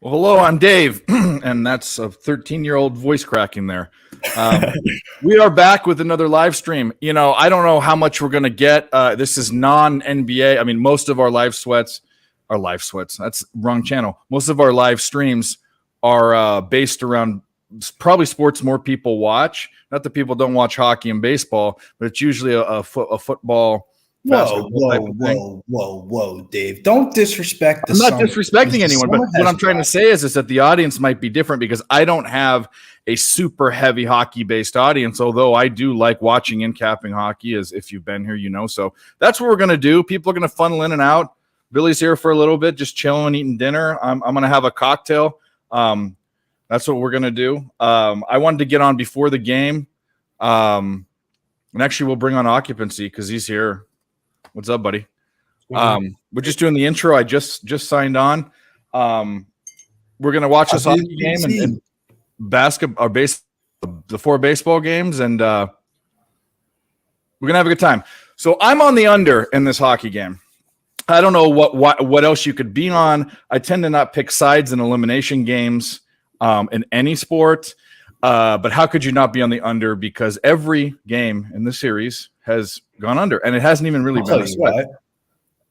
Well, hello, I'm Dave, and that's a 13-year-old voice cracking there. Um, we are back with another live stream. I don't know how much we're going to get. This is non-NBA. I mean, most of our live sweats are live sweats. That's wrong channel. Most of our live streams are based around probably sports more people watch. Not that people don't watch hockey and baseball, but it's usually a football. Whoa, Dave. Don't disrespect the I'm not summer. disrespecting anyone, but what I'm trying to dropped. say is that the audience might be different because I don't have a super heavy hockey-based audience, although I do like watching and capping hockey, as if you've been here, you know. So that's what we're going to do. People are going to funnel in and out. Billy's here for a little bit, just chilling, eating dinner. I'm going to have a cocktail. That's what we're going to do. I wanted to get on before the game. And actually, we'll bring on Occupancy because he's here. What's up, buddy? We're just doing the intro. I just signed on. We're gonna watch this hockey game and basketball, the 4 baseball games, and we're gonna have a good time. So I'm on the under in this hockey game. I don't know what else you could be on. I tend to not pick sides in elimination games in any sport. But how could you not be on the under? Because every game in the series has gone under, and it hasn't even really been.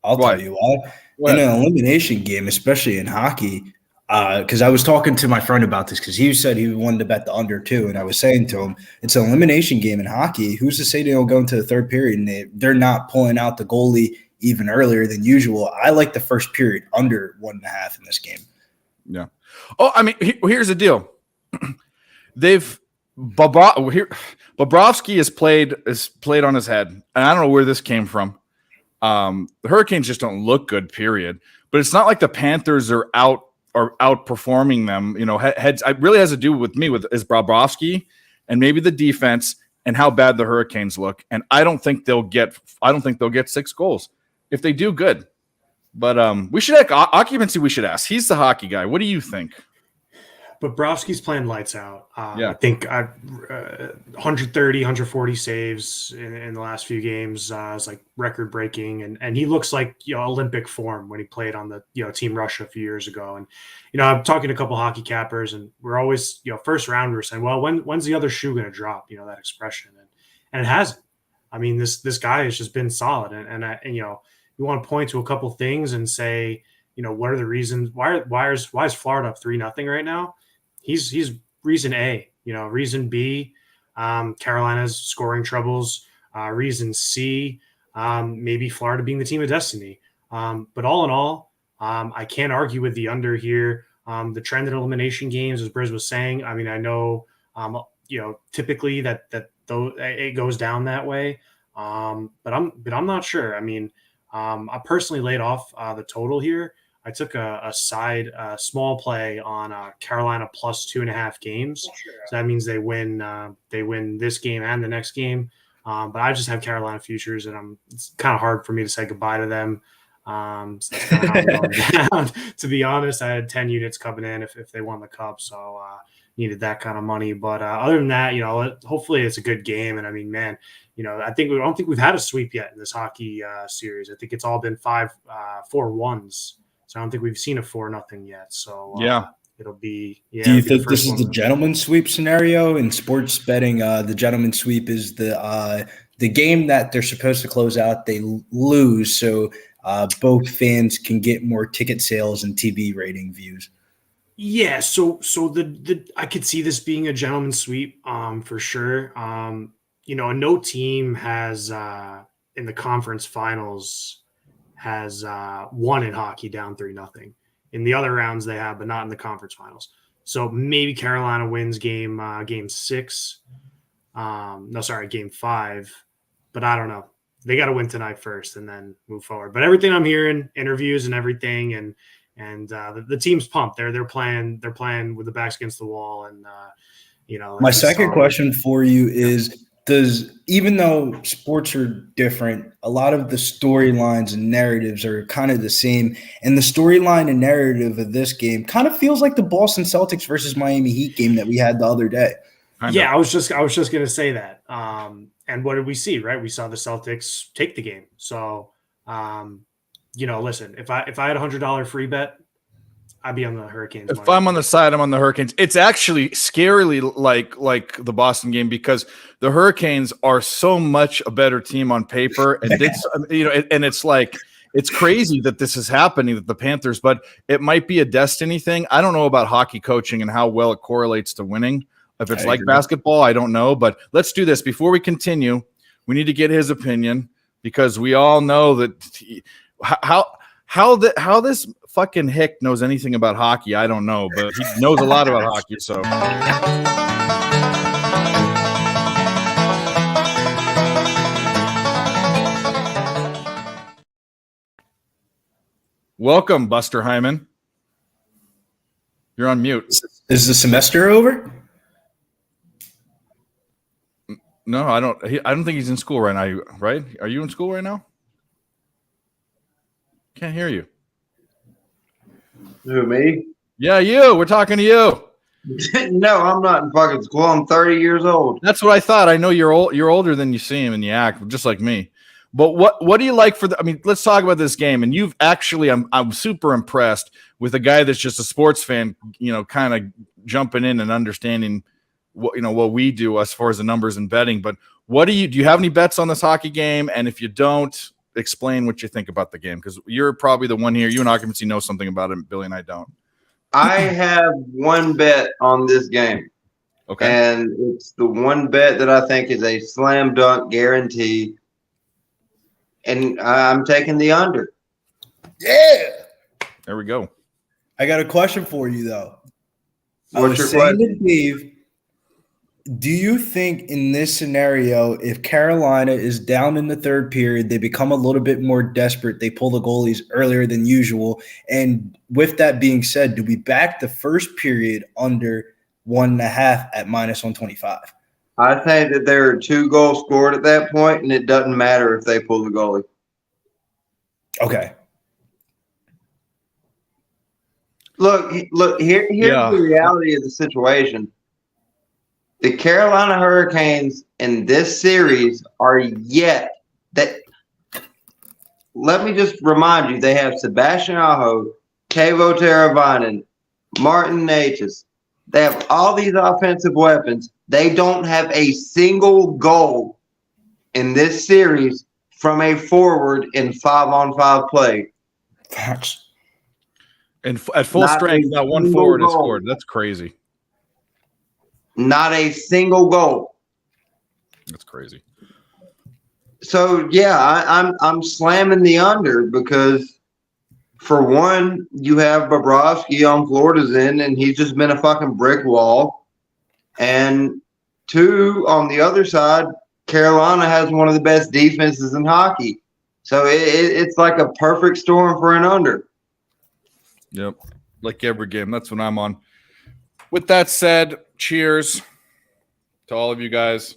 I'll tell you why. In an elimination game, especially in hockey, because I was talking to my friend about this because he said he wanted to bet the under too, and I was saying to him, it's an elimination game in hockey. Who's to say they don't go into the third period and they're not pulling out the goalie even earlier than usual? I like the first period under 1.5 in this game. Yeah. Oh, I mean, here's the deal. Bobrovsky is played on his head, and I don't know where this came from. The Hurricanes just don't look good, period. But it's not like the Panthers are outperforming them. Heads. It really has to do with is Bobrovsky and maybe the defense and how bad the Hurricanes look. And I don't think they'll get 6 goals. If they do, good. But we should have Occupancy. We should ask. He's the hockey guy. What do you think? But Bobrovsky's playing lights out. Yeah. I think 130, 140 saves in the last few games is like record breaking, and he looks like Olympic form when he played on the Team Russia a few years ago. And I'm talking to a couple hockey cappers, and we're always first rounders saying, well, when's the other shoe going to drop? That expression, and it hasn't. I mean, this guy has just been solid, and you want to point to a couple things and say, what are the reasons? Why is Florida up 3-0 right now? He's reason A. Reason B, Carolina's scoring troubles. Reason C, maybe Florida being the team of destiny. But all in all, I can't argue with the under here. The trend in elimination games, as Briz was saying, I mean, I know, typically that though it goes down that way. But I'm not sure. I mean, I personally laid off the total here. I took a small play on Carolina plus 2.5 games. Sure. So that means they win this game and the next game. But I just have Carolina futures, and it's kind of hard for me to say goodbye to them. So that's kind of how I'm going down. To be honest, I had 10 units coming in if they won the cup, so needed that kind of money. But other than that, hopefully it's a good game. And I mean, man, I don't think we've had a sweep yet in this hockey series. I think it's all been 4-1s. So I don't think we've seen a 4-0 yet. So it'll be. Yeah, do you think this is the gentleman's sweep scenario in sports betting? The gentleman's sweep is the game that they're supposed to close out. They lose, so both fans can get more ticket sales and TV rating views. Yeah. So the I could see this being a gentleman's sweep for sure. No team has in the conference finals has won in hockey down 3-0. In the other rounds they have, but not in the conference finals. So maybe Carolina wins game 6. Game 5. But I don't know. They got to win tonight first and then move forward. But everything I'm hearing, interviews and everything, and the team's pumped. They're playing with the backs against the wall, and My second question for you is, even though sports are different, a lot of the storylines and narratives are kind of the same. And the storyline and narrative of this game kind of feels like the Boston Celtics versus Miami Heat game that we had the other day. Yeah, I was just going to say that. And what did we see, right? We saw the Celtics take the game. So, listen, if I had $100 free bet, I'd be on the Hurricanes. If I'm on the side, I'm on the Hurricanes. It's actually scarily like the Boston game because the Hurricanes are so much a better team on paper, and it's and it's like it's crazy that this is happening that the Panthers, but it might be a destiny thing. I don't know about hockey coaching and how well it correlates to winning. If it's like basketball, I don't know, but let's do this before we continue. We need to get his opinion because we all know that how this fucking hick knows anything about hockey, I don't know, but he knows a lot about hockey. So welcome, Buster Hyman. You're on mute. Is the semester over? No, I don't think he's in school right now, right? Are you in school right now? Can't hear you. Who, me? Yeah, you. We're talking to you. No, I'm not in fucking school. I'm 30 years old. That's what I thought. I know you're old. You're older than you seem, and you act just like me. But what do you like for the? I mean, let's talk about this game. And you've actually, I'm super impressed with a guy that's just a sports fan. Kind of jumping in and understanding what we do as far as the numbers and betting. But do you have any bets on this hockey game? And if you don't, explain what you think about the game, because you're probably the one here. You and Occupancy know something about it. Billy and I don't. I have one bet on this game. Okay. And it's the one bet that I think is a slam dunk guarantee. And I'm taking the under. Yeah. There we go. I got a question for you, though. What's your question? Dave, do you think in this scenario, if Carolina is down in the third period, they become a little bit more desperate, they pull the goalies earlier than usual? And with that being said, do we back the first period under 1.5 at -125? I think that there are 2 goals scored at that point, and it doesn't matter if they pull the goalie. Okay. Look, here's the reality of the situation. The Carolina Hurricanes in this series are yet that. Let me just remind you, they have Sebastian Aho, Teuvo Teravainen, Martin Necas. They have all these offensive weapons. They don't have a single goal in this series from a forward in 5-on-5 play. Facts. And at full strength, not one forward has scored. That's crazy. Not a single goal. That's crazy. So yeah, I'm slamming the under because, for one, you have Bobrovsky on Florida's end, and he's just been a fucking brick wall. And 2, on the other side, Carolina has one of the best defenses in hockey. So it's like a perfect storm for an under. Yep, like every game. That's what I'm on. With that said, cheers to all of you guys.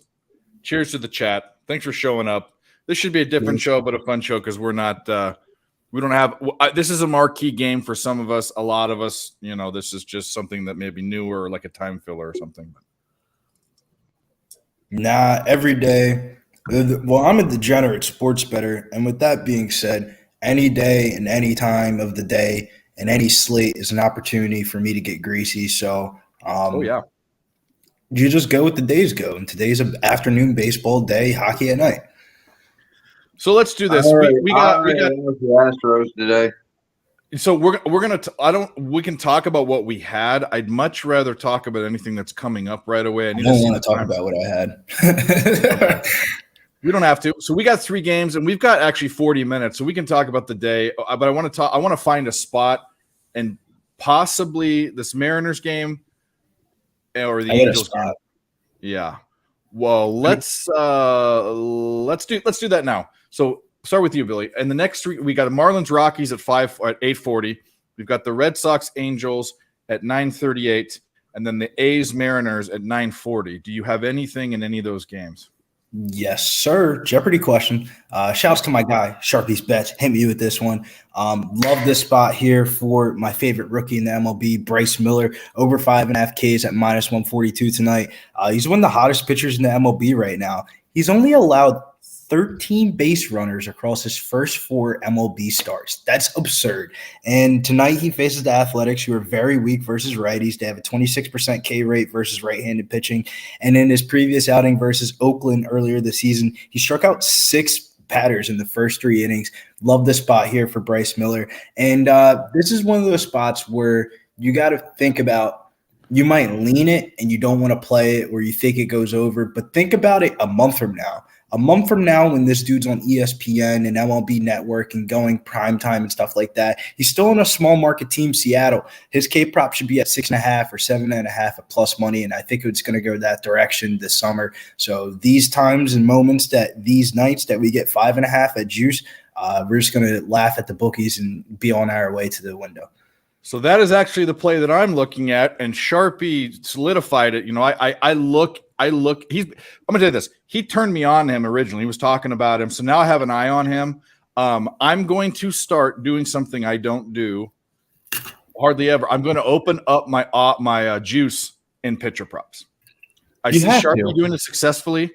Cheers to the chat. Thanks for showing up. This should be a different show, but a fun show because we're not we don't have this is a marquee game for some of us. A lot of us, this is just something that may be newer, like a time filler or something. Nah, every day. Well, I'm a degenerate sports bettor, and with that being said, any day and any time of the day and any slate is an opportunity for me to get greasy. So, you just go with the days go. And today's an afternoon baseball day, hockey at night. So let's do this. We got the Astros today. So we're gonna. We can talk about what we had. I'd much rather talk about anything that's coming up right away. I don't want to talk about what I had. We don't have to. So we got 3 games, and we've got actually 40 minutes, so we can talk about the day. But I want to find a spot, and possibly this Mariners game or the Angels game. Yeah. Well, let's do that now. So start with you, Billy. And the next 3, we got the Marlins Rockies at 8:40. We've got the Red Sox Angels at 9:38, and then the A's Mariners at 9:40. Do you have anything in any of those games? Yes, sir. Jeopardy question. Shouts to my guy, Sharpie's Bets. Hit me with this one. Love this spot here for my favorite rookie in the MLB, Bryce Miller, over 5.5 Ks at -142 tonight. He's one of the hottest pitchers in the MLB right now. He's only allowed 13 base runners across his first 4 MLB starts. That's absurd. And tonight he faces the Athletics, who are very weak versus righties. They have a 26% K rate versus right-handed pitching. And in his previous outing versus Oakland earlier this season, he struck out 6 batters in the first 3 innings. Love the spot here for Bryce Miller. And this is one of those spots where you got to think about, you might lean it and you don't want to play it, or you think it goes over, but think about it a month from now. A month from now, when this dude's on ESPN and MLB Network and going primetime and stuff like that, he's still on a small market team, Seattle. His K prop should be at 6.5 or 7.5 at plus money, and I think it's going to go that direction this summer. So these times and moments, these nights that we get 5.5 at juice, we're just going to laugh at the bookies and be on our way to the window. So that is actually the play that I'm looking at, and Sharpie solidified it. You know, I look. I'm gonna tell you this. He turned me on to him originally. He was talking about him, so now I have an eye on him. I'm going to start doing something I don't do hardly ever. I'm going to open up my juice in pitcher props. I see Sharpie doing it successfully.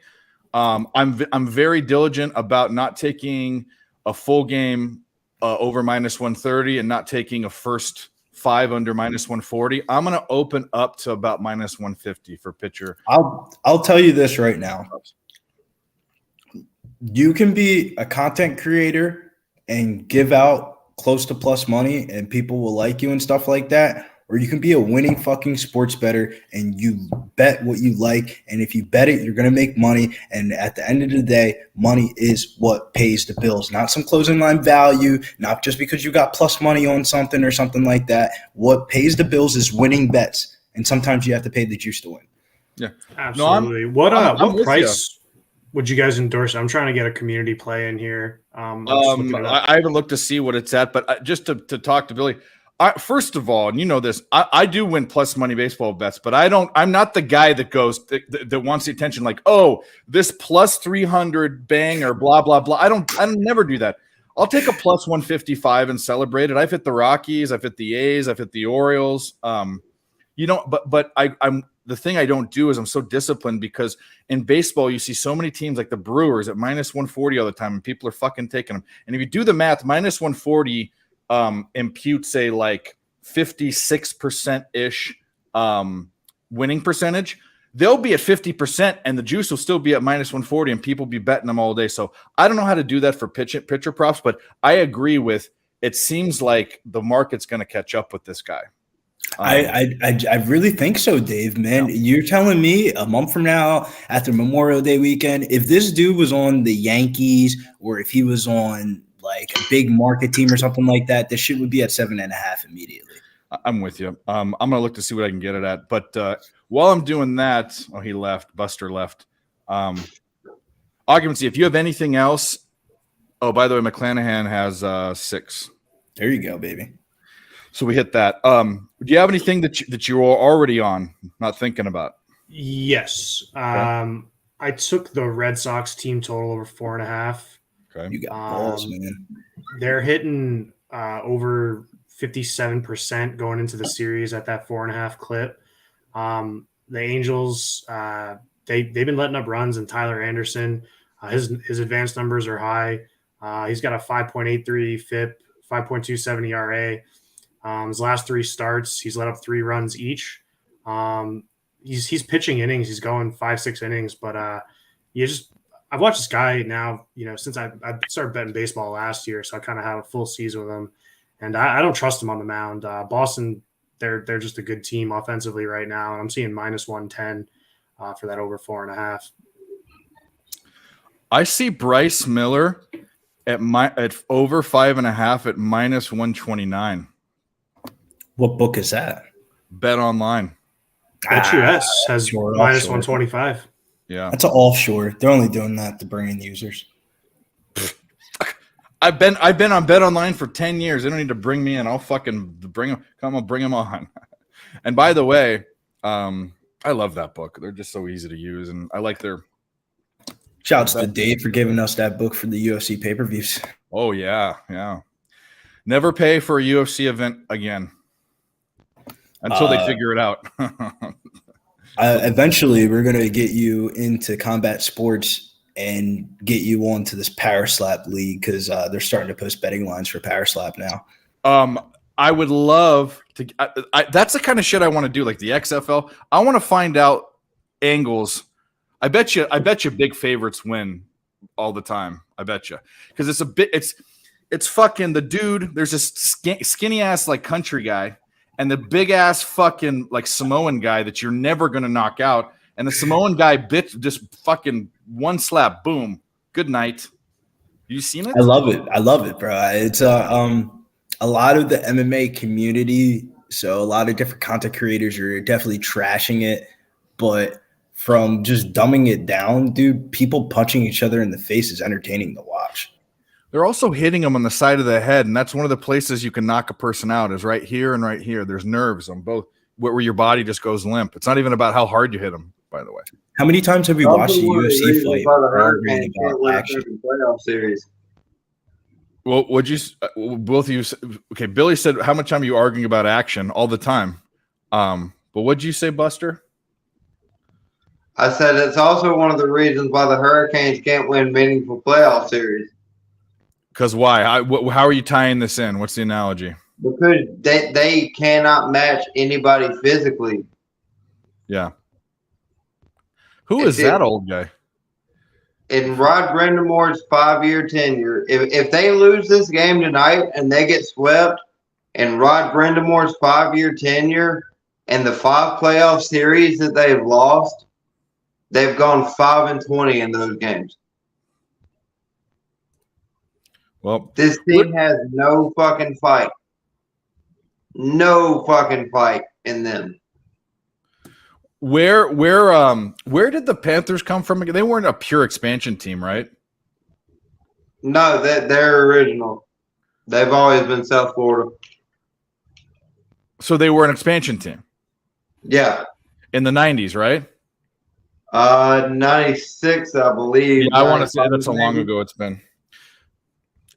I'm very diligent about not taking a full game over -130 and not taking a first 5 under -140. I'm going to open up to about -150 for pitcher. I'll tell you this right now. You can be a content creator and give out close to plus money and people will like you and stuff like that. Or you can be a winning fucking sports bettor and you bet what you like. And if you bet it, you're going to make money. And at the end of the day, money is what pays the bills, not some closing line value, not just because you got plus money on something or something like that. What pays the bills is winning bets. And sometimes you have to pay the juice to win. Yeah, absolutely. No, what price would you guys endorse? I'm trying to get a community play in here. I haven't looked to see what it's at, but just to talk to Billy, first of all, and you know this, I do win plus money baseball bets, but I'm not the guy that goes that wants the attention. Like, oh, this plus 300 bang or blah blah blah. I don't never do that. I'll take a plus 155 and celebrate it. I've hit the Rockies, I've hit the A's, I've hit the Orioles. But I'm the thing I don't do is I'm so disciplined, because in baseball you see so many teams like the Brewers at -140 all the time, and people are fucking taking them. And if you do the math, -140 imputes a like 56% ish winning percentage. They'll be at 50% and the juice will still be at -140 and people be betting them all day. So I don't know how to do that for pitcher props, but I agree with, it seems like the market's going to catch up with this guy. I really think so, Dave, man. Yeah. You're telling me a month from now after Memorial Day weekend, if this dude was on the Yankees or if he was on like a big market team or something like that, this shit would be at 7.5 immediately. I'm with you. I'm going to look to see what I can get it at. But while I'm doing that, he left. Buster left. Occupancy, if you have anything else. Oh, by the way, McClanahan has 6. There you go, baby. So we hit that. Do you have anything that you are already on, not thinking about? Yes. Okay. I took the Red Sox team total over 4.5. Okay. You got balls, man. They're hitting over 57% going into the series at that 4.5 clip. The Angels, they've been letting up runs, and Tyler Anderson, his advanced numbers are high. He's got a 5.83 FIP, 5.27 ERA. His last 3 starts, he's let up 3 runs each. He's pitching innings. He's going 5-6 innings, but I've watched this guy now, since I started betting baseball last year, so I kind of have a full season with him, and I don't trust him on the mound. Boston, they're just a good team offensively right now, and I'm seeing -110 for that over 4.5. I see Bryce Miller at over 5.5 at -129. What book is that? Bet Online. BetUS has -125. Yeah, that's an offshore. They're only doing that to bring in users. I've been on Bet Online for 10 years. They don't need to bring me in. I'll fucking bring them on. And by the way, I love that book. They're just so easy to use, and I like their. Shouts to Dave for giving us that book for the UFC pay-per-views. Oh yeah. Never pay for a UFC event again until they figure it out. Eventually, we're going to get you into combat sports and get you onto this Power Slap league because they're starting to post betting lines for Power Slap now. I would love to. That's the kind of shit I want to do, like the XFL. I want to find out angles. I bet you big favorites win all the time. I bet you because it's fucking the dude. There's this skinny ass like country guy and the big ass fucking like Samoan guy that you're never gonna knock out. And the Samoan guy just fucking one slap, boom, good night. You seen it? I love it, bro. It's a lot of the MMA community, so a lot of different content creators are definitely trashing it, but from just dumbing it down, dude, people punching each other in the face is entertaining to watch. They're also hitting them on the side of the head, and that's one of the places you can knock a person out is right here and right here. There's nerves on both where your body just goes limp. It's not even about how hard you hit them, by the way. How many times have you watched a UFC fight arguing about action? Playoff series. Well, both of you, okay, Billy said, how much time are you arguing about action? All the time. But what'd you say, Buster? I said it's also one of the reasons why the Hurricanes can't win meaningful playoff series. Because why? How are you tying this in? What's the analogy? Because they cannot match anybody physically. Yeah. Who is that old guy? In Rod Brendamore's 5-year tenure, if they lose this game tonight and they get swept, in Rod Brendamore's 5-year tenure and the 5 playoff series that they've lost, they've gone 5-20 in those games. Well, this team has no fucking fight. No fucking fight in them. Where did the Panthers come from again? They weren't a pure expansion team, right? No, they're original. They've always been South Florida. So they were an expansion team. Yeah. In the 90s, right? 96, I believe. Yeah, I want to say that's how long ago it's been.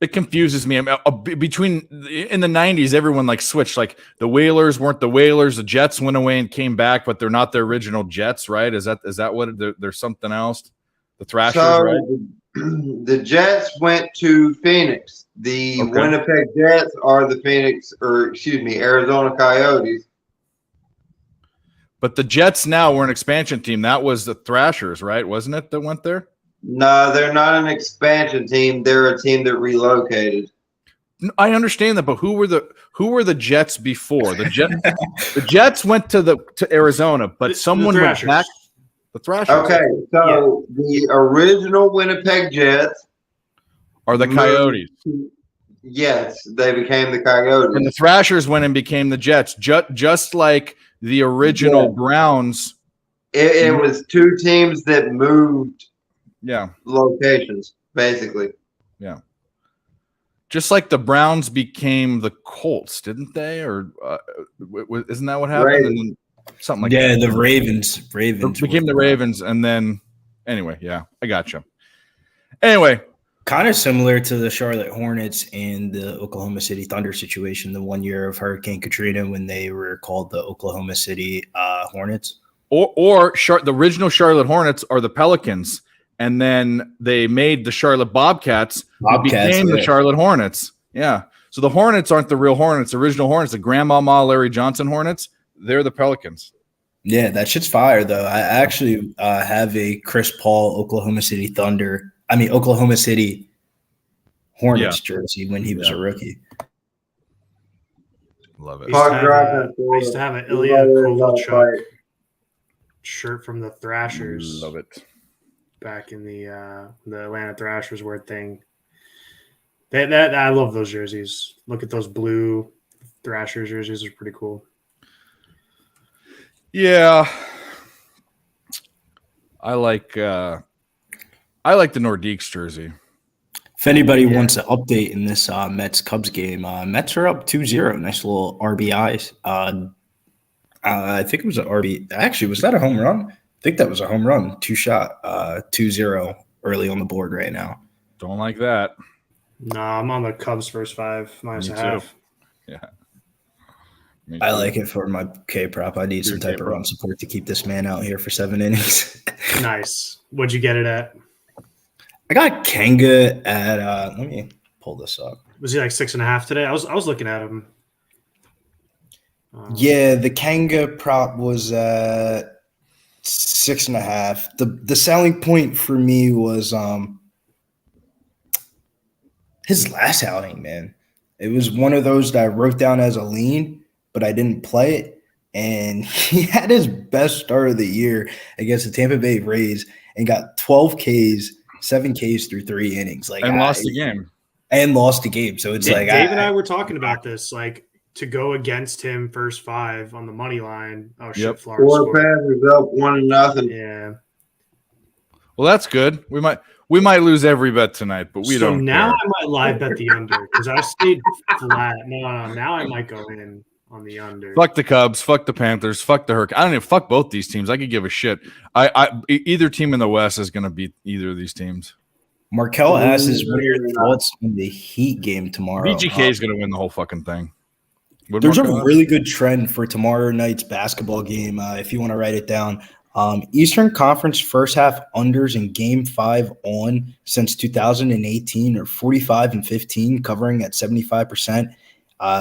It confuses me. Between in the 90s, everyone like switched. Like the Whalers weren't the Whalers. The Jets went away and came back, but they're not the original Jets, right? Is that what? There's something else. The Thrashers, right? The Jets went to Phoenix. The Winnipeg Jets are the Arizona Coyotes. But the Jets now were an expansion team. That was the Thrashers, right? Wasn't it that went there? No, they're not an expansion team. They're a team that relocated. I understand that, but who were the Jets before? The Jets went to Arizona, but someone went back. The Thrashers. Okay, so the original Winnipeg Jets are the Coyotes. Yes, they became the Coyotes. And the Thrashers went and became the Jets, just like the original Browns. It was two teams that moved. Yeah. Locations, basically. Yeah. Just like the Browns became the Colts, didn't they? Or isn't that what happened? And then something like that. Yeah, the Ravens became the Ravens, and then anyway, yeah, I gotcha. Anyway, kind of similar to the Charlotte Hornets and the Oklahoma City Thunder situation, the 1 year of Hurricane Katrina when they were called the Oklahoma City Hornets. Or the original Charlotte Hornets are the Pelicans. And then they made the Charlotte Bobcats who became the Charlotte Hornets. Yeah. So the Hornets aren't the real Hornets, the original Hornets, the Grandmama Larry Johnson Hornets. They're the Pelicans. Yeah, that shit's fire, though. I actually have a Chris Paul Oklahoma City Hornets jersey when he was a rookie. Love it. I used to have an Ilya Kovalchuk shirt from the Thrashers. Love it. Back in the Atlanta Thrashers were a thing. That I love those jerseys. Look at those blue Thrashers jerseys; are pretty cool. Yeah, I like the Nordiques jersey. If anybody wants an update in this Mets Cubs game, Mets are up 2-0. Nice little RBIs. I think it was an RB. Actually, was that a home run? I think that was a home run, 2-shot, 2-0 early on the board right now. Don't like that. No, I'm on the Cubs first 5 minus a half. Yeah. I like it for my K prop. I need some type of run support to keep this man out here for 7 innings. Nice. What'd you get it at? I got Kanga at let me pull this up. Was he like 6.5 today? I was looking at him. Yeah, the Kanga prop was 6.5. The selling point for me was his last outing, man. It was one of those that I wrote down as a lean, but I didn't play it. And he had his best start of the year against the Tampa Bay Rays and got 12 Ks, 7 Ks through 3 innings. Like, and lost the game. And lost the game. So it's Dave, like Dave and I were talking about this, like to go against him first 5 on the money line. Oh shit, Florida. Four Panthers up 1-0. Yeah. Well, that's good. We might lose every bet tonight, but we so don't. Now care. I might live bet the under because I stayed flat. No. Now I might go in on the under. Fuck the Cubs, fuck the Panthers, fuck the Hurricanes. I don't even fuck both these teams. I could give a shit. Either team in the West is going to beat either of these teams. Markel asks, what are your thoughts on the Heat game tomorrow? BGK is going to win the whole fucking thing. There's a really good trend for tomorrow night's basketball game. If you want to write it down, Eastern Conference first half unders in Game 5 on since 2018 are 45-15, covering at 75%.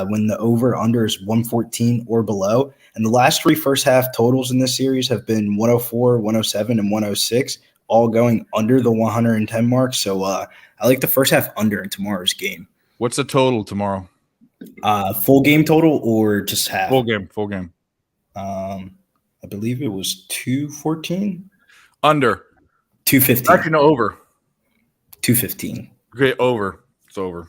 When the over/under is 114 or below, and the last 3 first half totals in this series have been 104, 107, and 106, all going under the 110 mark. So I like the first half under in tomorrow's game. What's the total tomorrow? Full game total or just half? Full game. I believe it was 214. Under. 215. Actually, no, over. 215. Okay, over. It's over.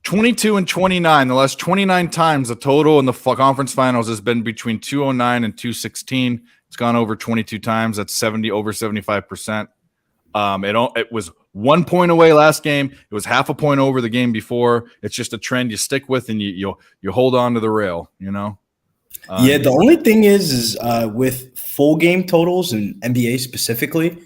22 and 29. The last 29 times the total in the conference finals has been between 209 and 216. It's gone over 22 times. That's over 75%. It was 1 point away last game. It was half a point over the game before. It's just a trend you stick with and you hold on to the rail, you know? Yeah, the only thing is with full game totals and NBA specifically,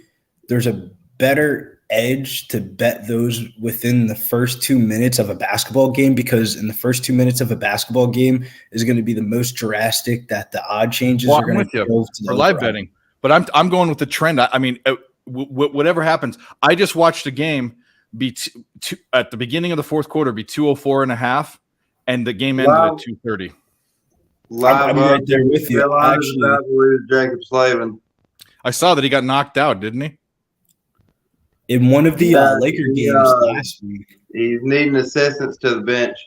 there's a better edge to bet those within the first 2 minutes of a basketball game, because in the first 2 minutes of a basketball game is going to be the most drastic that the odd changes are going to go for live betting. But I'm going with the trend. I mean, whatever happens, I just watched a game be at the beginning of the fourth quarter be 204.5, and the game ended at 230. Live I'm right there with you. Jacob Slavin. I saw that he got knocked out, didn't he? In one of the Laker games last week. He's needing assistance to the bench.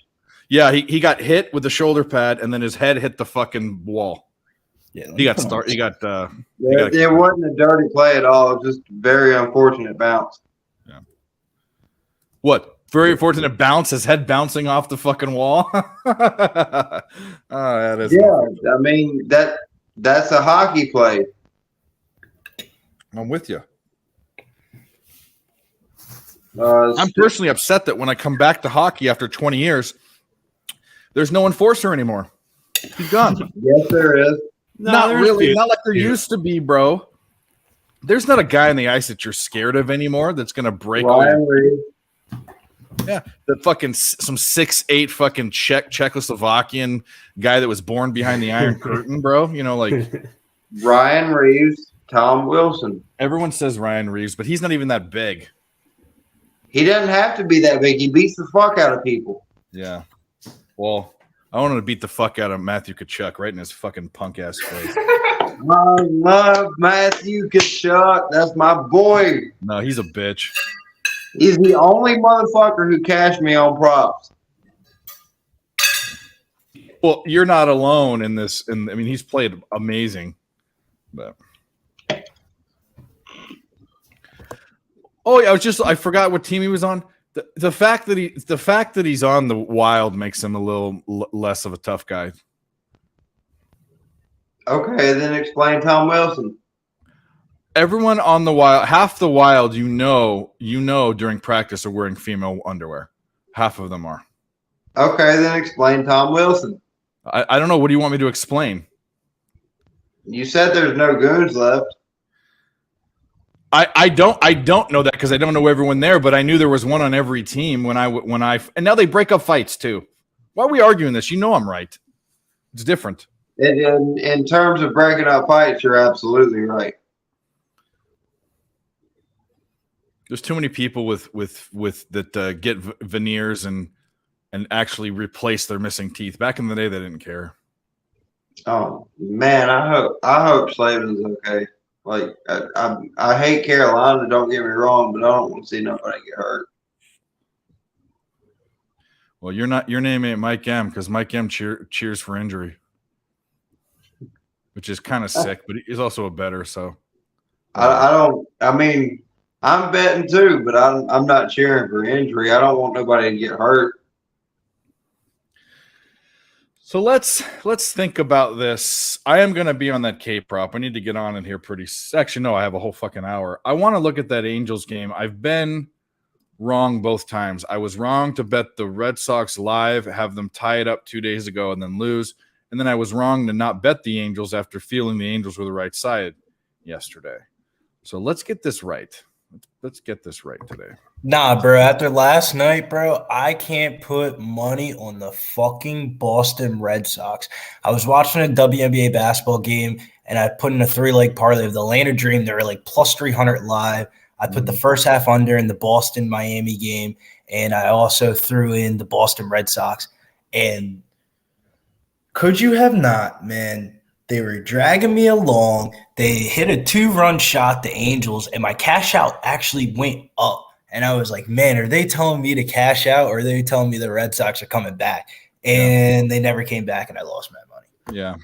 Yeah, he got hit with the shoulder pad, and then his head hit the fucking wall. Yeah, It wasn't a dirty play at all. It was just very unfortunate bounce. Yeah. What? Very unfortunate bounce. His head bouncing off the fucking wall. That is. Yeah, I mean that's a hockey play. I'm with you. I'm I'm personally upset that when I come back to hockey after 20 years, there's no enforcer anymore. He's gone. Yes, there is. Not really. Not like there used to be, bro. There's not a guy on the ice that you're scared of anymore that's going to break Ryan Reeves. Yeah, the fucking some 6'8" fucking Czechoslovakian guy that was born behind the Iron Curtain, bro. You know, like Ryan Reeves, Tom Wilson. Everyone says Ryan Reeves, but he's not even that big. He doesn't have to be that big. He beats the fuck out of people. Yeah. Well, I wanted to beat the fuck out of Matthew Tkachuk right in his fucking punk ass face. I love Matthew Tkachuk. That's my boy. No, he's a bitch. He's the only motherfucker who cashed me on props. Well, you're not alone in this. And I mean, he's played amazing. But oh yeah, I forgot what team he was on. The fact that he's on the Wild makes him a little less of a tough guy. Okay, then explain Tom Wilson. Everyone on the Wild, half the Wild, you know, during practice are wearing female underwear. Half of them are. Okay, then explain Tom Wilson. I don't know. What do you want me to explain? You said there's no goons left. I don't know that because I don't know everyone there, but I knew there was one on every team when I and now they break up fights too. Why are we arguing this? You know I'm right. It's different. In terms of breaking up fights, you're absolutely right. There's too many people with that get veneers and actually replace their missing teeth. Back in the day, they didn't care. Oh man, I hope Slavin's okay. Like I hate Carolina. Don't get me wrong, but I don't want to see nobody get hurt. Well, your name ain't Mike M, because Mike M cheers for injury, which is kind of sick, but he's also a better. So I don't. I mean, I'm betting too, but I'm not cheering for injury. I don't want nobody to get hurt. So let's think about this. I am going to be on that K prop. I need to get on in here pretty. Actually, no, I have a whole fucking hour. I want to look at that Angels game. I've been wrong both times. I was wrong to bet the Red Sox live, have them tie it up 2 days ago and then lose. And then I was wrong to not bet the Angels after feeling the Angels were the right side yesterday. So let's get this right. Let's get this right today. Nah, bro. After last night, bro, I can't put money on the fucking Boston Red Sox. I was watching a WNBA basketball game, and I put in a 3-leg parlay of the Atlanta Dream. They were like plus 300 live. I put the first half under in the Boston-Miami game, and I also threw in the Boston Red Sox. And could you have not, man? They were dragging me along. They hit a 2-run shot, the Angels, and my cash out actually went up. And I was like, man, are they telling me to cash out, or are they telling me the Red Sox are coming back? And they never came back, and I lost my money. Yeah.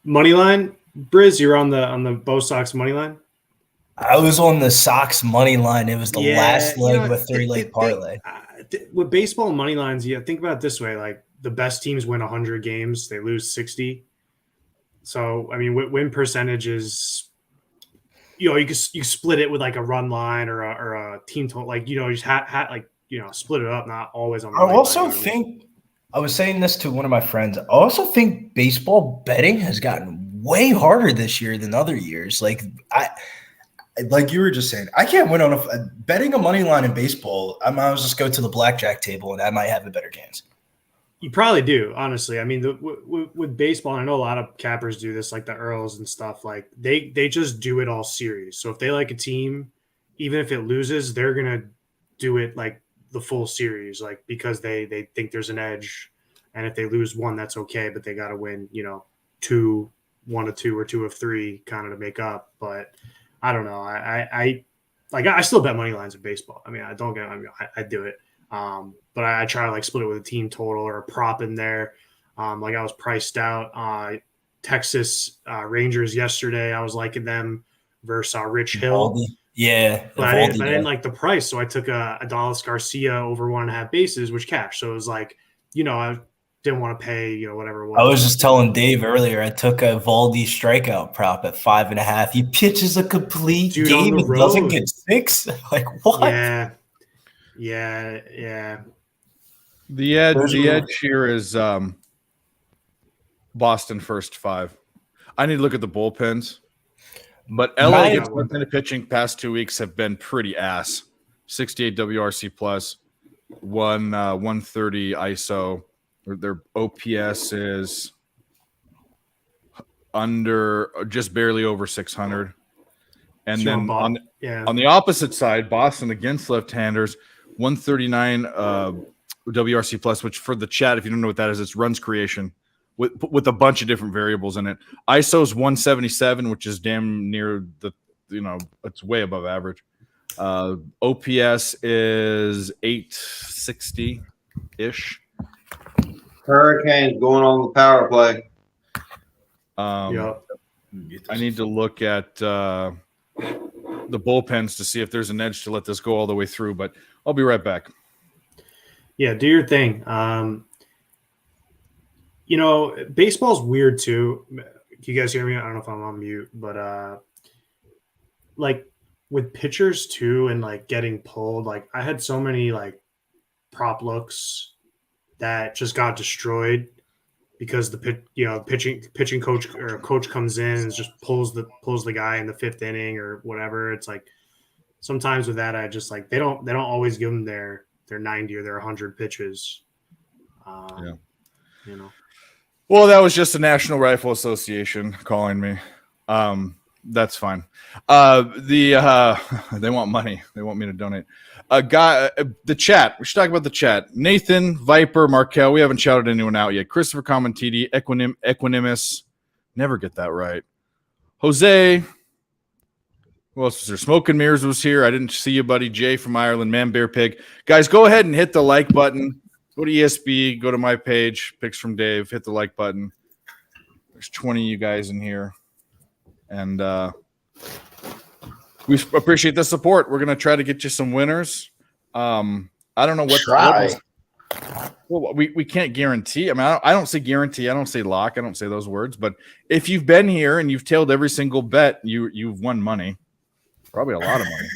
Money line, Briz, you're on the Bo Sox money line? I was on the Sox money line. It was the last leg of a 3-leg parlay. With baseball money lines, think about it this way. Like, the best teams win 100 games. They lose 60. So, I mean, win percentage is, you split it with like a run line or a team total. Like, you just split it up, not always on the I also think, I was saying this to one of my friends, I also think baseball betting has gotten way harder this year than other years. Like you were just saying, I can't win on betting a money line in baseball. I might as well just go to the blackjack table and I might have a better chance. You probably do, honestly. I mean, with baseball, I know a lot of cappers do this, like the Earls and stuff. Like they just do it all series. So if they like a team, even if it loses, they're gonna do it like the full series, like because they think there's an edge. And if they lose one, that's okay, but they got to win, 1 of 2 or 2 of 3, kind of to make up. But I don't know. I still bet money lines in baseball. I mean, I do it. But I try to like split it with a team total or a prop in there. Like I was priced out Texas Rangers yesterday. I was liking them versus Rich Hill. Yeah. But I didn't like the price. So I took a Adolis Garcia over 1.5 bases, which cashed. So it was like, I didn't want to pay, whatever it was. I was just telling Dave earlier, I took a Valdi strikeout prop at 5.5. He pitches a complete game and doesn't get 6. Like, what? Yeah. The edge here is Boston first 5. I need to look at the bullpens, but LA gets bullpen pitching past 2 weeks have been pretty ass. 68 WRC plus, 130 ISO. Their OPS is just barely over 600. And then on the opposite side, Boston against left-handers, 139 WRC plus, which for the chat, if you don't know what that is, it's runs creation with a bunch of different variables in it. ISO's 177, which is damn near it's way above average. OPS is 860-ish. Hurricanes going on the power play. I need to look at the bullpens to see if there's an edge to let this go all the way through, but I'll be right back. Yeah, do your thing. Baseball's weird too. Can you guys hear me? I don't know if I'm on mute, but like with pitchers too, and like getting pulled, like I had so many like prop looks that just got destroyed because the pitching coach or coach comes in and just pulls the guy in the 5th inning or whatever. It's like sometimes with that, I just like they don't always give them their 90 or their 100 pitches. Well, that was just the National Rifle Association calling me. That's fine. They want money. They want me to donate. The chat. We should talk about the chat. Nathan, Viper, Markel. We haven't shouted anyone out yet. Christopher Commentidi, Equanimus. Never get that right. Jose. Who else was there? Smoke and Mirrors was here. I didn't see you, buddy. Jay from Ireland. Man Bear Pig. Guys, go ahead and hit the like button. Go to ESB. Go to my page. Picks from Dave. Hit the like button. There's 20 of you guys in here. And we appreciate the support. We're going to try to get you some winners. I don't know what. Well, we can't guarantee. I mean, I don't say guarantee. I don't say lock. I don't say those words. But if you've been here and you've tailed every single bet, you've won money. Probably a lot of money.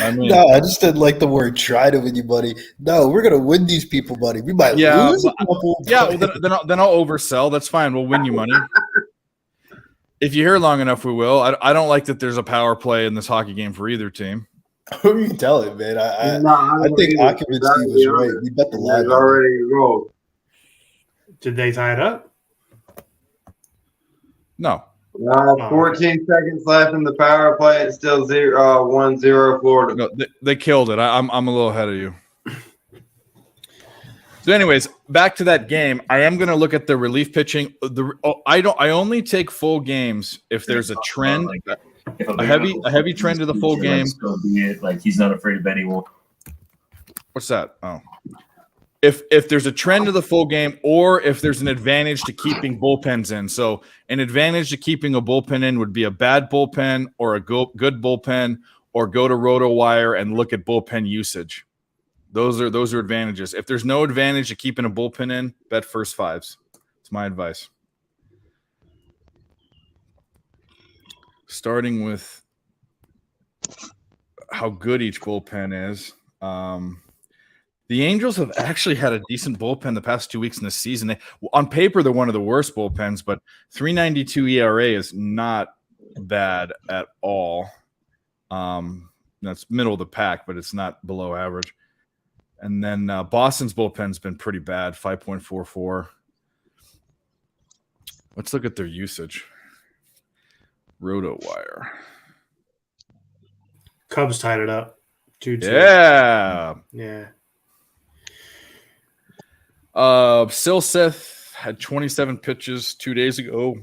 I mean, no, I just didn't like the word try to win you, buddy. No, we're going to win these people, buddy. We might lose a couple. Yeah, well, then I'll oversell. That's fine. We'll win you money. If you're here long enough, we will. I don't like that there's a power play in this hockey game for either team. Who are you telling, man? I think occupancy was right. We bet the line already rolled. Did they tie it up? No. 14 seconds left in the power play. It's still 1-0 Florida. No, they killed it. I'm a little ahead of you. So, anyways, back to that game. I am going to look at the relief pitching. I only take full games if there's a trend, a heavy trend to the full game. Like he's not afraid of anyone. What's that? Oh, if there's a trend to the full game, or if there's an advantage to keeping bullpens in. So, an advantage to keeping a bullpen in would be a bad bullpen or a good bullpen, or go to RotoWire and look at bullpen usage. Those are advantages. If there's no advantage to keeping a bullpen in, bet first fives. It's my advice. Starting with how good each bullpen is. The Angels have actually had a decent bullpen the past 2 weeks in the season. On paper, they're one of the worst bullpens, but 3.92 ERA is not bad at all. That's middle of the pack, but it's not below average. And then Boston's bullpen's been pretty bad, 5.44. Let's look at their usage. RotoWire. Cubs tied it up. 2-2. Yeah. Yeah. Silseth had 27 pitches 2 days ago.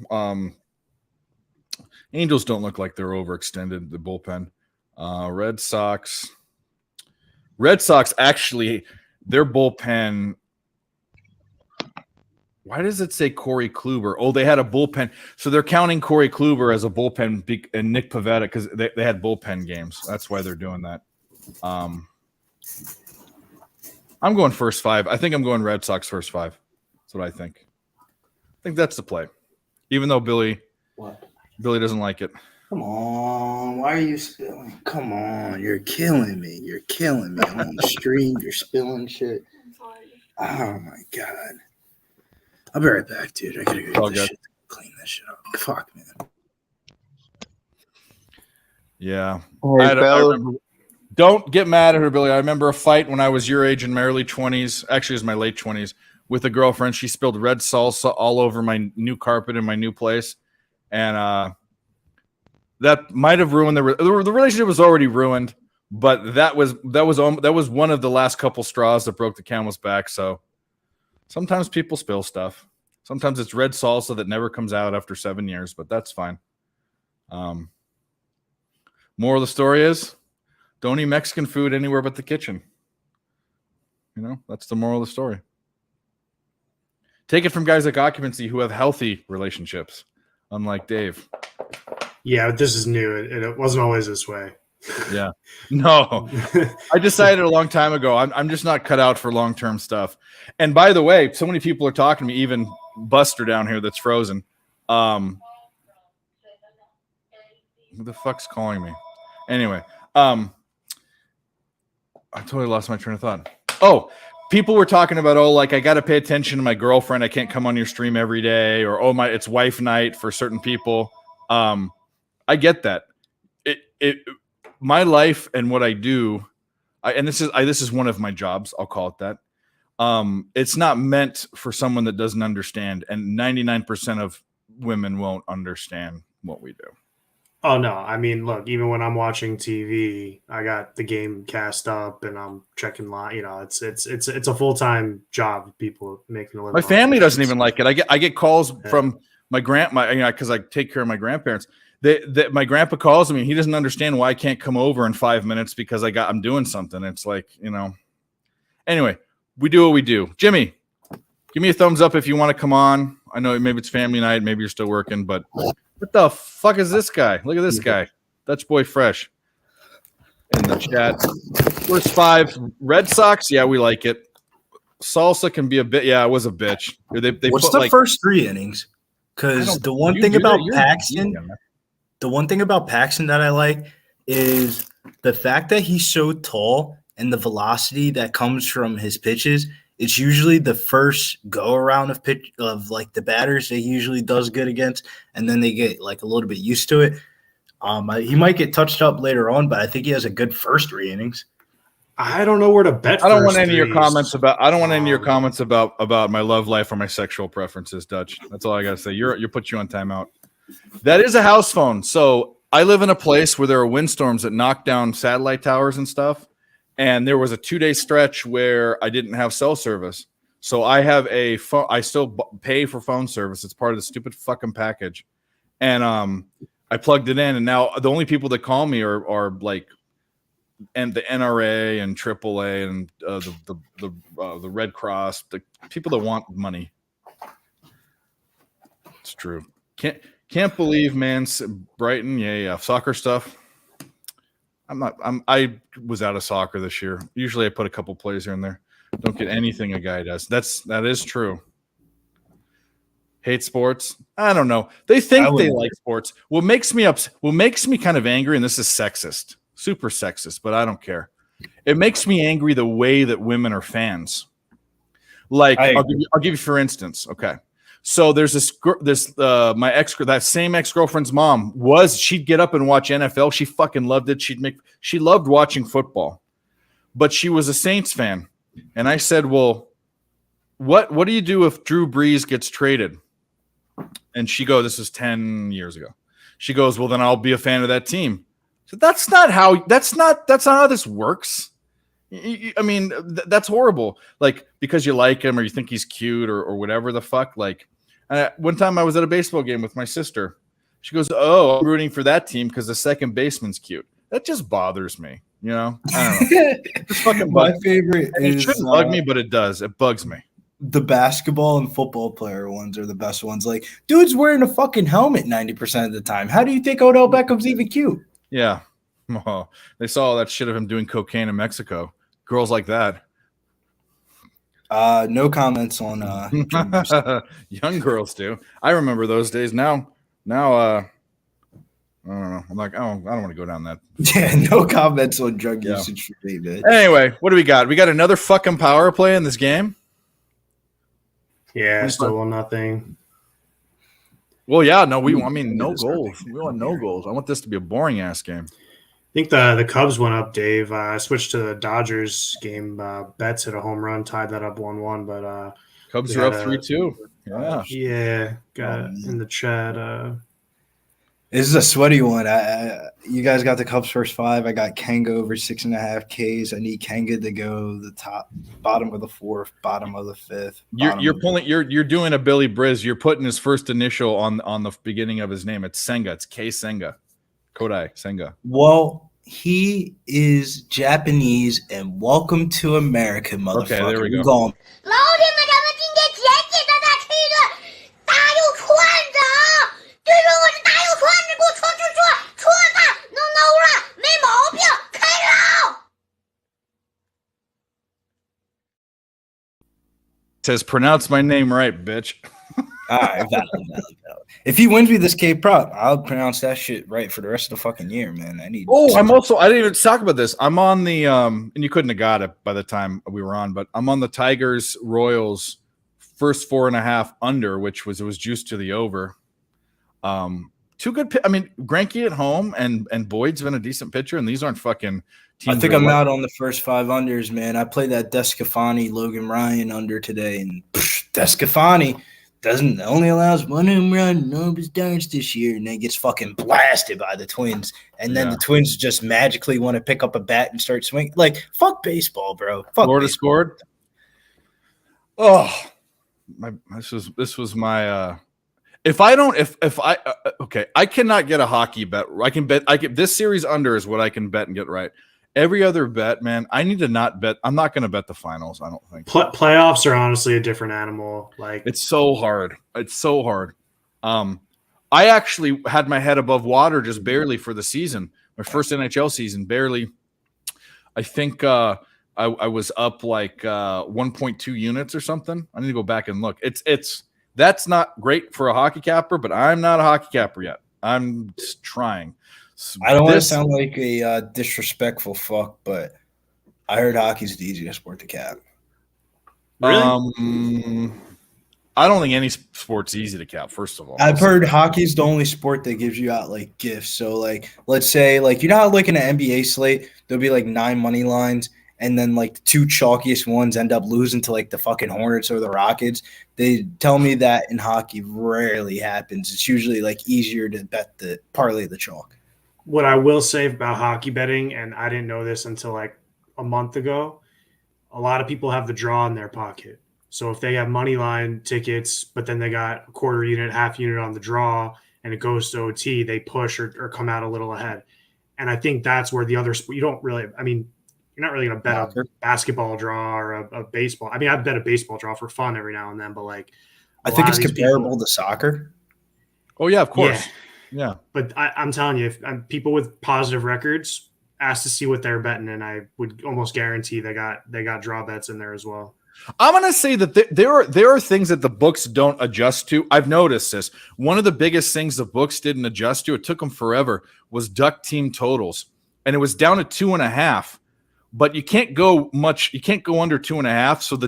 Angels don't look like they're overextended, the bullpen. Red Sox actually, their bullpen. Why does it say Corey Kluber? Oh, they had a bullpen. So they're counting Corey Kluber as a bullpen and Nick Pivetta because they had bullpen games. That's why they're doing that. I'm going first five. I think I'm going Red Sox first five. That's what I think. I think that's the play. Even though Billy doesn't like it. Come on. Why are you spilling? Come on. You're killing me. You're killing me. I'm on the stream. You're spilling shit. Oh, my God. I'll be right back, dude. I got to go get this shit, clean this shit up. Fuck, man. Yeah. Hey, don't get mad at her, Billy. I remember a fight when I was your age in my early 20s. Actually, it was my late 20s with a girlfriend. She spilled red salsa all over my new carpet in my new place. And that might have ruined the relationship. Was already ruined, but that was one of the last couple straws that broke the camel's back. So sometimes people spill stuff. Sometimes it's red salsa that never comes out after 7 years, but that's fine. Moral of the story is, don't eat Mexican food anywhere but the kitchen. You know, that's the moral of the story. Take it from guys like Occupancy who have healthy relationships, unlike Dave. Yeah, this is new. It wasn't always this way. Yeah. No. I decided a long time ago, I'm just not cut out for long-term stuff. And by the way, so many people are talking to me, even Buster down here that's frozen. Who the fuck's calling me? Anyway, I totally lost my train of thought. Oh, people were talking about, like, I got to pay attention to my girlfriend. I can't come on your stream every day, or it's wife night for certain people. I get that. My life and what I do, and this is one of my jobs. I'll call it that. It's not meant for someone that doesn't understand, and 99% of women won't understand what we do. Oh no, I mean, look, even when I'm watching TV, I got the game cast up and I'm checking line. It's a full-time job. People making a living. My off family it. doesn't even like it. I get calls from my because I take care of my grandparents. My grandpa calls me. He doesn't understand why I can't come over in 5 minutes because I'm doing something. It's like, Anyway, we do what we do. Jimmy, give me a thumbs up if you want to come on. I know maybe it's family night, maybe you're still working, but what the fuck is this guy? Look at this guy. Dutch Boy Fresh in the chat. First 5 Red Sox. Yeah, we like it. Salsa can be a bit. Yeah, it was a bitch. They What's the first 3 innings? Because the one thing about Paxton that I like is the fact that he's so tall and the velocity that comes from his pitches. It's usually the first go around of the batters that he usually does good against, and then they get like a little bit used to it. He might get touched up later on, but I think he has a good first 3 innings. I don't know where to bet. I don't want any of your comments about. I don't want any of your comments about my love life or my sexual preferences, Dutch. That's all I gotta say. You put you on timeout. That is a house phone. So I live in a place where there are windstorms that knock down satellite towers and stuff. And there was a 2-day stretch where I didn't have cell service. So I have a phone. I still pay for phone service. It's part of the stupid fucking package. And I plugged it in. And now the only people that call me are like and the NRA and AAA and the Red Cross, the people that want money. It's true. Can't believe, man. Brighton, yeah. Soccer stuff. I was out of soccer this year. Usually I put a couple plays here and there. Don't get anything a guy does. That is true. Hate sports. I don't know. They think they like sports. What makes me kind of angry, and this is sexist, super sexist, but I don't care. It makes me angry the way that women are fans. Like I'll give you for instance. Okay. So there's that same ex-girlfriend's mom she'd get up and watch NFL. She fucking loved it. She loved watching football, but she was a Saints fan. And I said, well, what do you do if Drew Brees gets traded? And she goes, this is 10 years ago. She goes, well, then I'll be a fan of that team. So that's not how this works. I mean, that's horrible. Like, because you like him or you think he's cute or whatever the fuck. Like, one time I was at a baseball game with my sister. She goes, oh, I'm rooting for that team because the second baseman's cute. That just bothers me. I don't know. It's fucking my favorite it shouldn't bug me, but it does. It bugs me. The basketball and football player ones are the best ones. Like, dude's wearing a fucking helmet 90% of the time. How do you think Odell Beckham's even cute? Yeah. Oh, they saw all that shit of him doing cocaine in Mexico. Girls like that. No comments on young girls do. I remember those days. Now I don't know. I'm like, I don't want to go down that. Yeah, no comments on drug usage for me, man. Anyway, what do we got? We got another fucking power play in this game. Yeah, still 1-0. Well, yeah, no, no goals. We want no goals. I want this to be a boring ass game. I think the Cubs went up, Dave. I switched to the Dodgers game. Betts hit a home run, tied that up 1-1. But Cubs are up 3-2. Yeah. Yeah, got it in the chat. This is a sweaty one. You guys got the Cubs first 5. I got Kanga over 6.5 Ks. I need Kanga to go the bottom of the 4th, bottom of the 5th. You're doing a Billy Briz. You're putting his first initial on the beginning of his name. It's Senga. It's K Senga. Kodai Senga. Well, he is Japanese, and welcome to America, motherfucker. Okay, there we go. Says, pronounce my name right, bitch. All right, valid. If he wins me this K-Prop, I'll pronounce that shit right for the rest of the fucking year, man. I didn't even talk about this. I'm on the and you couldn't have got it by the time we were on, but I'm on the Tigers Royals first 4.5 under, which was juiced to the over. Two good. I mean, Greinke at home and Boyd's been a decent pitcher, and these aren't fucking. I think I'm out on the first 5 unders, man. I played that Descafani Logan Ryan under today, and Descafani, only allows one home run, no starts this year, and then gets fucking blasted by the Twins. And then the Twins just magically want to pick up a bat and start swinging. Like, fuck baseball, bro. Fuck Florida baseball. scored. Oh, this was my. I cannot get a hockey bet. I can this series under is what I can bet and get right. Every other bet, man, I need to not bet. I'm not going to bet the finals. I don't think playoffs are honestly a different animal. Like, it's so hard. It's so hard. I actually had my head above water just barely for the season. My first NHL season, barely. I think I was up like 1.2 units or something. I need to go back and look. That's not great for a hockey capper, but I'm not a hockey capper yet. I'm just trying. I don't want to sound like a disrespectful fuck, but I heard hockey's the easiest sport to cap. Really? I don't think any sport's easy to cap, first of all. I've heard hockey's the only sport that gives you out like gifts. So like, let's say like, you know how like in an NBA slate, there'll be like 9 money lines and then like the 2 chalkiest ones end up losing to like the fucking Hornets or the Rockets. They tell me that in hockey rarely happens. It's usually like easier to bet the parlay the chalk. What I will say about hockey betting, and I didn't know this until like a month ago, a lot of people have the draw in their pocket. So if they have money line tickets, but then they got a quarter unit, half unit on the draw, and it goes to OT, they push or come out a little ahead. And I think that's where the other – you don't really – I mean, you're not really going to bet a basketball draw or a baseball. I mean, I bet a baseball draw for fun every now and then, but like – I think it's comparable to soccer. Oh, yeah, of course. Yeah. But I'm telling you, if people with positive records asked to see what they're betting, and I would almost guarantee they got draw bets in there as well. I'm going to say that there are things that the books don't adjust to. I've noticed this. One of the biggest things the books didn't adjust to, it took them forever, was duck team totals. And it was down to 2.5. But you can't go much. You can't go under 2.5. So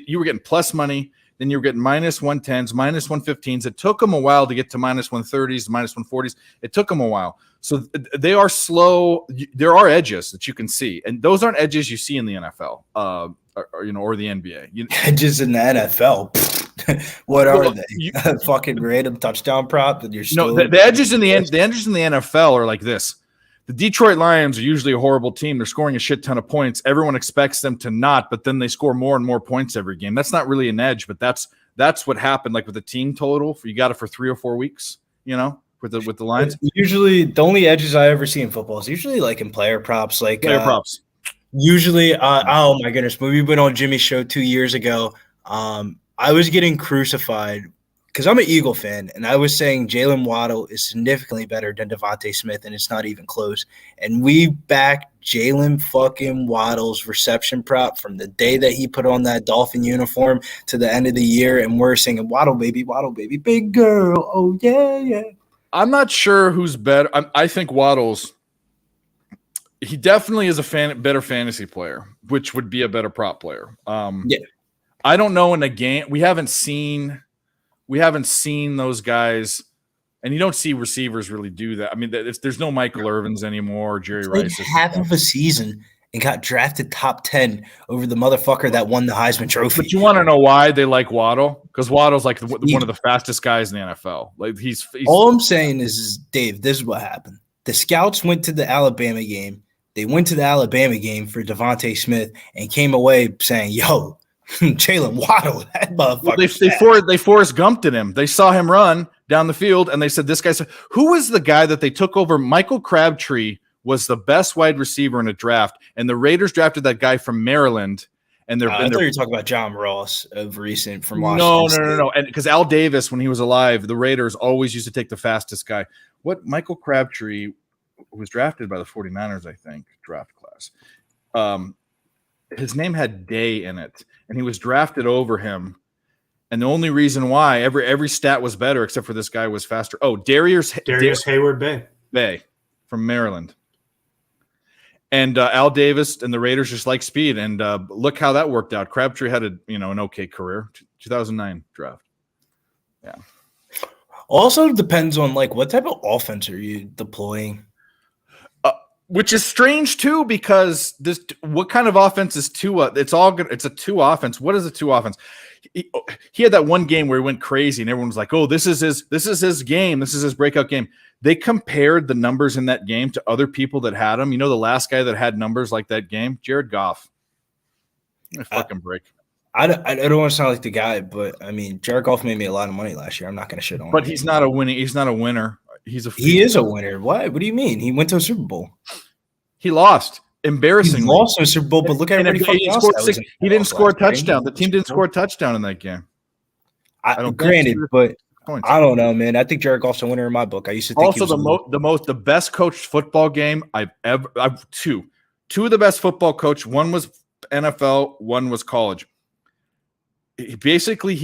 you were getting plus money. Then you were getting minus 110s, minus 115s. It took them a while to get to minus 130s, minus 140s. It took them a while. So they are slow. There are edges that you can see. And those aren't edges you see in the NFL. Or the NBA. Edges in the NFL. What are they? Fucking random touchdown prop that you're still. No, the edges in the NFL are like this. The Detroit Lions are usually a horrible team. They're scoring a shit ton of points. Everyone expects them to not, but then they score more and more points every game. That's not really an edge, but that's what happened. Like with the team total, you got it for 3 or 4 weeks. With the Lions. Usually, the only edges I ever see in football is usually like in player props, like player props. Usually, oh my goodness, when we went on Jimmy's show 2 years ago, I was getting crucified because I'm an Eagle fan, and I was saying Jalen Waddle is significantly better than Devontae Smith, and it's not even close. And we backed Jalen fucking Waddle's reception prop from the day that he put on that Dolphin uniform to the end of the year, and we're singing Waddle, baby, big girl, oh yeah, yeah. I'm not sure who's better. I think Waddle's. He definitely is a better fantasy player, which would be a better prop player. Yeah. I don't know in a game. We haven't seen those guys, and you don't see receivers really do that. I mean, there's no Michael Irvins anymore, Jerry Rice. Half of a season and got drafted top 10 over the motherfucker that won the Heisman Trophy. But you want to know why they like Waddle? Because Waddle's like one of the fastest guys in the NFL. Like he's all I'm saying is, Dave, this is what happened. The scouts went to the Alabama game. They went to the Alabama game for Devontae Smith and came away saying, yo, Jalen Waddle, that motherfucker. Well, they Forrest Gumped him. They saw him run down the field, and they said, this guy's – who was the guy that they took over? Michael Crabtree was the best wide receiver in a draft, and the Raiders drafted that guy from Maryland. And I thought you were talking about John Ross of recent from Washington. No. And because Al Davis, when he was alive, the Raiders always used to take the fastest guy. What Michael Crabtree – was drafted by the 49ers, I think, draft class. His name had Day in it, and he was drafted over him. And the only reason why every stat was better except for this guy was faster. Oh, Darius Hayward Bay from Maryland. And Al Davis and the Raiders just like speed. And look how that worked out. Crabtree had an okay career. 2009 draft. Yeah. Also depends on like what type of offense are you deploying. Which is strange too, because what kind of offense is Tua? It's all good. It's a 2 offense. What is a 2 offense? he had that one game where he went crazy, and everyone was like, "Oh, this is his game. This is his breakout game." They compared the numbers in that game to other people that had them. You know, the last guy that had numbers like that game, Jared Goff. Fucking break. I don't want to sound like the guy, but I mean, Jared Goff made me a lot of money last year. I'm not going to shit on him. But he's not a winning. He's not a winner. He is a winner. What do you mean? He went to a Super Bowl. He lost. Embarrassingly. He lost to a Super Bowl, but look at everybody he didn't score a touchdown. The team didn't score a touchdown in that game. Granted, but I don't know, man. I think Jared Goff's a winner in my book. I used to think also the best coached football game I've two of the best football coach. One was NFL, one was college. He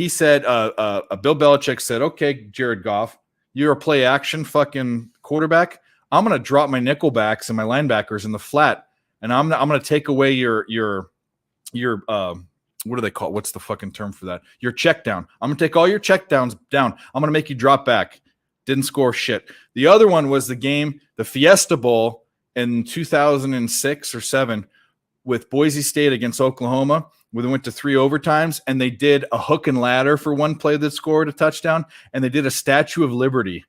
said, Bill Belichick said, "Okay, Jared Goff, you're a play action fucking quarterback. I'm going to drop my nickelbacks and my linebackers in the flat, and I'm going to take away your what do they call it? What's the fucking term for that? Your check down. I'm going to take all your check downs down. I'm going to make you drop back." Didn't score shit. The other one was the Fiesta Bowl in 2006 or 7 with Boise State against Oklahoma, where they went to 3 overtimes, and they did a hook and ladder for one play that scored a touchdown, and they did a Statue of Liberty.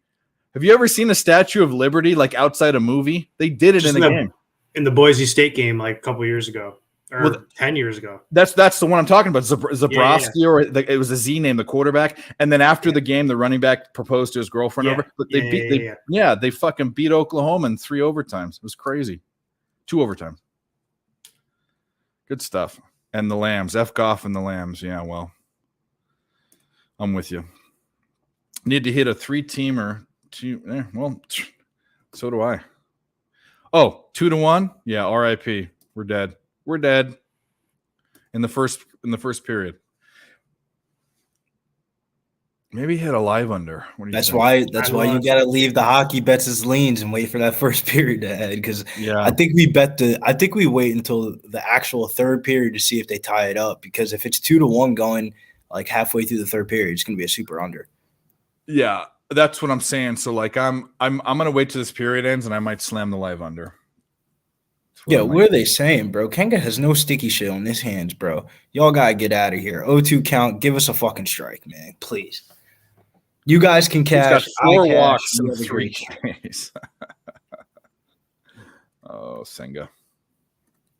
Have you ever seen a Statue of Liberty like outside a movie? They did it in the game. In the Boise State game like a couple years ago. Or 10 years ago. That's the one I'm talking about. Zabrowski, or it was a Z name, the quarterback. And then after the game, the running back proposed to his girlfriend over. But they fucking beat Oklahoma in 3 overtimes. It was crazy. 2 overtimes. Good stuff. And the Lambs, F. Goff and the Lambs. Yeah, well, I'm with you. Need to hit a 3-teamer. Well, so do I. Oh, 2-1. Yeah, RIP. We're dead. We're dead in the first period. Maybe hit a live under. That's why you got to leave the hockey bets as leans and wait for that first period to end. Because I think we wait until the actual third period to see if they tie it up. Because if it's 2-1 going like halfway through the third period, it's going to be a super under. Yeah, that's what I'm saying. So like I'm gonna wait till this period ends, and I might slam the live under. Yeah, what are they saying, bro? Kenga has no sticky shit on his hands, bro. Y'all gotta get out of here. 0-2 count. Give us a fucking strike, man. Please. You guys can cash. He's got 4 walks in 3 Ks. Oh, Senga.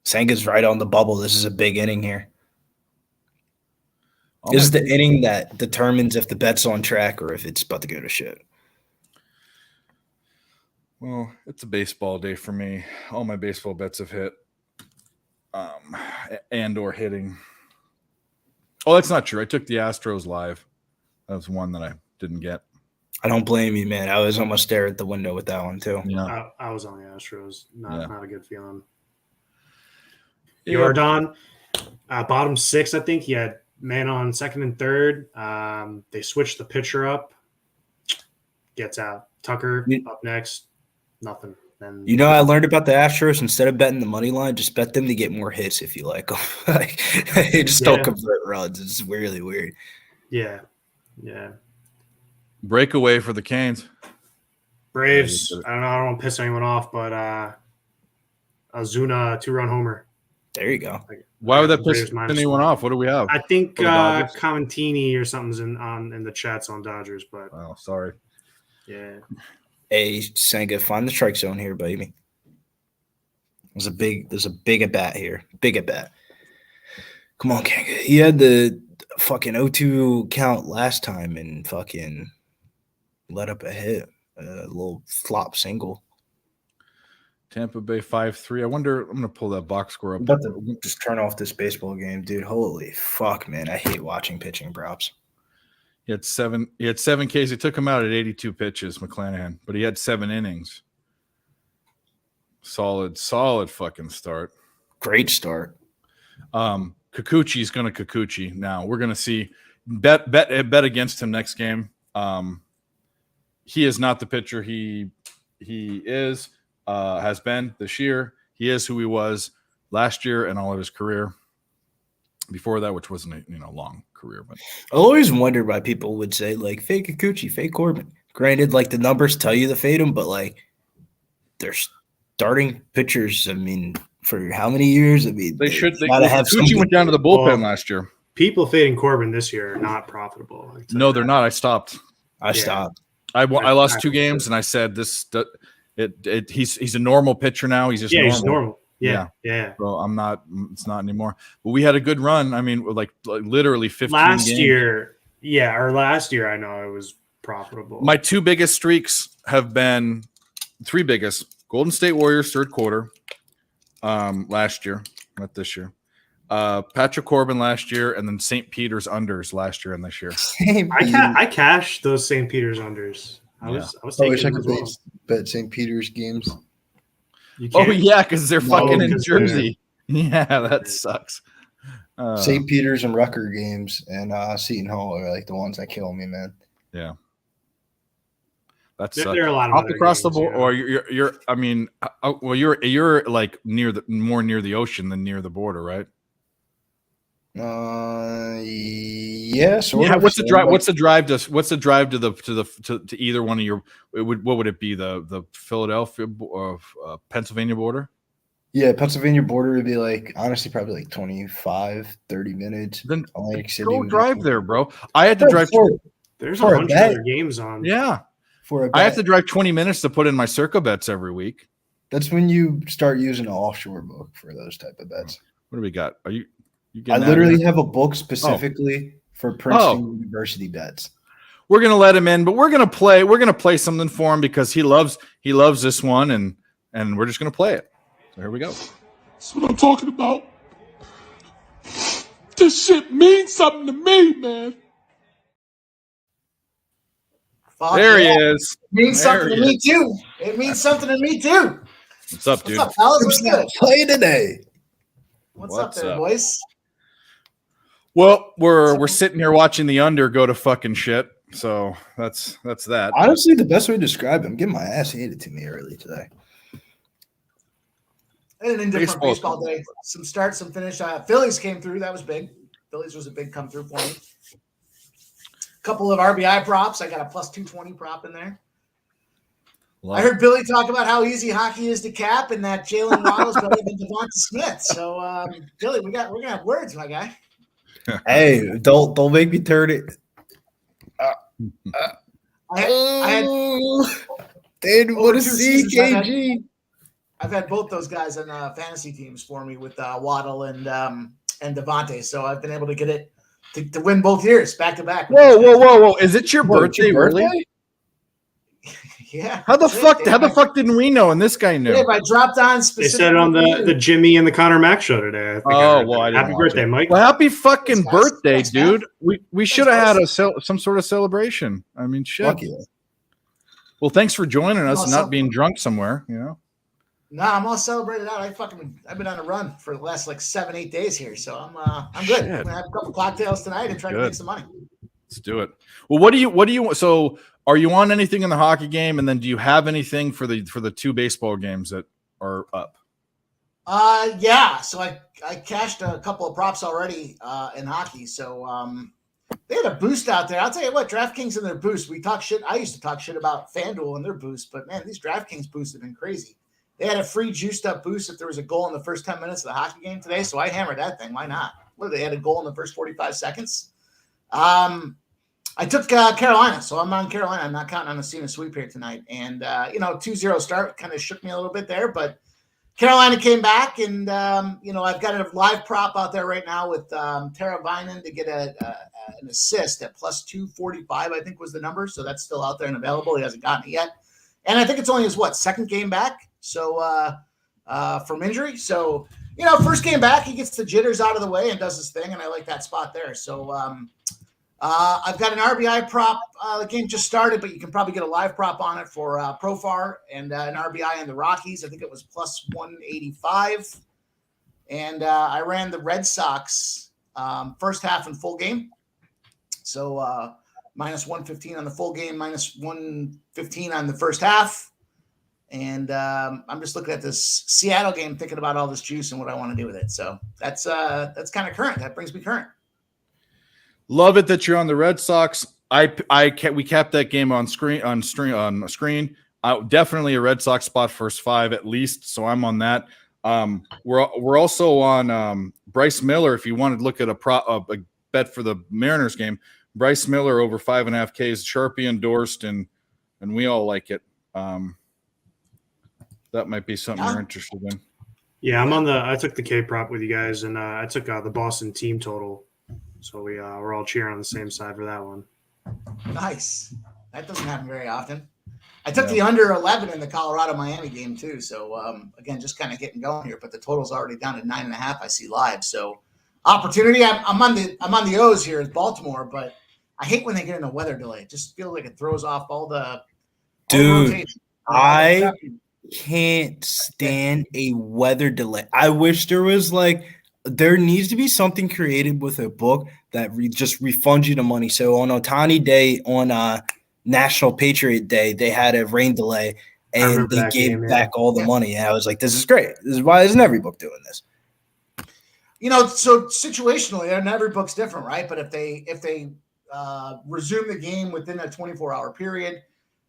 Senga's right on the bubble. This is a big inning here. This is the inning that determines if the bet's on track or if it's about to go to shit. Well, it's a baseball day for me. All my baseball bets have hit, and or hitting. Oh, that's not true. I took the Astros live. That was one that I didn't get. I don't blame you, man. I was almost there at the window with that one too. Yeah. I was on the Astros. Not a good feeling. Yeah. Jordan, bottom 6, I think he had man on second and third. They switched the pitcher up. Gets out. Tucker up next. Nothing. And I learned about the Astros. Instead of betting the money line, just bet them to get more hits if you like them. They just don't convert runs. It's really weird. Yeah. Breakaway for the Canes. Braves. I don't want to piss anyone off, but Ozuna 2-run homer. There you go. Why would that piss anyone off? What do we have? I think Camentini or something's in the chats on Dodgers, but sorry. Yeah. Hey, Senga, find the strike zone here, baby. There's a big at bat here. Big at bat. Come on, Kanga. He had the fucking 0-2 count last time and fucking let up a hit. A little flop single. Tampa Bay 5-3. I wonder, I'm going to pull that box score up. I'm about to just turn off this baseball game, dude. Holy fuck, man. I hate watching pitching props. He had 7 Ks. He took him out at 82 pitches, McClanahan, but he had 7 innings. Solid fucking start. Great start. Kikuchi's going to Kikuchi now. We're going to see bet against him next game. He is not the pitcher he has been this year. He is who he was last year and all of his career. Before that, which wasn't a long career, but I always wondered why people would say like fake Kikuchi, fake Corbin. Granted, like the numbers tell you to fade him, but like they're starting pitchers. I mean, for how many years? I mean, they should. Kikuchi went down to the bullpen last year. people fading Corbin this year are not profitable. No, they're not. I stopped. I stopped. I lost 2 games, and I said this. He's a normal pitcher now. He's just he's normal. Yeah. So I'm not. It's not anymore. But we had a good run. I mean, like literally 15 last games. year. Yeah, or last year I know it was profitable. My 2 biggest streaks have been 3 biggest. Golden State Warriors third quarter last year, not this year. Patrick Corbin last year, and then St. Peter's unders last year and this year. I cashed those St. Peter's unders. I was wish I could bet St. Peter's games. Oh yeah, because they're fucking in Jersey. Yeah, that sucks. St. Peter's and Rucker games and Seton Hall are like the ones that kill me, man. Yeah, that's there are a lot of up across games, the board. Or you're. I mean, well, you're like more near the ocean than near the border, right? Yes. Yeah. What's the drive? What's the drive to either one of your? What would it be? The Philadelphia or Pennsylvania border? Yeah, Pennsylvania border would be like, honestly, probably like 25, 30 minutes. Then go drive there, bro. I had to drive. There's a bunch of other games on. Yeah. I have to drive 20 minutes to put in my Circa bets every week. That's when you start using an offshore book for those type of bets. What do we got? Are you I literally have a book specifically for Princeton University bets. We're gonna let him in, but we're gonna play something for him because he loves this one, and we're just gonna play it. So here we go. That's what I'm talking about. This shit means something to me, man. There he is. It means something to me too. It means something to me too. What's up, dude? What's up, fellas? What's good? Play today. What's up there, boys? Well, we're sitting here watching the under go to fucking shit. So that's that. Honestly, the best way to describe him, getting my ass handed to me early today. And an indifferent baseball day. Some start, some finish. Phillies came through. That was big. Phillies was a big come through for me. Couple of RBI props. I got a plus 220 prop in there. I heard Billy talk about how easy hockey is to cap and that Jalen Waddle's better than Devonta Smith. So, Billy, we're gonna have words, my guy. Hey, don't make me turn it. Didn't want to see KG. I've had both those guys on fantasy teams for me with Waddle and Devontae. So I've been able to get it to win both years back to back. Whoa! Is it your birthday? Really? Yeah. How the fuck didn't we know? And this guy knew. Dave, I dropped on specifically. They said on the Jimmy and the Connor Mack show today. Happy birthday, Mike. Well, happy fucking birthday, dude. We should have had some sort of celebration. I mean, shit. Fuck yeah. Well, thanks for joining us and not being drunk somewhere, you know. Nah, I'm all celebrated out. I've been on a run for the last like 7-8 days here, so I'm good. I'm gonna have a couple cocktails tonight and try to make some money. Let's do it. Well, what do you so are you on anything in the hockey game, and then do you have anything for the 2 baseball games that are up? Yeah. So I cashed a couple of props already in hockey. So they had a boost out there. I'll tell you what, DraftKings and their boost. We talk shit. I used to talk shit about FanDuel and their boost, but man, these DraftKings boosts have been crazy. They had a free juiced up boost if there was a goal in the first 10 minutes of the hockey game today. So I hammered that thing. Why not? They had a goal in the first 45 seconds. I took Carolina, so I'm on Carolina. I'm not counting on seeing a sweep here tonight. And, 2-0 start kind of shook me a little bit there, but Carolina came back, and, I've got a live prop out there right now with Tara Vinen to get an assist at plus 245, I think was the number. So that's still out there and available. He hasn't gotten it yet. And I think it's only his, second game back? So from injury. So, first game back, he gets the jitters out of the way and does his thing, and I like that spot there. So I've got an RBI prop. The game just started, but you can probably get a live prop on it for Profar and an RBI in the Rockies. I think it was plus 185. And I ran the Red Sox first half and full game. So minus 115 on the full game, minus 115 on the first half. And I'm just looking at this Seattle game, thinking about all this juice and what I want to do with it. So that's kind of current. That brings me current. Love it that you're on the Red Sox. We capped that game on screen. Definitely a Red Sox spot first 5 at least. So I'm on that. We're also on Bryce Miller. If you wanted to look at bet for the Mariners game. Bryce Miller over 5.5 Ks. Sharpie endorsed, and we all like it. That might be something you're interested in. Yeah, I took the K prop with you guys, and I took the Boston team total. So we're all cheering on the same side for that one. Nice. That doesn't happen very often. I took the under 11 in the Colorado-Miami game too. So again, just kind of getting going here, but the total's already down to 9.5. I see live. So opportunity. I'm on the O's here as Baltimore, but I hate when they get in a weather delay. It just feels like it throws off all the rotation. I can't stand a weather delay. I wish there was there needs to be something created with a book that just refunds you the money. So on Ohtani Day, on National Patriot Day, they had a rain delay and they gave back all the money. And I was like, this is great. This is why isn't every book doing this? So situationally, and every book's different, right? But if they resume the game within a 24-hour period,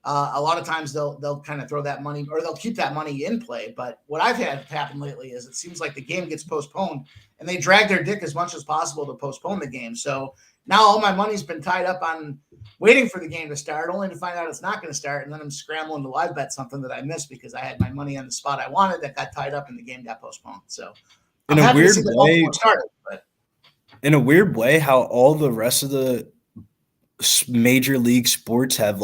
a lot of times they'll kind of throw that money, or they'll keep that money in play. But what I've had happen lately is it seems like the game gets postponed, and they drag their dick as much as possible to postpone the game. So now all my money's been tied up on waiting for the game to start, only to find out it's not going to start, and then I'm scrambling to live bet something that I missed because I had my money on the spot I wanted that got tied up and the game got postponed. So in a weird way, how all the rest of the major league sports have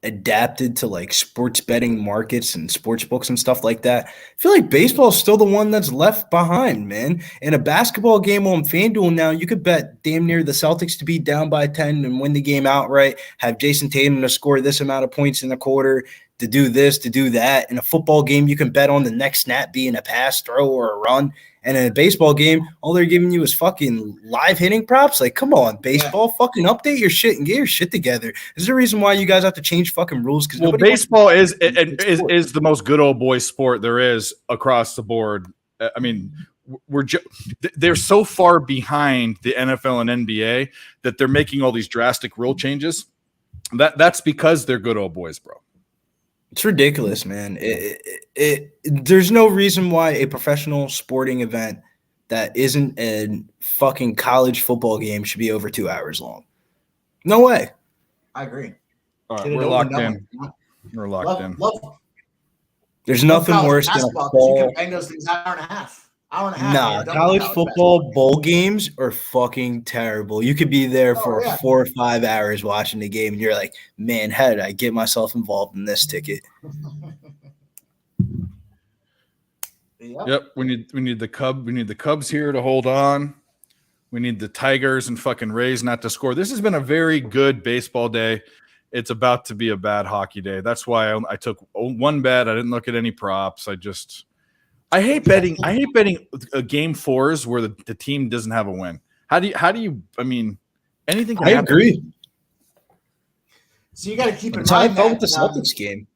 adapted to sports betting markets and sports books and stuff like that. I feel like baseball is still the one that's left behind, man. In a basketball game on FanDuel now, you could bet damn near the Celtics to be down by 10 and win the game outright, have Jason Tatum to score this amount of points in the quarter, to do this, to do that. In a football game, you can bet on the next snap being a pass, throw, or a run. And in a baseball game, all they're giving you is fucking live hitting props. Come on, baseball, fucking update your shit and get your shit together. Is there a reason why you guys have to change fucking rules? Because baseball is the most good old boy sport there is across the board. I mean, they're so far behind the NFL and NBA that they're making all these drastic rule changes. That's because they're good old boys, bro. It's ridiculous, man. There's no reason why a professional sporting event that isn't a fucking college football game should be over 2 hours long. No way. I agree. All right, we're locked in. We're locked in. There's nothing worse than a ball. You can bang those things an hour and a half. Nah, college football bowl games are fucking terrible. You could be there for 4 or 5 hours watching the game, and you're like, man, how did I get myself involved in this ticket? Yep, we need the Cubs here to hold on. We need the Tigers and fucking Rays not to score. This has been a very good baseball day. It's about to be a bad hockey day. That's why I took one bet. I didn't look at any props. I hate betting. I hate betting game fours where the team doesn't have a win. How do you? I mean, anything can happen. I agree. So you got to keep in mind. I felt with the Celtics game.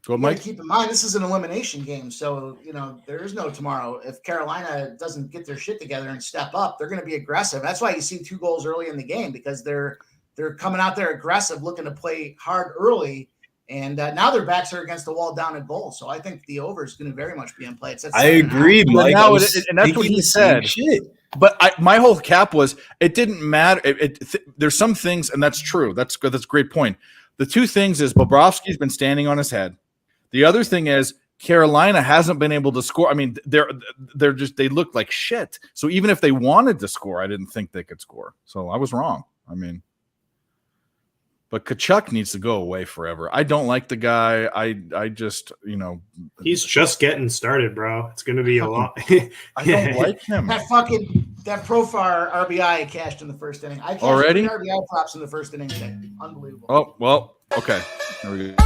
Go, Mike. Keep in mind this is an elimination game, so there is no tomorrow. If Carolina doesn't get their shit together and step up, they're going to be aggressive. That's why you see 2 goals early in the game, because they're coming out there aggressive, looking to play hard early. And now their backs are against the wall down at goal. So I think the over is going to very much be in play. I agree, Mike. And that's what he said. But my whole cap was it didn't matter. There's some things, and that's true. That's good. That's a great point. The 2 things is Bobrovsky's been standing on his head. The other thing is Carolina hasn't been able to score. I mean, they look like shit. So even if they wanted to score, I didn't think they could score. So I was wrong. I mean. But Tkachuk needs to go away forever. I don't like the guy. I just, he's just getting started, bro. It's going to be a lot. I don't like him. That Profar RBI cashed in the first inning. I cashed already RBI props in the first inning. Unbelievable. Oh, well, okay. There we go.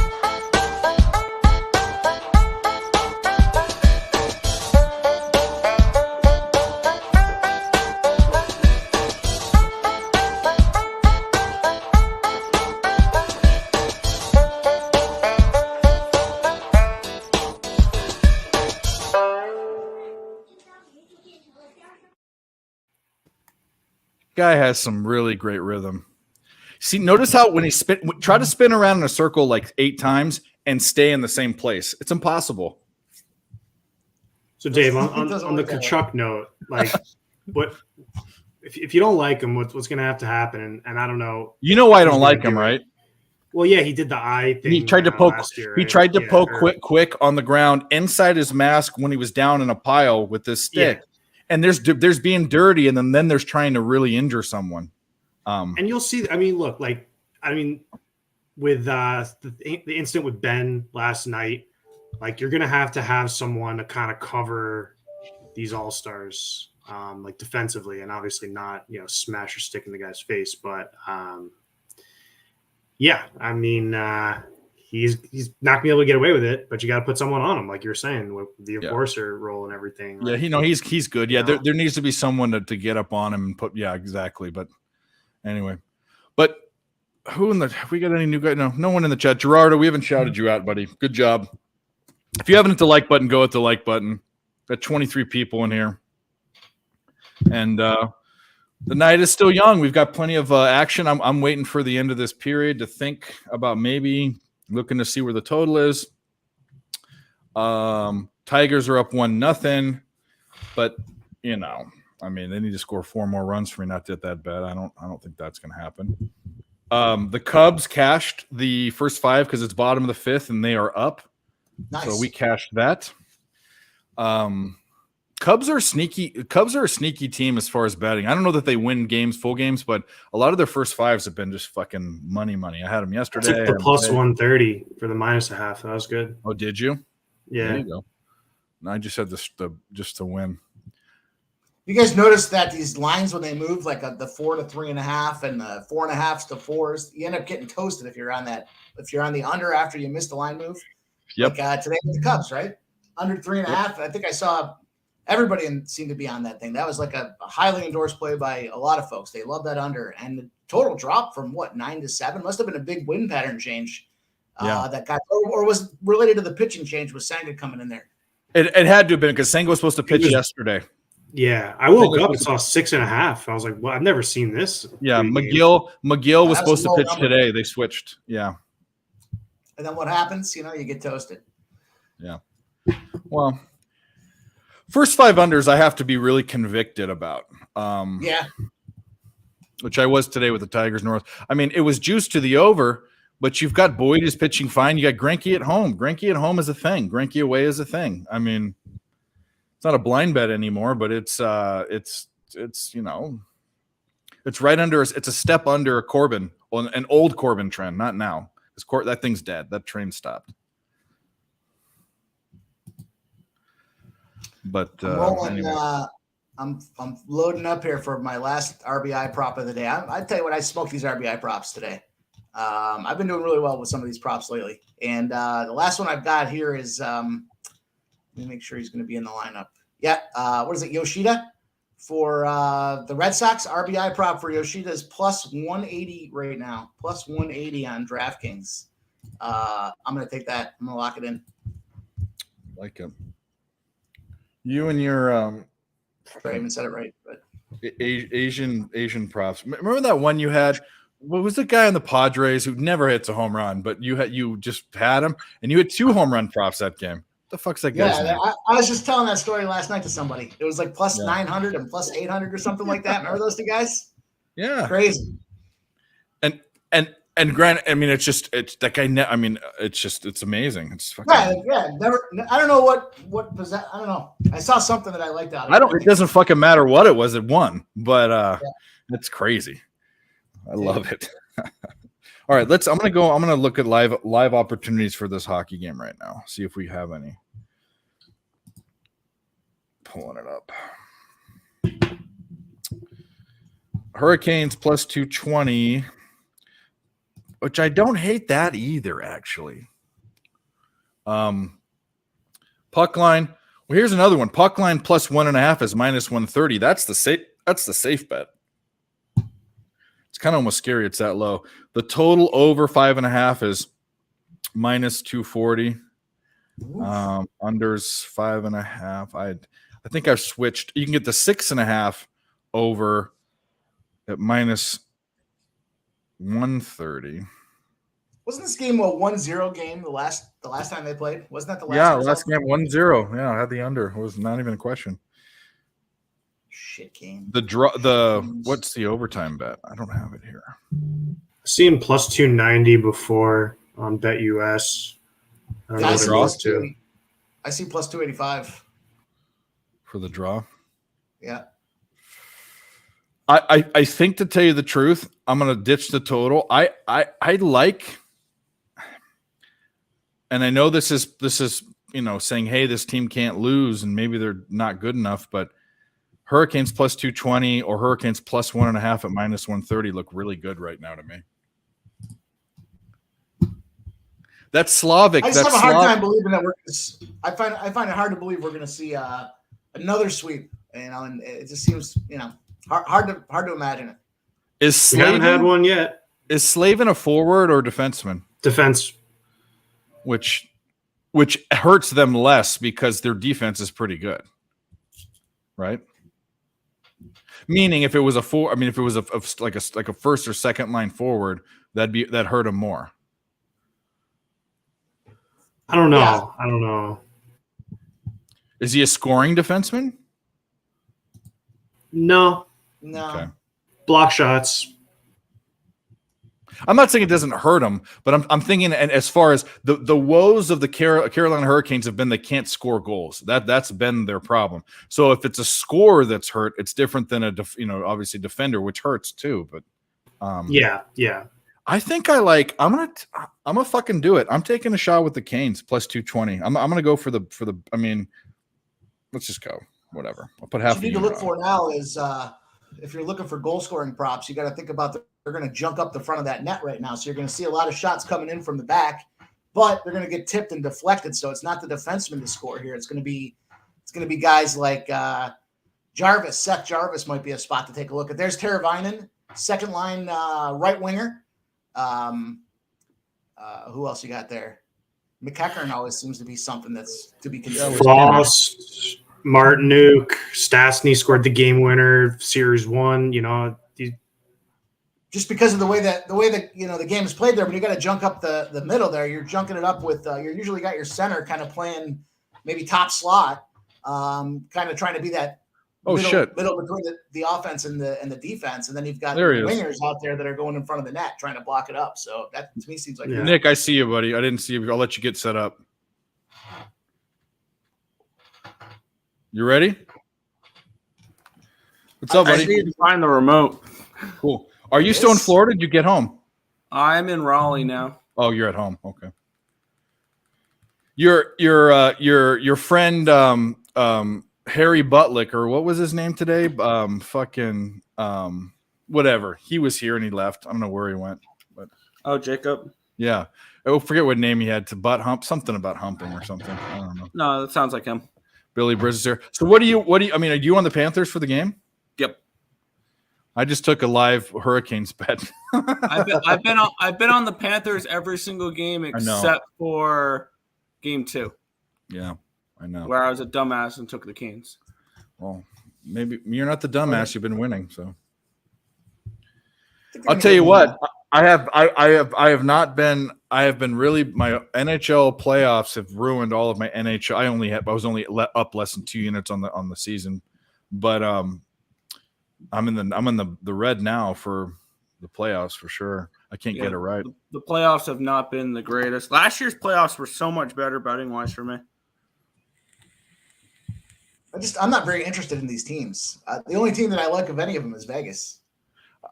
Guy has some really great rhythm. See, notice how when he try to spin around in a circle like 8 times and stay in the same place. It's impossible. So Dave, on the Tkachuk note, what if you don't like him, what's going to have to happen? And I don't know. You know why I who's don't gonna like him, do it. right? Well, yeah, he did the eye thing. He tried to poke. last year, He right? tried to Yeah, poke or- quick on the ground inside his mask when he was down in a pile with this stick. And there's being dirty, and then there's trying to really injure someone. And you'll see. I mean, look, with the incident with Ben last night, like you're gonna have to have someone to kind of cover these all-stars, like defensively, and obviously not smash or stick in the guy's face, but yeah, I mean he's not gonna be able to get away with it, but you got to put someone on him, like you're saying, with the enforcer role and everything. Yeah, he's good. Yeah, there needs to be someone to get up on him and put. Yeah, exactly. But anyway, but we got any new guy? No one in the chat. Gerardo, we haven't shouted you out, buddy. Good job. If you haven't hit the like button, go hit the like button. Got 23 people in here, and the night is still young. We've got plenty of action. I'm waiting for the end of this period to think about maybe looking to see where the total is. Tigers are up 1-0, but I mean, they need to score 4 more runs for me not to hit that bet. I don't think that's going to happen. The Cubs cashed the first 5 because it's bottom of the 5th and they are up. Nice. So we cashed that. Cubs are a sneaky team as far as betting. I don't know that they win full games, but a lot of their first 5s have been just fucking money. I had them I yesterday. took the plus 130 for the -0.5. That was good. Oh, did you? Yeah. There you go. No, I just had just to win. You guys notice that these lines, when they move, like the 4 to 3.5 and the 4.5 to 4s, you end up getting toasted if you're on that. If you're on the under after you missed the line move. Yep. Like today with the Cubs, right? Under 3.5. Yep. I think I saw everybody seemed to be on that thing. That was like a highly endorsed play by a lot of folks. They love that under. And the total drop from 9 to 7 must have been a big wind pattern change. That got or was related to the pitching change with Senga coming in there. It had to have been because Senga was supposed to pitch yesterday. Yeah, I woke up and saw 6.5. I was like, "Well, I've never seen this." Yeah, McGill was supposed to pitch today. They switched. Yeah. And then what happens? You get toasted. Yeah. Well, first 5 unders, I have to be really convicted about. Which I was today with the Tigers North. I mean, it was juiced to the over, but you've got Boyd is pitching fine. You got Greinke at home. Greinke at home is a thing. Greinke away is a thing. I mean, it's not a blind bet anymore, but it's it's right under. It's a step under a Corbin, an old Corbin trend, not now. Because that thing's dead. That train stopped. But I'm rolling. Anyway. I'm loading up here for my last RBI prop of the day. I tell you what, I smoked these RBI props today. I've been doing really well with some of these props lately, and the last one I've got here is. Let me make sure he's going to be in the lineup. Yeah. What is it? Yoshida for the Red Sox. RBI prop for Yoshida is plus 180 right now. Plus 180 on DraftKings. I'm going to take that. I'm going to lock it in. Like him. You and your I even said it right, but Asian props. Remember that one you had? What was the guy on the Padres who never hits a home run, but you just had him and you had 2 home run props that game? The fuck's that guy's name? I was just telling that story last night to somebody. It was like plus 900 and plus 800 or something like that. Remember those 2 guys? Yeah, crazy. And Grant, I mean, it's that guy. I mean, it's amazing. It's fucking Never. I don't know what was that. I don't know. I saw something that I liked out of it. It doesn't fucking matter what it was. It won, but it's crazy. I love it. All right, I'm gonna look at live opportunities for this hockey game right now. See if we have any. Pulling it up. Hurricanes plus 220, which I don't hate that either, actually. Puck line. Well, here's another one. Puck line plus 1.5 is minus 130. That's the safe bet. It's kind of almost scary. It's that low. The total over 5.5 is minus 240. Unders 5.5. I think I've switched. You can get the 6.5 over at minus 130. Wasn't this game a 1-0 game the last time they played? Wasn't that the last? Yeah, last game 1-0. Yeah, I had the under. It was not even a question. Shit game. What's the overtime bet? I don't have it here. Seen plus 290 before on BetUS. I don't know I what see it plus was too. 280. I see plus 285. For the draw. Yeah. I think, to tell you the truth, I'm gonna ditch the total. I like, and I know this is saying, hey, this team can't lose and maybe they're not good enough, but Hurricanes plus 220 or Hurricanes plus 1.5 at minus 130 look really good right now to me. That's Slavic. I just have a hard time believing that I find it hard to believe we're going to see another sweep. And it just seems hard to imagine it. We haven't had one yet. Is Slavin a forward or defenseman? Defense, which hurts them less because their defense is pretty good, right? Meaning, if it was if it was a first or second line forward, that hurt them more. I don't know. Yeah. I don't know. Is he a scoring defenseman? No. Okay. Block shots. I'm not saying it doesn't hurt them, but I'm thinking, and as far as the woes of the Carolina Hurricanes have been, they can't score goals. That's been their problem. So if it's a scorer that's hurt, it's different than obviously defender, which hurts too. But yeah. I think I'm gonna fucking do it. I'm taking a shot with the Canes plus 220. I'm gonna go for the. I mean, let's just go. Whatever. I'll put half. What you need to look for now is if you're looking for goal scoring props, you got to think about they're going to junk up the front of that net right now. So you're going to see a lot of shots coming in from the back, but they're going to get tipped and deflected. So it's not the defenseman to score here. It's going to be guys like Jarvis. Seth Jarvis might be a spot to take a look at. There's Teravainen, second line right winger. Who else you got there? McEachern always seems to be something that's to be considered. Floss, Martinuk, Stastny scored the game winner, Series 1. Just because of the way that the game is played there, when you got to junk up the middle there, you're junking it up with you're usually got your center kind of playing maybe top slot, kind of trying to be that middle between the offense and the defense, and then you've got wingers out there that are going in front of the net trying to block it up. So that to me seems like Nick, I see you, buddy. I didn't see you. I'll let you get set up. You ready? What's up, buddy? I need to find the remote. Cool. Are you still in Florida? Did you get home? I'm in Raleigh now. Oh, you're at home. Okay. Your friend Harry Butlick, or what was his name today? Whatever. He was here and he left. I don't know where he went. But Jacob. Yeah. I forget what name he had. To butt hump, something about humping or something. I don't know. No, that sounds like him. Billy Briz is here. So what do you? I mean, are you on the Panthers for the game? Yep. I just took a live Hurricanes bet. I've been on the Panthers every single game except for game 2. Yeah, I know. Where I was a dumbass and took the Canes. Well, maybe you're not the dumbass. You've been winning, so. I'll tell you what. I have not been. I have been really. My NHL playoffs have ruined all of my NHL. I was only up less than 2 units on the season, but I'm in the red now for the playoffs for sure. I can't get it right. The playoffs have not been the greatest. Last year's playoffs were so much better betting wise for me. I'm not very interested in these teams. The only team that I like of any of them is Vegas.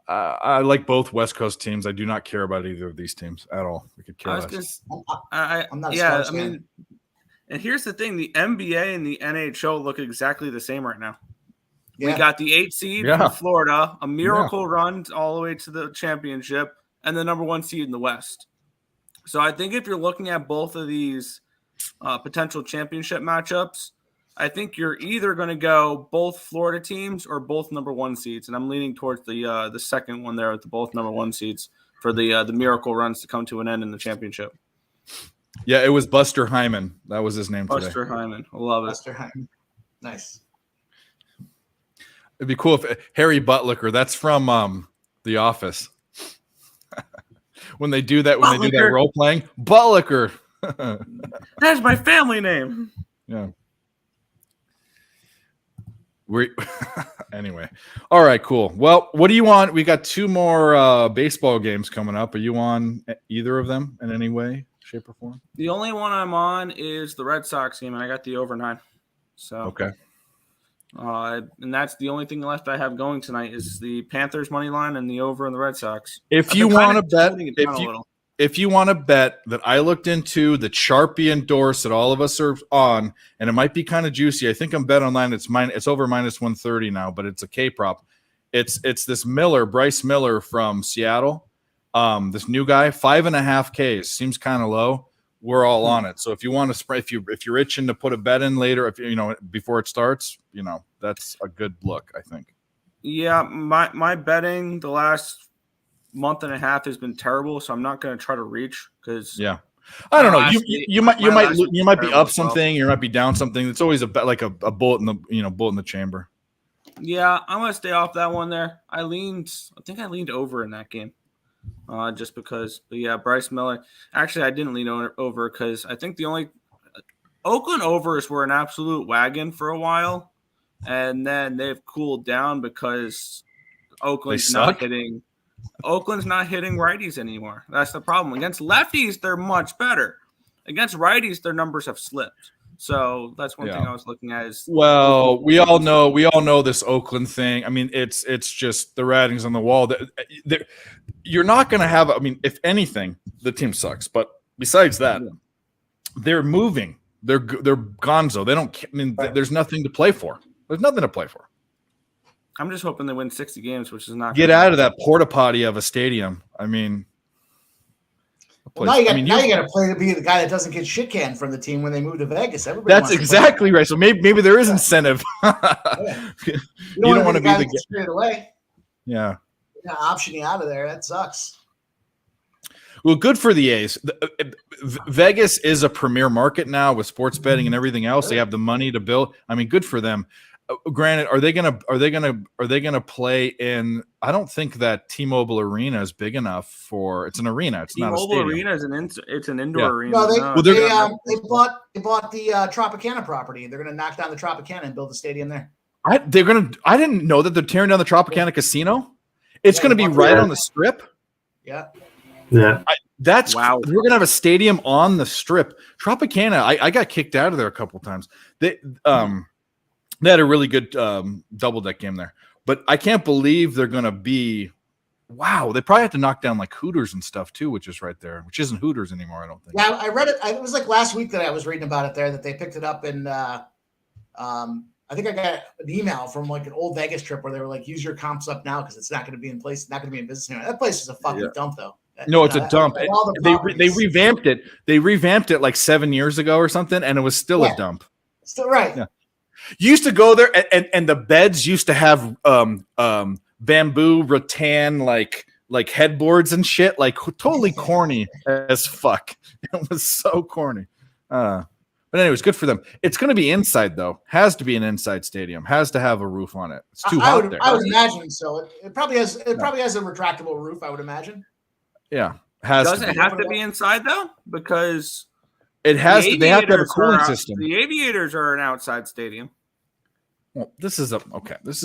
I like both West Coast teams. I do not care about either of these teams at all. We could care less. I'm not a Stars fan. mean, and here's the thing: the NBA and the NHL look exactly the same right now. Yeah. We got the 8 seed from Florida, a miracle run all the way to the championship, and the number 1 seed in the West. So I think if you're looking at both of these potential championship matchups, I think you're either going to go both Florida teams or both number 1 seeds, and I'm leaning towards the second one there with the both number 1 seeds for the miracle runs to come to an end in the championship. Yeah, it was Buster Hyman. That was his name today. Buster Hyman. I love it. Buster Hyman. Nice. It'd be cool if Harry Butlicker, that's from The Office. when they do that role playing, Butlicker. That's my family name. Yeah. Anyway, all right, cool. Well, what do you want? We got 2 more baseball games coming up. Are you on either of them in any way, shape, or form? The only one I'm on is the Red Sox game, and I got the over 9. So okay. And that's the only thing left I have going tonight is the Panthers money line and the over in the Red Sox. If you want to bet, if you want to bet that I looked into the Sharpie endorse that all of us are on, and it might be kind of juicy. I think I'm bet online. It's over minus 130 now, but it's a K prop. It's this Bryce Miller from Seattle. This new guy, 5.5 Ks seems kind of low. We're all on it. So if you want to spray, if you're itching to put a bet in later, if before it starts, that's a good look, I think. Yeah, my betting the last month and a half has been terrible, so I'm not going to try to reach because I don't know. You might be up something, you might be down something. It's always a bullet in the chamber. Yeah, I'm going to stay off that one there. I think I leaned over in that game. Just because, but yeah, Bryce Miller. Actually, I didn't lean over because I think the only Oakland overs were an absolute wagon for a while, and then they've cooled down because Oakland's not hitting righties anymore. That's the problem. Against lefties, they're much better. Against righties, their numbers have slipped. So that's one thing I was looking at. We all know this Oakland thing. I mean, it's just the writings on the wall. You're not going to have. I mean, if anything, the team sucks. But besides that, they're moving. They're gonzo. They don't. I mean, there's nothing to play for. There's nothing to play for. I'm just hoping they win 60 games, which is not. Get out of that porta potty of a stadium. I mean. Now you got to play to be the guy that doesn't get shit canned from the team when they move to Vegas. That's exactly right. So maybe there is incentive. You don't want to be the straight away. Yeah. Option you out of there. That sucks. Well, good for the A's. Vegas is a premier market now with sports betting and everything else. They have the money to build. I mean, good for them. Granted, are they gonna play in? I don't think that T-Mobile Arena is big enough for. It's an arena. It's not a stadium. T-Mobile Arena is it's an indoor arena. No, they bought the Tropicana property. They're gonna knock down the Tropicana and build a stadium there. I didn't know that they're tearing down the Tropicana Casino. It's gonna be right on the Strip. Yeah. Yeah. Wow. We're gonna have a stadium on the Strip. Tropicana. I got kicked out of there a couple times. They had a really good double deck game there, but I can't believe they're going to be. Wow, they probably have to knock down like Hooters and stuff too, which is right there, which isn't Hooters anymore. I don't think. Yeah, I read it. It was like last week that I was reading about it there that they picked it up, and I think I got an email from like an old Vegas trip where they were like, "Use your comps up now because it's not going to be in place, not going to be in business anymore." That place is a fucking dump, though. No, it's a dump. They revamped it. They revamped it like 7 years ago or something, and it was still a dump. Still right. Yeah. You used to go there, and the beds used to have bamboo rattan like headboards and shit, like totally corny as fuck. It was so corny. But anyways, good for them. It's going to be inside though. Has to be an inside stadium. Has to have a roof on it. It's too hot there. I would imagine so. It probably has. It probably has a retractable roof. I would imagine. Yeah, does it have to be inside though? Because it has. They have to have a cooling system. The Aviators are an outside stadium. Well, this is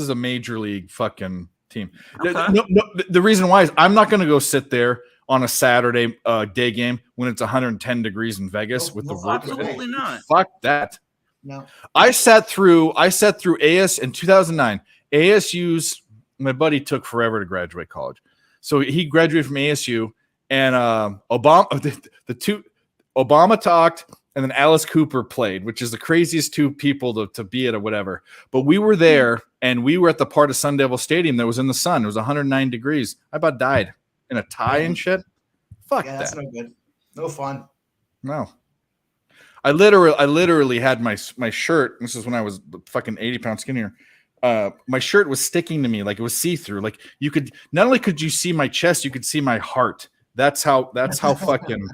a major league fucking team. Okay. No, the reason why is I'm not going to go sit there on a Saturday day game when it's 110 degrees in Vegas with the roof. Absolutely not. Fuck that. No. I sat through AS in 2009. ASU's my buddy took forever to graduate college, so he graduated from ASU and Obama talked. And then Alice Cooper played, which is the craziest two people to be at or whatever. But we were there, and we were at the part of Sun Devil Stadium that was in the sun. It was 109 degrees. I about died in a tie and shit. Fuck that. That's no good. No fun. No. I literally had my shirt. This is when I was fucking 80 pounds skinnier. My shirt was sticking to me like it was see-through. Like you could not only could you see my chest, you could see my heart. That's how fucking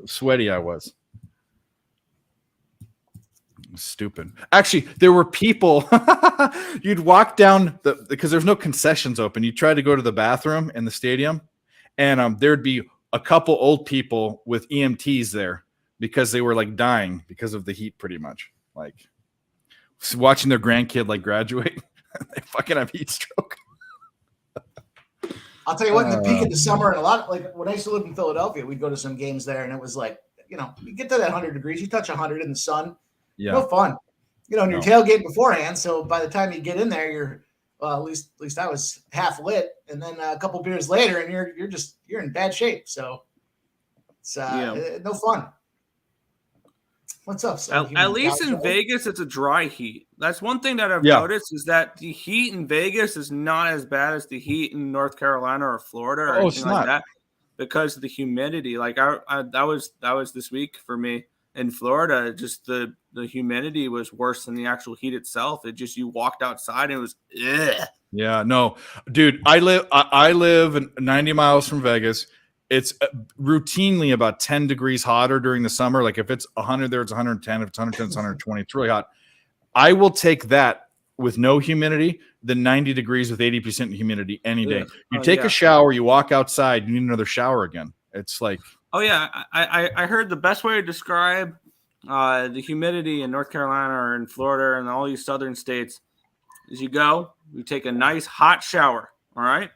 sweaty I was. Stupid. Actually, there were people. You'd walk down because there's no concessions open. You try to go to the bathroom in the stadium, and there'd be a couple old people with EMTs there because they were like dying because of the heat, pretty much. Like watching their grandkid like graduate. fucking have heat stroke. I'll tell you what, in the peak of the summer, and a lot like when I used to live in Philadelphia, we'd go to some games there, and it was like, you get to that 100 degrees, you touch 100 in the sun, no fun. And you're tailgating beforehand, so by the time you get in there, you're at least I was half lit, and then a couple beers later, and you're in bad shape. So it's no fun. What's up? At least in Vegas, it's a dry heat. That's one thing that I've noticed is that the heat in Vegas is not as bad as the heat in North Carolina or Florida or anything like that because of the humidity. Like that was this week for me in Florida. Just the humidity was worse than the actual heat itself. It just you walked outside and it was ugh. Yeah, no, dude. I live 90 miles from Vegas. It's routinely about 10 degrees hotter during the summer. Like if it's 100 there, it's 110. If it's 110, it's 120. It's really hot. I will take that with no humidity than 90 degrees with 80% humidity any day. You take a shower, you walk outside, you need another shower again. It's like, oh yeah, I heard the best way to describe the humidity in North Carolina or in Florida and all these southern states is you take a nice hot shower. All right.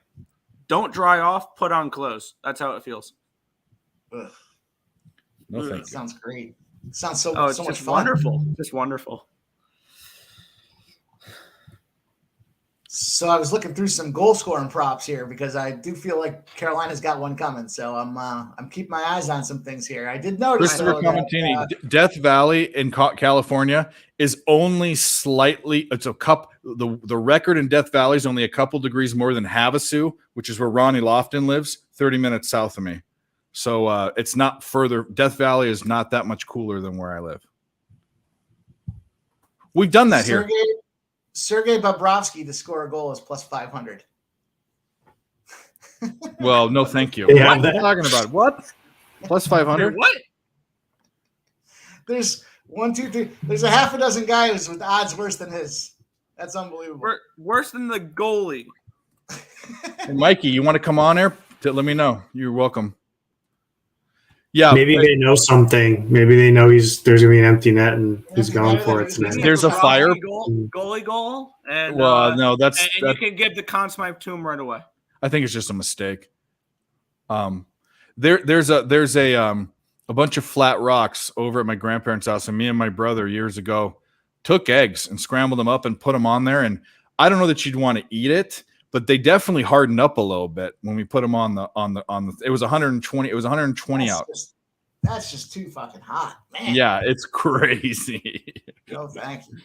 Don't dry off, put on clothes. That's how it feels. Ugh. No, thank you. Sounds great. It sounds so it's much just fun. Wonderful. Just wonderful. So I was looking through some goal scoring props here because I do feel like Carolina's got one coming. So I'm keeping my eyes on some things here. I did notice Death Valley in California is only slightly. It's a cup. The record in Death Valley is only a couple degrees more than Havasu, which is where Ronnie Lofton lives, 30 minutes south of me. So it's not further. Death Valley is not that much cooler than where I live. We've done that here. Sergei Bobrovsky to score a goal is plus 500. Well, no, thank you. Yeah, what are you talking about? What? Plus 500? What? There's 1, 2, 3. There's a half a dozen guys with odds worse than his. That's unbelievable. Worse than the goalie. Hey, Mikey, you want to come on there? Let me know. You're welcome. Yeah, maybe they know something. Maybe they know there's gonna be an empty net and he's going for it tonight. There's a fire goalie goal, and no, you can give the Conn Smythe to him right away. I think it's just a mistake. There's a bunch of flat rocks over at my grandparents' house, and me and my brother years ago took eggs and scrambled them up and put them on there. And I don't know that you'd want to eat it, but they definitely hardened up a little bit when we put them on the. It was 120. It was 120 out. That's just too fucking hot, man. Yeah, it's crazy. No, thank you.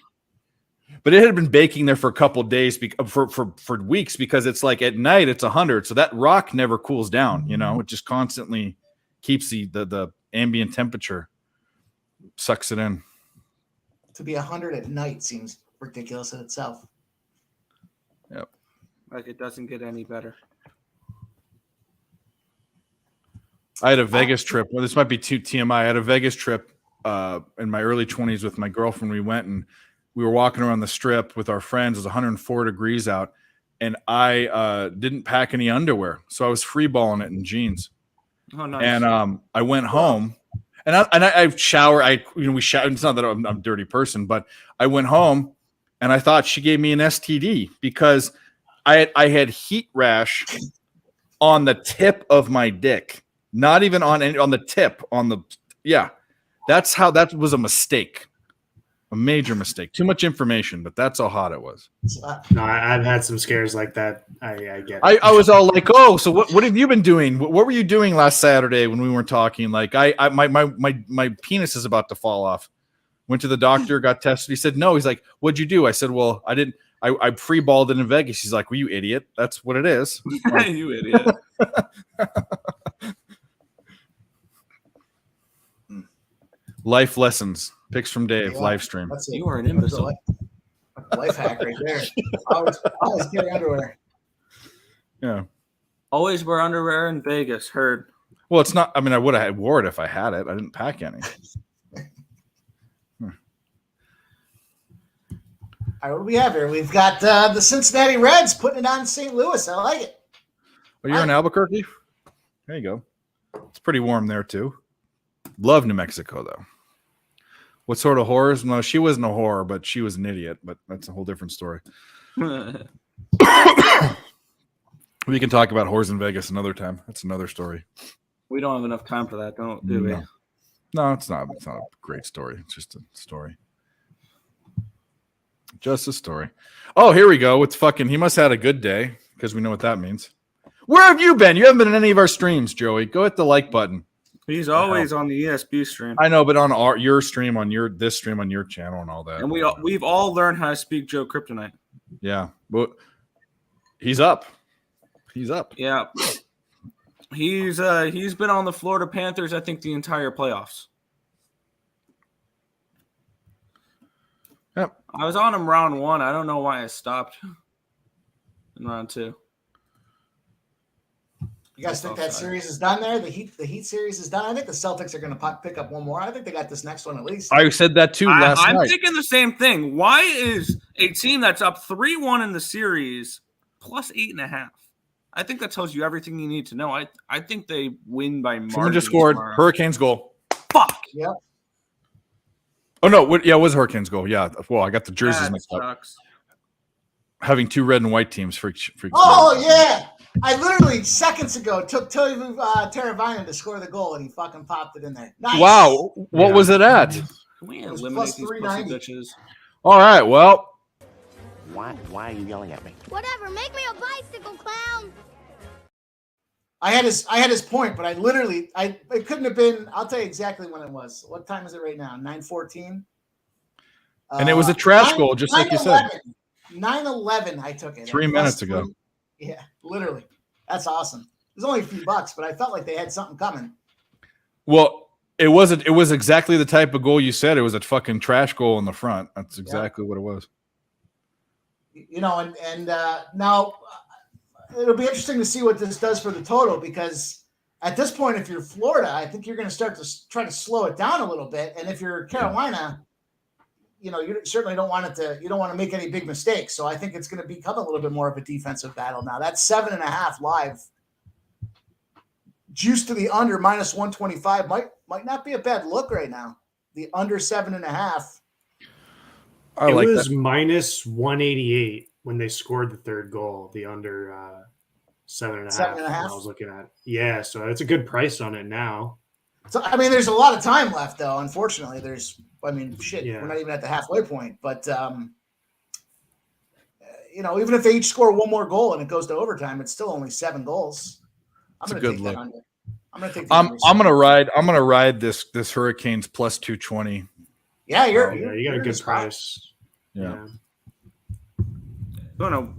But it had been baking there for a couple of days, for weeks, because it's like at night it's 100, so that rock never cools down. It just constantly keeps the ambient temperature, sucks it in. To be 100 at night seems ridiculous in itself. Yep. Like it doesn't get any better. I had a Vegas trip. Well, this might be too TMI. I had a Vegas trip in my early 20s with my girlfriend. We went and we were walking around the strip with our friends. It was 104 degrees out, and I didn't pack any underwear, so I was free balling it in jeans. Oh, nice. And I went home, and I shower. We shower. It's not that I'm a dirty person, but I went home, and I thought she gave me an STD because I had heat rash on the tip of my dick. Not even on the tip, that was a mistake, a major mistake. Too much information, but that's how hot it was. No, I've had some scares like that. I get it. I was all like, oh, so what have you been doing? What were you doing last Saturday when we weren't talking? Like my penis is about to fall off. Went to the doctor, got tested. He said, no. He's like, what'd you do? I said, well, I didn't. I free balled it in Vegas. He's like, well, you idiot. That's what it is. You idiot. Life lessons, picks from Dave, live stream. You are an imbecile. Life hack right there. Always carry underwear. Yeah. Always wear underwear in Vegas. Heard. Well, it's not. I mean, I would have wore it if I had it. I didn't pack any. All right, what do we have here? We've got the Cincinnati Reds putting it on St. Louis. I like it. Oh, you're in Albuquerque? There you go. It's pretty warm there, too. Love New Mexico, though. What sort of horrors? No, she wasn't a horror, but she was an idiot. But that's a whole different story. We can talk about whores in Vegas another time. That's another story. We don't have enough time for that, do we? No, it's not. It's not a great story. It's just a story. Just a story. Oh, here we go. It's fucking. He must have had a good day because we know what that means. Where have you been? You haven't been in any of our streams, Joey. Go hit the like button. He's always on the ESB stream. I know, but on your stream, on this stream, on your channel, and all that. And we've all learned how to speak Joe Kryptonite. Yeah, but he's up. He's up. Yeah. He's been on the Florida Panthers, I think, the entire playoffs. Yep. I was on him round 1. I don't know why I stopped in round 2. You guys think that series is done there? The Heat series is done. I think the Celtics are going to pick up one more. I think they got this next one at least. I said that too last night. I'm thinking the same thing. Why is a team that's up 3-1 in the series plus 8.5? I think that tells you everything you need to know. I think they win by margin. Someone just scored. Tomorrow. Hurricanes goal. Fuck. Yep. Oh no! Yeah, it was Hurricanes goal. Yeah. Well, I got the jerseys mixed up. Having 2 red and white teams freaks. Oh yeah! I literally seconds ago took Teuvo Teravainen to score the goal, and he fucking popped it in there. Nice. Wow! What was it at? Can we eliminate these pussy bitches? All right. Well. Why are you yelling at me? Whatever. Make me a bicycle clown. I had his point, but it couldn't have been. I'll tell you exactly when it was. What time is it right now? 9:14. And it was a trash goal, just like you said. 9:11. I took it 3 minutes ago. Yeah, literally. That's awesome. It was only a few bucks, but I felt like they had something coming. Well, it wasn't. It was exactly the type of goal you said. It was a fucking trash goal in the front. That's exactly what it was. You know, and now it'll be interesting to see what this does for the total, because at this point, if you're Florida, I think you're going to start to try to slow it down a little bit. And if you're Carolina, you know, you certainly don't want you don't want to make any big mistakes. So I think it's going to become a little bit more of a defensive battle now. That's 7.5 live. Juice to the under -125 might not be a bad look right now. The under 7.5. It was -188 when they scored the third goal. The under 7.5. 7.5. I was looking at. Yeah, so it's a good price on it now. So I mean, there's a lot of time left, though. Unfortunately, shit. Yeah. We're not even at the halfway point. But you know, even if they each score one more goal and it goes to overtime, it's still only 7 goals. I'm going to take that under. I'm going to take. I'm going to ride this Hurricanes plus 220. Yeah, you got a good price. Yeah. No,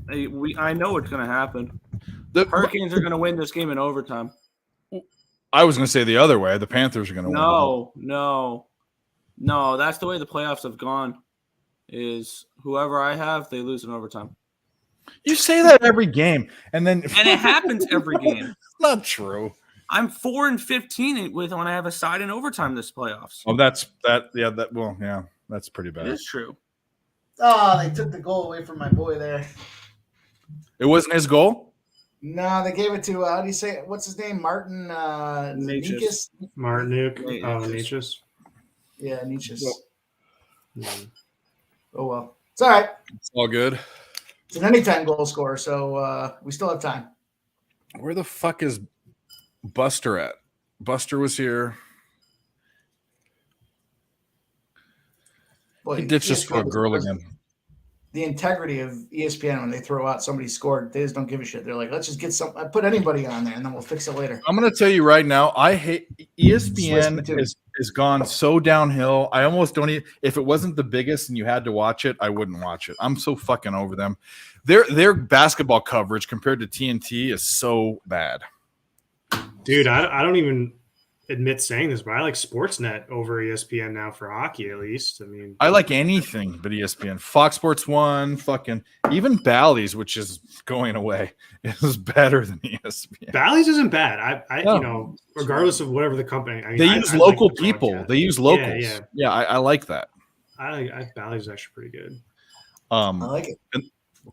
I know what's going to happen. The Hurricanes are going to win this game in overtime. I was going to say the other way. The Panthers are going to win. No. That's the way the playoffs have gone. Is whoever I have, they lose in overtime. You say that every game, and it happens every game. Not true. I'm 4-15 when I have a side in overtime this playoffs. Oh, that's pretty bad. It is true. Oh, they took the goal away from my boy there. It wasn't his goal? No, they gave it to how do you say it? What's his name? Martin Necas. Martinuk. Oh, Necas. Yeah, Necas. Yeah. Oh well. It's all right. It's all good. It's an anytime goal scorer, so we still have time. Where the fuck is Buster at? Buster was here. Boy, he did just score a girl again. The integrity of ESPN when they throw out somebody scored, they just don't give a shit. They're like, let's just get put anybody on there and then we'll fix it later. I'm going to tell you right now, I hate ESPN has gone so downhill. I almost don't even, if it wasn't the biggest and you had to watch it, I wouldn't watch it. I'm so fucking over them. Their basketball coverage compared to TNT is so bad. Dude, I don't even admit saying this, but I like Sportsnet over ESPN now for hockey, at least. I mean, I like anything but ESPN. Fox Sports 1, fucking even Bally's, which is going away, is better than ESPN. Bally's isn't bad. You know, regardless of whatever the company. I mean, they use local people. They use locals. Yeah, I like that. Bally's is actually pretty good. I like it.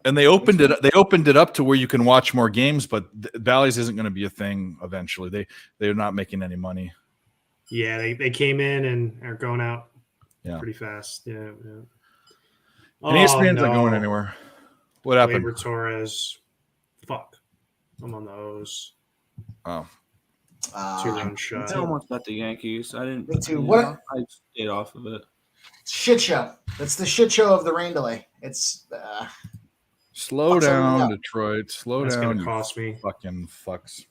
And they opened it. They opened it up to where you can watch more games, but Bally's isn't going to be a thing eventually. They're not making any money. Yeah, they came in and are going out pretty fast. Yeah. And ESPN's not going anywhere. What happened? Gleyber Torres. Fuck. I'm on the O's. Oh. 2-run shot. I almost bet the Yankees. I didn't. Me too. What? I stayed off of it. Shit show. That's the shit show of the rain delay. It's slow down, Detroit. Slow That's down. Gonna cost me. Fucking fucks.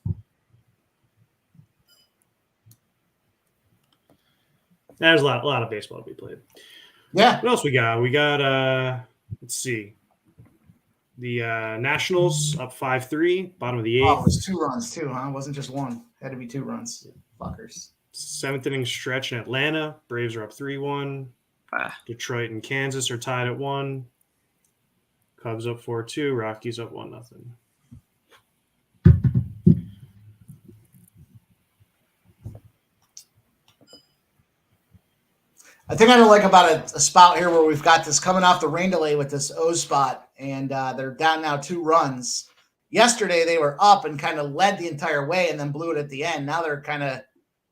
There's a lot of baseball to be played. Yeah. What else we got? We got let's see. The Nationals up 5-3, bottom of the 8th. Oh, it was 2 runs too, huh? It wasn't just 1. Had to be 2 runs. Fuckers. 7th inning stretch in Atlanta. Braves are up 3-1. Detroit and Kansas are tied at 1. Cubs up 4-2. Rockies up 1-0. I think I don't like about a spot here where we've got this coming off the rain delay with this O spot, and they're down now 2 runs. Yesterday they were up and kind of led the entire way and then blew it at the end. Now they're kind of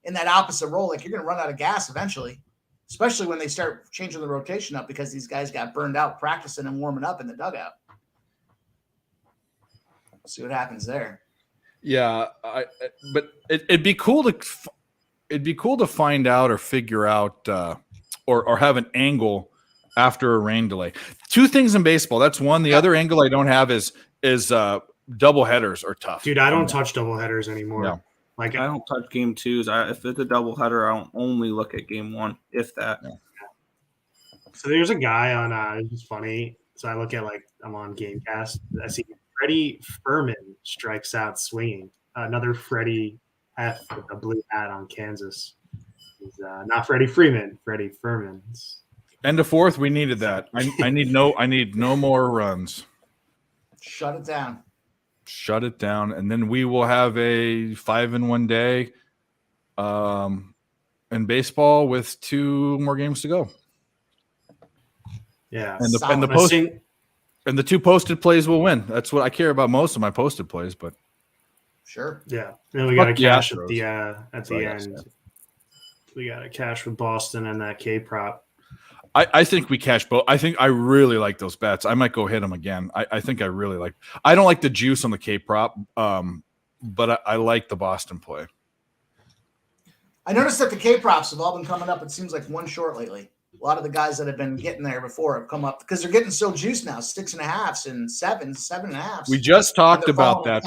in that opposite role. Like you're going to run out of gas eventually, especially when they start changing the rotation up because these guys got burned out practicing and warming up in the dugout. See what happens there. Yeah, but it'd be cool to find out or figure out or have an angle after a rain delay. 2 things in baseball. That's one. The other angle I don't have is double headers are tough. Dude, I don't touch double headers anymore. Yeah. Like I don't touch game 2s. If it's a double header, I don't only look at game 1, if that. Yeah. So there's a guy on it's funny. So I look at I'm on Gamecast. I see Freddie Furman strikes out swinging. Another Freddie F with a blue hat on Kansas. He's not Freddie Freeman, Freddie Furman. End of 4th, we needed that. I need no more runs. Shut it down. Shut it down, and then we will have a 5-in-1 day in baseball with 2 more games to go. Yeah, and the 2 posted plays will win. That's what I care about most of my posted plays. But sure, yeah. Then we got to cash at the Yes, end. We got to cash with Boston and that K prop. I think we cash both. I really like those bets. I might go hit them again. I think I really like. I don't like the juice on the K prop, but I like the Boston play. I noticed that the K props have all been coming up. It seems like 1 short lately. A lot of the guys that have been getting there before have come up because they're getting so juiced now. 6.5s and 7s, 7.5s. We just talked about that.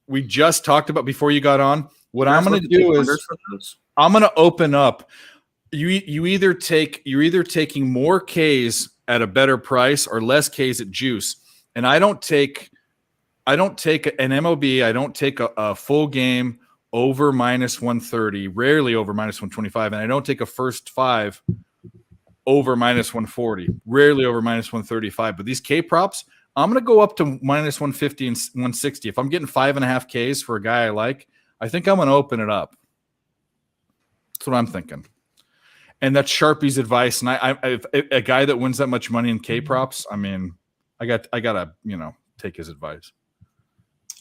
We just talked about before you got on. What I'm going to do is I'm going to open up. You're either taking more Ks at a better price or less Ks at juice. And I don't take an MLB. I don't take a full game over -130, rarely over -125. And I don't take a first 5 over -140, rarely over -135. But these K props, I'm going to go up to -150 and 160. If I'm getting 5.5 Ks for a guy I like, I think I'm going to open it up. That's what I'm thinking. And that's Sharpie's advice. And I a guy that wins that much money in K props, I mean, I gotta take his advice.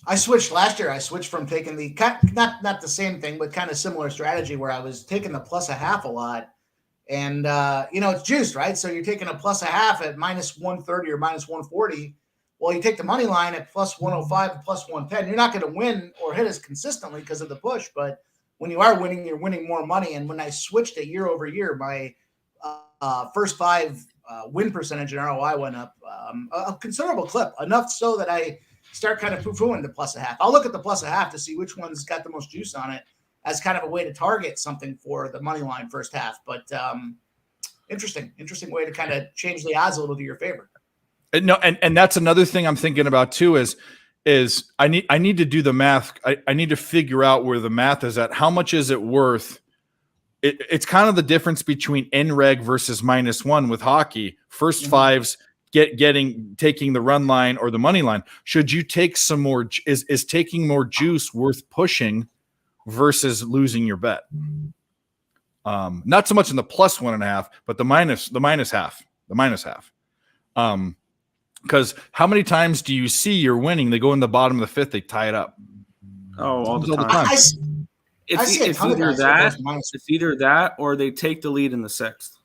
I switched last year. I switched from taking the not the same thing, but kind of similar strategy where I was taking the +0.5 a lot, and it's juiced, right? So you're taking a +0.5 at -130 or -140. Well, you take the money line at +105 and +110. You're not going to win or hit as consistently because of the push, but when you are winning, you're winning more money. And when I switched it year over year, my first 5 win percentage in ROI went up a considerable clip, enough so that I start kind of poo-pooing the +0.5. I'll look at the +0.5 to see which one's got the most juice on it as kind of a way to target something for the money line first half. But interesting way to kind of change the odds a little to your favor. No, and that's another thing I'm thinking about too is I need to do the math. I need to figure out where the math is at. How much is it worth? It's kind of the difference between NREG versus -1 with hockey. First 5s taking the run line or the money line. Should you take some more? Is taking more juice worth pushing versus losing your bet? Not so much in the +1.5, but the minus half. Because how many times do you see you're winning? They go in the bottom of the 5th, they tie it up. Oh, all the time. It's either that or they take the lead in the 6th.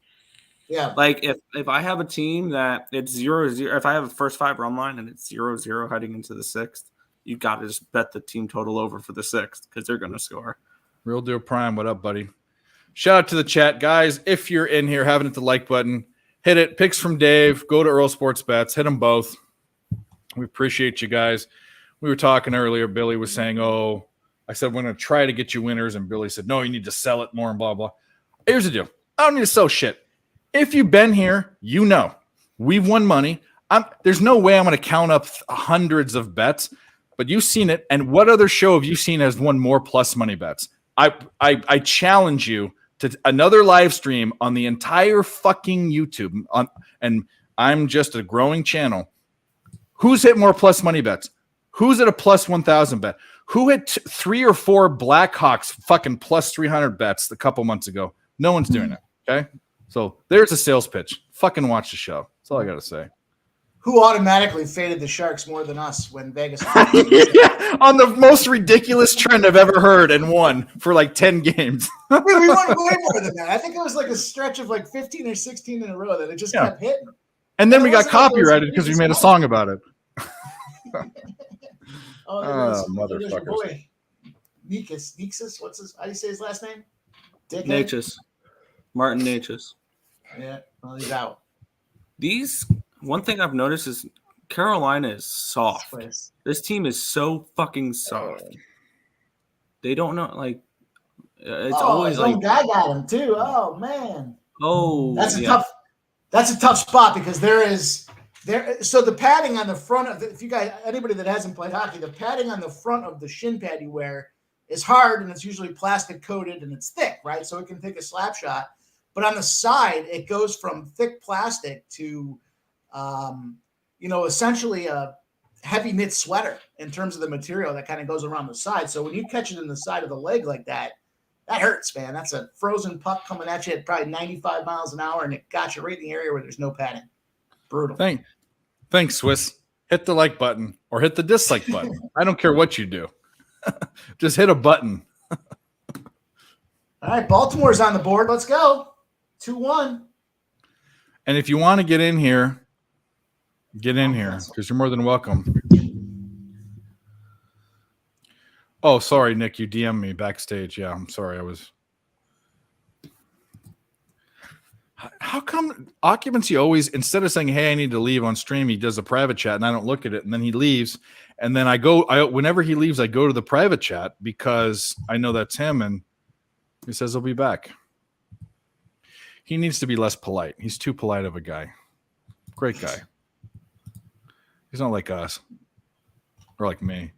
Yeah. Like if I have a team that it's 0-0, if I have a first 5 run line and it's 0-0 heading into the 6th, you got to just bet the team total over for the 6th because they're going to score. Real Deal Prime, what up, buddy? Shout out to the chat, guys. If you're in here, haven't hit the like button, hit it. Picks from Dave. Go to Earl Sports Bets. Hit them both. We appreciate you guys. We were talking earlier. Billy was saying, "Oh, I said we're going to try to get you winners," and Billy said, "No, you need to sell it more and blah blah." Here's the deal. I don't need to sell shit. If you've been here, you know we've won money. There's no way I'm going to count up hundreds of bets, but you've seen it. And what other show have you seen has won more plus money bets? I challenge you to another live stream on the entire fucking YouTube. And I'm just a growing channel. Who's hit more plus money bets? Who's at a plus 1,000 bet? Who hit 3 or 4 Blackhawks fucking plus 300 bets a couple months ago? No one's doing it. Okay. So there's a sales pitch. Fucking watch the show. That's all I got to say. Who automatically faded the Sharks more than us when Vegas? Yeah, on the most ridiculous trend I've ever heard and won for like 10 games. We won way more than that. I think it was like a stretch of like 15 or 16 in a row that it just kept hitting. And then we got copyrighted because we made a song about it. Motherfuckers. Boy. Neekus. What's his? How do you say his last name? Natchez. Martin Natchez. Yeah, well, he's out. One thing I've noticed is Carolina is soft. This team is so fucking soft. They don't know, like, it's always like. Guy got him too. Oh man. Oh, that's a tough spot because there. So the padding on the front of if you guys, anybody that hasn't played hockey, the padding on the front of the shin pad you wear is hard and it's usually plastic coated and it's thick, right? So it can take a slap shot. But on the side, it goes from thick plastic to, essentially a heavy knit sweater in terms of the material that kind of goes around the side. So when you catch it in the side of the leg like that, that hurts, man. That's a frozen puck coming at you at probably 95 miles an hour, and it got you right in the area where there's no padding. Brutal. Thanks, Swiss. Hit the like button or hit the dislike button. I don't care what you do. Just hit a button. All right, Baltimore's on the board. Let's go. 2-1. And if you want to get in here because you're more than welcome. Oh, sorry, Nick. You DM'd me backstage. Yeah, I'm sorry. How come Occupancy always, instead of saying, "Hey, I need to leave" on stream, he does a private chat and I don't look at it, and then he leaves. And then whenever he leaves, I go to the private chat because I know that's him, and he says he'll be back. He needs to be less polite. He's too polite of a guy. Great guy. He's not like us or like me.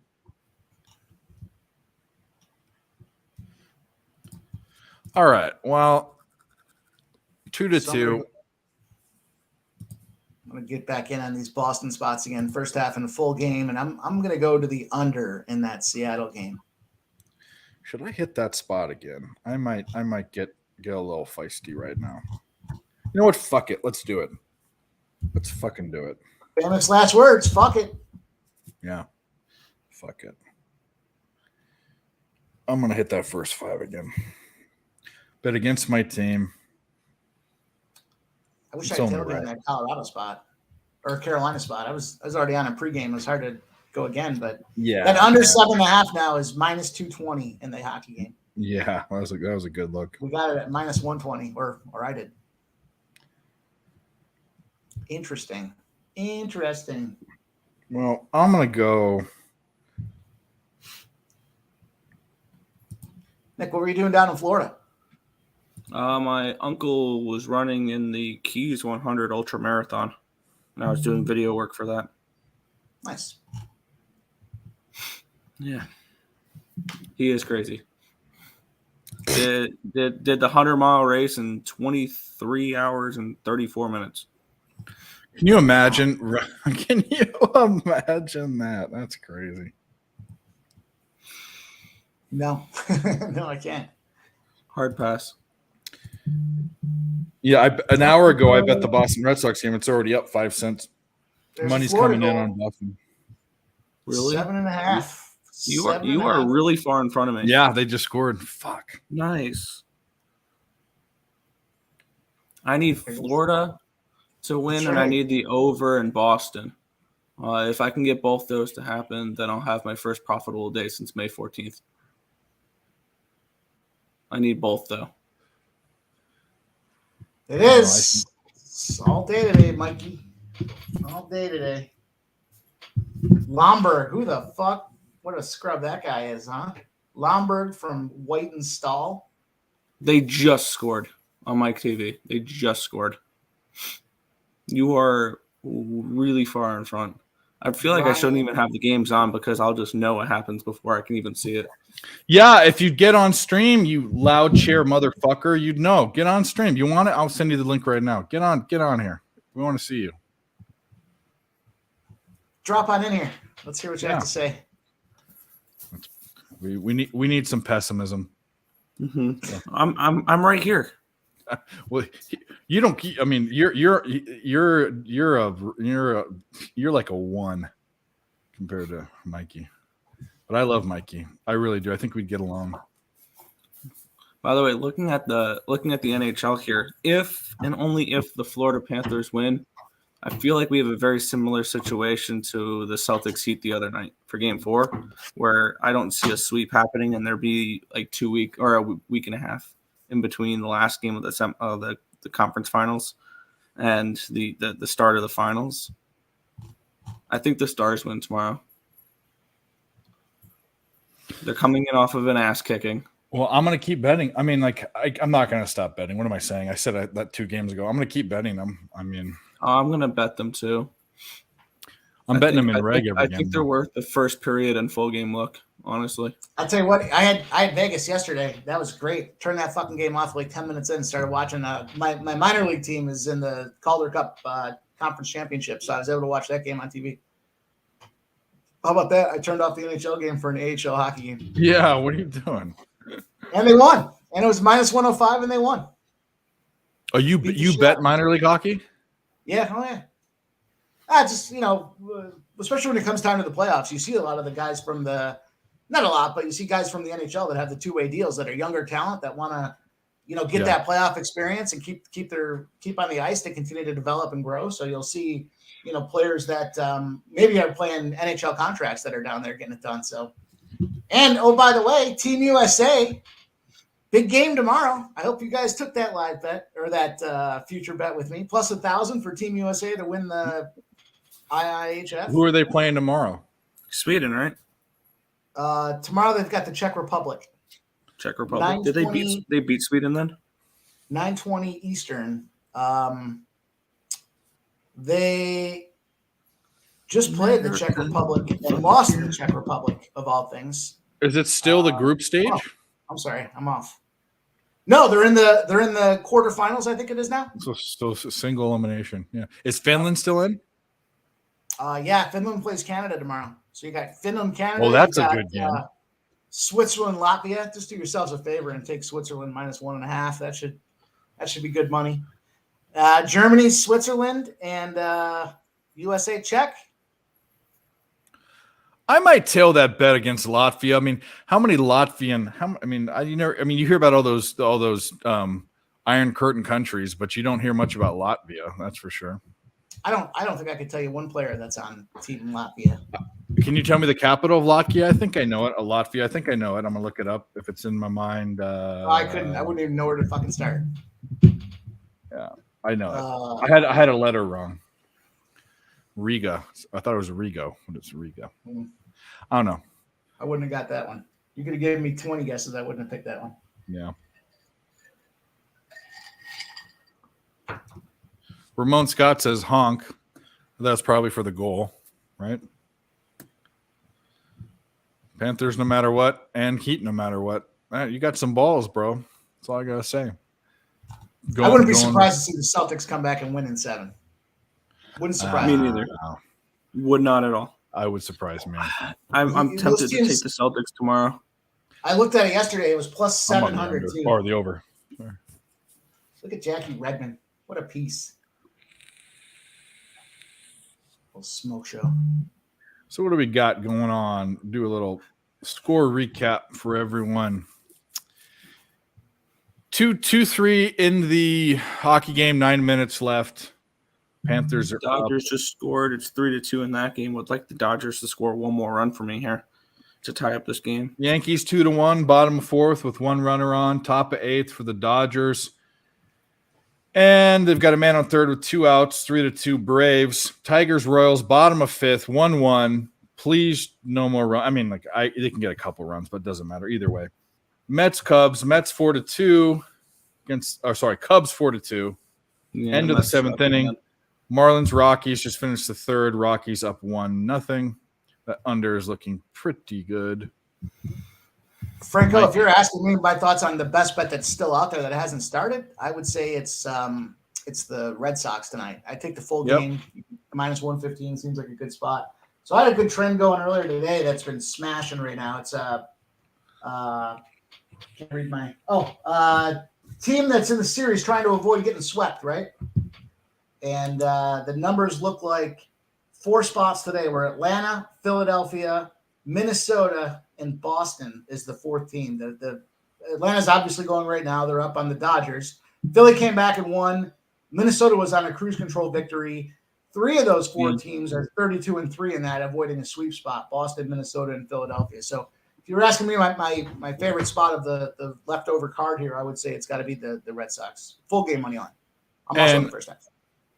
All right. Well, 2-2. I'm going to get back in on these Boston spots again. First half in a full game, and I'm going to go to the under in that Seattle game. Should I hit that spot again? I might get a little feisty right now. You know what? Fuck it. Let's do it. Let's fucking do it. Famous last words. Fuck it. Yeah. Fuck it. I'm going to hit that first 5 again. Bet against my team. I wish I had tailed in that Colorado spot or Carolina spot. I was already on a pregame. It was hard to go again, but that under 7.5 now is minus 220 in the hockey game. Yeah, that was a good look. We got it at minus 120, or I did. Interesting. Well, I'm gonna go. Nick, what were you doing down in Florida? My uncle was running in the Keys 100 Ultra Marathon, and I was doing video work for that. Nice. Yeah, he is crazy. Did the 100-mile race in 23 hours and 34 minutes. Can you imagine? Can you imagine that? That's crazy. No, no, I can't. Hard pass. Yeah, an hour ago I bet the Boston Red Sox game. It's already up 5 cents. There's Money's Florida coming in goal. on Boston. Really? 7.5. You are really far in front of me. Yeah, they just scored. Fuck. Nice. I need Florida to win, and I need the over in Boston. If I can get both those to happen, then I'll have my first profitable day since May 14th. I need both, though. It is. It's all day today, Mikey. All day today. Lomberg, who the fuck? What a scrub that guy is, huh? Lomberg from White and Stahl. They just scored on Mike TV. They just scored. You are really far in front. I feel like I shouldn't even have the games on because I'll just know what happens before I can even see it. Yeah, if you get on stream, you loud chair motherfucker, you'd know. Get on stream. You want it? I'll send you the link right now. Get on here. We want to see you. Drop on in here. Let's hear what you have to say. We need some pessimism. Mm-hmm. I'm right here. Well, you don't. I mean, you're like a 1 compared to Mikey. But I love Mikey. I really do. I think we'd get along. By the way, looking at the NHL here, if and only if the Florida Panthers win, I feel like we have a very similar situation to the Celtics Heat the other night for Game 4, where I don't see a sweep happening and there be like a week and a half in between the last game of the conference finals and the start of the finals. I think the Stars win tomorrow. They're coming in off of an ass kicking. Well, I'm going to keep betting. I mean, like, I'm not going to stop betting. What am I saying? I said that 2 games ago. I'm going to keep betting them. I mean, I'm going to bet them too. I'm betting them in reg every I game. think they're worth the first period and full game look, honestly. I'll tell you what, I had Vegas yesterday. That was great. Turned that fucking game off like 10 minutes in and started watching. My minor league team is in the Calder Cup Conference Championship, so I was able to watch that game on TV. How about that? I turned off the NHL game for an AHL hockey game. Yeah, what are you doing? And they won. And it was minus 105, and they won. Oh, you bet minor league hockey? Yeah, oh yeah. Just, especially when it comes time to the playoffs, you see a lot of the guys from not a lot, but you see guys from the NHL that have the 2-way deals that are younger talent that want to, get that playoff experience and keep on the ice to continue to develop and grow. So you'll see, players that maybe are playing NHL contracts that are down there getting it done. So, and oh, by the way, Team USA, big game tomorrow. I hope you guys took that live bet or that future bet with me. Plus 1,000 for Team USA to win the IIHF. Who are they playing tomorrow? Sweden, right? Tomorrow they've got the Czech Republic. Czech Republic. Did they beat Sweden then? 9:20 Eastern. They just played the Czech Republic and lost to the Czech Republic, of all things. Is it still the group stage? Oh, I'm sorry, I'm off. No, they're in the quarterfinals. I think it is now. So single elimination. Yeah. Is Finland still in? Yeah, Finland plays Canada tomorrow. So you got Finland, Canada. Well, that's a good game. Switzerland, Latvia. Just do yourselves a favor and take Switzerland minus 1.5. That should be good money. Germany, Switzerland, and USA, Czech. I might tail that bet against Latvia. I mean, how many Latvian? You hear about all those Iron Curtain countries, but you don't hear much about Latvia. That's for sure. I don't think I could tell you one player that's on Team Latvia. Can you tell me the capital of Latvia? I think I know it. Latvia. I think I know it. I'm gonna look it up if it's in my mind. I couldn't. I wouldn't even know where to fucking start. Yeah, I know it. I had a letter wrong. Riga. I thought it was Rigo, but it's Riga. I don't know. I wouldn't have got that one. You could have given me 20 guesses. I wouldn't have picked that one. Yeah. Ramon Scott says honk. That's probably for the goal, right? Panthers no matter what, and Heat no matter what. You got some balls, bro. That's all I gotta say. I wouldn't be surprised to see the Celtics come back and win in 7. Wouldn't surprise me neither. Would not at all. I would surprise me. I'm tempted to take the Celtics tomorrow. I looked at it yesterday. It was plus 700 too. Or the over. Sure. Look at Jackie Redmond. What a piece. Little smoke show. So what do we got going on? Do a little score recap for everyone. 2-3 in the hockey game, 9 minutes left. Panthers are Dodgers just scored. It's 3-2 in that game. Would like the Dodgers to score one more run for me here to tie up this game. Yankees 2-1, bottom of 4th with 1 runner on, top of 8th for the Dodgers. And they've got a man on 3rd with 2 outs, 3-2 Braves. Tigers, Royals, bottom of 5th, 1-1. Please, no more run. I mean, they can get a couple runs, but it doesn't matter either way. Mets, Cubs, Mets 4-2 Cubs 4-2. Yeah, End of the 7th inning. Man. Marlins, Rockies just finished the 3rd. Rockies up 1-0. That under is looking pretty good. Franco, if you're asking me my thoughts on the best bet that's still out there that hasn't started, I would say it's the Red Sox tonight. I take the full game. Minus 115 seems like a good spot. So I had a good trend going earlier today that's been smashing right now. It's can't read my team that's in the series trying to avoid getting swept, right? And the numbers look like 4 spots today were Atlanta, Philadelphia, Minnesota, and Boston is the 4th team. The Atlanta's obviously going right now. They're up on the Dodgers. Philly came back and won. Minnesota was on a cruise control victory. 3 of those 4 teams are 32-3 in that, avoiding a sweep spot: Boston, Minnesota, and Philadelphia. So if you're asking me my favorite spot of the leftover card here, I would say it's got to be the Red Sox. Full game money on. I'm also on the first half.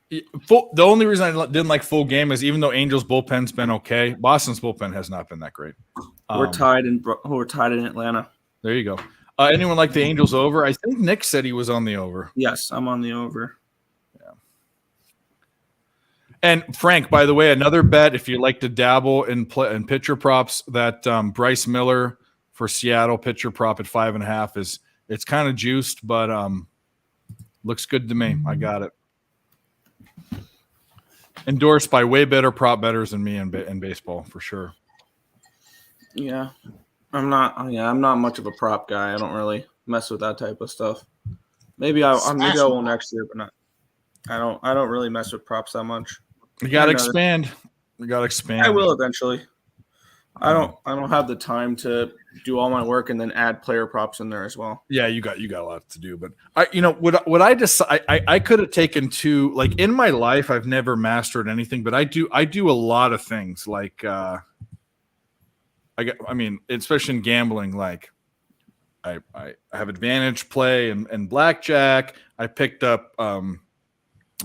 The only reason I didn't like full game is even though Angels bullpen's been okay, Boston's bullpen has not been that great. We're tied in Atlanta. There you go. Anyone like the Angels over? I think Nick said he was on the over. Yes, I'm on the over. Yeah. And Frank, by the way, another bet if you like to dabble in pitcher props, that Bryce Miller for Seattle pitcher prop at 5.5 it's kind of juiced, but looks good to me. I got it. Endorsed by way better prop bettors than me in baseball for sure. Yeah, I'm not much of a prop guy. I don't really mess with that type of stuff. Maybe I will next year, but not. I don't really mess with props that much. You gotta expand. I will eventually. I don't have the time to do all my work and then add player props in there as well. Yeah, you got a lot to do, but what I decide I could have taken to, like, in my life I've never mastered anything, but I do a lot of things like especially in gambling, like I have advantage play and blackjack. I picked up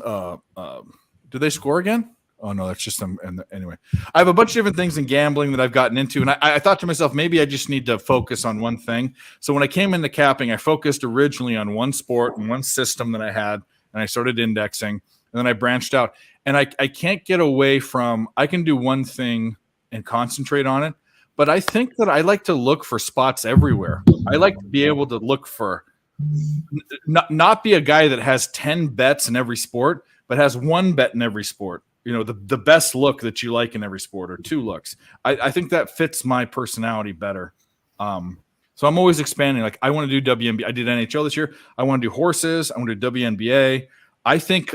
do they score again? Oh, no, that's just them. And anyway, I have a bunch of different things in gambling that I've gotten into. And I thought to myself, maybe I just need to focus on one thing. So when I came into capping, I focused originally on one sport and one system that I had, and I started indexing. And then I branched out. And I can't get away from, I can do one thing and concentrate on it. But I think that I like to look for spots everywhere. I like to be able to look for, not be a guy that has 10 bets in every sport, but has 1 bet in every sport. The best look that you like in every sport, or 2 looks. I think that fits my personality better. So I'm always expanding. Like, I want to do WNBA. I did NHL this year. I want to do horses. I want to do WNBA. I think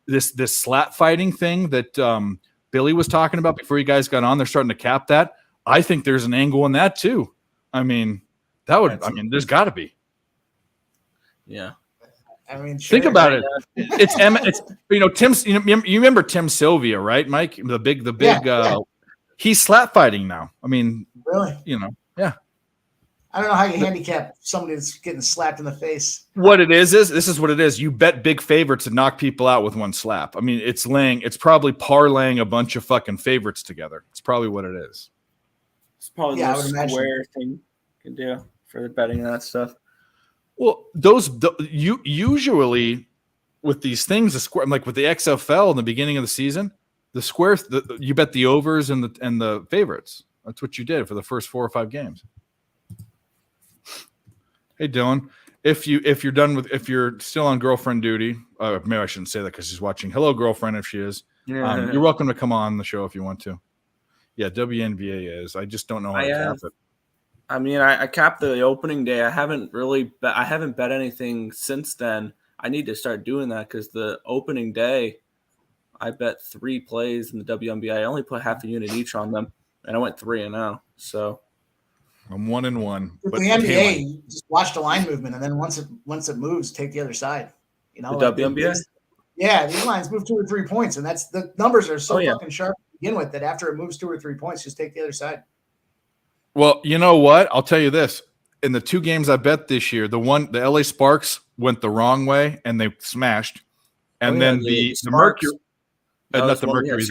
this slap fighting thing that Billy was talking about before you guys got on, they're starting to cap that. I think there's an angle in that too. I mean, there's got to be. Yeah. Think about it. It's Tim's. You remember Tim Sylvia, right, Mike? The big. Yeah. He's slap fighting now. I mean, really? Yeah. I don't know how you handicap somebody that's getting slapped in the face. What it is this is what it is. You bet big favorites to knock people out with one slap. I mean, it's probably parlaying a bunch of fucking favorites together. It's probably what it is. It's probably the most square thing you can do for the betting and that stuff. Well, you usually with these things, the square, like with the XFL in the beginning of the season, the square, you bet the overs and the favorites. That's what you did for the first 4 or 5 games. Hey, Dylan, if you're still on girlfriend duty, maybe I shouldn't say that because she's watching. Hello, girlfriend, if she is. Yeah. You're welcome to come on the show if you want to. Yeah, WNBA is. I just don't know how to cap it. I mean, I capped the opening day. I haven't bet anything since then. I need to start doing that because the opening day, I bet 3 plays in the WNBA. I only put half a unit each on them, and I went 3-0. So I'm 1-1. With the NBA, you just watch the line movement, and then once it moves, take the other side. The WNBA. Yeah, these lines move 2 or 3 points, and that's the numbers are so fucking sharp to begin with that after it moves 2 or 3 points, just take the other side. Well, you know what? I'll tell you this. In the 2 games I bet this year, the LA Sparks went the wrong way and they smashed. And then the Mercury, not the Mercury,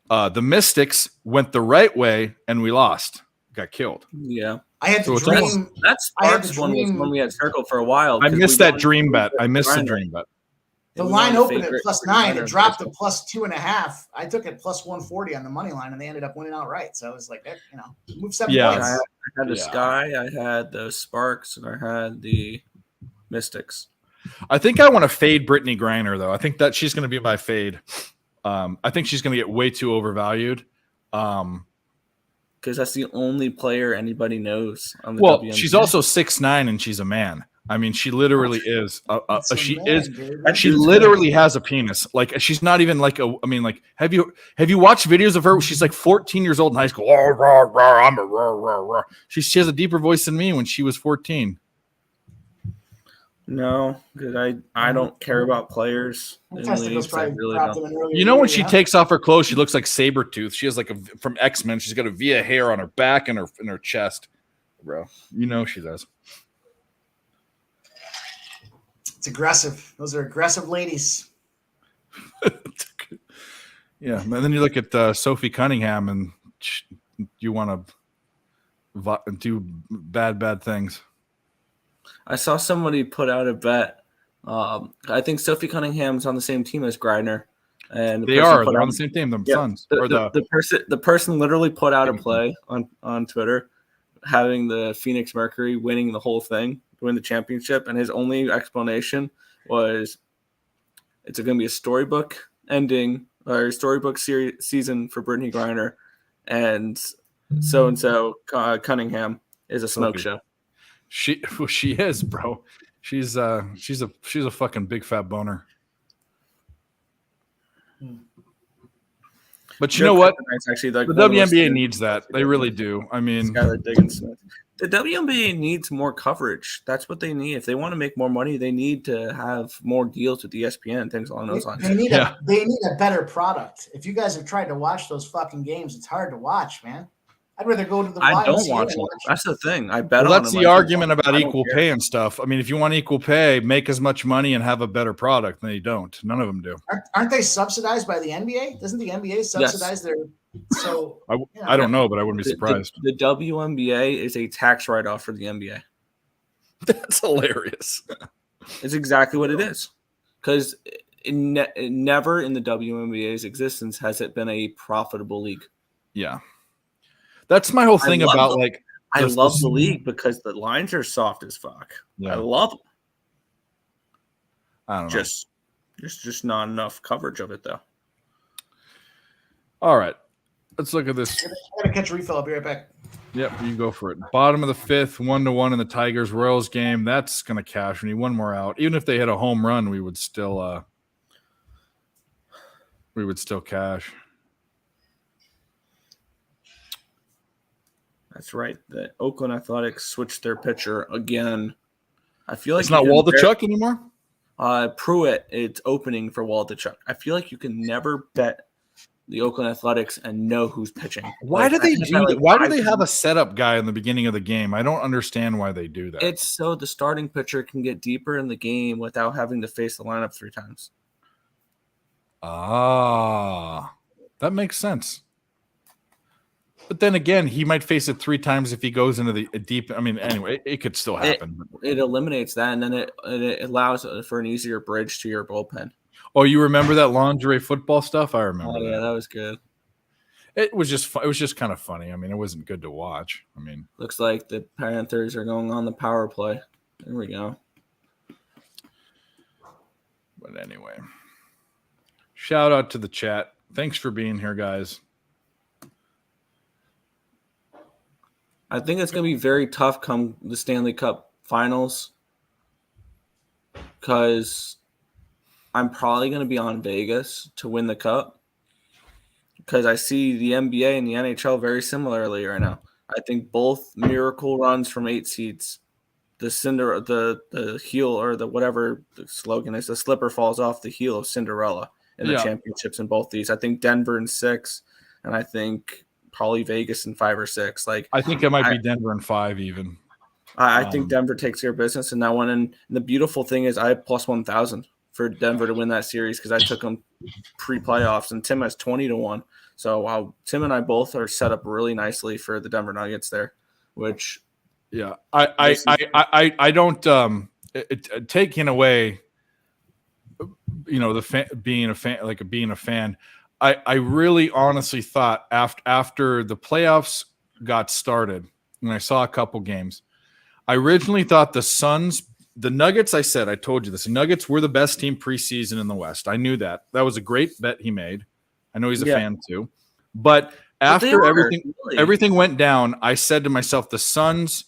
the Mystics went the right way and we lost. Got killed. Yeah. I had the dream. That Sparks one was when we had circled for a while. I missed that dream bet. I missed the dream bet. The line opened at +9. It dropped to +2.5. I took it +140 on the money line, and they ended up winning outright. So I was like, move 7 points. I had the Sky, I had the Sparks, and I had the Mystics. I think I want to fade Brittany Griner, though. I think that she's going to be my fade. I think she's going to get way too overvalued. Because that's the only player anybody knows on the WNBA. She's also 6'9" and she's a man. I mean, she literally is. She literally has a penis. Like she's not even like a. I mean, like have you watched videos of her? She's like 14 years old in high school. Oh, rah, rah, I'm a rah, rah, rah. She has a deeper voice than me when she was 14. No, because I don't care about players. You know, when she takes off her clothes, she looks like Sabretooth. She has like from X-Men. She's got a Via hair on her back and her chest, bro. You know she does. It's aggressive. Those are aggressive ladies. Yeah, and then you look at Sophie Cunningham, and you want to do bad things. I saw somebody put out a bet. I think Sophie Cunningham's on the same team as Griner, and they're on the same team. The Suns. The person literally put out a play on Twitter, having the Phoenix Mercury winning the whole thing, win the championship, and his only explanation was it's going to be a storybook ending or storybook season for Brittany Griner, and so Cunningham is a smoke show. She is, bro. She's a fucking big fat boner. But you know what? Actually, like the WNBA needs that. They really do. I mean, the WNBA needs more coverage. That's what they need. If they want to make more money, they need to have more deals with ESPN and things along those lines. They need a better product. If you guys have tried to watch those fucking games, it's hard to watch, man. I'd rather go to the. I don't watch it. That's the thing. I bet. Well, that's the argument about equal pay and stuff. I mean, if you want equal pay, make as much money and have a better product. They don't. None of them do. Aren't they subsidized by the NBA? Doesn't the NBA subsidize their? So I don't know, but I wouldn't be surprised. The WNBA is a tax write-off for the NBA. That's hilarious. It's exactly what it is. Because never in the WNBA's existence has it been a profitable league. Yeah. That's my whole thing about like. I love the league because the lines are soft as fuck. Yeah. I love them. I don't know. There's just not enough coverage of it though. All right, let's look at this. I gotta catch a refill. I'll be right back. Yep, you go for it. Bottom of the 5th, 1-1 in the Tigers Royals game. That's gonna cash. We need one more out. Even if they hit a home run, we would still cash. That's right. The Oakland Athletics switched their pitcher again. I feel like it's not Waldichuk anymore. Pruitt, it's opening for Waldichuk. I feel like you can never bet the Oakland Athletics and know who's pitching. Why do they do that? Why do they have a setup guy in the beginning of the game? I don't understand why they do that. It's so the starting pitcher can get deeper in the game without having to face the lineup 3 times. Ah, that makes sense. But then again, he might face it 3 times if he goes into the deep. I mean, anyway, it could still happen. It eliminates that, and then it allows for an easier bridge to your bullpen. Oh, you remember that lingerie football stuff? I remember. Oh yeah, that was good. It was just kind of funny. I mean, it wasn't good to watch. I mean, looks like the Panthers are going on the power play. There we go. But anyway, shout out to the chat. Thanks for being here, guys. I think it's going to be very tough come the Stanley Cup Finals because I'm probably going to be on Vegas to win the Cup because I see the NBA and the NHL very similarly right now. I think both miracle runs from 8 seeds the heel or the whatever the slogan is, the slipper falls off the heel of Cinderella in the championships in both these. I think Denver in 6, and I think probably Vegas in 5 or 6. Like I think it might be Denver in 5 even. I think Denver takes care of business in that one. And the beautiful thing is I have plus 1,000 for Denver to win that series because I took them pre-playoffs, and Tim has 20-1. So Tim and I both are set up really nicely for the Denver Nuggets there, which I don't taking away, being a fan. I really honestly thought after the playoffs got started, and I saw a couple games, I originally thought the Nuggets, I told you this, the Nuggets were the best team preseason in the West. I knew that. That was a great bet he made. I know he's a fan too. But after everything went down, I said to myself, the Suns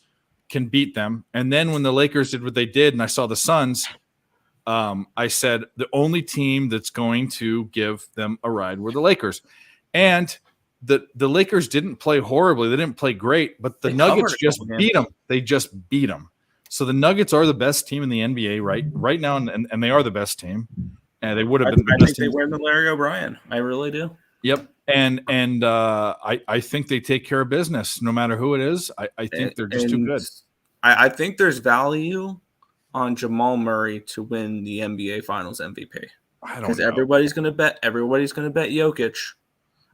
can beat them. And then when the Lakers did what they did and I saw the Suns, I said the only team that's going to give them a ride were the Lakers. And the Lakers didn't play horribly. They didn't play great, but the Nuggets just beat them. They just beat them. So the Nuggets are the best team in the NBA right now, and they are the best team. And they would have been the best team. They win the Larry O'Brien. I really do. Yep. And I think they take care of business no matter who it is. I think they're just too good. I think there's value on Jamal Murray to win the NBA Finals MVP. I don't know. Because everybody's going to bet Jokic.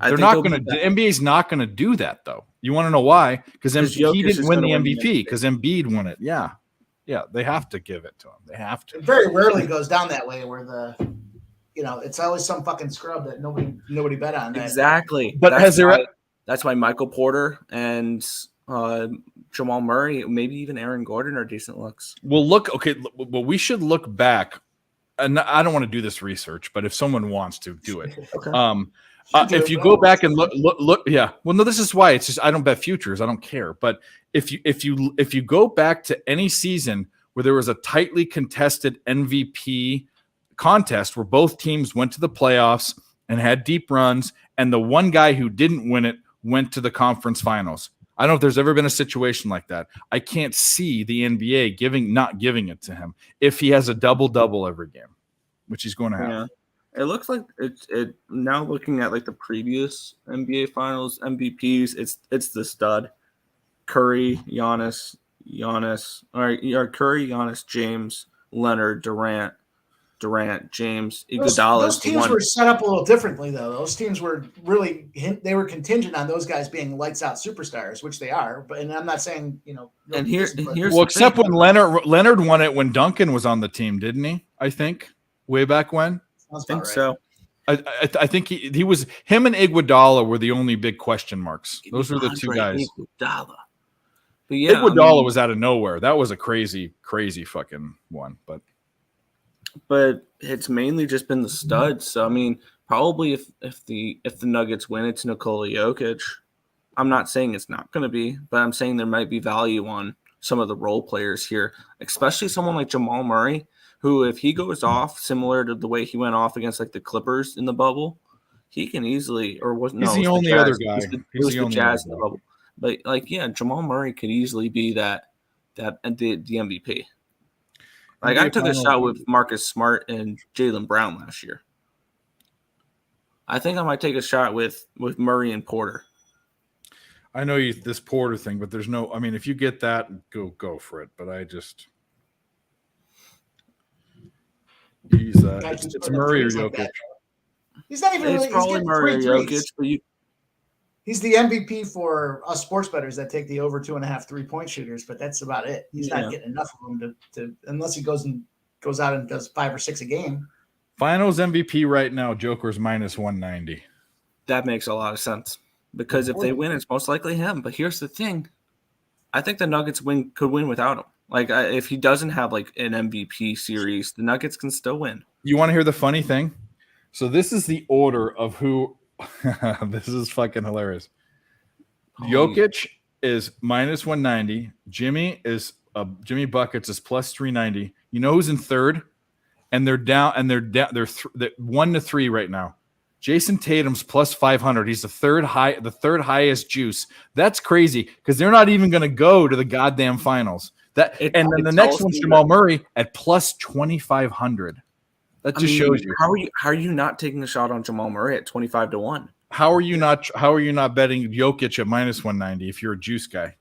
They're not going to. The NBA's not going to do that though. You want to know why? Because he didn't win the MVP. Because Embiid won it. Yeah, they have to give it to him. They have to. It very rarely goes down that way where it's always some fucking scrub that nobody bet on. That. Exactly. But that's why Michael Porter and Jamal Murray, maybe even Aaron Gordon are decent looks. Well, well, we should look back. And I don't want to do this research, but if someone wants to do it, okay. If you go back and look, yeah. Well, no, this is why it's just I don't bet futures. I don't care. But if you go back to any season where there was a tightly contested MVP contest where both teams went to the playoffs and had deep runs, and the one guy who didn't win it went to the conference finals. I don't know if there's ever been a situation like that. I can't see the NBA not giving it to him if he has a double-double every game, which he's going to have. Yeah. It looks like it now looking at like the previous NBA Finals MVPs, it's the stud. Curry, Giannis, James, Leonard, Durant, James, Iguodala. Those teams were set up a little differently, though. Those teams were they were contingent on those guys being lights out superstars, which they are. And I'm not saying And here's except when Leonard won it when Duncan was on the team, didn't he? I think way back when. I think so. I think he was him and Iguodala were the only big question marks. Those were the two guys. Iguodala. But yeah, Iguodala was out of nowhere. That was a crazy fucking one. But it's mainly just been the studs. So I mean, probably if the Nuggets win, it's Nikola Jokic. I'm not saying it's not going to be, but I'm saying there might be value on some of the role players here, especially someone like Jamal Murray, who, if he goes off similar to the way he went off against like the Clippers in the bubble, he can easily he's the only other guy. He's the Jazz in the bubble. But Jamal Murray could easily be the MVP. Like I took a shot with Marcus Smart and Jaylen Brown last year. I think I might take a shot with Murray and Porter. I know this Porter thing, but there's no. I mean, if you get that, go for it. But I just. It's Murray or Jokic. He's not even. It's probably Murray or Jokic, but he's the MVP for us sports bettors that take the over 2.5 3-point shooters, but that's about it. He's not getting enough of them to unless he goes out and does 5 or 6 a game. Finals MVP right now, Joker's minus 190. That makes a lot of sense because if they win, it's most likely him. But here's the thing: I think the Nuggets could win without him. Like, if he doesn't have, like, an MVP series, the Nuggets can still win. You want to hear the funny thing? So this is the order of who – this is fucking hilarious. Jokic is minus 190. Jimmy Buckets is plus 390. You know who's in third? And they're down – and they're 1-3 right now. Jason Tatum's plus 500. He's the third highest juice. That's crazy because they're not even going to go to the goddamn finals. And then the next one's Jamal Murray at plus 2,500. That just shows you. How are you not taking a shot on Jamal Murray at 25-1? How are you not betting Jokic at minus 190 if you're a juice guy?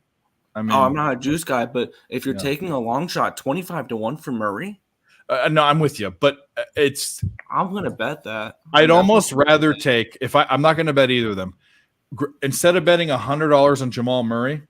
I mean, I'm not a juice guy, but if you're taking a long shot, 25-1 for Murray. No, I'm with you, but I'm gonna bet that. I'd almost rather take I'm not gonna bet either of them. Instead of betting $100 on Jamal Murray,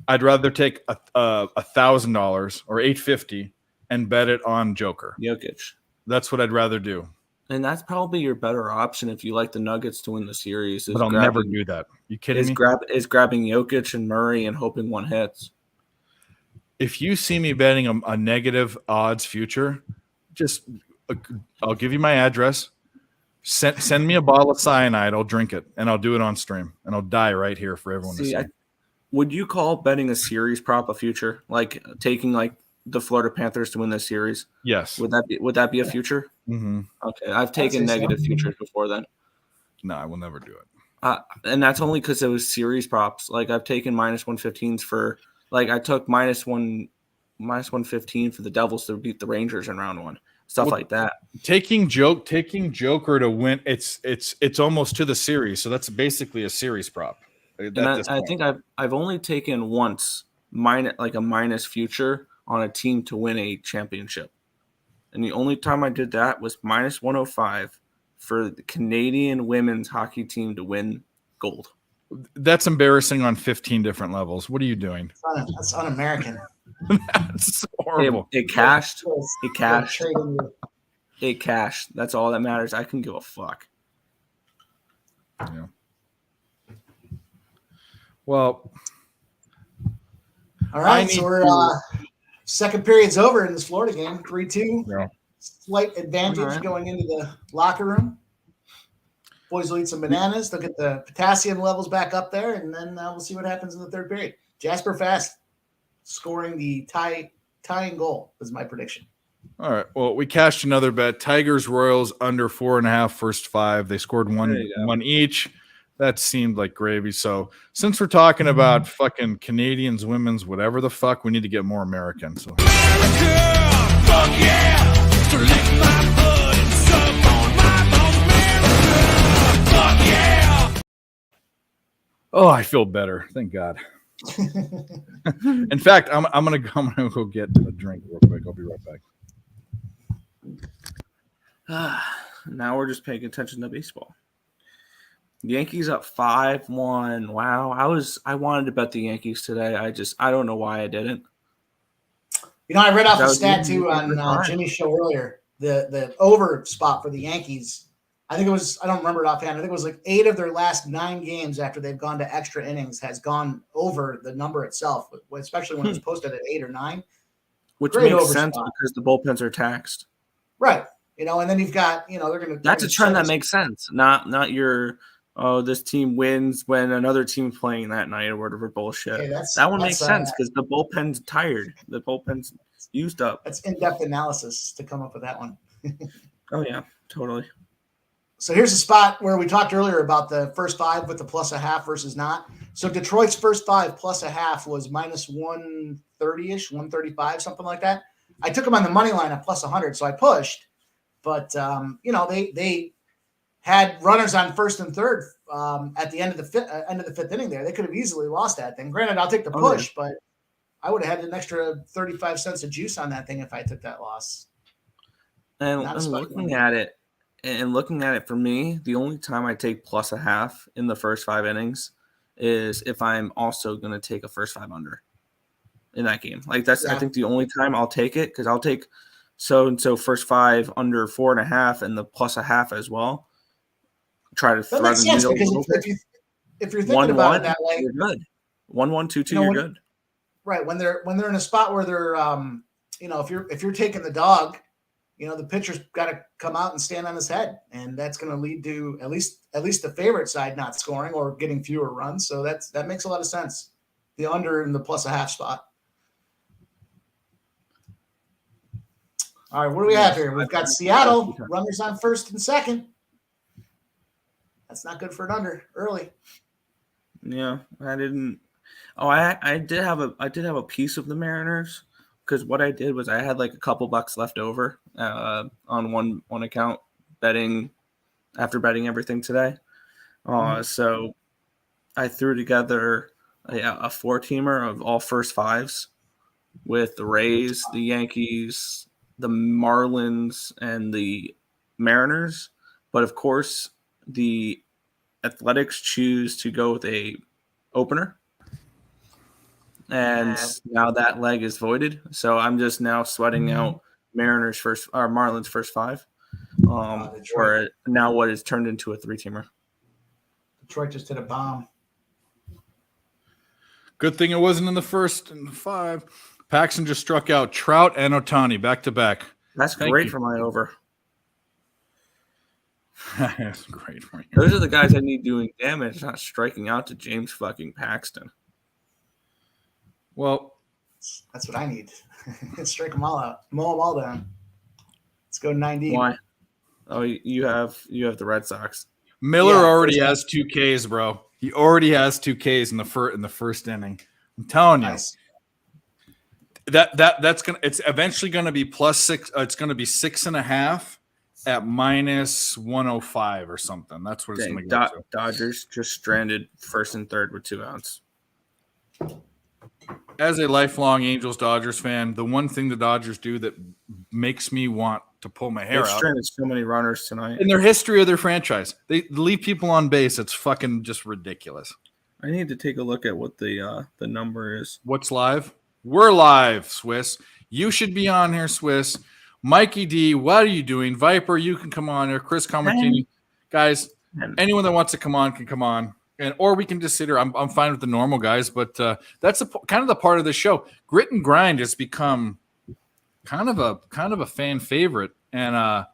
I'd rather take $1,000 or $850 and bet it on Joker. Jokic. That's what I'd rather do. And that's probably your better option if you like the Nuggets to win the series. But I'll never do that. You kidding me? Is grabbing Jokic and Murray and hoping one hits. If you see me betting a negative odds future, I'll give you my address. Send me a bottle of cyanide. I'll drink it, and I'll do it on stream, and I'll die right here for everyone to see. Would you call betting a series prop a future, like taking like the Florida Panthers to win this series? Yes. Would that be a future? Mm-hmm. Okay, I've taken negative futures before then. No, I will never do it. And that's only because it was series props. Like I've taken minus 115s for. Like I took minus 115 for the Devils to beat the Rangers in round 1, like that. Taking Joker to win, it's almost to the series, so that's basically a series prop. I think I've only taken once a minus future on a team to win a championship, and the only time I did that was minus 105 for the Canadian women's hockey team to win gold. That's embarrassing on 15 different levels. What are you doing? That's un-American. That's horrible. It cashed. It cashed. That's all that matters. I can give a fuck. Yeah. Well. All right. So we're second period's over in this Florida game. 3-2. Yeah. Slight advantage going into the locker room. Boys will eat some bananas. They'll get the potassium levels back up there, and then we'll see what happens in the third period. Jasper Fast scoring the tying goal is my prediction. All right. Well, we cashed another bet. Tigers Royals under 4.5 first 5. They scored one each. That seemed like gravy. So since we're talking about fucking Canadians, women's, whatever the fuck, we need to get more American. So. America, fuck yeah! So lick my blood and suck on my bone, America, fuck yeah! Oh, I feel better. Thank God. In fact, I'm gonna go get a drink real quick. I'll be right back. Now we're just paying attention to baseball. Yankees up 5-1. Wow. I wanted to bet the Yankees today. I don't know why I didn't. I read off the stat too on Jimmy's show earlier. The over spot for the Yankees. I think it was, I don't remember it offhand. I think it was like 8 of their last 9 games after they've gone to extra innings has gone over the number itself, especially when it was posted at 8 or 9. Which makes sense because the bullpens are taxed. Right. And then you've got, they're going to. That's a trend that makes sense. Not your, this team wins when another team's playing that night or whatever bullshit. Okay, that one makes sense because the bullpen's tired. The bullpen's used up. That's in-depth analysis to come up with that one. Oh, yeah, totally. So here's a spot where we talked earlier about the first 5 with the plus a half versus not. So Detroit's first 5 plus a half was minus 130-ish, 135, something like that. I took them on the money line at plus 100, so I pushed. But, they had runners on first and third at the end of the fifth inning there. They could have easily lost that thing. Granted, I'll take the push, but I would have had an extra 35 cents of juice on that thing if I took that loss. And looking at it for me, the only time I take plus a half in the first 5 innings is if I'm also going to take a first 5 under in that game. Like that's, I think the only time I'll take it because I'll take so first 5 under 4.5 and the plus a half as well. Try to thread the needle a little bit. If you're thinking about it that way, you're good. 1-1, 2-2, you're good. Right. When they're in a spot where they're if you're taking the dog, the pitcher's got to come out and stand on his head, and that's going to lead to at least the favorite side not scoring or getting fewer runs. So that makes a lot of sense. The under in the plus a half spot. All right, what do we have here? We've got Seattle runners on first and second. That's not good for an under early. Yeah, I didn't. Oh, I did have a piece of the Mariners. because what I did was I had like a couple bucks left over on one account after betting everything today. So I threw together a 4-teamer of all first fives with the Rays, the Yankees, the Marlins, and the Mariners. But of course, the Athletics choose to go with a opener. And now that leg is voided. So I'm just now sweating out Marlins first five. For now what is turned into a 3-teamer. Detroit just hit a bomb. Good thing it wasn't in the first and the 5. Paxton just struck out Trout and Ohtani back to back. That's great for my over. That's great for you. Those are the guys I need doing damage, not striking out to James fucking Paxton. Well, that's what I need. Strike them all out, mow them all down. Let's go 90. Why? Oh, you have the Red Sox. Miller already has 2 Ks, bro. He already has 2 Ks in the first inning. I'm telling you, nice. That's gonna. It's eventually gonna be +6. It's gonna be 6.5 at -105 or something. That's what it's gonna go to. Dodgers just stranded first and third with 2 outs. As a lifelong Angels-Dodgers fan, the one thing the Dodgers do that makes me want to pull my hair out. They've stranded so many runners tonight. In their history of their franchise, they leave people on base. It's fucking just ridiculous. I need to take a look at what the number is. What's live? We're live, Swiss. You should be on here, Swiss. Mikey D, what are you doing? Viper, you can come on here. Chris Camartini. Guys, anyone that wants to come on can come on. Or we can just sit here. I'm fine with the normal guys, but that's kind of the part of the show. Grit and Grind has become kind of a fan favorite, and out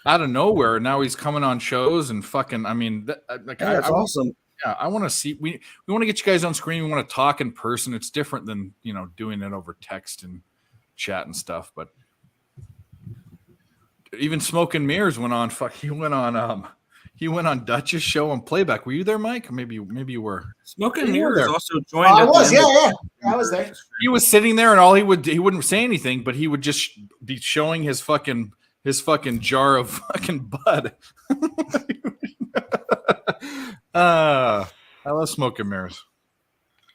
of nowhere now he's coming on shows and fucking. I mean, that's awesome. Yeah, I want to see. We want to get you guys on screen. We want to talk in person. It's different than doing it over text and chat and stuff. But even Smoke and Mirrors went on. He went on Dutch's show on playback. Were you there, Mike? Maybe you were. Smoke and Mirrors also joined. I was, yeah, I was there. He was sitting there, and he wouldn't say anything, but he would just be showing his fucking jar of fucking bud. I love Smoke and Mirrors.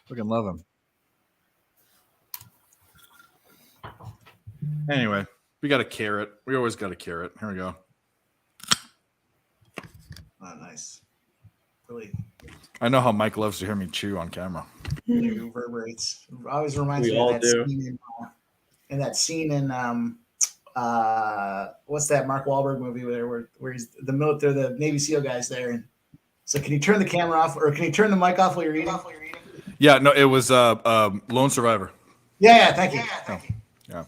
Fucking love him. Anyway, we got a carrot. We always got a carrot. Here we go. Oh, nice. Really. I know how Mike loves to hear me chew on camera. It reverberates. It always reminds me of that scene in that scene in what's that Mark Wahlberg movie where he's the Navy SEAL guys there, and so can you turn the camera off or can you turn the mic off while you're eating? Yeah, no, it was Lone Survivor. Yeah, thank you. Yeah.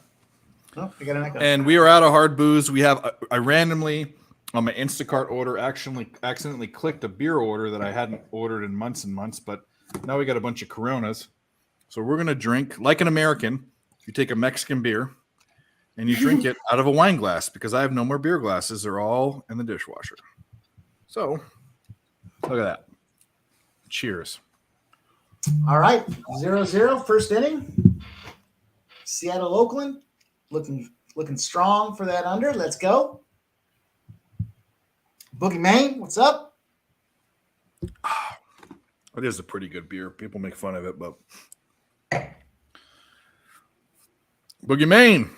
Oh, I got an echo. And we are out of hard booze. We have I randomly on my Instacart order accidentally clicked a beer order that I hadn't ordered in months and months, but now we got a bunch of Coronas. So we're going to drink like an American. You take a Mexican beer and you drink it out of a wine glass because I have no more beer glasses. They're all in the dishwasher. So look at that. Cheers. All right. 0-0 first inning. Seattle, Oakland looking strong for that under. Let's go. Boogie Maine, what's up? It is a pretty good beer. People make fun of it, but Boogie Maine,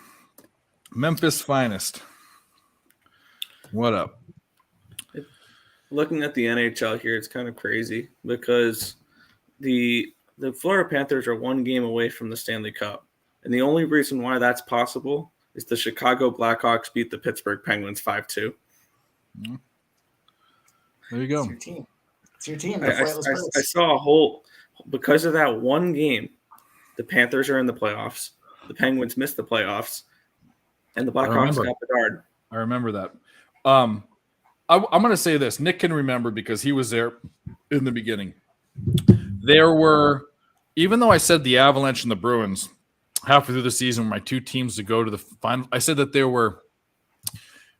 Memphis finest. What up? Looking at the NHL here, it's kind of crazy because the Florida Panthers are 1 game away from the Stanley Cup. And the only reason why that's possible is the Chicago Blackhawks beat the Pittsburgh Penguins 5-2. Mm-hmm. There you go. It's your team. I saw a whole because of that 1 game. The Panthers are in the playoffs. The Penguins missed the playoffs, and the Blackhawks got Bedard. I remember that. I'm going to say this. Nick can remember because he was there in the beginning. There were, even though I said the Avalanche and the Bruins halfway through the season were my 2 teams to go to the final, I said that there were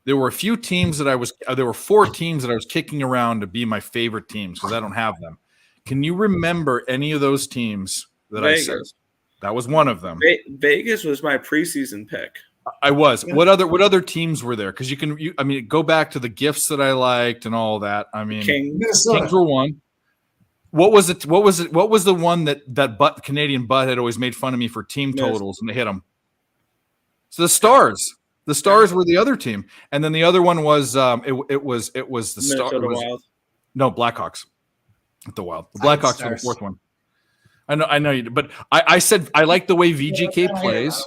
a few teams that there were 4 teams that I was kicking around to be my favorite teams because I don't have them. Can you remember any of those teams that Vegas. I said? That was one of them. Vegas was my preseason pick. I was. Yeah. What other teams were there? Because go back to the gifts that I liked and all that. I mean, Kings were one. What was it? What was the one that Canadian Butt had always made fun of me for team totals and they hit them? So the Stars. The Stars were the other team, and then the other one was it was the Stars. No, Blackhawks. At the Wild. The Blackhawks were the fourth one. I know you did, but I said I like the way VGK plays.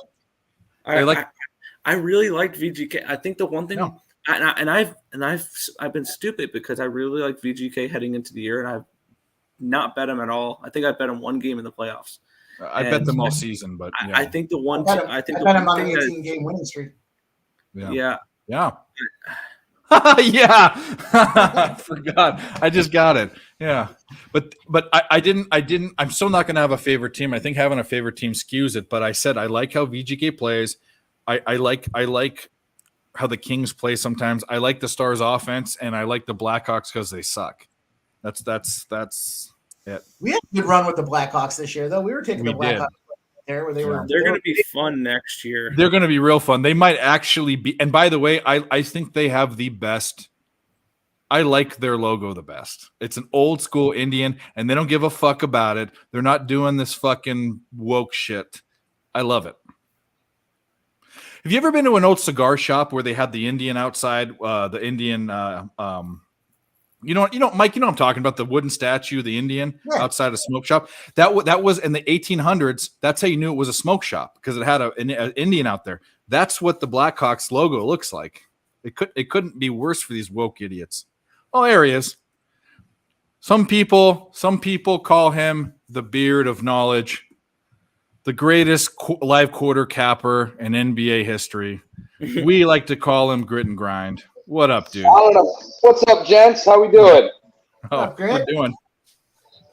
I really liked VGK. I think the one thing, I've been stupid because I really like VGK heading into the year, and I've not bet him at all. I think I bet him one game in the playoffs. I bet them all season, but I think the one. I bet him on an 18-game winning streak. Yeah. Yeah. I forgot. I just got it. Yeah. But I didn't I'm still not gonna have a favorite team. I think having a favorite team skews it, but I said I like how VGK plays. I like how the Kings play sometimes. I like the Stars offense and I like the Blackhawks because they suck. That's it. We had a good run with the Blackhawks this year, though. We were taking the Blackhawks there where they're going to be fun next year. They're going to be real fun. They might actually be. And by the way, I think they have the best. I like their logo the best. It's an old school Indian, and they don't give a fuck about it. They're not doing this fucking woke shit. I love it. Have you ever been to an old cigar shop where they had the Indian outside, the Indian, Mike, you know what I'm talking about, the wooden statue, the Indian outside a smoke shop? That was in the 1800s. That's how you knew it was a smoke shop because it had an Indian out there. That's what the Blackhawks logo looks like. It couldn't be worse for these woke idiots. Oh, there he is. Some people call him the beard of knowledge. The greatest live quarter capper in NBA history. We like to call him Grit and Grind. What up, dude? I don't know. What's up, gents? How we doing? We're doing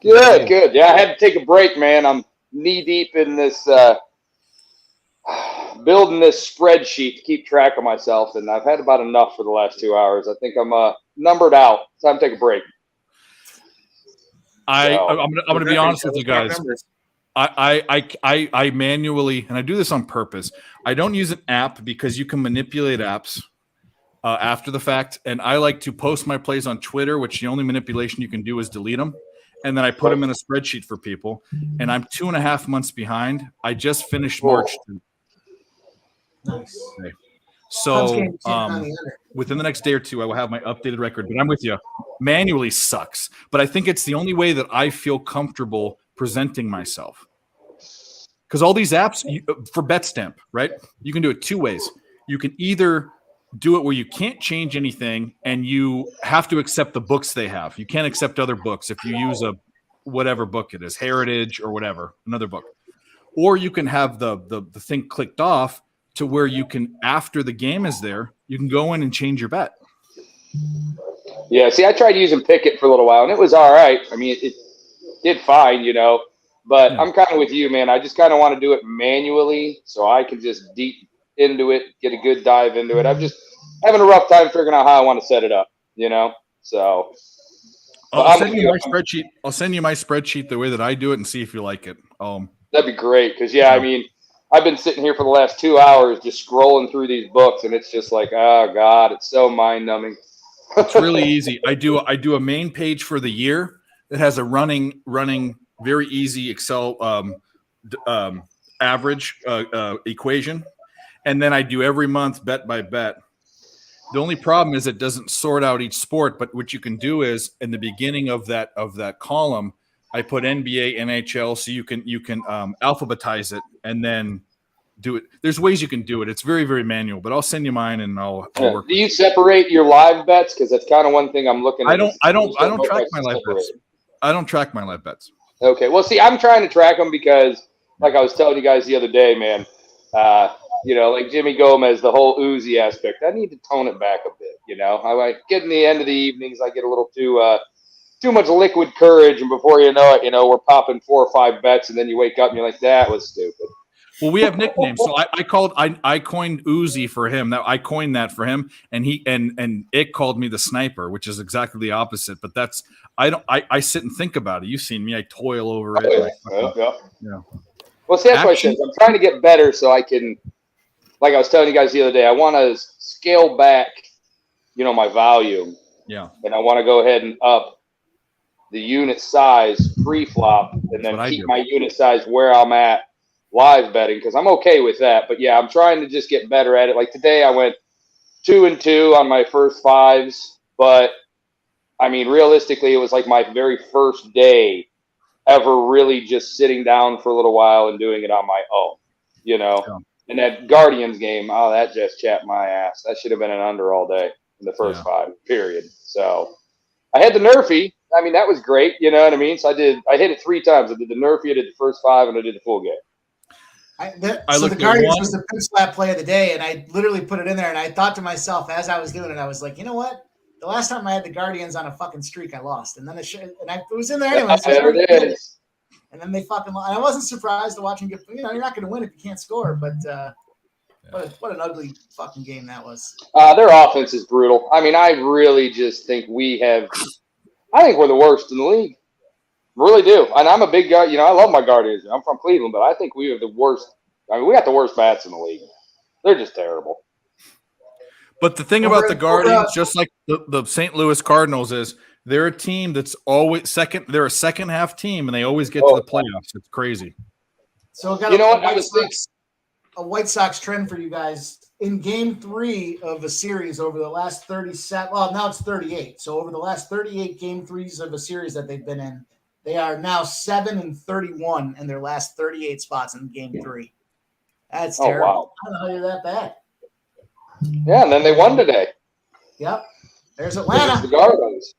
good. Yeah, I had to take a break, man. I'm knee deep in this building this spreadsheet to keep track of myself, and I've had about enough for the last 2 hours. I think I'm numbered out. It's time to take a break. I'm gonna be honest with you guys. I manually, and I do this on purpose. I don't use an app because you can manipulate apps after the fact. And I like to post my plays on Twitter, which the only manipulation you can do is delete them. And then I put them in a spreadsheet for people. And I'm 2.5 months behind. I just finished March. Nice. Okay. So within the next day or two, I will have my updated record. But I'm with you. Manually sucks. But I think it's the only way that I feel comfortable presenting myself. Because all these apps for BetStamp, right? You can do it two ways. You can either do it where you can't change anything and you have to accept the books they have. You can't accept other books if you use a whatever book it is, Heritage or whatever, another book. Or you can have the thing clicked off to where you can, after the game is there, you can go in and change your bet. Yeah, see, I tried using Pickett for a little while, and it was all right. I mean, it did fine, but I'm kind of with you, man. I just kind of want to do it manually so I can just deep into it, get a good dive into it. I'm just having a rough time figuring out how I want to set it up, so. I'll send you my spreadsheet. I'll send you my spreadsheet the way that I do it and see if you like it. That'd be great because, I mean, I've been sitting here for the last 2 hours just scrolling through these books, and it's just like, oh God, it's so mind-numbing. It's really easy. I do a main page for the year that has a running very easy Excel average equation, and then I do every month bet by bet. The only problem is it doesn't sort out each sport, but what you can do is in the beginning of that column, I put NBA, NHL, so you can alphabetize it and then do it. There's ways you can do it. It's very, very manual, but I'll send you mine and I'll work. Do you separate your live bets? Because that's kind of one thing I'm looking at. I don't track my live bets. I don't track my live bets. Okay. Well, see, I'm trying to track them because, like I was telling you guys the other day, man, like Jimmy Gomez, the whole Uzi aspect, I need to tone it back a bit. I like getting the end of the evenings, I get a little too much liquid courage, and before you know it, we're popping 4 or 5 bets, and then you wake up and you're like, that was stupid. Well, we have nicknames, so I coined Uzi for him. That I coined that for him, and he and it called me the sniper, which is exactly the opposite. But that's I sit and think about it. You've seen me; I toil over it. Yeah. Well, see, that's what I said. I'm trying to get better so I can, like I was telling you guys the other day, I want to scale back, my volume. Yeah. And I want to go ahead and up the unit size pre-flop and then keep my unit size where I'm at live betting because I'm okay with that. But, yeah, I'm trying to just get better at it. Like today I went 2-2 on my first fives. But, I mean, realistically, it was like my very first day ever really just sitting down for a little while and doing it on my own, Yeah. And that Guardians game, that just chapped my ass. That should have been an under all day in the first 5, period. So I had the Nerfy. I mean, that was great. You know what I mean? So I hit it 3 times. I did the Nerfy, I did the first 5, and I did the full game. So the Guardians was the pimp slap play of the day, and I literally put it in there, and I thought to myself as I was doing it, I was like, you know what? The last time I had the Guardians on a fucking streak, I lost, and then it was in there anyway. So there it is. And then they fucking lost. I wasn't surprised to watch them get. You're not going to win if you can't score, but what an ugly fucking game that was. Their offense is brutal. I mean, I really just think I think we're the worst in the league. Really do. And I'm a big guy. I love my Guardians. I'm from Cleveland, but I think we are the worst. I mean, we got the worst bats in the league. They're just terrible. But the thing about the Guardians, just like the St. Louis Cardinals, is they're a team that's always second. They're a second half team, and they always get to the playoffs. It's crazy. So a White Sox trend for you guys. In game 3 of a series over the last 37, well, now it's 38. So over the last 38 game 3s of a series that they've been in, they are now 7-31 in their last 38 spots in game 3. That's terrible. Wow. I don't know how you're that bad. Yeah, and then they won today. Yep. There's Atlanta. The Guardians.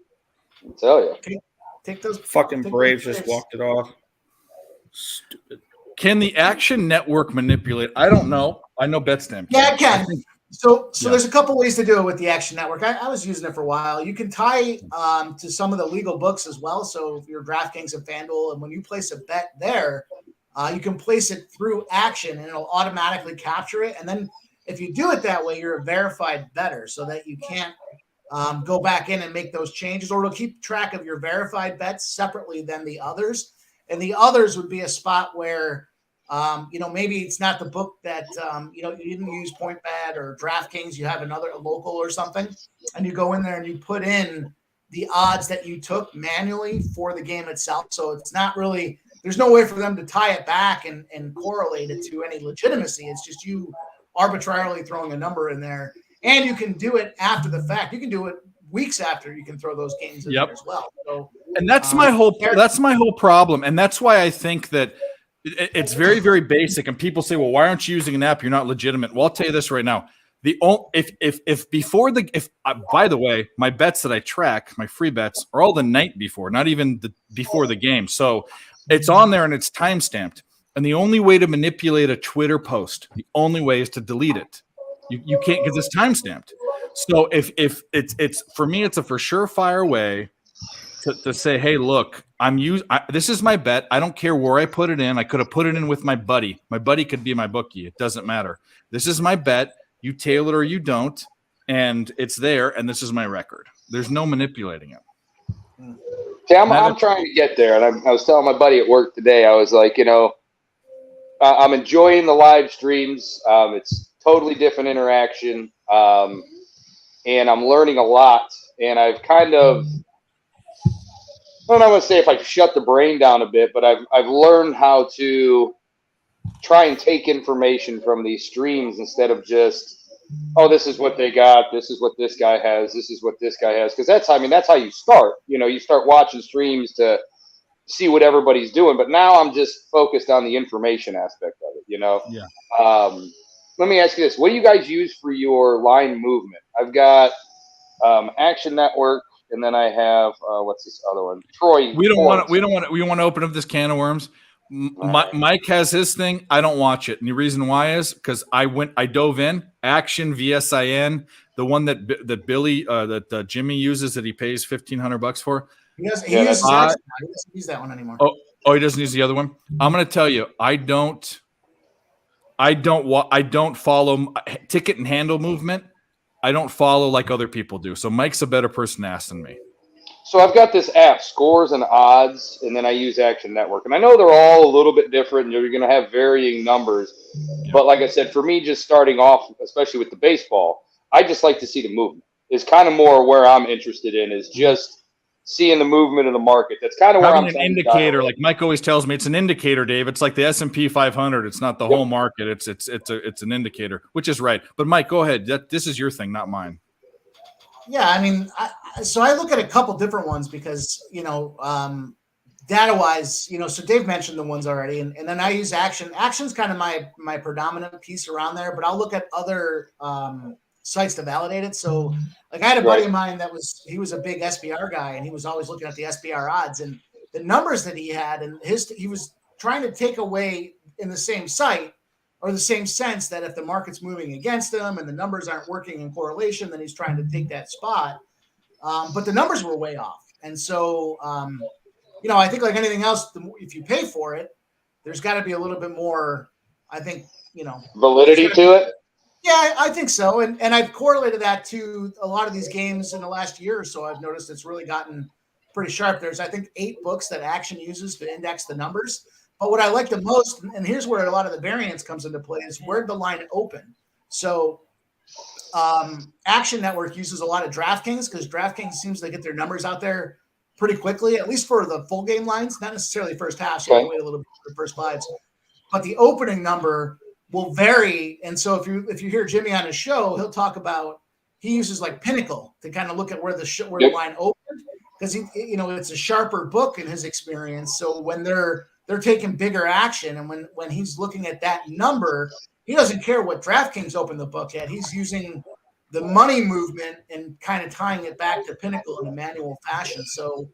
I tell you. Take those fucking Braves just walked it off. Stupid. Can the Action Network manipulate? I don't know. I know Betstamp. Yeah, it can. So there's a couple ways to do it with the Action Network. I was using it for a while. You can tie to some of the legal books as well. So if you're DraftKings and FanDuel, and when you place a bet there, you can place it through Action, and it'll automatically capture it. And then if you do it that way, you're a verified bettor, so that you can't go back in and make those changes, or it'll keep track of your verified bets separately than the others. And the others would be a spot where, maybe it's not the book that, you didn't use PointBet or DraftKings. You have a local or something, and you go in there and you put in the odds that you took manually for the game itself. So it's not really, there's no way for them to tie it back and correlate it to any legitimacy. It's just you arbitrarily throwing a number in there. And you can do it after the fact. You can do it weeks after you can throw those games in there as well. So, and that's my whole problem. And that's why I think that it's very, very basic. And people say, well, why aren't you using an app? You're not legitimate. Well, I'll tell you this right now. By the way, my bets that I track, my free bets, are all the night before, not even before the game. So it's on there and it's time stamped. And the only way to manipulate a Twitter post, the only way is to delete it. You can't, because it's time stamped. So if it's for me, it's a for surefire way to say, hey, look, this is my bet. I don't care where I put it in. I could have put it in with my buddy. My buddy could be my bookie. It doesn't matter. This is my bet. You tail it or you don't, and it's there. And this is my record. There's no manipulating it. See, I'm trying to get there, and I was telling my buddy at work today. I was like, I'm enjoying the live streams. It's totally different interaction, and I'm learning a lot. And I've kind of, I don't want to say if I've shut the brain down a bit, but I've learned how to try and take information from these streams instead of just, oh, this is what they got, this is what this guy has, this is what this guy has, because that's how you start. You start watching streams to see what everybody's doing. But now I'm just focused on the information aspect of it. Yeah. Let me ask you this: what do you guys use for your line movement? I've got Action Network. And then I have what's this other one? Troy. We want to open up this can of worms. Mike has his thing. I don't watch it. And the reason why is because I dove in Action VSIN, the one that Billy that Jimmy uses that he pays $1,500 for. He doesn't use that one anymore. Oh, he doesn't use the other one. I'm going to tell you, I don't follow ticket and handle movement. I don't follow like other people do. So Mike's a better person to ask than me. So I've got this app, Scores and Odds, and then I use Action Network. And I know they're all a little bit different, and you're going to have varying numbers. Yeah. But like I said, for me, just starting off, especially with the baseball, I just like to see the movement. It's kind of more where I'm interested in, is just seeing the movement of the market. That's kind of where I'm an indicator. Like Mike always tells me, it's an indicator, Dave. It's like the S&P 500. It's not the whole market. It's an indicator, which is right. But Mike, go ahead. This is your thing, not mine. Yeah, I mean, so I look at a couple different ones because, data-wise, so Dave mentioned the ones already, and then I use Action. Action's kind of my predominant piece around there, but I'll look at other sites to validate it. So, like, I had a buddy of mine he was a big SBR guy, and he was always looking at the SBR odds and the numbers that he had, and he was trying to take away in the same site or the same sense that if the market's moving against him and the numbers aren't working in correlation, then he's trying to take that spot. But the numbers were way off. And so, I think like anything else, if you pay for it, there's got to be a little bit more, I think, validity to it. Yeah, I think so. And I've correlated that to a lot of these games in the last year or so. I've noticed it's really gotten pretty sharp. There's, I think, 8 books that Action uses to index the numbers. But what I like the most, and here's where a lot of the variance comes into play, is where the line open. So Action Network uses a lot of DraftKings because DraftKings seems to get their numbers out there pretty quickly, at least for the full game lines, not necessarily first half. So you have to wait a little bit for the first 5s. But the opening number will vary. And so if you hear Jimmy on his show, he'll talk about, he uses like Pinnacle to kind of look at where the line opened, because it's a sharper book in his experience. So when they're taking bigger action, and when he's looking at that number, he doesn't care what DraftKings opened the book at. He's using the money movement and kind of tying it back to Pinnacle in a manual fashion. So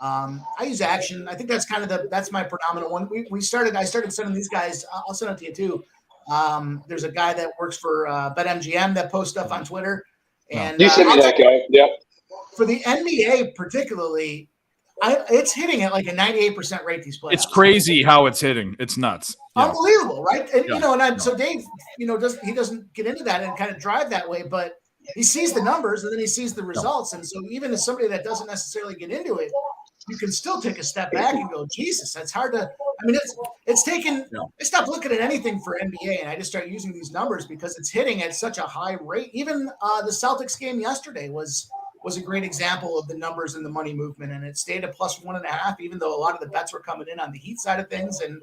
I use Action. I think that's that's my predominant one. I started sending these guys. I'll send it to you too. There's a guy that works for BetMGM that posts stuff on Twitter. And you sent me that guy. Yep. For the NBA particularly, it's hitting at like a 98% rate these playoffs. It's crazy how it's hitting. It's nuts. Unbelievable, right? And so Dave, he doesn't get into that and kind of drive that way, but he sees the numbers and then he sees the results. And so even as somebody that doesn't necessarily get into it, you can still take a step back and go, Jesus, that's hard to. I mean, it's taken. I stopped looking at anything for NBA and I just started using these numbers because it's hitting at such a high rate. Even the Celtics game yesterday was a great example of the numbers and the money movement, and it stayed at +1.5, even though a lot of the bets were coming in on the Heat side of things, and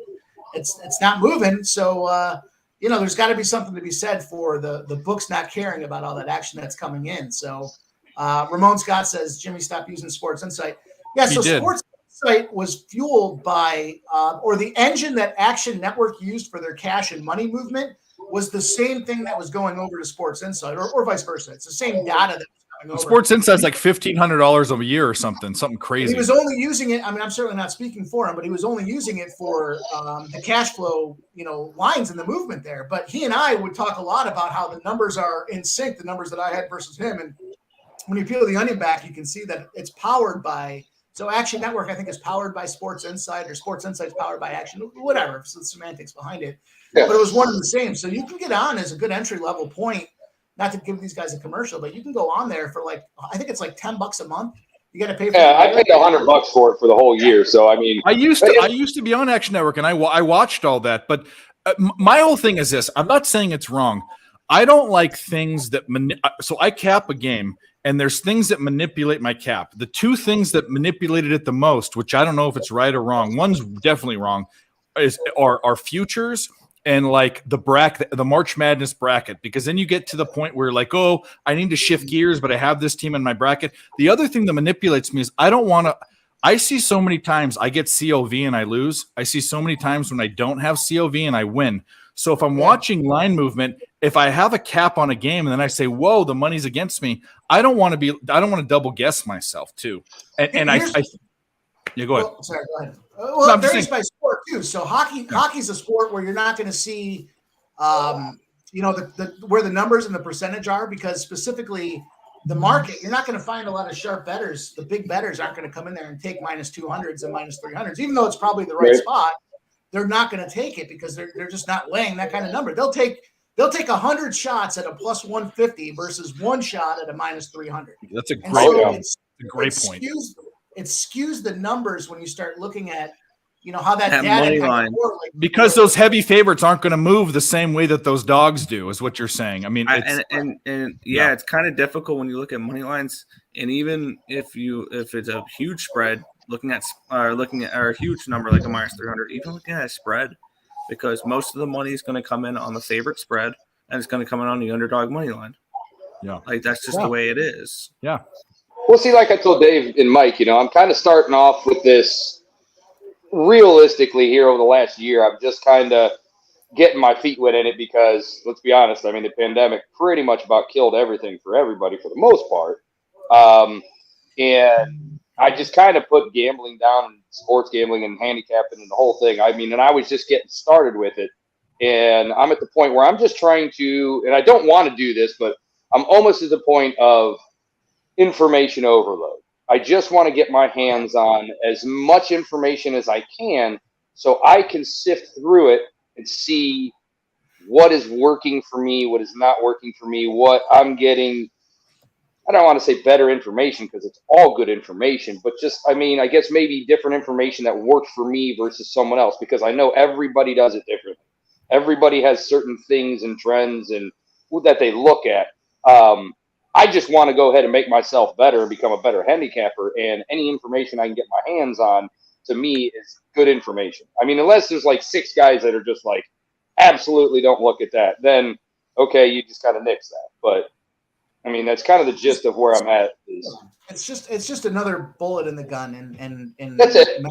it's not moving. So there's got to be something to be said for the books not caring about all that action that's coming in. So Ramon Scott says, Jimmy, stop using Sports Insight. Yeah, so Sports Insight was fueled by or the engine that Action Network used for their cash and money movement was the same thing that was going over to Sports Insight, or vice versa. It's the same data that was coming over. Sports Insight's like $1,500 a year or something crazy. He was only using it. I mean, I'm certainly not speaking for him, but he was only using it for the cash flow, lines in the movement there. But he and I would talk a lot about how the numbers are in sync, the numbers that I had versus him. And when you peel the onion back, you can see that it's powered by. So Action Network, I think, is powered by Sports Insight, or Sports Insight's powered by Action, whatever. So the semantics behind it. Yeah. But it was one and the same. So you can get on as a good entry-level point, not to give these guys a commercial, but you can go on there for I think it's like $10 a month. You got to pay for it. I paid $100 for it for the whole year. So, I mean. I used to be on Action Network, and I watched all that. But my whole thing is this. I'm not saying it's wrong. I don't like things that so I cap a game. And there's things that manipulate my cap. The 2 things that manipulated it the most, which I don't know if it's right or wrong, one's definitely wrong, are futures and like the bracket, the March Madness bracket, because then you get to the point where like, oh, I need to shift gears, but I have this team in my bracket. The other thing that manipulates me is I see so many times I get COV and I lose. I see so many times when I don't have COV and I win. So if I'm watching line movement, if I have a cap on a game and then I say, whoa, the money's against me, I don't want to double guess myself too. And go ahead. Well, sorry, go ahead. Well, it varies by sport too. So hockey's a sport where you're not going to see, where the numbers and the percentage are, because specifically the market, you're not going to find a lot of sharp bettors. The big bettors aren't going to come in there and take -200s and -300s, even though it's probably the right spot. They're not going to take it because they're just not laying that kind of number. They'll take 100 shots at a +150 versus 1 shot at a -300. That's a great point. it skews the numbers when you start looking at, how that data money kind line. of works. Because those heavy favorites aren't going to move the same way that those dogs do, is what you're saying. I mean, it's kind of difficult when you look at money lines, and even if it's a huge spread, looking at or a huge number like a -300, even looking at a spread, because most of the money is going to come in on the favorite spread, and it's going to come in on the underdog money line. Yeah, like that's just the way it is. Yeah. Well, see, like I told Dave and Mike, I'm kind of starting off with this. Realistically, here over the last year, I'm just kind of getting my feet wet in it because, let's be honest, I mean, the pandemic pretty much about killed everything for everybody for the most part. And I just kind of put gambling down, and sports gambling and handicapping and the whole thing. I mean, and I was just getting started with it. And I'm at the point where I'm just trying to, and I don't want to do this, but I'm almost at the point of information overload. I just want to get my hands on as much information as I can so I can sift through it and see what is working for me, what is not working for me, what I'm getting. I don't want to say better information because it's all good information, but just, I mean, I guess maybe different information that works for me versus someone else, because I know everybody does it differently. Everybody has certain things and trends and that they look at. I just want to go ahead and make myself better and become a better handicapper, and any information I can get my hands on, to me, is good information. I mean, unless there's like 6 guys that are just like, absolutely don't look at that, then okay, you just got to nix that. But I mean, that's kind of the gist of where I'm at. It's just another bullet in the gun, and that's it.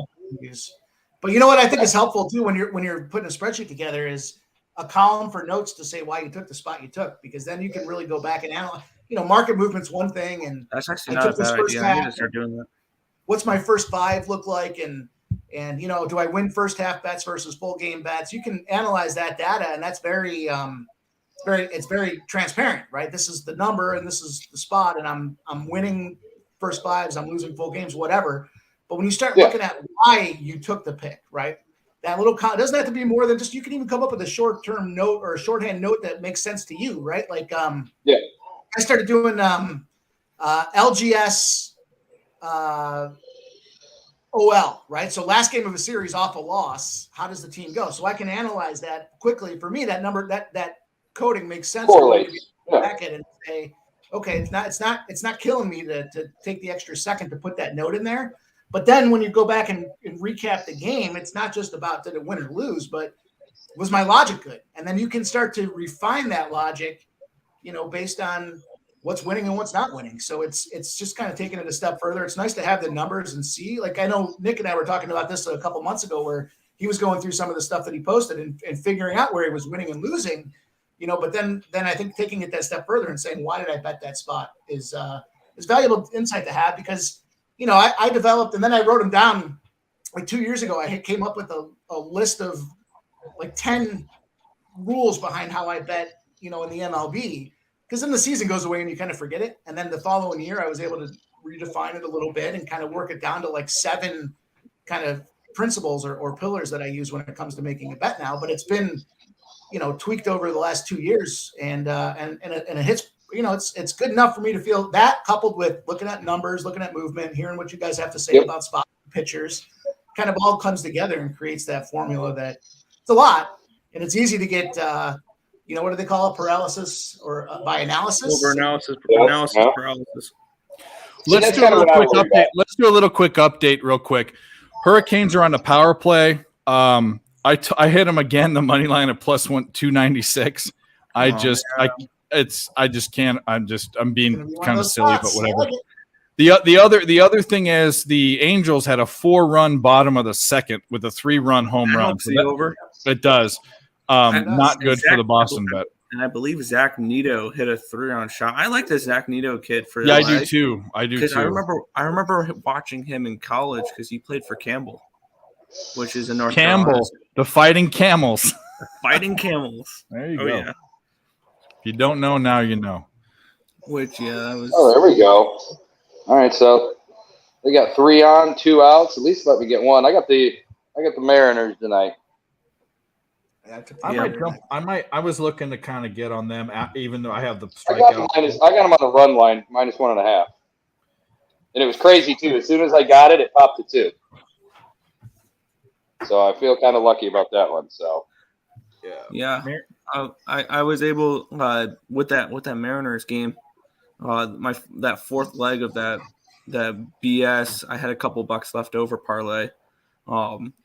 But you know what I think is helpful too when you're putting a spreadsheet together is a column for notes to say why you took the spot you took, because then you can really go back and analyze. Market movement's one thing, and that's actually not a bad idea. I need to start doing that. What's my first 5 look like, and do I win first half bets versus full game bets? You can analyze that data, and that's very it's very transparent, right? This is the number, and this is the spot, and I'm winning first 5s, I'm losing full games, whatever. But when you start looking at why you took the pick, right? That little it doesn't have to be more than just, you can even come up with a short-term note or a shorthand note that makes sense to you, right? Like I started doing LGS OL, right? So last game of a series off a loss, how does the team go? So I can analyze that quickly. For me, that number, that coding makes sense. Back it and say, okay, it's not killing me to take the extra second to put that note in there. But then when you go back and recap the game, it's not just about did it win or lose, but was my logic good? And then you can start to refine that logic, based on what's winning and what's not winning. So it's just kind of taking it a step further. It's nice to have the numbers and see. Like, I know Nick and I were talking about this a couple months ago, where he was going through some of the stuff that he posted and figuring out where he was winning and losing. But then I think taking it that step further and saying, why did I bet that spot is valuable insight to have, because I developed, and then I wrote them down like 2 years ago. I came up with a list of like 10 rules behind how I bet, in the MLB, because then the season goes away and you kind of forget it. And then the following year, I was able to redefine it a little bit and kind of work it down to like 7 kind of principles or pillars that I use when it comes to making a bet now. But it's been, tweaked over the last 2 years, and it hits. It's good enough for me to feel that, coupled with looking at numbers, looking at movement, hearing what you guys have to say about spot pitchers, kind of all comes together and creates that formula that it's a lot, and it's easy to get. What do they call it? Paralysis or by analysis? Over analysis paralysis. Let's do a little quick update real quick. Hurricanes are on the power play. I hit them again, the money line at +296. I just can't. I'm being kind of silly, but whatever. The other thing is the Angels had a 4-run bottom of the second with a 3-run home run. So over. It does. Not good for the Boston bet. And I believe Zach Neto hit a 3-run shot. I like the Zach Neto kid for I do too. I do too. I remember watching him in college because he played for Campbell, which is in North Campbell, Carolina. the Fighting Camels. Fighting Camels. There you go. Yeah. If you don't know, now you know. Which that was. Oh, there we go. All right, so they got 3 on, 2 outs. At least let me get 1. I got the Mariners tonight. I was looking to kind of get on them, even though I have the strikeout. I got them on the run line, -1.5. And it was crazy too. As soon as I got it, it popped to 2. So I feel kind of lucky about that one. So yeah. I was able with that Mariners game, that fourth leg of that BS. I had a couple bucks left over parlay.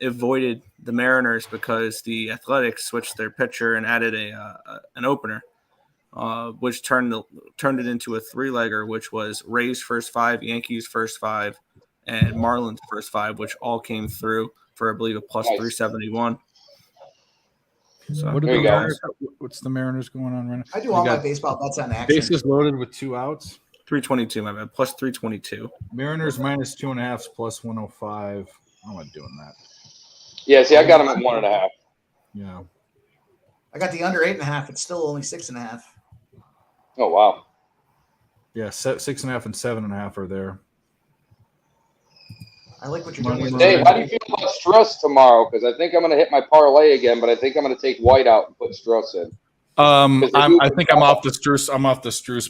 It voided the Mariners because the Athletics switched their pitcher and added an opener, which turned it into a 3-legger, which was Rays first 5, Yankees first 5, and Marlins first 5, which all came through for I believe a plus 371. So what are the Mariners, what's the Mariners going on right now? I do all my baseball bets on action. Bases loaded with 2 outs. 322, my bad. Plus 322. Mariners minus 2.5 plus 105. I'm not doing that. Yeah, see, I got them at 1.5. Yeah. I got the under 8.5. It's still only 6.5. Oh wow. Yeah, 6.5 and 7.5 are there. I like what you're doing. Dave, how do you feel about Struss tomorrow? Because I think I'm going to hit my parlay again, but I think I'm going to take White out and put Struss in. I think I'm off the Struss. I'm off the Struss.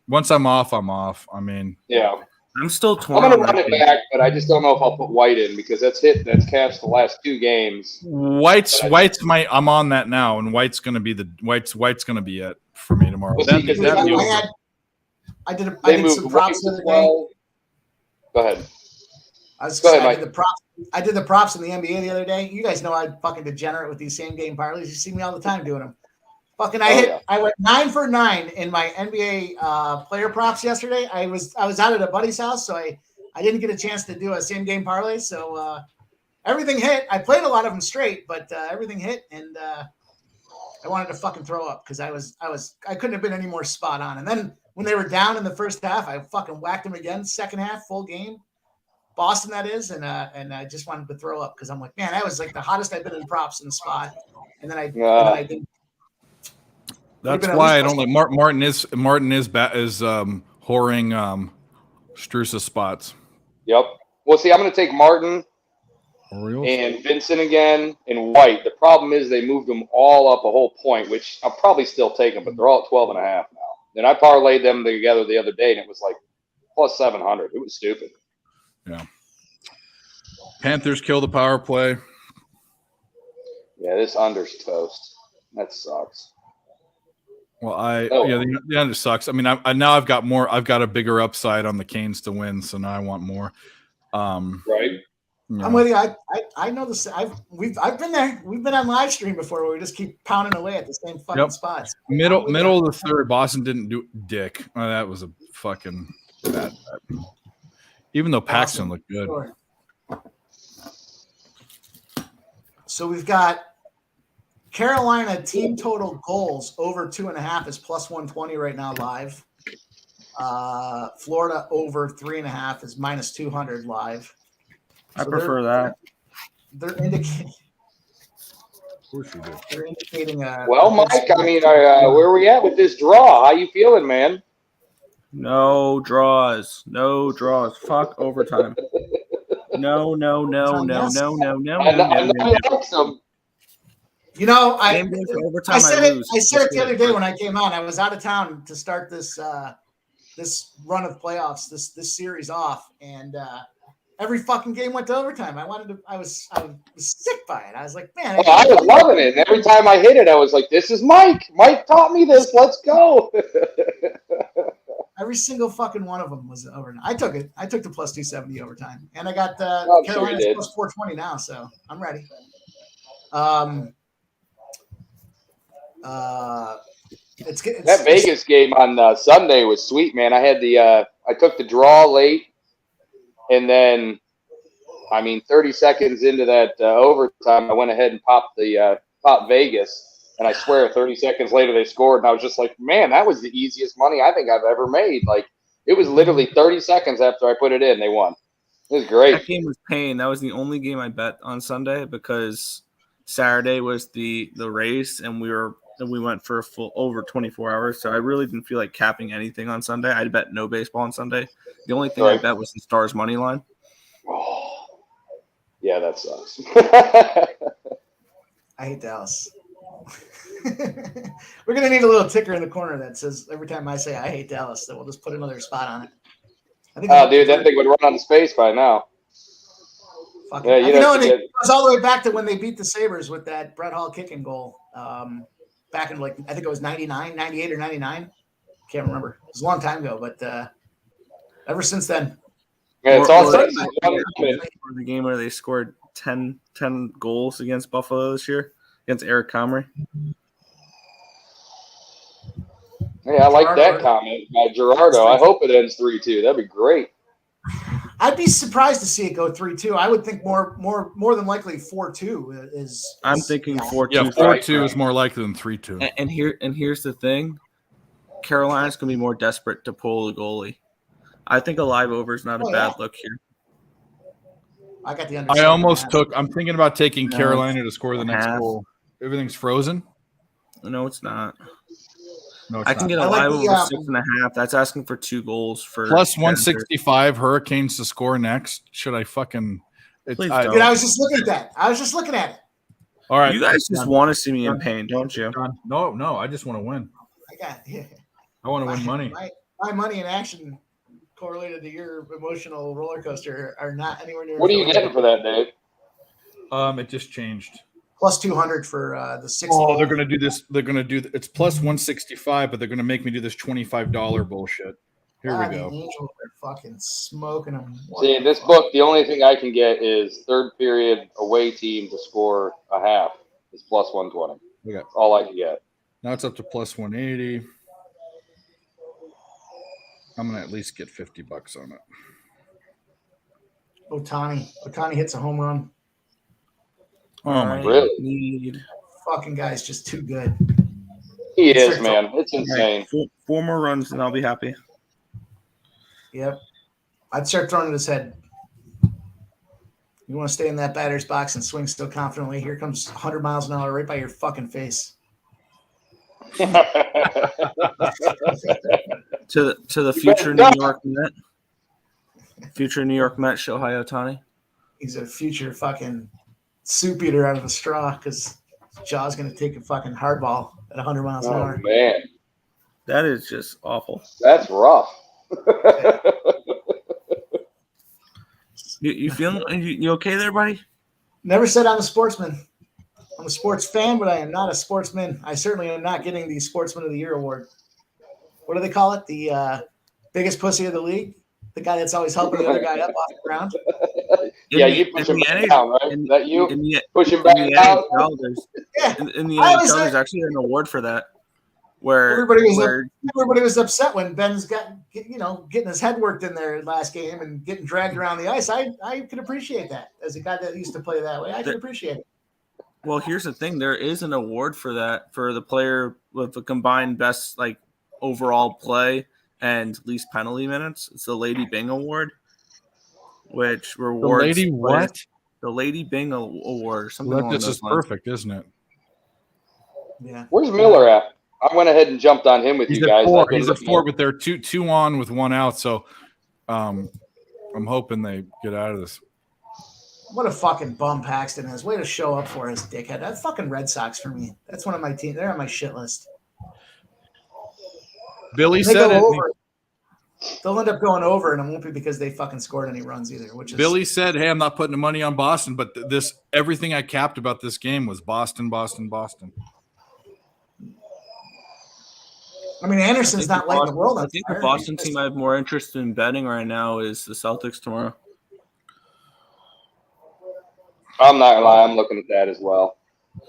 Once I'm off, I'm off. I mean, yeah. I'm still torn. I'm going to run it back, but I just don't know if I'll put White in because that's cashed the last 2 games. White's I'm on that now, and White's going to be it for me tomorrow. I did some props the other day. Go ahead. I did the props in the NBA the other day. You guys know I'm fucking degenerate with these same game parlays. You see me all the time doing them. I went 9 for 9 in my NBA player props yesterday. I was out at a buddy's house, so I didn't get a chance to do a same game parlay. So everything hit. I played a lot of them straight, but everything hit, and I wanted to fucking throw up because I couldn't have been any more spot on. And then when they were down in the first half, I fucking whacked them again. Second half, full game, Boston that is, and I just wanted to throw up because I'm like, man, that was like the hottest I've been in props in the spot, and then I didn't. That's why I don't like Martin is whoring Struss's spots. Yep. Well, see, I'm going to take Martin and Vincent again and White. The problem is they moved them all up a whole point, which I'll probably still take them, but they're all at 12.5 now. And I parlayed them together the other day, and it was like plus 700. It was stupid. Yeah. Panthers kill the power play. Yeah, this under's toast. That sucks. Well, the under sucks. I mean, I've got a bigger upside on the Canes to win, so now I want more. Right. Yeah. I'm with you. I know this. I've been there. We've been on live stream before where we just keep pounding away at the same fucking spots. Middle of the third, Boston didn't do dick. Oh, that was a fucking bad. Even though Paxton looked good. Sure. So we've got Carolina team total goals over 2.5 is plus 120 right now live. Florida over 3.5 is minus 200 live. I prefer that. They're indicating. Of course you do. They're indicating. Well, Mike, I mean, where are we at with this draw? How you feeling, man? No draws. No draws. Fuck overtime. No. You know, I said it. lose. I said it the other day when I came on. I was out of town to start this this run of playoffs, this series off, and every fucking game went to overtime. I was sick by it. I was like, man, I was loving it. And every time I hit it, I was like, this is Mike. Mike taught me this. Let's go. Every single fucking one of them was overtime. I took it. I took the plus 270 overtime, and I got Carolina's plus 420 now, so I'm ready. That Vegas game on Sunday was sweet, man. I had I took the draw late, and then, 30 seconds into that overtime, I went ahead and popped Vegas, and I swear 30 seconds later they scored, and I was just like, man, that was the easiest money I think I've ever made. Like, it was literally 30 seconds after I put it in, they won. It was great. That game was pain. That was the only game I bet on Sunday because Saturday was the race, and we went for a full over 24 hours. So I really didn't feel like capping anything on Sunday. I bet no baseball on Sunday. The only thing I bet was the Stars money line. Oh, yeah, that sucks. I hate Dallas. We're gonna need a little ticker in the corner that says every time I say I hate Dallas, that we'll just put another spot on it. I think dude, that thing would run out of space by now. Fucking, yeah, it goes all the way back to when they beat the Sabres with that Brett Hall kicking goal. Back in I think it was 99, 98 or 99. Can't remember. It was a long time ago, but ever since then. Yeah, it's all the game where they scored 10 goals against Buffalo this year against Eric Comrie. Yeah, I like that comment by Gerardo. I hope it ends 3-2. That'd be great. I'd be surprised to see it go 3-2. I would think more than likely 4-2 is. I'm thinking 4-2. Yeah, 4-2 is more likely than 3-2. And here's the thing: Carolina's gonna be more desperate to pull the goalie. I think a live over is not a bad look here. I got the. I'm thinking about taking Carolina to score the next goal. Everything's frozen. No, it's not. No, I can get a live over 6.5. That's asking for 2 goals for plus 165. Hurricanes to score next. Should I fucking? Dude, I was just looking at it. All right, you guys just want to see me in pain, don't you? No. I just want to win. I want to win money. My money and action correlated to your emotional roller coaster are not anywhere near. What are you getting for that, Dave? It just changed. Plus 200 for the 60. Oh, they're going to do this. They're going to do it's plus 165, but they're going to make me do this $25 bullshit. Here we go. Angels are fucking smoking them. See, in this book, the only thing I can get is third period away team to score a half. It's plus 120. That's all I can get. Now it's up to plus 180. I'm going to at least get $50 on it. Ohtani hits a home run. Oh my really? Fucking guy's just too good. He is, man. It's insane. Right. 4 more runs and I'll be happy. Yep. I'd start throwing at his head. You want to stay in that batter's box and swing still confidently. Here comes 100 miles an hour right by your fucking face. to the future New York Met. Future New York Met Shohei Ohtani. He's a future fucking soup eater out of a straw because Jaw's going to take a fucking hardball at 100 miles an hour. Oh, man. That is just awful. That's rough. You feeling you okay there, buddy? Never said I'm a sportsman. I'm a sports fan, but I am not a sportsman. I certainly am not getting the Sportsman of the Year award. What do they call it? The biggest pussy of the league? The guy that's always helping the other guy up off the ground? You push him back down, right? Is that you? Push him back down? In the NHL, there's actually an award for that. Where everybody was upset when Ben's getting his head worked in there last game and getting dragged around the ice. I could appreciate that as a guy that used to play that way. I could appreciate it. Well, here's the thing: there is an award for that for the player with the combined best overall play and least penalty minutes. It's the Lady Byng Award, which rewards the Lady Byng Award or something. Well, this is perfect, isn't it? Yeah. Where's Miller at? I went ahead and jumped on him with you guys. He's a 4, but they're two on with 1 out. So I'm hoping they get out of this. What a fucking bum Paxton is. Way to show up for his dickhead. That's fucking Red Sox for me. That's one of my teams. They're on my shit list. Billy said it. They'll end up going over, and it won't be because they fucking scored any runs either. Billy said, "Hey, I'm not putting the money on Boston, but everything I capped about this game was Boston, Boston, Boston." I mean, Anderson's not lighting the world on fire. I think the Boston team I have more interest in betting right now is the Celtics tomorrow. I'm not gonna lie, I'm looking at that as well.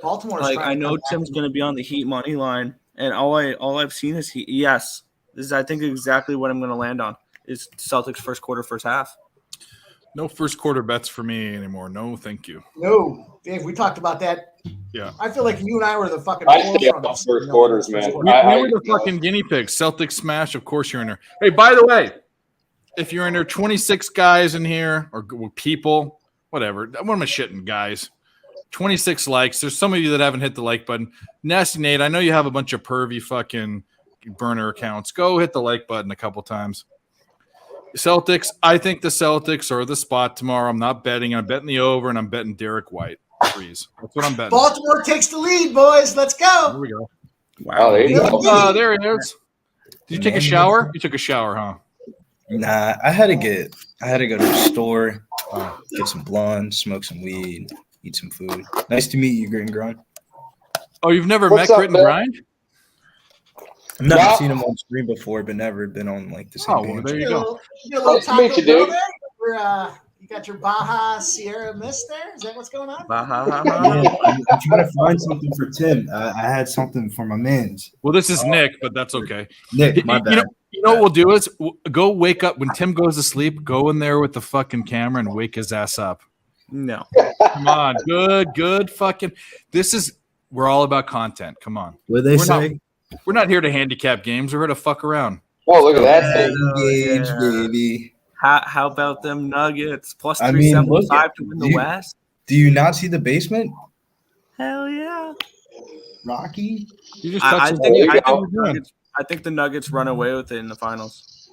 Baltimore's I know Tim's going to be on the Heat money line, and all I've seen is Heat. Yes, this is I think exactly what I'm going to land on is Celtics first quarter, first half. No first quarter bets for me anymore. No, thank you. No, Dave, we talked about that. Yeah, I feel like you and I were the fucking. I stay up on first quarters, man. We were the fucking guinea pigs. Celtics smash. Of course, you're in there. Hey, by the way, if you're in there, 26 guys in here or people, whatever. What am I shitting, guys? 26 likes. There's some of you that haven't hit the like button. Nasty Nate, I know you have a bunch of pervy fucking burner accounts. Go hit the like button a couple times. Celtics. I think the Celtics are the spot tomorrow. I'm not betting. I'm betting the over, and I'm betting Derek White threes. That's what I'm betting. Baltimore takes the lead, boys. Let's go. Here we go. Wow, there you go. There it is. Did you take a shower? You took a shower, huh? Nah, I had to go to the store, get some blonde, smoke some weed, eat some food. Nice to meet you, Grit and Grind. Oh, you've never What's met up, Grit and man? Grind? I've never seen him on screen before, but never been on like the same Oh, well, page. there you go. You get a little Nice to meet Taco you, Bell dude. there? You got your Baja Sierra Mist there? Is that what's going on? Yeah, I'm trying to find something for Tim. I had something for my man's. Well, this is Nick, but that's okay. Nick, my bad. You know what we'll do is go wake up when Tim goes to sleep. Go in there with the fucking camera and wake his ass up. No. Come on, good fucking. We're all about content. Come on. What they say? We're not here to handicap games. We're here to fuck around. Oh, look at that thing. Games, baby. How about them Nuggets? Plus I mean, 375 to win the West? Do you not see the basement? Hell yeah. Rocky? You just I touched think the Nuggets run away with it in the finals.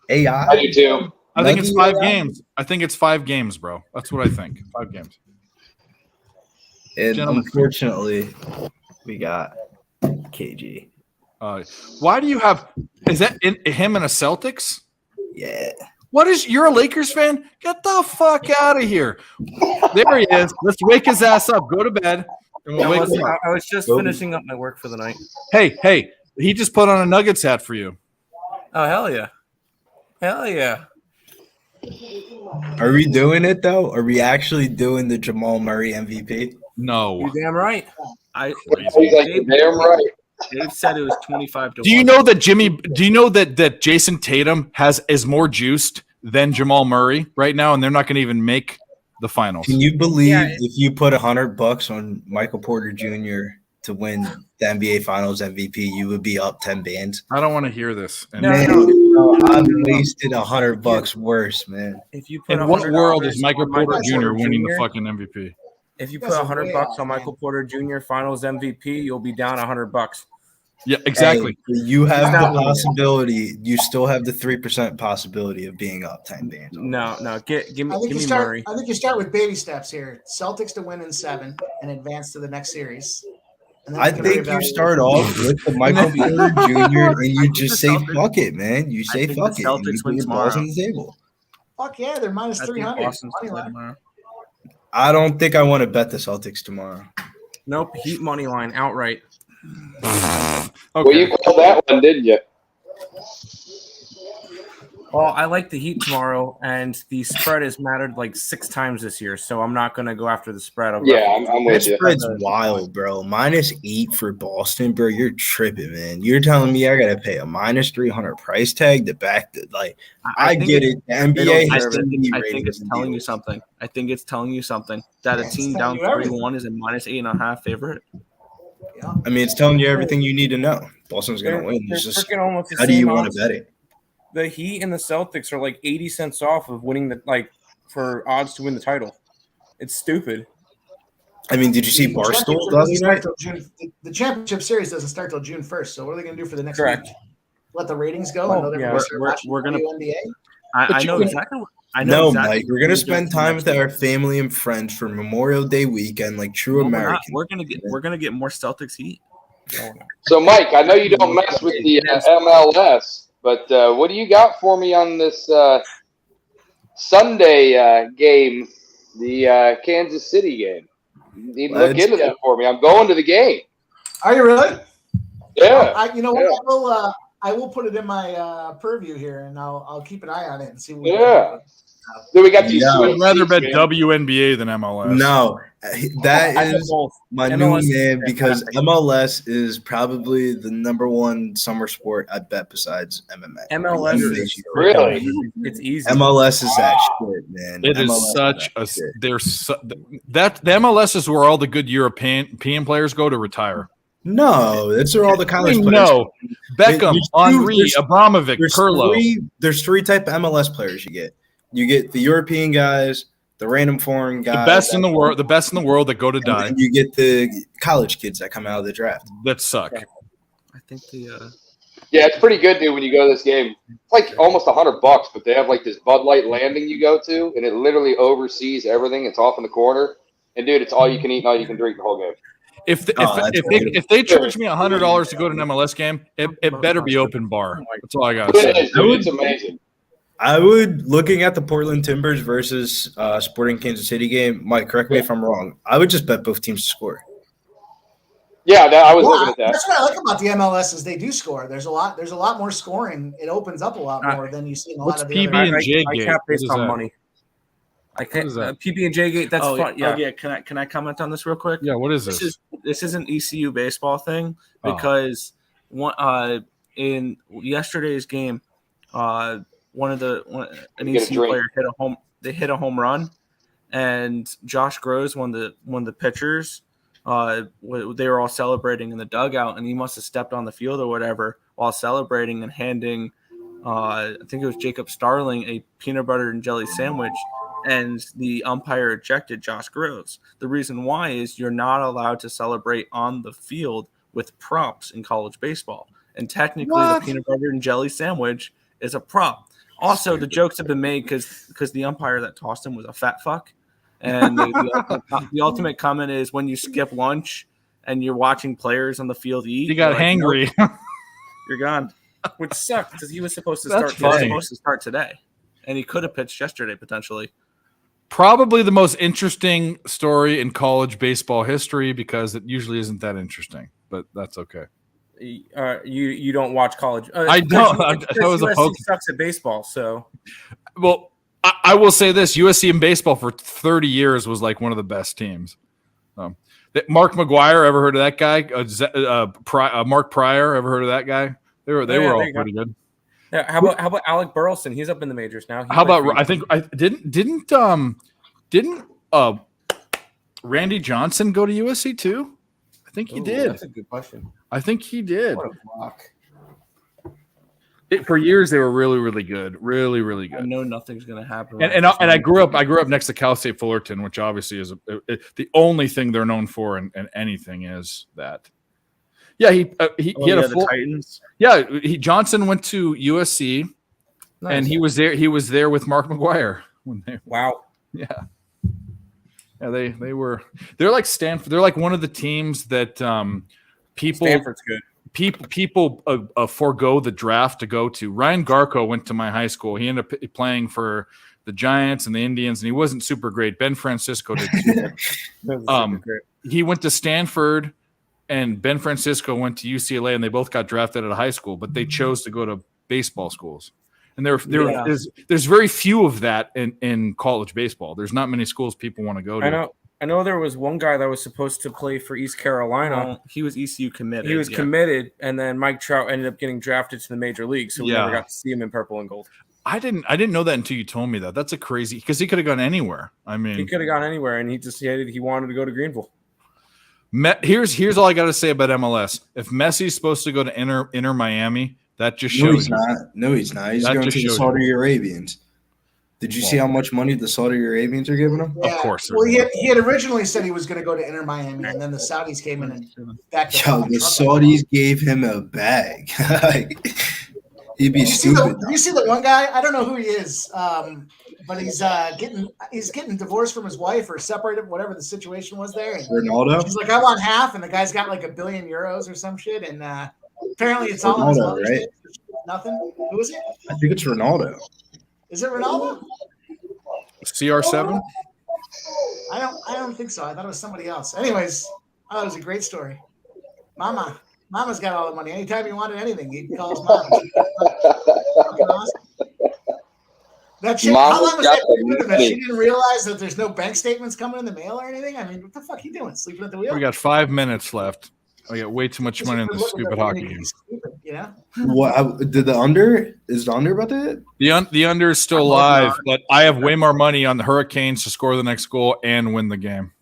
AI? I do too. I think it's 5 games. I think it's 5 games, bro. That's what I think. 5 games. And Gentlemen. unfortunately, we got KG. Why do you have? Is that him and a Celtics? Yeah. You're a Lakers fan? Get the fuck out of here! There he is. Let's wake his ass up. Go to bed. And we'll wake him up. I was just finishing up my work for the night. Hey! He just put on a Nuggets hat for you. Oh, hell yeah. Hell yeah. Are we doing it though? Are we actually doing the Jamal Murray MVP? No. You're damn right. He's like, damn right. Dave said it was 25 to 1. Do you know that that Jason Tatum is more juiced than Jamal Murray right now, and they're not going to even make the finals? Can you believe if you put $100 on Michael Porter Jr. to win the NBA Finals MVP, you would be up 10 bands? I don't want to hear this. Man, I've wasted $100 worse, man. If you put In what world $100 is Michael on Porter Jr. winning the fucking MVP? If you put $100 on Michael Porter Jr. Finals MVP, you'll be down $100. Yeah, exactly. Hey, you have the possibility. You still have the 3% possibility of being up 10 bands. No. Give me Murray. I think you start with baby steps here. Celtics to win in 7 and advance to the next series. And then I think you start off with the Michael Porter Jr. and you just say fuck it, man. You say fuck it. And you put your balls on the table. Fuck yeah, they're minus 300. I don't think I want to bet the Celtics tomorrow. Nope, Heat money line outright. Okay. Well, you called that one, didn't you? Well, I like the Heat tomorrow, and the spread has mattered like 6 times this year, so I'm not going to go after the spread. I'm with that you. Spread's wild, bro. -8 for Boston, bro. You're tripping, man. You're telling me I got to pay a -300 price tag to back the I get it. The NBA has I think it's telling you something. I think it's telling you something that a team down 3-1 is a -8.5 favorite. I mean, it's telling you everything you need to know. Boston's going to win. It's just, how do you want to bet it? The Heat and the Celtics are like 80 cents off of winning for odds to win the title. It's stupid. I mean, did you see Barstool the other night? The championship series doesn't start till June 1st. So what are they going to do for the next Correct. week? Let the ratings go. We're going to. NBA. I know exactly. Mike, we're gonna spend time with our family and friends for Memorial Day weekend, like true Americans. We're gonna get more Celtics Heat. So, Mike, I know you don't mess with the MLS, but what do you got for me on this Sunday game, the Kansas City game? You need to look into that for me. I'm going to the game. Are you really? Yeah. You know what? I will put it in my purview here, and I'll keep an eye on it and see what. Yeah. Then we got these. I'd rather bet WNBA than MLS. No, that is my new name because MLS is probably the #1 summer sport I bet besides MMA. MLS is really it's easy. MLS is that shit, man. It MLS is such a that the MLS is where all the good European players go to retire. No, that's where all the college players. No, Beckham, Henry, Abramovich, Pirlo. There's 3 type of MLS players you get. You get the European guys, the random foreign guys, the best in the world that go to die. And you get the college kids that come out of the draft that suck. I think the Yeah, it's pretty good, dude. When you go to this game, it's like almost $100, but they have like this Bud Light landing you go to, and it literally oversees everything. It's off in the corner, and dude, it's all you can eat and all you can drink the whole game. If they charge me $100 to go to an MLS game, it better be open bar. That's all I gotta say. It's amazing. I would, looking at the Portland Timbers versus Sporting Kansas City game, Mike, correct me if I'm wrong. I would just bet both teams to score. Yeah, I was looking at that. That's what I like about the MLS is they do score. There's a lot more scoring. It opens up a lot more than you see in a lot of the PB other. and J I gate? cap based What is on that? money. I can't. PB and J gate. That's fun. Yeah. Oh, yeah. Can I comment on this real quick? Yeah. What is this? This is an ECU baseball thing because in yesterday's game, an ECU player hit a home run, and Josh Groves, one of the pitchers, they were all celebrating in the dugout, and he must have stepped on the field or whatever while celebrating and handing, I think it was Jacob Starling, a peanut butter and jelly sandwich, and the umpire ejected Josh Groves. The reason why is you're not allowed to celebrate on the field with props in college baseball, and technically the peanut butter and jelly sandwich is a prop. Also, the jokes have been made because the umpire that tossed him was a fat fuck. And the ultimate comment is when you skip lunch and you're watching players on the field eat, You got hangry. you're gone. Which sucked because he was supposed to That's start. funny. Today. Start today, and he could have pitched yesterday potentially. Probably the most interesting story in college baseball history because it usually isn't that interesting, but that's okay. You don't watch college. I don't. That was a USC poke. sucks at baseball, so Well, I will say this: USC in baseball for 30 years was like one of the best teams. Mark McGuire, ever heard of that guy? Mark Pryor, ever heard of that guy? They were all pretty good. Yeah, how about Alec Burleson? He's up in the majors now. How about didn't Randy Johnson go to USC too? I think he did. That's a good question. I think he did. What a block. For years they were really, really good, really, really good. I know nothing's gonna happen. And I grew up next to Cal State Fullerton, which obviously is the only thing they're known for, and anything is that. Yeah, he had a full Titans. Yeah, Johnson went to USC, Nice. and he was there. He was there with Mark McGuire. Wow. Yeah, they're like Stanford. They're like one of the teams that people. Stanford's good. People forego the draft to go to. Ryan Garco went to my high school. He ended up playing for the Giants and the Indians, and he wasn't super great. Ben Francisco did too. He went to Stanford, and Ben Francisco went to UCLA, and they both got drafted out of high school, but they chose to go to baseball schools. And there's very few of that in college baseball. There's not many schools people want to go to. I know there was one guy that was supposed to play for East Carolina. He was ECU committed. He was committed, and then Mike Trout ended up getting drafted to the major league, so we never got to see him in purple and gold. I didn't know that until you told me that. That's a crazy because he could have gone anywhere. I mean, he could have gone anywhere, and he decided he wanted to go to Greenville. Here's all I got to say about MLS. If Messi's supposed to go to Inter Miami, that just shows. No, he's not. He's going to the Saudi Arabians. Did you see how much money the Saudi Arabians are giving him? Yeah. Of course. Well, he had originally said he was going to go to Inter Miami, and then the Saudis came in and backed up. The Saudis gave him a bag. He'd be stupid. Did you see the one guy? I don't know who he is, but he's getting divorced from his wife or separated, whatever the situation was there. And Ronaldo? He's like, I want half, and the guy's got like €1 billion or some shit, and apparently it's all in his mother's name. Nothing. Who is it? I think it's Ronaldo. Is it Ronaldo? CR7? I don't think so. I thought it was somebody else. Anyways, it was a great story. Mama's got all the money. Anytime you wanted anything, he'd call his mom. That shit, how long was that? She didn't realize that there's no bank statements coming in the mail or anything? I mean, what the fuck are you doing? Sleeping at the wheel? We got 5 minutes left. I got way too much money in this stupid hockey game. Yeah. What did the under? Is the under about to hit? The under is still live, but I have way more money on the Hurricanes to score the next goal and win the game.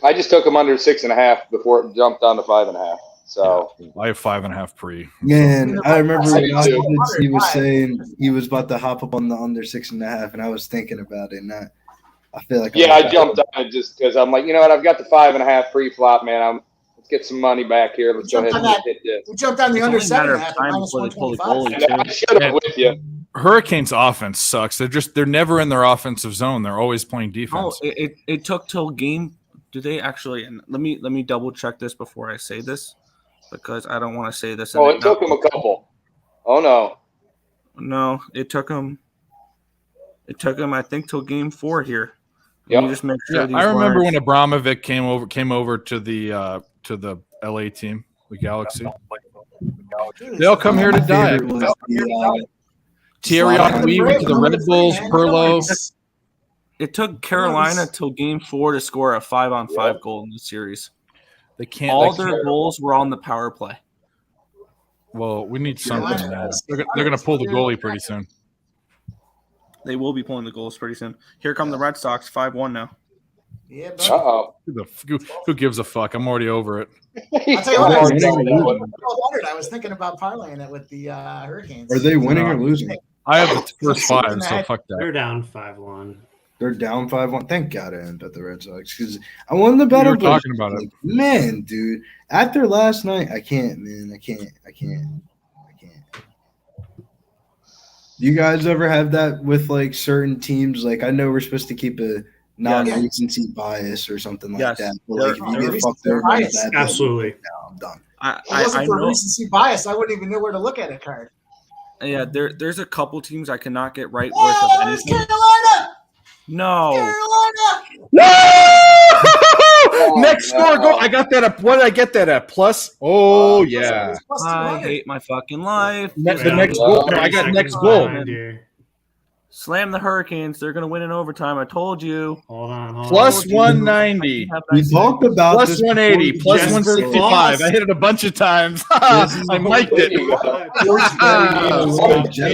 I just took him under 6.5 before it jumped down to 5.5. So I have 5.5 pre. Man, I remember when he was saying he was about to hop up on the under 6.5, and I was thinking about it. And I feel like I jumped on it just because I'm like, you know what? I've got the 5.5 pre-flop, man. get some money back here. Let's go ahead and hit this. We jumped on the under 7.5 minus before they pull the 125. I should have with you. Hurricanes offense sucks. They're never in their offensive zone. They're always playing Oh, defense. it took till game. Do they actually? And let me double check this before I say this, because I don't want to say this. Oh, it took him a couple. Oh no. No, it took him. It took him, I think, till game 4 here. Let me just make sure. I remember when Abramovic came over to the LA team, the Galaxy. They all come here to die. Thierry Henry went to the Red Bulls, Perlo. It took Carolina till game 4 to score a 5-on-5 goal in the series. They can't. All their goals were on the power play. Well, we need something. They're going to pull the goalie pretty soon. They will be pulling the goals pretty soon. Here come the Red Sox, 5-1 now. Yeah, Uh-oh. Who gives a fuck? I'm already over it. I'll tell you what, I was thinking about parlaying it with the Hurricanes. Are they winning or losing? I have the first 5, so fuck that. They're down 5-1. They're down 5-1. Thank God I didn't bet the Red Sox because I won the better. We were talking about it. Man, dude. After last night, I can't, man. I can't. You guys ever have that with like certain teams? Like I know we're supposed to keep a non-recency bias or something like that. But like if you get fucked over like that, absolutely. I'm done. If it wasn't for recency bias, I wouldn't even know where to look at a card. Yeah, there's a couple teams I cannot get right with. Oh, it's Carolina! No. Carolina! Next score goal. I got that at what did I get that at? Plus? Oh yeah. I hate my fucking life. The next goal. No, I got next goal. Slam the Hurricanes. They're gonna win in overtime. I told you. Hold on. Plus 190. We talked about Plus this 180. Plus 165. I hit it a bunch of times. I mic'd it.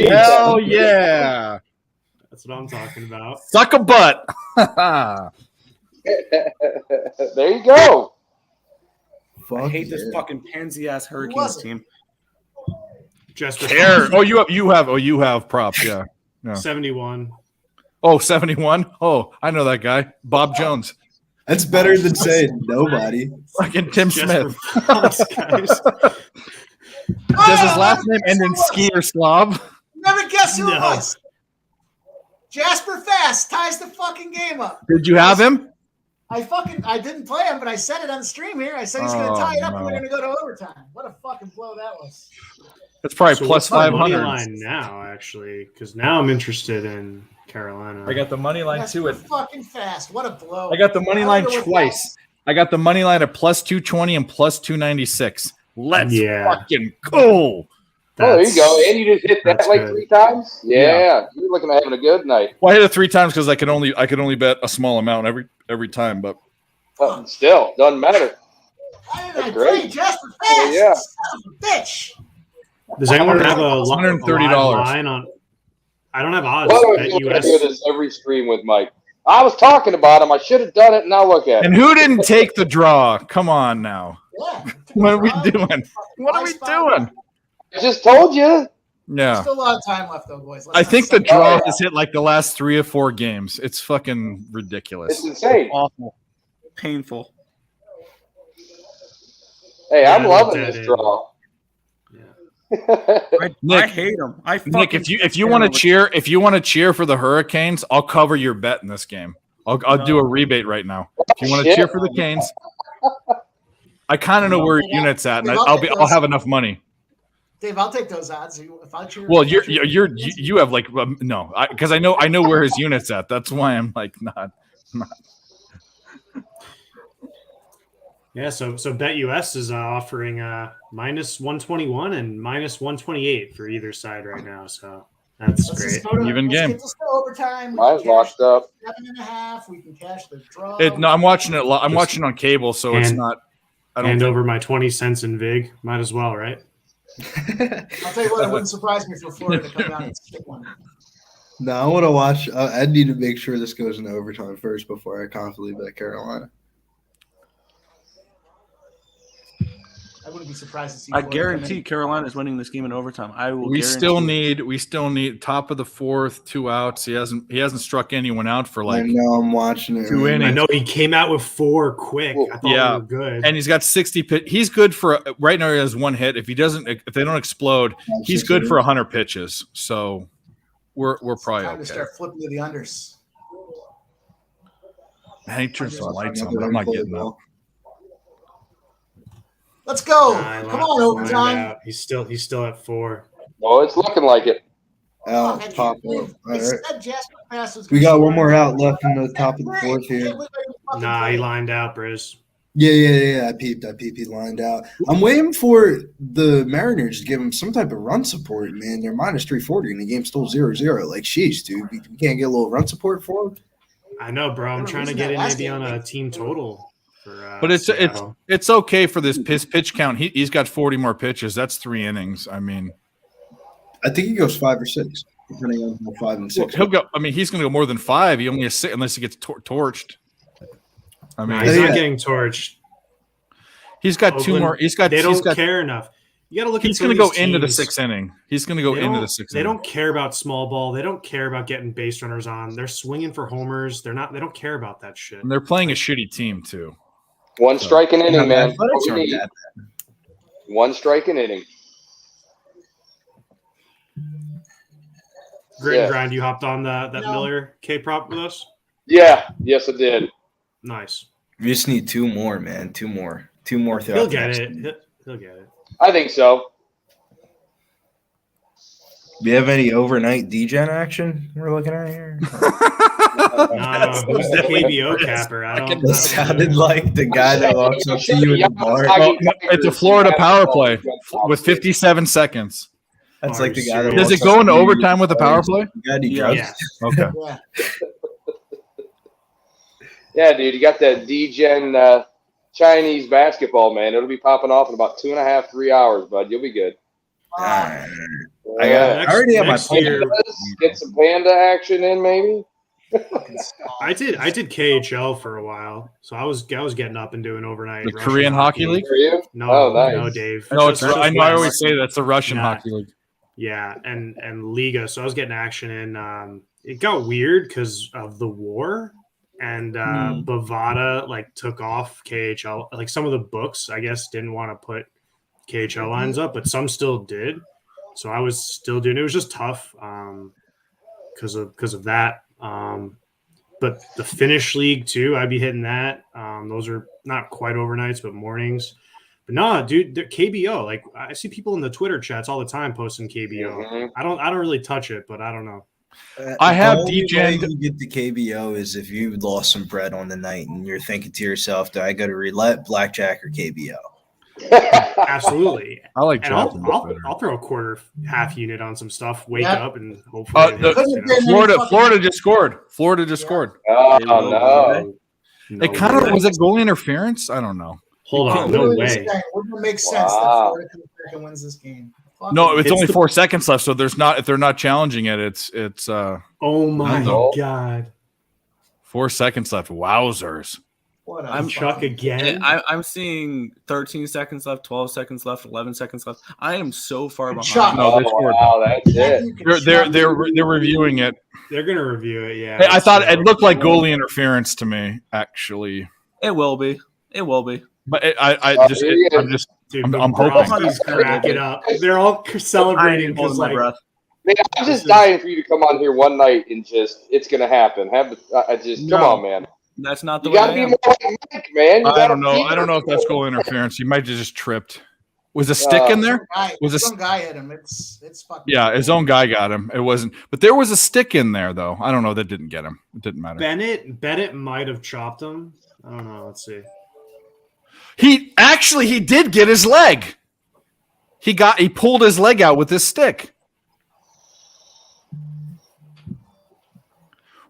Hell yeah. That's what I'm talking about. Suck a butt. There you go. I hate this fucking pansy ass Hurricanes team. Just Oh, you have props, yeah. 71. Oh, 71? Oh, I know that guy. Bob Jones. That's better than saying nobody. Fucking Tim Smith. Does his last name end in ski or slob? Never guess who it was. Jasper Fast ties the fucking game up. Did you have him? I didn't play him, but I said it on the stream here. I said he's going to tie it up and we're going to go to overtime. What a fucking blow that was. That's probably plus what's the money 500. line now, actually, because now I'm interested in Carolina. I got the money line Jasper fucking Fast. What a blow. I got the money line twice. I got the money line at plus 220 and plus 296. Let's fucking go. There you go. And you just hit that like 3 times? Yeah. You're looking at having a good night. Well, I hit it 3 times because I could only bet a small amount every time, but still doesn't matter. Why did I play Jasper Fast? Yeah. Son of a bitch. Does anyone have a $130 line on? I don't have odds. Well, I do this every stream with Mike. I was talking about him. I should have done it. Now look at it. And who didn't take the draw? Come on now. Yeah. What are we doing? What are we doing? I just told you. Yeah. Still a lot of time left, though, boys. I think the draw has hit like the last 3 or 4 games. It's fucking ridiculous. It's insane. Awful. Painful. Hey, I'm loving this draw. I hate them. Nick, if you want to cheer for the Hurricanes, I'll cover your bet in this game. I'll do a rebate right now. If you want to cheer for the Canes, I kind of know where your unit's at, and I'll have enough money. Dave, I'll take those odds. If I cheer, well, you have like no, because I know where his unit's at. That's why I'm like not. Yeah, so BetUS is offering minus 121 and minus 128 for either side right now. So that's great. Even game. Let's go overtime. Mine's locked up. 7.5. We can cash the draw. No, I'm watching it. I'm watching on cable, so it's not. I don't over my 20 cents in VIG. Might as well, right? I'll tell you what, it wouldn't surprise me for Florida to come down and stick one. No, I want to watch. I need to make sure this goes into overtime first before I confidently bet Carolina. I wouldn't be surprised to see. I Florida guarantee Carolina's winning this game in overtime. I will. We still need top of the fourth, 2 outs. He hasn't struck anyone out for like. I know, I'm watching it. 2 innings. I know he came out with 4 quick. I thought we were good. And he's got 60 pitch. He's good for right now. He has 1 hit. If they don't explode, he's good for 100 pitches. So we're probably time okay. to start flipping to the unders. Man, he turned some lights on, but I'm not getting up. Let's go! Nah, Come on, overtime. out. He's still at 4. Oh, it's looking like it. Out, top of. All They right. said Jasper Pass was We gonna got score. one more out left in the top of the fourth here. Nah, he lined out, Briz. Yeah. I peeped. He lined out. I'm waiting for the Mariners to give him some type of run support, man. They're minus 340 and the game's still 0-0. Like, sheesh, dude. We can't get a little run support for him. I know, bro. I'm trying to get it maybe on a team total. But it's okay for this pitch count. He's got 40 more pitches. That's 3 innings. I mean, I think he goes 5 or 6, depending on how 5 and 6. he'll go. I mean, he's going to go more than 5. He only has 6 unless he gets torched. I mean, he's not getting torched. He's got Oakland, 2 more. They don't care enough. You got to look. He's going to go into the 6th inning. He's going to go into the 6th. They don't care about small ball. They don't care about getting base runners on. They're swinging for homers. They don't care about that shit. And they're playing a shitty team too. 1 strike an inning, man. Athletics aren't that bad. 1 strike an inning. Grit and Grind, you hopped on that Miller K prop with us? Yeah. Yes, I did. Nice. We just need 2 more, man. 2 more. 2 more. He'll get it. He'll get it. I think so. Do you have any overnight DGen action we're looking at here? Who's the KBO capper? I don't. It sounded like the guy that walks up to you in the bar. It's a Florida power play with 57 seconds. That's like the guy that Does it go into overtime with the power play? Yeah. Okay. Yeah, dude, you got that DGen Chinese basketball, man. It'll be popping off in about 2.5, 3 hours, bud. You'll be good. I already have my year, get some panda action in, maybe. I did KHL for a while, so I was getting up and doing overnight. The Korean Hockey League? No, nice. no, Dave. No, I always say that's the Russian Hockey League. Yeah, and Liga. So I was getting action in. It got weird because of the war, and Bovada like took off KHL. Like some of the books, I guess, didn't want to put KHL lines up, but some still did. So I was still doing it. It was just tough because of that. But the Finnish league too, I'd be hitting that. Those are not quite overnights, but mornings. But no, dude, KBO. Like I see people in the Twitter chats all the time posting KBO. Mhm. I don't really touch it, but I don't know. I have the only DGen. way you get the KBO is if you lost some bread on the night and you're thinking to yourself, do I go to roulette, blackjack, or KBO? Absolutely. I like And Jonathan better. I'll throw a quarter half unit on some stuff. Wake up and hopefully it hits, you know? Florida just scored. Florida just scored. Oh, no. No It kind of way. was it goal interference? I don't know. Hold on, no way. Wouldn't it make sense that Wow. Florida comes back and wins this game? Fuck No, it. it's only 4 seconds left, so there's not. If they're not challenging it, it's Oh my No. god. 4 seconds left. Wowzers! What a I'm Chuck fucking- again. I'm seeing 13 seconds left, 12 seconds left, 11 seconds left. I am so far behind. Chuck. No, they Oh, scored. wow, that's it. They're reviewing it. They're gonna review it. Yeah. Hey, I thought it looked like goalie interference to me, actually. It will be. It will be. But I'm just Dude, I'm Bobrovsky's hoping. cracking up. They're all celebrating holding because my like breath. Man, I'm just dying for you to come on here one night and it's going to happen. Come on, man. That's not the You way got to I be am. more like Mike, man. You I gotta don't know. be I don't know if that's goal interference. He might have just tripped. Was a stick in there? Some guy hit him. It's fucking. Yeah, his own guy got him. It wasn't, but there was a stick in there though. I don't know. That didn't get him. It didn't matter. Bennett might have chopped him. I don't know. Let's see. He did get his leg. He pulled his leg out with his stick.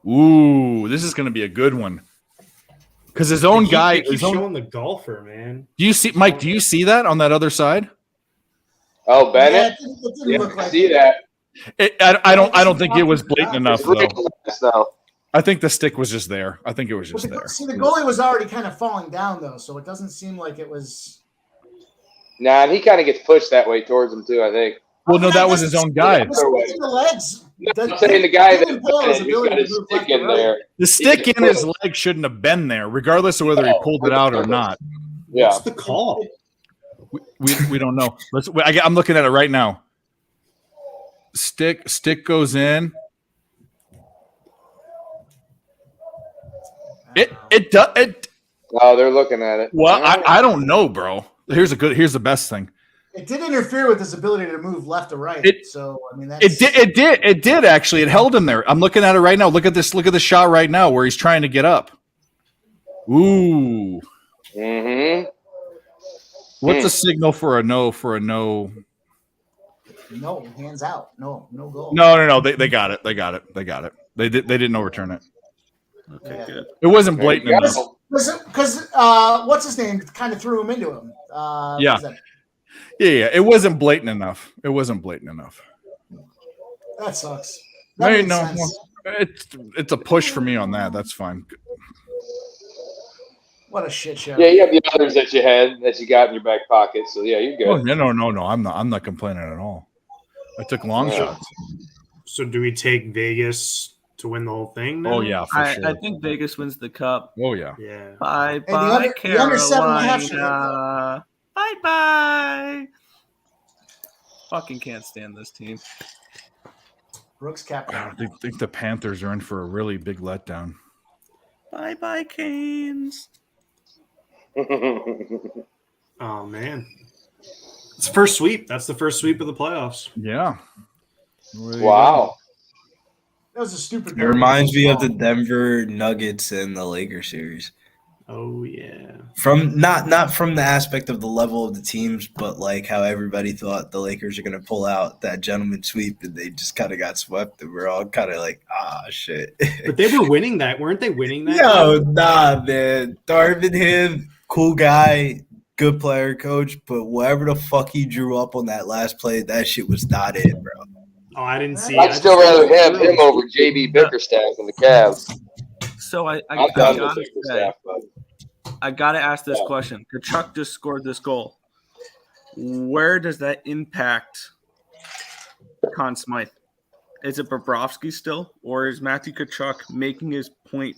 Ooh, this is going to be a good one. Because his own guy He's showing the golfer, man. Do you see, Mike? Do you see that on that other side? Oh, Bennett. Yeah, it didn't look I like see it. that. I don't think it was blatant enough It's really though. nice, though. I think the stick was just there. I think it was just there. See, the goalie was already kind of falling down though, so it doesn't seem like it was. Nah, and he kind of gets pushed that way towards him too, I think. Well, no, that was his own guy. The legs. I'm saying the guy that His who's got his stick in there. The stick in his leg shouldn't have been there, regardless of whether he pulled it out or not. Yeah. What's the call? We don't know. I'm looking at it right now. Stick goes in. It does. Oh, they're looking at it. Well, I don't know, bro. Here's the best thing. It did interfere with his ability to move left or right. So I mean, it did actually. It held him there. I'm looking at it right now. Look at this. Look at the shot right now where he's trying to get up. Ooh. Mm-hmm. What's the signal for a no? For a no? No, hands out. No goal. No. They got it. They didn't overturn it. Okay, good. It wasn't blatant enough. Because what's his name kind of threw him into him. Yeah. It wasn't blatant enough. That sucks. No, it's a push for me on that. That's fine. What a shit show. Yeah, you have the others that you got in your back pocket. So yeah, you're good. Oh, no. I'm not complaining at all. I took long shots. So do we take Vegas to win the whole thing now? Oh yeah, for sure. I think Vegas wins the cup. Oh yeah. Yeah. Bye, under Carolina. 7.5 Bye. Fucking can't stand this team. Brooks captain. I think the Panthers are in for a really big letdown. Bye, Canes. Oh man, it's the first sweep. That's the first sweep of the playoffs. Yeah. Wow. That was a stupid. It reminds me of the Denver Nuggets and the Lakers series. Oh yeah. From not from the aspect of the level of the teams, but like how everybody thought the Lakers are going to pull out that gentleman sweep, and they just kind of got swept, and we're all kind of like, shit. But they were winning that, weren't they? Winning that? Yo, nah, man. Darvin Ham, cool guy, good player, coach, but whatever the fuck he drew up on that last play, that shit was not it, bro. Oh, I didn't see. I'd still rather have him over JB Bickerstaff in the Cavs. So I gotta ask this question. Kachuk just scored this goal. Where does that impact Conn Smythe? Is it Bobrovsky still, or is Matthew Kachuk making his point?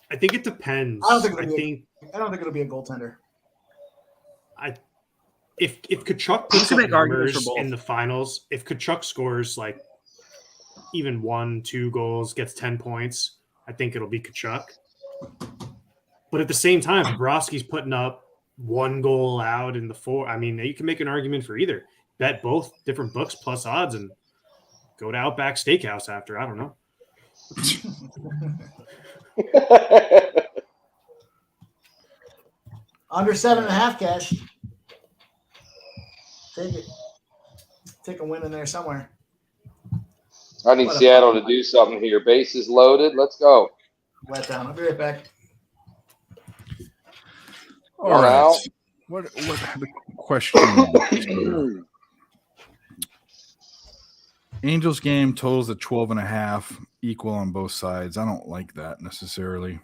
I think it depends. I don't think it'll be a goaltender. If Kachuk puts up numbers in the finals, if Kachuk scores like even 1-2 goals, gets 10 points, I think it'll be Kachuk. But at the same time, Bobrovsky's putting up 1 goal allowed in the 4. I mean, you can make an argument for either. Bet both different books plus odds and go to Outback Steakhouse after. I don't know. Under 7.5 cash. Take it. Take a win in there somewhere. I need Seattle to do something here. Bases loaded. Let's go. Let down. I'll be right back. All right. What the question? Angels game totals at 12.5, equal on both sides. I don't like that necessarily.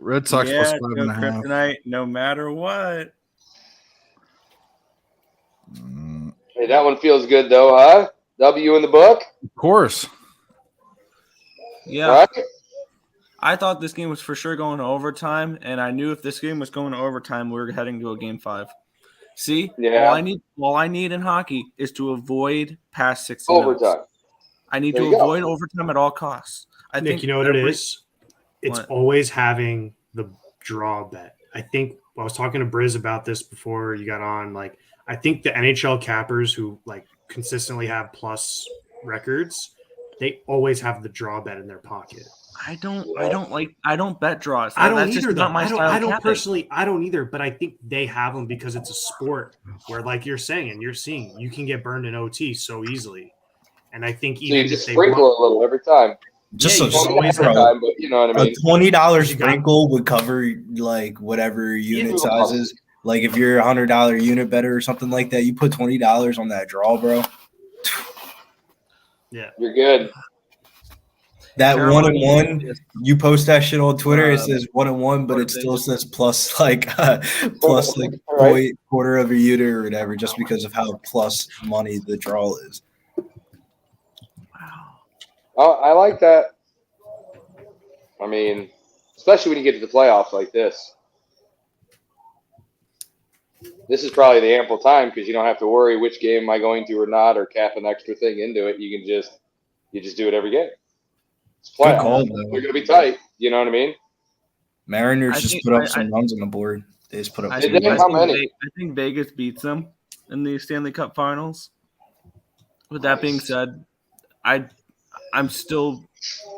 Red Sox plus 5.5 tonight, no matter what. Hey, that one feels good though, huh? W in the book? Of course. Yeah. Right? I thought this game was for sure going to overtime, and I knew if this game was going to overtime, we were heading to a game 5. See? Yeah. All I need in hockey is to avoid past 60 overtime. minutes. I need to avoid overtime at all costs. I Nick, think you know what it is? It's always having the draw bet. I think I was talking to Briz about this before you got on. Like, I think the NHL cappers who like consistently have plus records, they always have the draw bet in their pocket. I don't bet draws. I don't That's either. Just not my style. I don't personally. I don't either. But I think they have them because it's a sport where, like you're saying, and you're seeing, you can get burned in OT so easily. And I think even if they sprinkle a little every time. Just time, but you know what I mean. A $20 sprinkle would cover like whatever unit sizes. Like if you're a $100 unit better or something like that, you put $20 on that draw, bro. Yeah, you're good. That Carolina 1-1, you post that shit on Twitter. It says 1-1, but it still says plus like quarter of a unit or whatever, just because of how plus money the draw is. Oh, I like that. I mean, especially when you get to the playoffs like this. This is probably the ample time because you don't have to worry which game am I going to or not, or cap an extra thing into it. You can just do it every game. It's playoffs. Call, They're going to be tight. You know what I mean? Mariners just put up some runs on the board. They just put up. I think Vegas beats them in the Stanley Cup Finals. With that being said, I'm still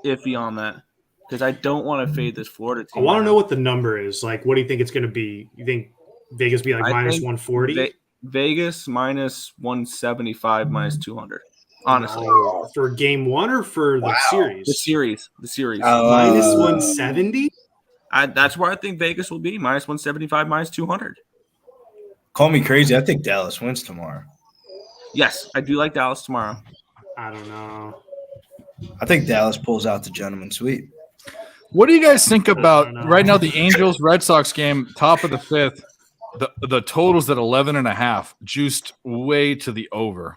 iffy on that because I don't want to fade this Florida team. I want to know what the number is. Like, what do you think it's going to be? You think Vegas be like minus 140? Vegas minus 175, minus 200. Honestly, for game one or for the series? The series. Minus 170. That's where I think Vegas will be minus 175, minus 200. Call me crazy. I think Dallas wins tomorrow. Yes, I do like Dallas tomorrow. I don't know. I think Dallas pulls out the gentleman sweep. What do you guys think about right now? The Angels Red Sox game, top of the fifth. The total's at 11.5, juiced way to the over.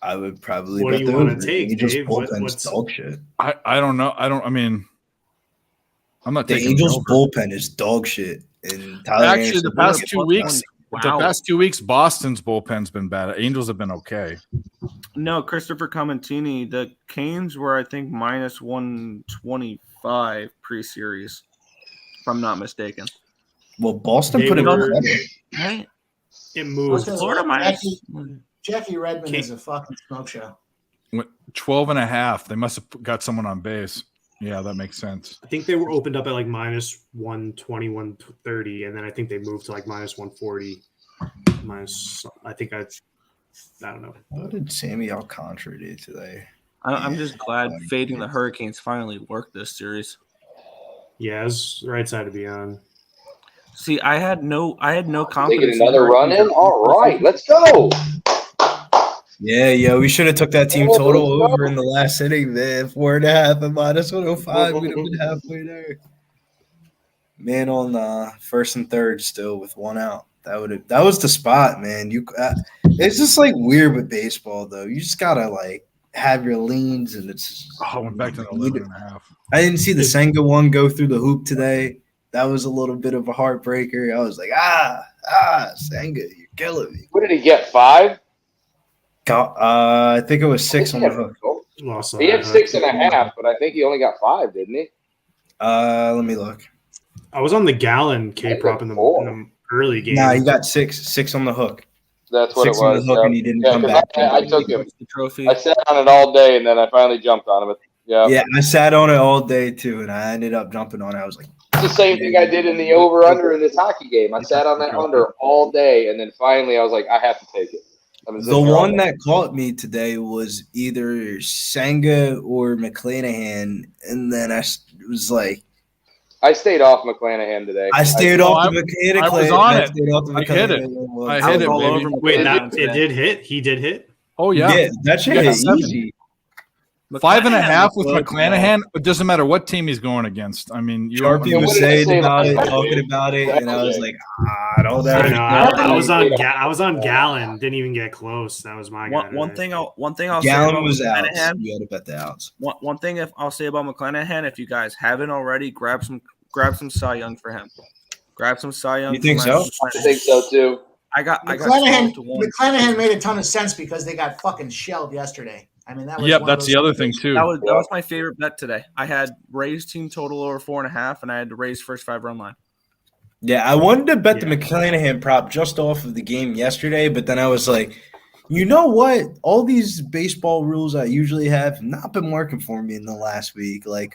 I would probably. What do you want to take, Dave? What's dog shit? I don't know. I mean, I'm not. The Angels bullpen is dog shit. And Tyler actually, the past 2 weeks, Boston's bullpen's been bad. Angels have been okay. No, Christopher Camentini. The Canes were, I think, minus 125 pre-series, if I'm not mistaken. Well, Boston put it in. Right? It moved. Florida minus. Jackie Redmond is a fucking smoke show. 12.5. They must have got someone on base. Yeah, that makes sense. I think they were opened up at like minus 120, 130, and then I think they moved to like minus 140. I don't know. What did Sammy Alcantara do today? I'm just glad fading the Hurricanes finally worked this series. Yeah, it's the right side to be on. See, I had no confidence. Taking another run in. All right, let's go. Yeah, we should have took that team total over in the last inning, man. 4.5 and minus 105. We'd have been halfway there. Man on first and third still with one out. That was the spot, man. It's just like weird with baseball though. You just gotta like have your leans, and it's. I went back to the 11.5. I didn't see the Senga one go through the hoop today. That was a little bit of a heartbreaker. I was like, Senga, you're killing me. What did he get? 5? I think it was 6 on the hook. He had 6.5, but I think he only got 5, didn't he? Let me look. I was on the Gallon K-prop in the early game. Nah, he got 6 on the hook. That's what 6 it was. on the hook, and he didn't come back. I took him. The trophy. I sat on it all day, and then I finally jumped on him. Yeah, I sat on it all day too, and I ended up jumping on it. I was like, it's the same thing I did in the over-under in this hockey game. I sat on that under all day, and then finally I was like, I have to take it. The one that caught me today was either Senga or McClanahan, and then I was like, I stayed off McClanahan today. I stayed off the McClanahan. I was on it. I hit it. I hit it, baby. Wait, it did hit? He did hit? Oh, yeah. That shit hit easy. 5.5 with McClanahan. It doesn't matter what team he's going against. I mean, Sharpie was saying about it, talking about it, and I was like, don't know. I was on Gallon. Didn't even get close. That was my guy. One thing I'll Gallon say about was out. McClanahan. You had to bet the outs. One thing I'll say about McClanahan, if you guys haven't already, grab some Cy Young for him. Grab some Cy Young. You think so? I think so too. McClanahan made a ton of sense because they got fucking shelled yesterday. I mean, that was that's the other thing too. That was my favorite bet today. I had Rays team total over 4.5, and I had to Rays first 5 run line. Yeah, I wanted to bet the McClanahan prop just off of the game yesterday, but then I was like, you know what? All these baseball rules I usually have not been working for me in the last week. Like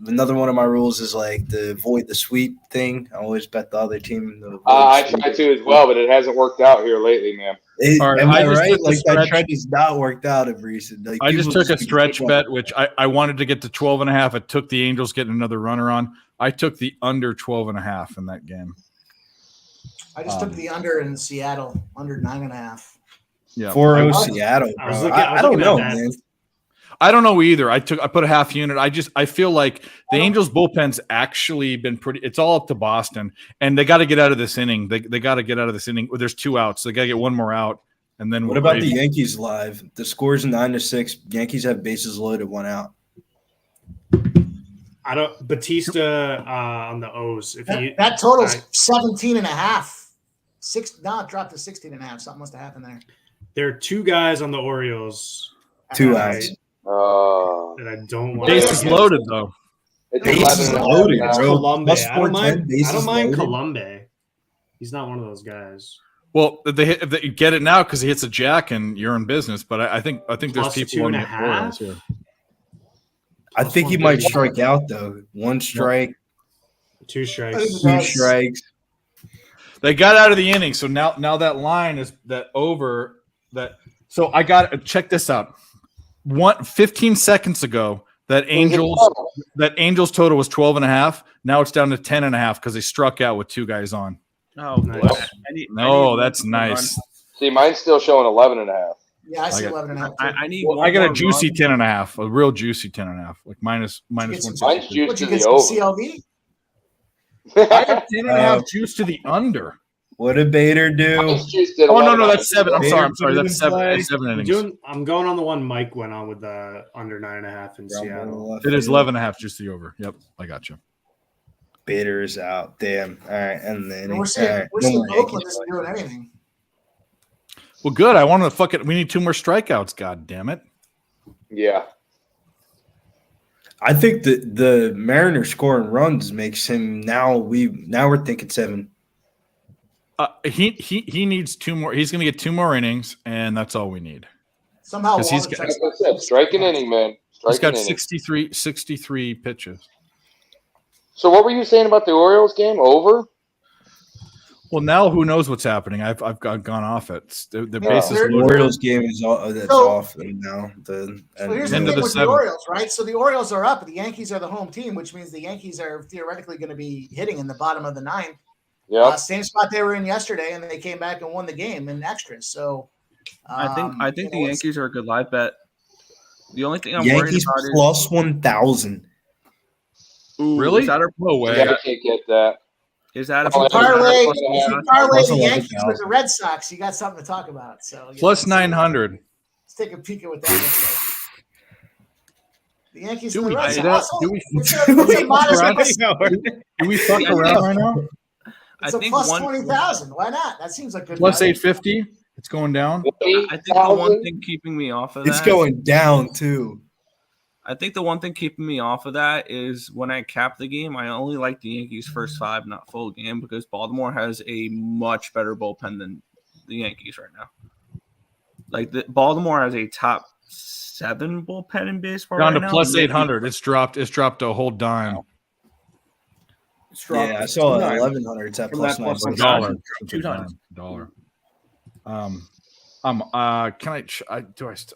another one of my rules is like to avoid the sweep thing. I always bet the other team. I try to as well, but it hasn't worked out here lately, man. Am I right? Like that trend has not worked out of recent. Like, I just took a stretch bet, which I wanted to get to 12.5. It took the Angels getting another runner on. I took the under 12.5 in that game. I just took the under in Seattle, under 9.5. Yeah, 4-0 Seattle. Bro. I don't know, man. I don't know either. I put a half unit. I feel like the Angels bullpen's actually been pretty. It's all up to Boston, and they got to get out of this inning. They got to get out of this inning. There's 2 outs. So they got to get one more out, and then what about the Yankees live? The score's 9-6. Yankees have bases loaded, 1 out. I don't. Batista on the O's. If that total's 17.5. It dropped to 16.5. Something must have happened there. There are 2 guys on the Orioles. 2 outs. And I don't want. Bases loaded though. Bases loaded, bro. Colombe. I don't mind loaded. Colombe. He's not one of those guys. Well, if they get it now because he hits a jack and you're in business. But I think there's people on the Orioles here. I think he might strike out though. 1 strike, 2 strikes. 2 strikes. They got out of the inning, so now that line is that over that. So I got to check this out. 15 seconds ago, that Angels total was 12.5. Now it's down to 10.5 because they struck out with 2 guys on. Oh, nice. That's nice. See, mine's still showing 11.5. Yeah, I see 11.5. I need. I got a juicy 10.5, a real juicy 10.5, like minus 1. Mine's juice to the CLV. I have 10.5 juice to the under. What did Bader do? Oh no, that's 7. I'm sorry, that's 7. 7 innings. I'm going on the one Mike went on with the under 9.5 in Seattle. It is 11.5 just the over. Yep, I got you. Bader is out. Damn. All right, and then We're seeing Oakland isn't doing anything. Well, good. I want to we need 2 more strikeouts. God damn it. Yeah. I think the Mariners scoring runs makes him now we're thinking 7. He needs 2 more. He's going to get 2 more innings, and that's all we need. Somehow, he's got, strike an inning, man. He's got 63 pitches. So, what were you saying about the Orioles game? Over? Well, now who knows what's happening? I've gone off it. The bases. The Orioles game is off now. So here's the thing with the Orioles, right? So the Orioles are up. The Yankees are the home team, which means the Yankees are theoretically going to be hitting in the bottom of the 9th. Yeah, same spot they were in yesterday, and they came back and won the game in extras. So I think the Yankees are a good live bet. The only thing I'm Yankees worried about plus 1,000. Really? Is that no way. Yeah, I can't get that. Is that parlay the Yankees with the Red Sox? You got something to talk about. So plus 900. Let's take a peek at what that looks like. The Yankees. Do we fuck around right now? It's a plus 20,000. Why not? That seems like good. Plus 850. It's going down. I think the one thing keeping me off of that. It's going down too. I think the one thing keeping me off of that is when I cap the game, I only like the Yankees first 5, not full game, because Baltimore has a much better bullpen than the Yankees right now. Like Baltimore has a top 7 bullpen in baseball down right to now. plus 800. It's dropped a whole dime. Yeah, I saw 1,100. It's at plus $9. $2. Can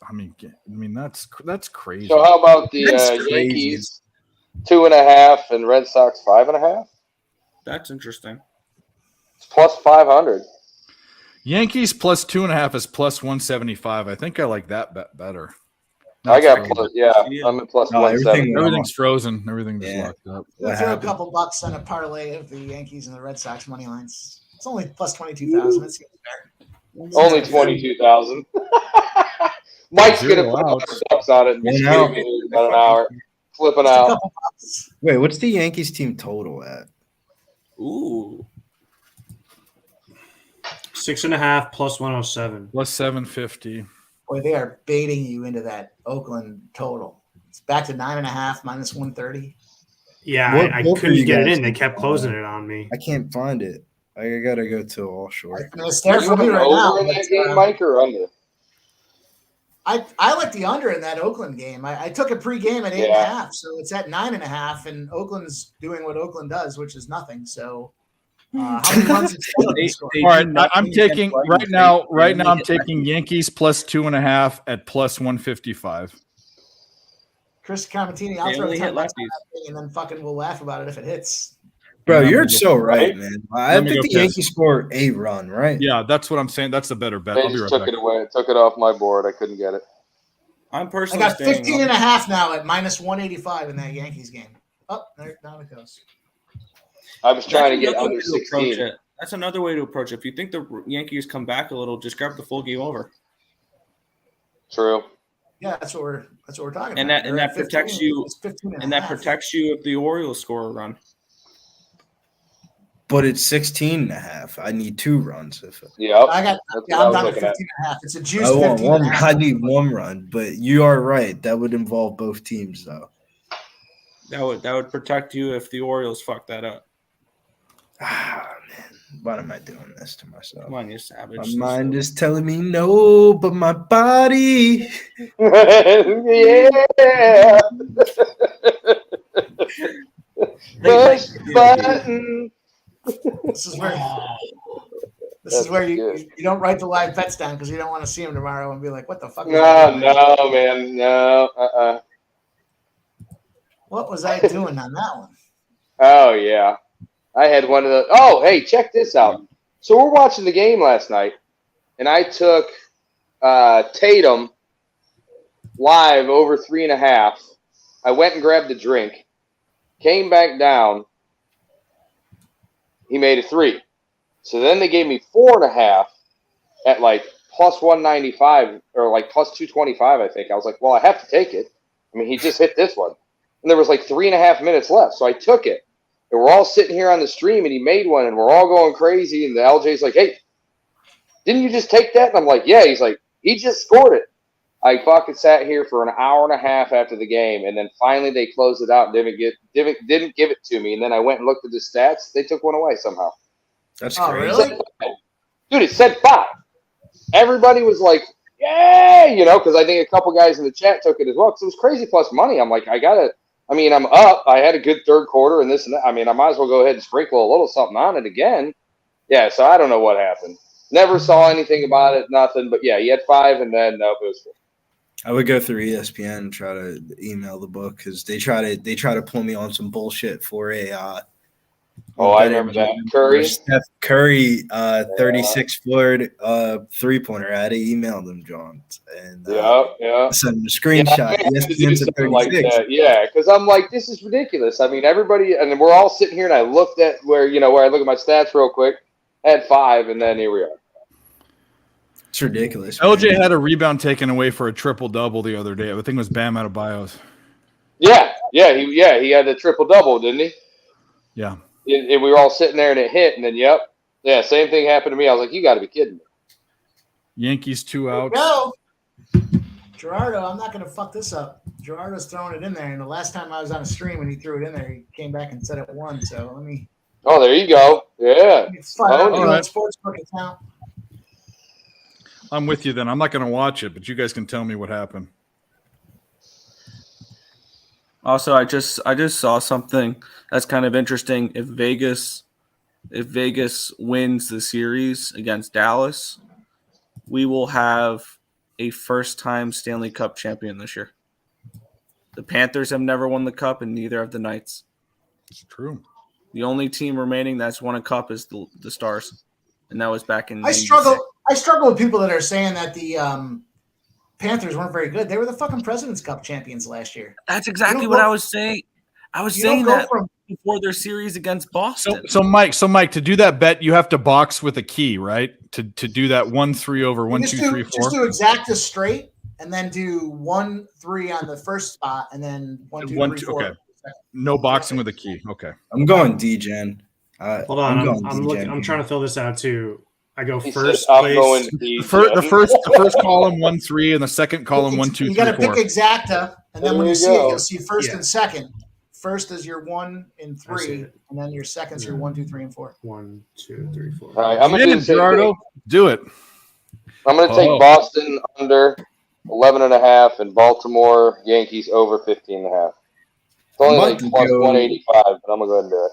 I mean that's crazy. So how about the Yankees 2.5 and Red Sox 5.5? That's interesting. It's plus 500. Yankees plus 2.5 is plus 175. I think I like that bet better. I got plus, I'm at plus 170. Everything's frozen. Everything's locked up. Let's throw a couple bucks on a parlay of the Yankees and the Red Sox money lines. It's only plus 22,000. That seems fair. Only 22,000. Mike's gonna put $100 on it and be about an hour. Flipping out. Wait, what's the Yankees team total at? Ooh. 6.5 plus 107. Plus 750. Boy, they are baiting you into that Oakland total. It's back to 9.5 minus 130. Yeah, I couldn't get it in. They kept closing it on me. I can't find it. I gotta go to All Short. It's there for me right now. In that game, Mike, or under? I like the under in that Oakland game. I took a pregame at 8.5, so it's at 9.5, and Oakland's doing what Oakland does, which is nothing. So, how many runs is Oakland scoring? All right, I'm taking right now. I'm taking Yankees plus 2.5 at plus 155. Chris Camatini, I'll throw $10 and then fucking we'll laugh about it if it hits. Bro, you're so right, man. I think the Yankees score a run, right? Yeah, that's what I'm saying. That's the better bet. They I'll be just right took back. it away. Took it off my board. I couldn't get it. I'm I personally got staying 15 and a half now at minus 185 in that Yankees game. Oh, there down it goes. I was trying to That's get another under way to approach 16. it. That's another way to approach it. If you think the Yankees come back a little, just grab the full game over. True. Yeah, that's what we're talking And about. that protects you. It's 15 And that protects you if the Orioles score a run. But it's 16 and a half. I need 2 runs. Yeah. I'm down to 15 and a half. It's a juice 15 and a half. I need 1 run, but you are right. That would involve both teams, though. That would protect you if the Orioles fuck that up. Ah, man. Why am I doing this to myself? Come on, you savage. My mind is telling me no, but my body. Yeah. Push button. This is where you don't write the live bets down because you don't want to see them tomorrow and be like, what the fuck? No, man. No. What was I doing on that one? Oh, yeah. I had one of the. Oh, hey, check this out. So we're watching the game last night, and I took Tatum live over 3.5. I went and grabbed a drink, came back down. He made a 3. So then they gave me 4.5 at like plus 195 or like plus 225, I think. I was like, well, I have to take it. I mean, he just hit this one. And there was like 3.5 minutes left. So I took it. And we're all sitting here on the stream, and he made one, and we're all going crazy. And the LJ's like, hey, didn't you just take that? And I'm like, yeah. He's like, he just scored it. I fucking sat here for an hour and a half after the game, and then finally they closed it out and didn't give it to me. And then I went and looked at the stats. They took one away somehow. That's crazy. Really? Dude, it said 5. Everybody was like, yay, because I think a couple guys in the chat took it as well because it was crazy plus money. I'm like, I'm up. I had a good third quarter and this and that. I mean, I might as well go ahead and sprinkle a little something on it again. Yeah, so I don't know what happened. Never saw anything about it, nothing. But, yeah, he had 5, and then nope, it was 4. I would go through ESPN and try to email the book because they try to pull me on some bullshit for a I remember that. Curry? Steph Curry 36-foot 3-pointer. I had to email them, John. And send them a screenshot. ESPN's at 36. Like that. Yeah, because I'm like, this is ridiculous. I mean, everybody, and we're all sitting here, and I looked at where I look at my stats real quick, had 5, and then here we are. It's ridiculous. LJ had a rebound taken away for a triple-double the other day. I think it was Bam Adebayo's. Yeah, he had a triple-double, didn't he? Yeah. And we were all sitting there, and it hit, and then, same thing happened to me. I was like, you got to be kidding me. Yankees 2 outs. No. Gerardo, I'm not going to fuck this up. Gerardo's throwing it in there, and the last time I was on a stream and he threw it in there, he came back and said it won. So let me. Oh, there you go. Yeah. Sportsbook account. I'm with you then. I'm not going to watch it, but you guys can tell me what happened. Also, I just saw something that's kind of interesting. If Vegas wins the series against Dallas, we will have a first-time Stanley Cup champion this year. The Panthers have never won the Cup, and neither have the Knights. It's true. The only team remaining that's won a Cup is the Stars, and that was back in. I struggle with people that are saying that the Panthers weren't very good. They were the fucking President's Cup champions last year. That's exactly what I was saying. I was saying that before their series against Boston. So Mike, to do that bet, you have to box with a key, right? To do that 1-3 over 1, 2, 3, 4. Just do exacta straight, and then do 1-3 on the first spot, and then 1, 2, 3, 4. Okay. No boxing with a key. Okay. I'm going D-Gen. Hold on, I'm trying to fill this out too. I go He first said, place. The first column 1-3 and the second column 1, 2, 3, 4. You got to pick exacta, and then when you see it, you'll see first Yeah. and second. First is your 1 and 3, and then your second's your 1, 2, 3, and 4. 1, 2, 3, 4. All right, I'm going to do the same Gerardo, thing. do it. I'm going to take Boston under 11.5 and Baltimore Yankees over 15.5. It's only like plus 185, but I'm going to go ahead and do it.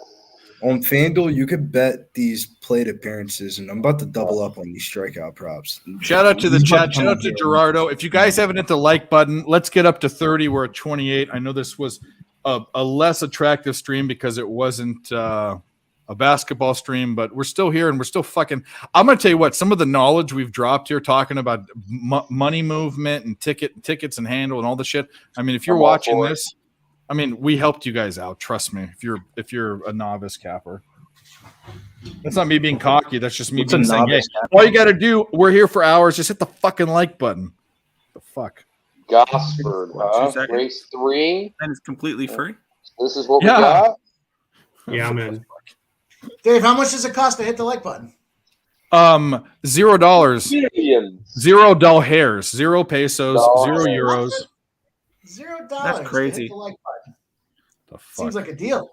On FanDuel, you could bet these plate appearances, and I'm about to double up on these strikeout props. Shout out to the chat. Shout out to Gerardo. If you guys haven't hit the like button, let's get up to 30. We're at 28. I know this was a less attractive stream because it wasn't a basketball stream, but we're still here and we're still fucking. I'm gonna tell you what, some of the knowledge we've dropped here talking about money movement and tickets and handle and all the shit. I mean, if you're watching this, I mean, we helped you guys out. Trust me. If you're a novice capper, that's not me being cocky. That's just me being saying, hey, all you got to do. We're here for hours. Just hit the fucking like button. The fuck. Gosford, huh? Race 3, and it's completely free. This is what we got. Yeah, I'm in. Dave, how much does it cost to hit the like button? $0. Millions. $0 hairs, 0 pesos, €0. $0. That's crazy. To hit the like button. The fuck? Seems like a deal.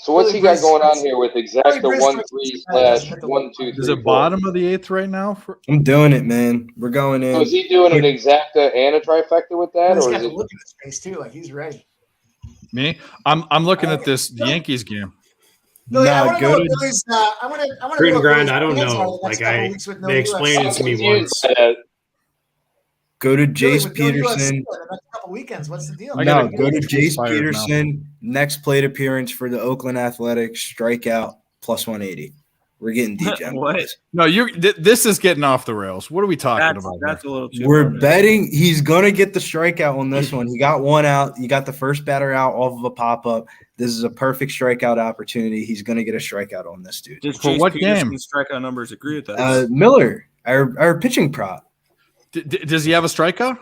So what's he got going on here with exacta 1-3/1-2-3? Is it bottom of the 8th right now? I'm doing it, man. We're going in. So is he doing an exacta and a trifecta with that, He's or got is to it? look at his face too, like he's ready. Me? I'm looking at this Yankees game. Billy, I Nah, want to know what Billy's. I want to. Grit and grind. Billy's I don't plans know. are the Like next couple weeks with no they explained it to me UFC. once. Go to Billy, Jace with no UFC Peterson. in the next couple weekends. What's the deal? No, go to get Jace inspired Peterson. Next plate appearance for the Oakland Athletics. Strikeout plus 180. We're getting DJ. What? No, this is getting off the rails. What are we talking about? That's a little too We're far. betting he's gonna get the strikeout on this one. He got one out. You got the first batter out off of a pop up. This is a perfect strikeout opportunity. He's gonna get a strikeout on this dude. Does For Chase what Peterson's strikeout numbers agree with that? Miller, our pitching prop. Does he have a strikeout?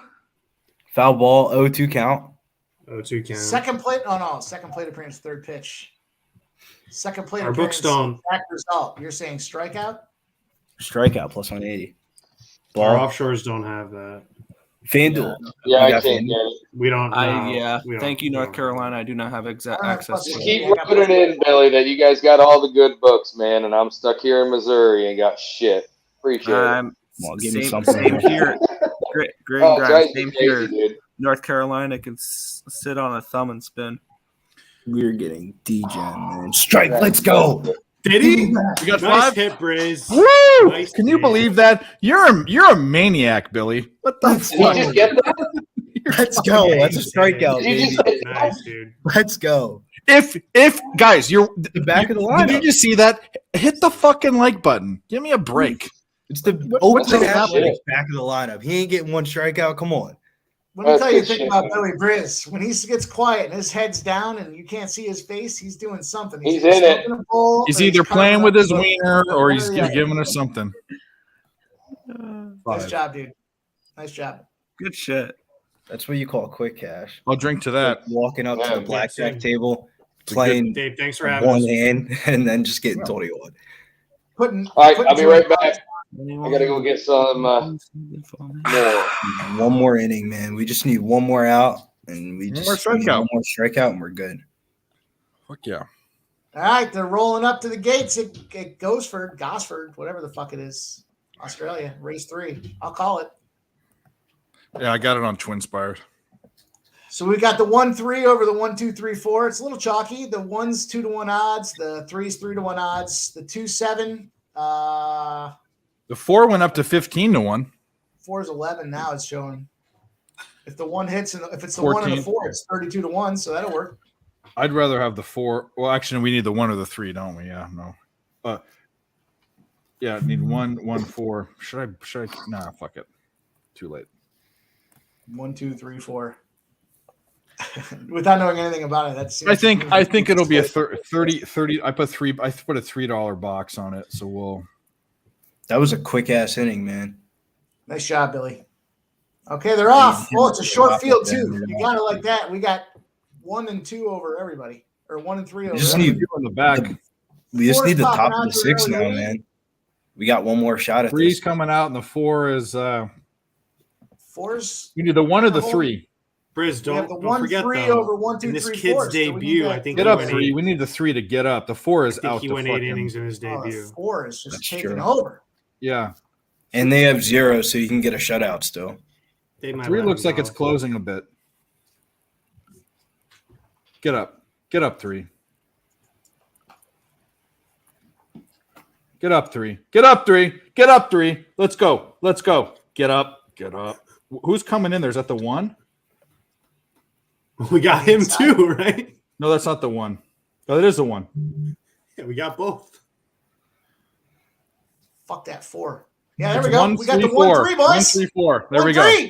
Foul ball, 0-2 count. 0-2 count. Second plate. Oh no, second plate appearance, third pitch. Second plate Our appearance. books don't. Back result. You're saying strikeout? Strikeout plus 180. Our Ball. offshores don't have that. FanDuel. Yeah, We I got can't FanDuel. get it. We don't. No, we don't. Thank you, We North don't. Carolina. I do not have exact I don't have access to Just it. keep rubbing it in, Billy, that you guys got all the good books, man, and I'm stuck here in Missouri and got shit. Appreciate it. Well, give me Same, something. same here. Great, Oh, grind. guys, Same crazy, here. dude. North Carolina can sit on a thumb and spin. We're getting DJ, man. Strike. Let's go. Did he? You got Nice 5? hit, Briz. Woo! Nice Can you hit. believe that? You're a maniac, Billy. What the Did you just fuck? get that? Let's go. That's a strikeout, Did you baby. just get Nice, dude. Let's go. If guys, you're The back of the Did lineup. you just see that? Hit the fucking like button. Give me a break. It's the what's Oakland happening? Athletics back of the lineup. He ain't getting one strikeout. Come on. Let me That's tell you a good thing shit, about man. Billy Briz. When he gets quiet and his head's down and you can't see his face, he's doing something. He's either in it. smoking a bowl He's or either carving playing up with his a- wiener or one he's the other. giving us something. Nice job, dude. Nice job. Good shit. That's what you call quick cash. I'll drink to that. Walking up Yeah, to the blackjack same. table, Dave, playing thanks for having one us. hand, and then just getting 21. Putting. All right, putting I'll be Jordan- right back. I gotta go get some more. One more inning, man. We just need one more out, and we One just more need strikeout. one more strikeout, and we're good. Fuck yeah. All right, they're rolling up to the gates at Gosford, whatever the fuck it is. Australia, race 3. I'll call it. Yeah, I got it on Twinspired. So we got the 1-3 over the 1-2-3-4. It's a little chalky. The 1's 2-1 odds. The 3's 3-1 odds. The 2-7. The 4 went up to 15-1. 4's 11 now. It's showing. If the 1 hits and if it's the 1 and the 14. 4, it's 32-1. So that'll work. I'd rather have the 4. Well, actually, we need the 1 or the 3, don't we? Yeah, no. Yeah, need 1, 1, 4. Should I? Nah, fuck it. Too late. 1, 2, 3, 4. Without knowing anything about it, that's. I think it'll be a 30. I put a $3 box on it, so we'll. That was a quick ass inning, man. Nice job, Billy. Okay, they're off. Oh, it's a short field too. You got it like that. We got 1 and 2 over everybody, or 1 and 3 over. We just everybody. need on the back. We just Four's need the top popping of out the too 6 early, now, baby. man. We got one more shot at 3's this. coming out, and the 4 is. 4's. We need the 1 or the 3. Briz, We have don't, the don't forget 1-3 though. over 1, 2, in this 3, kid's 4. So we need debut, that- I think Get he up went 3. 8. We need the 3 to get up. The 4 is I think out. he The went 8 fucking, innings in his Oh, the debut. 4 is just That's taking true. over. Yeah. And they have 0, so you can get a shutout still. They might 3 let looks him like it's go. closing a bit. Get up. Get up 3. Get up 3. Get up 3. Get up 3. Let's go. Let's go. Get up. Get up. Who's coming in there? Is that the 1? We got him too, right? No, that's not the 1. Oh, it is a 1. Yeah, we got both. Fuck that 4. Yeah, there It's we go. 1, We got 3, the 1-3, 4. boys. 1, 3, 4. There we 1-3. go.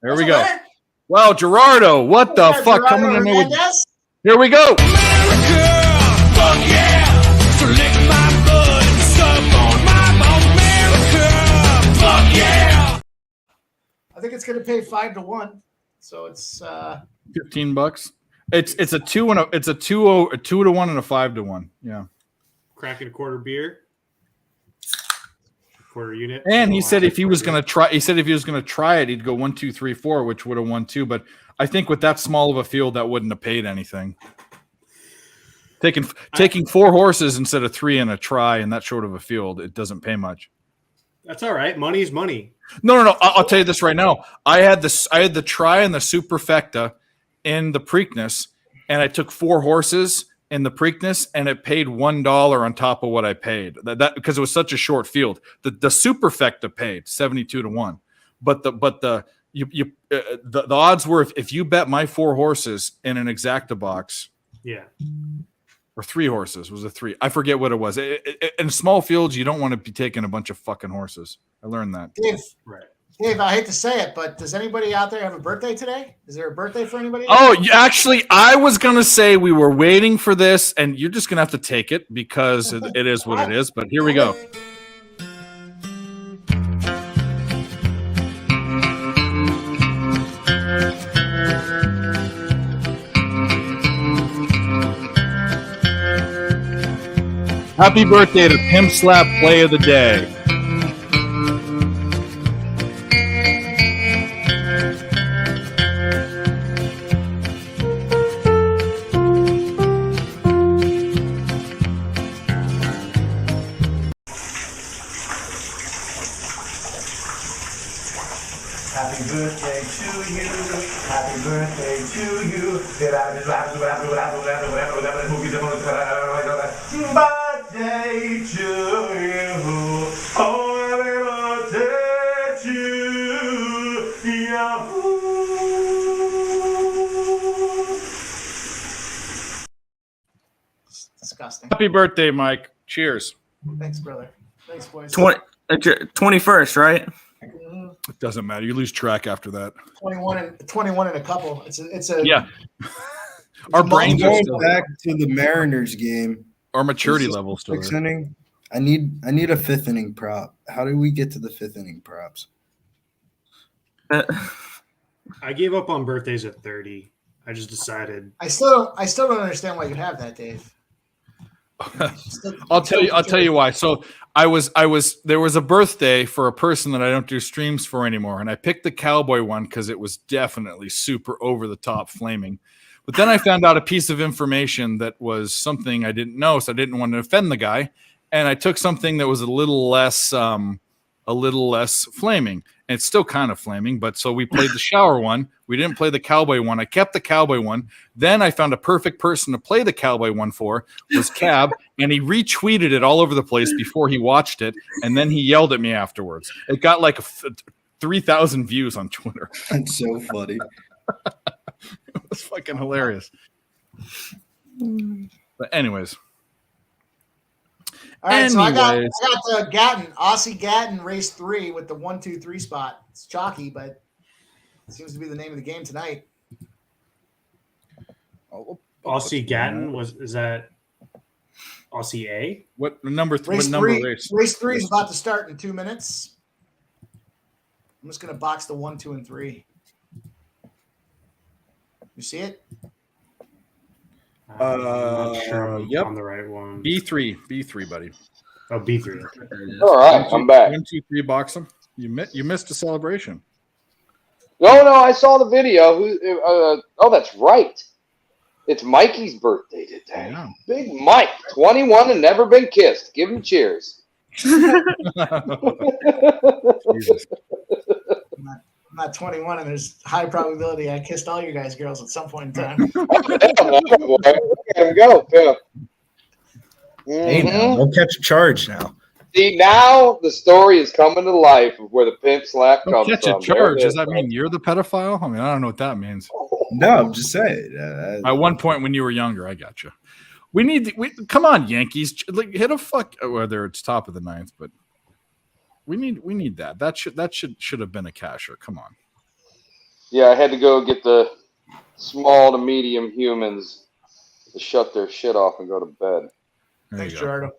There we go. Better. Wow, Gerardo, what the Yeah, fuck? Gerardo Coming in with. Hernandez. Here we go. I think it's going to pay 5-1. So it's $15. It's a 2 and a 2-1 and a 5-1. Yeah. Cracking a quarter beer. Quarter unit. And he said if he was going to try, it, he'd go 1, 2, 3, 4, which would have won 2. But I think with that small of a field, that wouldn't have paid anything. Taking 4 horses instead of 3 in a try in that short of a field, it doesn't pay much. That's all right. Money's money. No. I'll tell you this right now. I had the try and the superfecta in the Preakness, and I took 4 horses in the Preakness, and it paid $1 on top of what I paid. That because it was such a short field. The superfecta paid 72-1, but the odds were if you bet my 4 horses in an exacta box, yeah, or 3 horses, was a 3. I forget what it was. In small fields, you don't want to be taking a bunch of fucking horses. I learned that. Dave, I hate to say it, but does anybody out there have a birthday today? Is there a birthday for anybody? Oh, actually, I was going to say we were waiting for this, and you're just going to have to take it because it is what it is. But here we go. Happy birthday to Pimp Slap Play of the Day. Happy birthday to you. Happy birthday to you. Birthday to you. Oh, happy birthday to you. It's disgusting. Happy birthday, Mike. Cheers. Thanks, brother. Thanks, boys. 21st, right? It doesn't matter. You lose track after that. 21 and a couple. It's a yeah. Our brains are going still back to the Mariners game. Our maturity level still. 6th inning. I need a 5th inning prop. How do we get to the 5th inning props? I gave up on birthdays at 30. I just decided. I still don't understand why you have that, Dave. I'll tell you why. So there was a birthday for a person that I don't do streams for anymore, and I picked the cowboy one because it was definitely super over the top flaming. But then I found out a piece of information that was something I didn't know, so I didn't want to offend the guy, and I took something that was a little less flaming. And it's still kind of flaming, but so we played the shower one. We didn't play the cowboy one. I kept the cowboy one. Then I found a perfect person to play the cowboy one for was Cab, and he retweeted it all over the place before he watched it, and then he yelled at me afterwards. It got like 3,000 views on Twitter. That's so funny. It was fucking hilarious. But anyways. All right, so I got the Gatton, Aussie Gatton race 3 with the 1, 2, 3 spot. It's chalky, but it seems to be the name of the game tonight. Aussie Gatton is that Aussie A? What number? Race what number 3, race? Race 3 is about to start in 2 minutes. I'm just gonna box the 1, 2, and 3. You see it? I'm not sure I'm yep. on the right one. B3, buddy. Oh, B3. All right, I'm back. 1, 2, 3, box them. You missed a celebration. No, I saw the video. That's right. It's Mikey's birthday today. Yeah. Big Mike, 21 and never been kissed. Give him cheers. I'm not 21, and there's high probability I kissed all you guys girls at some point in time. Let him go, Phil. Hey, now, don't catch a charge now. See, now the story is coming to life of where the pimp slap comes from. Catch a charge. Does that mean you're the pedophile? I mean, I don't know what that means. No, I'm just saying. At one point when you were younger, I got you. Come on, Yankees, like hit a fuck. Whether it's top of the ninth, but we need that. That should have been a casher. Come on. Yeah, I had to go get the small to medium humans to shut their shit off and go to bed. Thanks, Gerardo.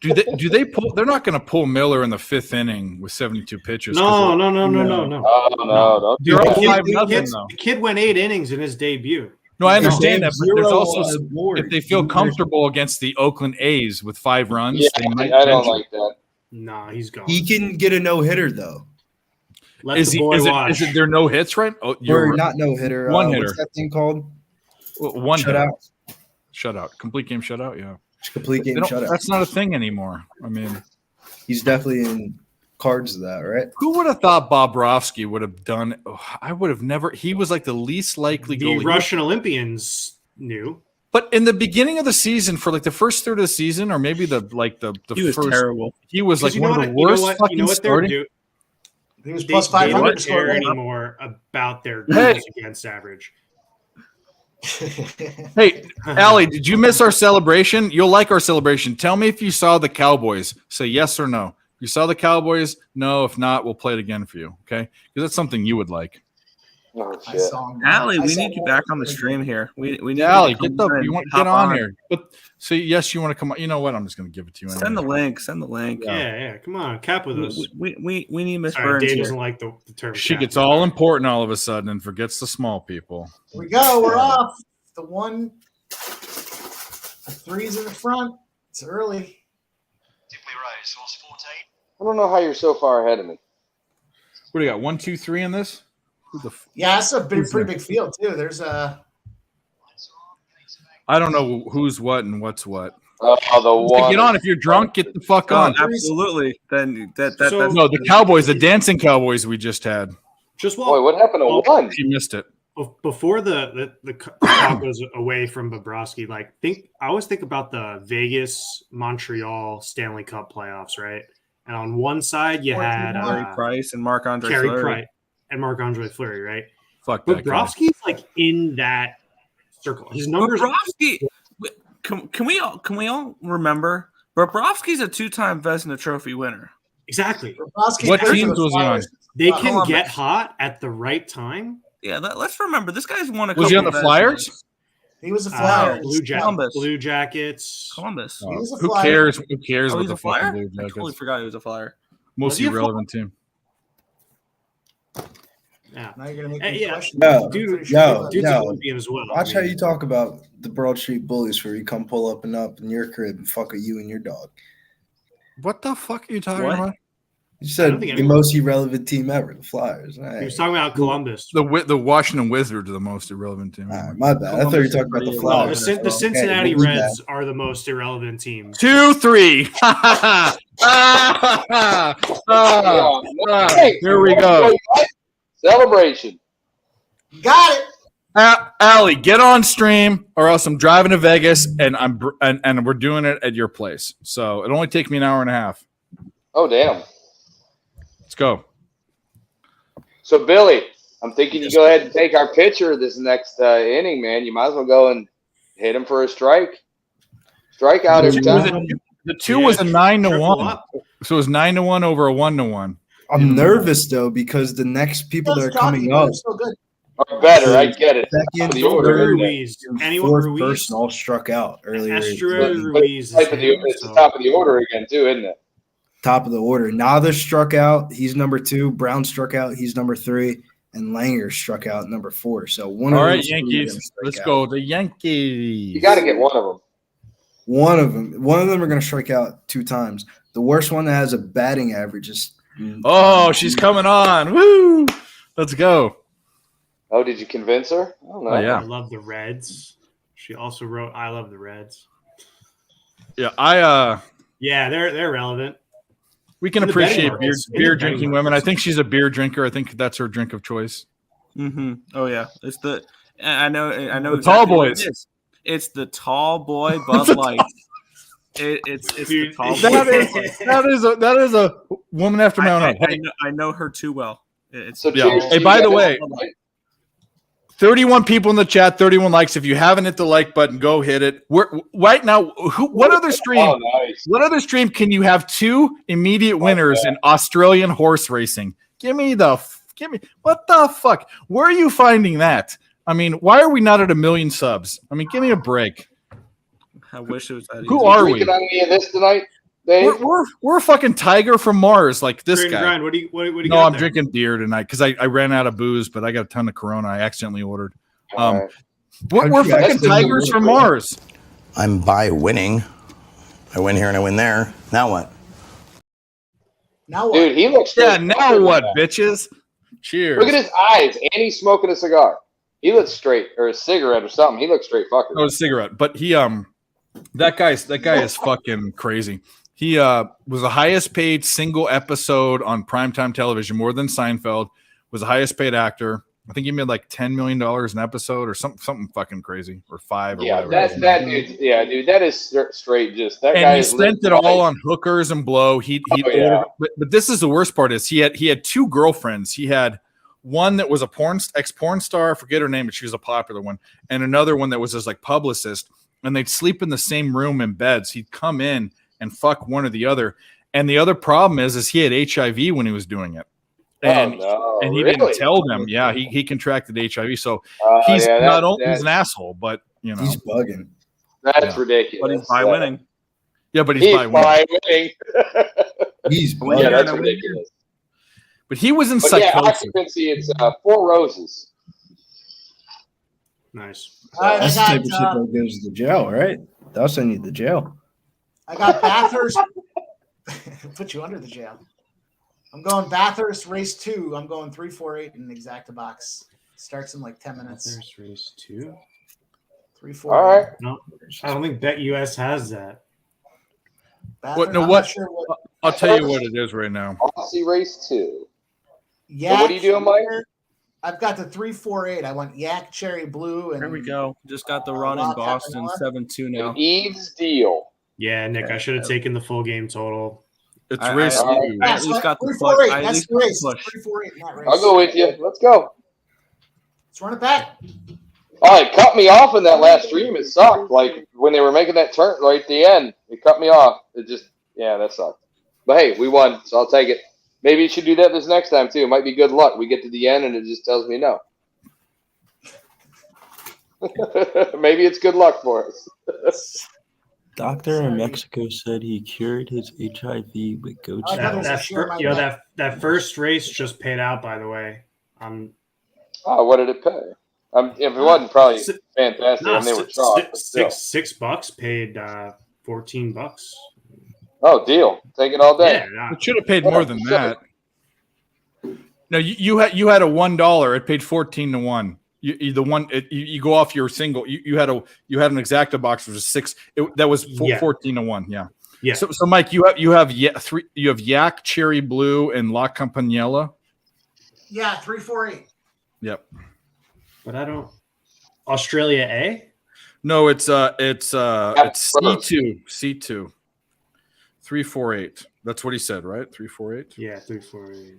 Do they pull? They're not going to pull Miller in the 5th inning with 72 pitches. No. Oh, no. They're all 5-0 The kid went 8 innings in his debut. No, I understand that, but there's also if they feel comfortable against the Oakland A's with 5 runs, they might. I don't like that. Nah, he's gone. He can get a no hitter though. Is there no hits right? Oh, Or not no hitter. One hitter. What's that thing called? One shutout. Shutout. Complete game shutout. Yeah. Complete game shutout. That's not a thing anymore. I mean, he's definitely in cards of that, right? Who would have thought Bobrovsky would have done? I would have never. He was like the least likely goalie. The Russian Olympians knew. But in the beginning of the season, for like the first third of the season, or maybe the he was first, terrible. He was like one of the worst fucking starting. He was plus 500. They don't care anymore about their goals against average. Hey, Allie, did you miss our celebration? You'll like our celebration. Tell me if you saw the Cowboys. Say yes or no. If you saw the Cowboys, no. If not, we'll play it again for you. Okay? Because that's something you would like. Oh, shit. Allie, we need you back on the stream here. We need Allie, you to you want to get on here. But so yes, you want to come on. You know what? I'm just going to give it to you. Send the link. Send the link. Yeah. Come on, cap with us. We need Miss Sorry, Burns Dave here. doesn't like the term. She cap. gets all important all of a sudden and forgets the small people. Here we go. We're off. The 3's in the front. It's early. I don't know how you're so far ahead of me. What do you got? 1, 2, 3 in this? Yeah, that's a pretty big field too. There's a. I don't know who's what and what's what. The one. Get on. If you're drunk, get the fuck on. Absolutely. Then that's no, the Cowboys, the dancing Cowboys we just had. Boy, what happened to one? He missed it. Before the talk goes away from Bobrovsky, I always think about the Vegas Montreal Stanley Cup playoffs, right? And on one side you had Carey Price and Marc-Andre Carey Fleury. and Marc-Andre Fleury, right? Fuck that guy. Bobrovsky's like in that circle. His numbers. Bobrovsky. Can we all remember? Bobrovsky's a 2-time Vezina Trophy winner. Exactly. What teams was he on? They can get hot at the right time. Yeah, let's remember this guy's won a. Was he on the Flyers? He was a Flyer. Blue Jackets. Columbus. He was a Who Flyer. cares? Who cares Oh, what he's the a Flyer? fucking Blue I Jackets? totally forgot he was a Flyer. Most Was he a irrelevant team. Yeah. Now you're gonna make me Yeah. question. Dude's No. an Olympian as well. Watch how you talk about the Broad Street Bullies where you come pull up in your crib and fuck with you and your dog. What the fuck are you talking What? about? You I said don't think the most irrelevant team ever, the Flyers. All He right. was talking about Columbus. The Washington Wizards are the most irrelevant team. All right, my bad. I thought you were talking about the No, Flyers. the Cincinnati Okay, Reds are the most irrelevant team. 2, 3. Here we go. Celebration. Got it. Allie, get on stream, or else I'm driving to Vegas and and we're doing it at your place. So it only take me an hour and a half. Oh, damn. Let's go. So, Billy, I'm thinking you go ahead and take our pitcher this next inning, man. You might as well go and hit him for a strike. Strikeout every time. The 2 was a 9-1. So it was 9-1 over a 1-1. I'm nervous though because the next people that are coming up So good. Or better, I get it. second, The order, third, isn't it? Ruiz. Anyone fourth Ruiz? person all struck out earlier. Esther But Ruiz. it's the top of the order again, too, isn't it? Top of the order. Nada struck out. He's number 2. Brown struck out. He's number 3. And Langer struck out number 4. So one All of right, those three are Yankees. gonna strike Let's out. go. The Yankees. You got to get one of them. One of them are going to strike out 2 times. The worst one that has a batting average is. Oh, she's coming on. Woo! Let's go. Oh, did you convince her? I don't know. Oh, yeah. I love the Reds. She also wrote, "I love the Reds." Yeah, Yeah, they're relevant. we can In the betting appreciate markets. In the beer betting drinking women. I markets. think she's a beer drinker. I think that's her drink of choice. Mm-hmm. Oh yeah, it's the. I know. The tall what boys. it is. It's the tall boy Bud Light. It's the tall boy. That is a woman after my own heart. Hey, I know her too well. It's So Yeah. cheers Hey, to by you the guys. way, 31 people in the chat, 31 likes. If you haven't hit the like button, go hit it. We're right now. What other stream? Oh, nice. What other stream can you have 2 immediate winners in Australian horse racing? Give me what the fuck? Where are you finding that? I mean, why are we not at 1 million subs? I mean, give me a break. I wish it was that easy. Who are we? Drinking on any of this tonight, Dave? We're a fucking tiger from Mars, like this Grind, guy. Grind, what do you No, got I'm there? drinking beer tonight because I ran out of booze, but I got a ton of Corona. I accidentally ordered. We're fucking tigers from Mars. I'm by winning. I win here and I win there. Now what? Now what? Dude, he looks Yeah, straight now fucking what, bad. bitches? Cheers. Look at his eyes, and he's smoking a cigar. He looks straight, or a cigarette or something. He looks straight fucking. Oh, a cigarette. But he that guy is fucking crazy. He was the highest paid single episode on primetime television, more than Seinfeld. Was the highest paid actor. I think he made like $10 million an episode or something fucking crazy, or 5 or Yeah, whatever. that dude. Yeah, dude, that is straight. Just that guy. And he is spent it all on hookers and blow. He'd yeah. order, but this is the worst part is he had 2 girlfriends. He had one that was a ex-porn star, I forget her name, but she was a popular one, and another one that was his like publicist, and they'd sleep in the same room in beds. He'd come in and fuck one or the other. And the other problem is he had HIV when he was doing it. And he didn't tell them. Yeah, he contracted HIV. So he's not only he's an asshole, but you know he's bugging. That's ridiculous. But he's by winning. Yeah, but he's by winning. He's bugging. Yeah, that's ridiculous. But he was in But yeah, psychosis. occupancy, it's 4 roses. Nice. All right, That's the type of shit that goes to jail, right? That'll send you to jail. I got Bathurst. Put you under the jail. I'm going Bathurst race 2. I'm going 348 in exacta box. Starts in like 10 minutes. Bathurst race 2. 348. All right. No, I don't think BetUS has that. What? No, I'm what? not sure what. I'll tell you what it is right now. Aussie race 2. Yak, So what are you doing, Mike? I've got the 348. I went Yak, Cherry Blue, and There we go. Just got the run in Rock Boston, Capanella. 7-2 now. Eve's deal. Yeah, Nick, I should have taken the full game total. It's I- race I- 2. I at least got the push. 348. I at That's least the got the race. push. 348 in that race. I'll go with you. Let's go. Let's run it back. Oh, it cut me off in that last stream. It sucked. Like when they were making that turn right at the end, it cut me off. It just, yeah, that sucked. But hey, we won, so I'll take it. Maybe you should do that this next time too. It might be good luck. We get to the end and it just tells me no. Maybe it's good luck for us. Doctor in Mexico said he cured his HIV with goat I thought it cheese. was a share my bet. That first race just paid out, by the way. Oh, what did it pay? If it wasn't probably fantastic, No, and they were chalk. but still. $6 paid $14. Oh, deal. Take it all day. Yeah, no. It should have paid more than that. No, you had a $1. It paid 14 to 1. You go off your single. You had an exacta box which was 6. That was 14 to 1. Yeah. Yeah. So Mike, you have Yak, Cherry Blue, and La Campanella. Yeah, 348. Yep. But I don't. Australia A? No, it's C2. 348. That's what he said, right? 348. Yeah, 348.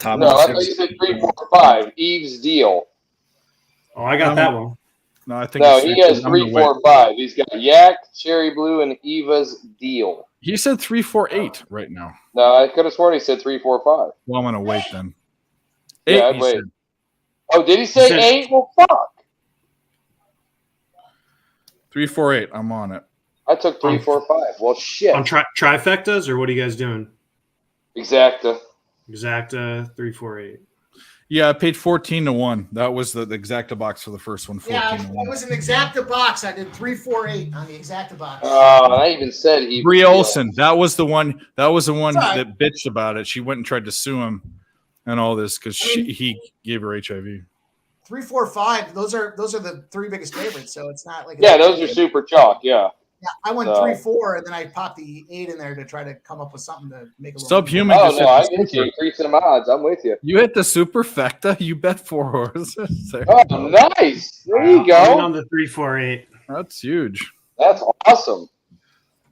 Top No, I thought you said 3, 4, 5. Eve's deal. Oh, I got that one. No, I think No, it's he has 3, 4, 5. He's got Yak, Cherry Blue, and Eva's deal. He said 348 right now. No, I could have sworn he said 3, 4, 5. Well, I'm gonna wait then. Yeah, I'd he wait. said. Oh, did he say 8? Well, fuck. 348. I'm on it. I took 3, 4, 5. Well, shit. On trifectas, or what are you guys doing? Exacta. Exacta 348. Yeah, I paid 14 to 1. That was the exacta box for the first one. 14 Yeah, to it 1. was an exacta box. I did 348 on the exacta box. I even said Eve. Brie Olson. That was the one. That was the one It's all right. that bitched about it. She went and tried to sue him and all this because he gave her HIV. 345. Those are the 3 biggest favorites. So it's not like Yeah, those are super chalk. Yeah. Yeah, I went So- 3-4, and then I popped the 8 in there to try to come up with something to make a little Subhuman. Oh just no, hit I the get you. super. Increasing my odds. I'm with you. You hit the superfecta. You bet 4 horses. There Oh, you go. nice. There you I went on go. the 348. That's huge. That's awesome.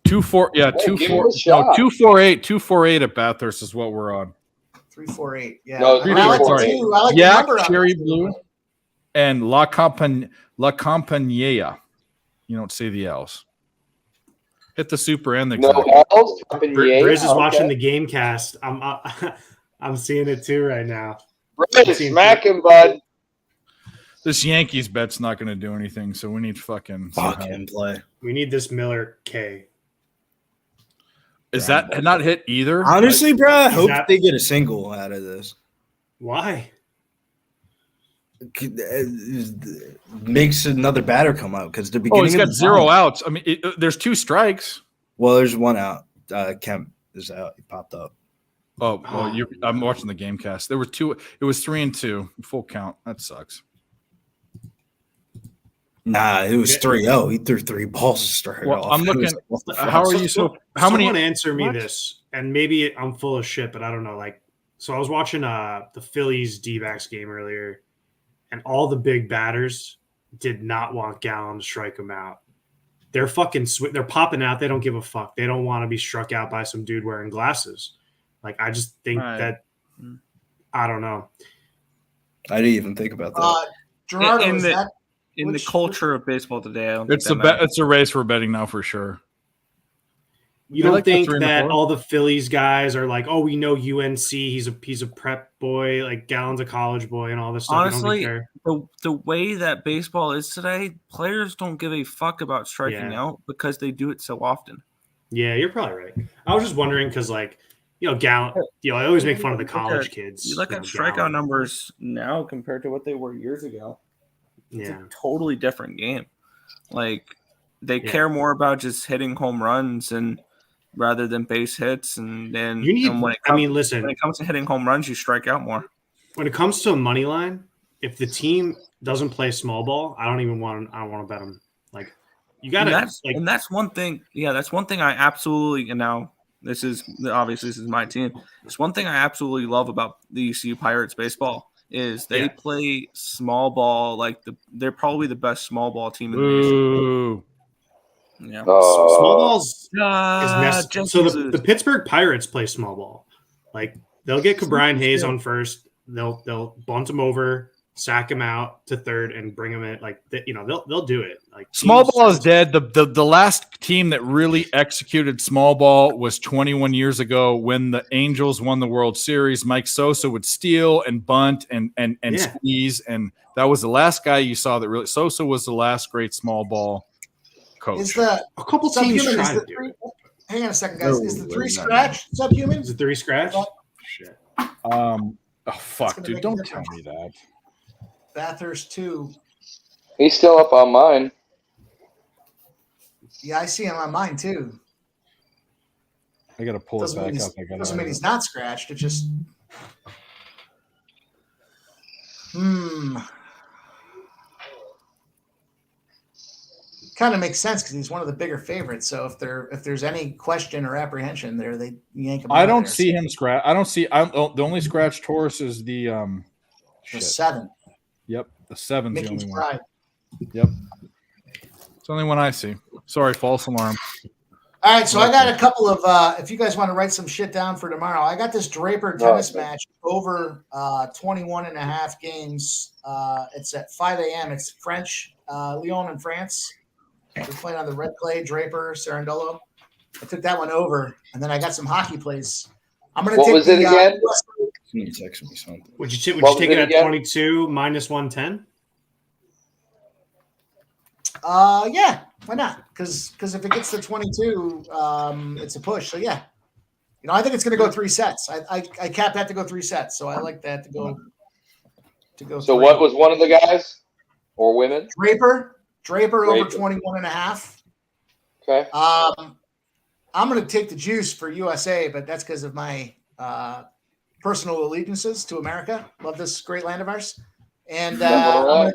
2-4. Yeah, Hey, give 2-4. it a shot. No, 248. 248 at Bathurst is what we're on. 348. Yeah, No, I like the 348. 2. I like Yak, the number. Cherry Blue, and La Compañía. You don't say the L's. Hit the super and the No L's. Briz is watching the game cast. I'm seeing it too right now. Briz, smack him, bud. This Yankees bet's not going to do anything, so we need fucking play. We need this Miller K. Is that not hit either? Honestly, bro, I hope that- they get a single out of this. Why? Makes another batter come out because the beginning. Oh, he's got 0 outs. I mean, there's 2 strikes. Well, there's 1 out. Kemp is out. He popped up. Oh, well, I'm watching the game cast. There were 2. It was 3-2, full count. That sucks. Nah, it was 3-0. He threw 3 balls to start Well, off. I'm looking. How are you so? How Someone many? answer me What? this, and maybe I'm full of shit, but I don't know. Like, so I was watching the Phillies D-backs game earlier, and all the big batters did not want Gallen to strike them out. They're fucking they're popping out. They don't give a fuck. They don't want to be struck out by some dude wearing glasses. Like, I just think that I don't know. I didn't even think about that. Gerardo, in is the, that in the culture of baseball today, I don't It's think a that bet. It's a race we're betting now for sure. You I don't like the think 3 and the that 4. all the Phillies guys are like, oh, we know UNC, he's a prep boy, like Gallen's a college boy, and all this stuff. Honestly, You don't care. the way that baseball is today, players don't give a fuck about striking out because they do it so often. Yeah, you're probably right. I was just wondering because, like, Gallen, I always make fun of the college kids. You look at strikeout numbers now compared to what they were years ago. It's Yeah. a totally different game. Like, they care more about just hitting home runs and rather than base hits. And then You need. and when it comes, listen. when it comes to hitting home runs, you strike out more. When it comes to a money line, if the team doesn't play small ball, I don't want to bet them. Like, you got to. And that's one thing. Yeah, that's one thing I absolutely. And now this is my team. It's one thing I absolutely love about the ECU Pirates baseball is they play small ball like they're probably the best small ball team in the nation. Yeah, small balls is Jenkins so the Pittsburgh Pirates play small ball. Like, they'll get Brian Hayes on first. They'll bunt him over, sack him out to third, and bring him in. Like, they'll do it. Like, Small ball is dead. The last team that really executed small ball was 21 years ago when the Angels won the World Series. Mike Sosa would steal and bunt and squeeze, and that was the last guy you saw that really. Sosa was the last great small ball coach. Is the a couple teams trying to do it. Hang on a second, guys. Is the 3 scratch subhuman? Is it 3 scratch? Shit. Oh fuck, dude! Don't tell me that. Bathurst 2. He's still up on mine. Yeah, I see him on mine too. I gotta pull it back up. Doesn't mean he's not scratched. It just. Kind of makes sense because he's one of the bigger favorites. So if there's any question or apprehension there, they yank him. I don't see him scratch. I don't see. The only scratch Taurus is the 7. Yep, the 7's the Mickey's only Pride. one. Yep, it's the only one I see. Sorry, false alarm. All right, so I got a couple of. If you guys want to write some shit down for tomorrow, I got this Draper tennis match over 21 and a half games. It's at 5 a.m. It's French, Lyon in France. We're playing on the red clay, Draper, Cerundolo. I took that one over, and then I got some hockey plays. I'm going to take was it again? Somebody text me something. Would you take it at 22 minus 110? Yeah, why not? Because if it gets to 22, it's a push. So yeah, I think it's going to go 3 sets. I capped that to go 3 sets, so I like that to go. So what was one of the guys or women? Draper over 21 and a half. Okay. I'm going to take the juice for USA, but that's because of my personal allegiances to America. Love this great land of ours, and I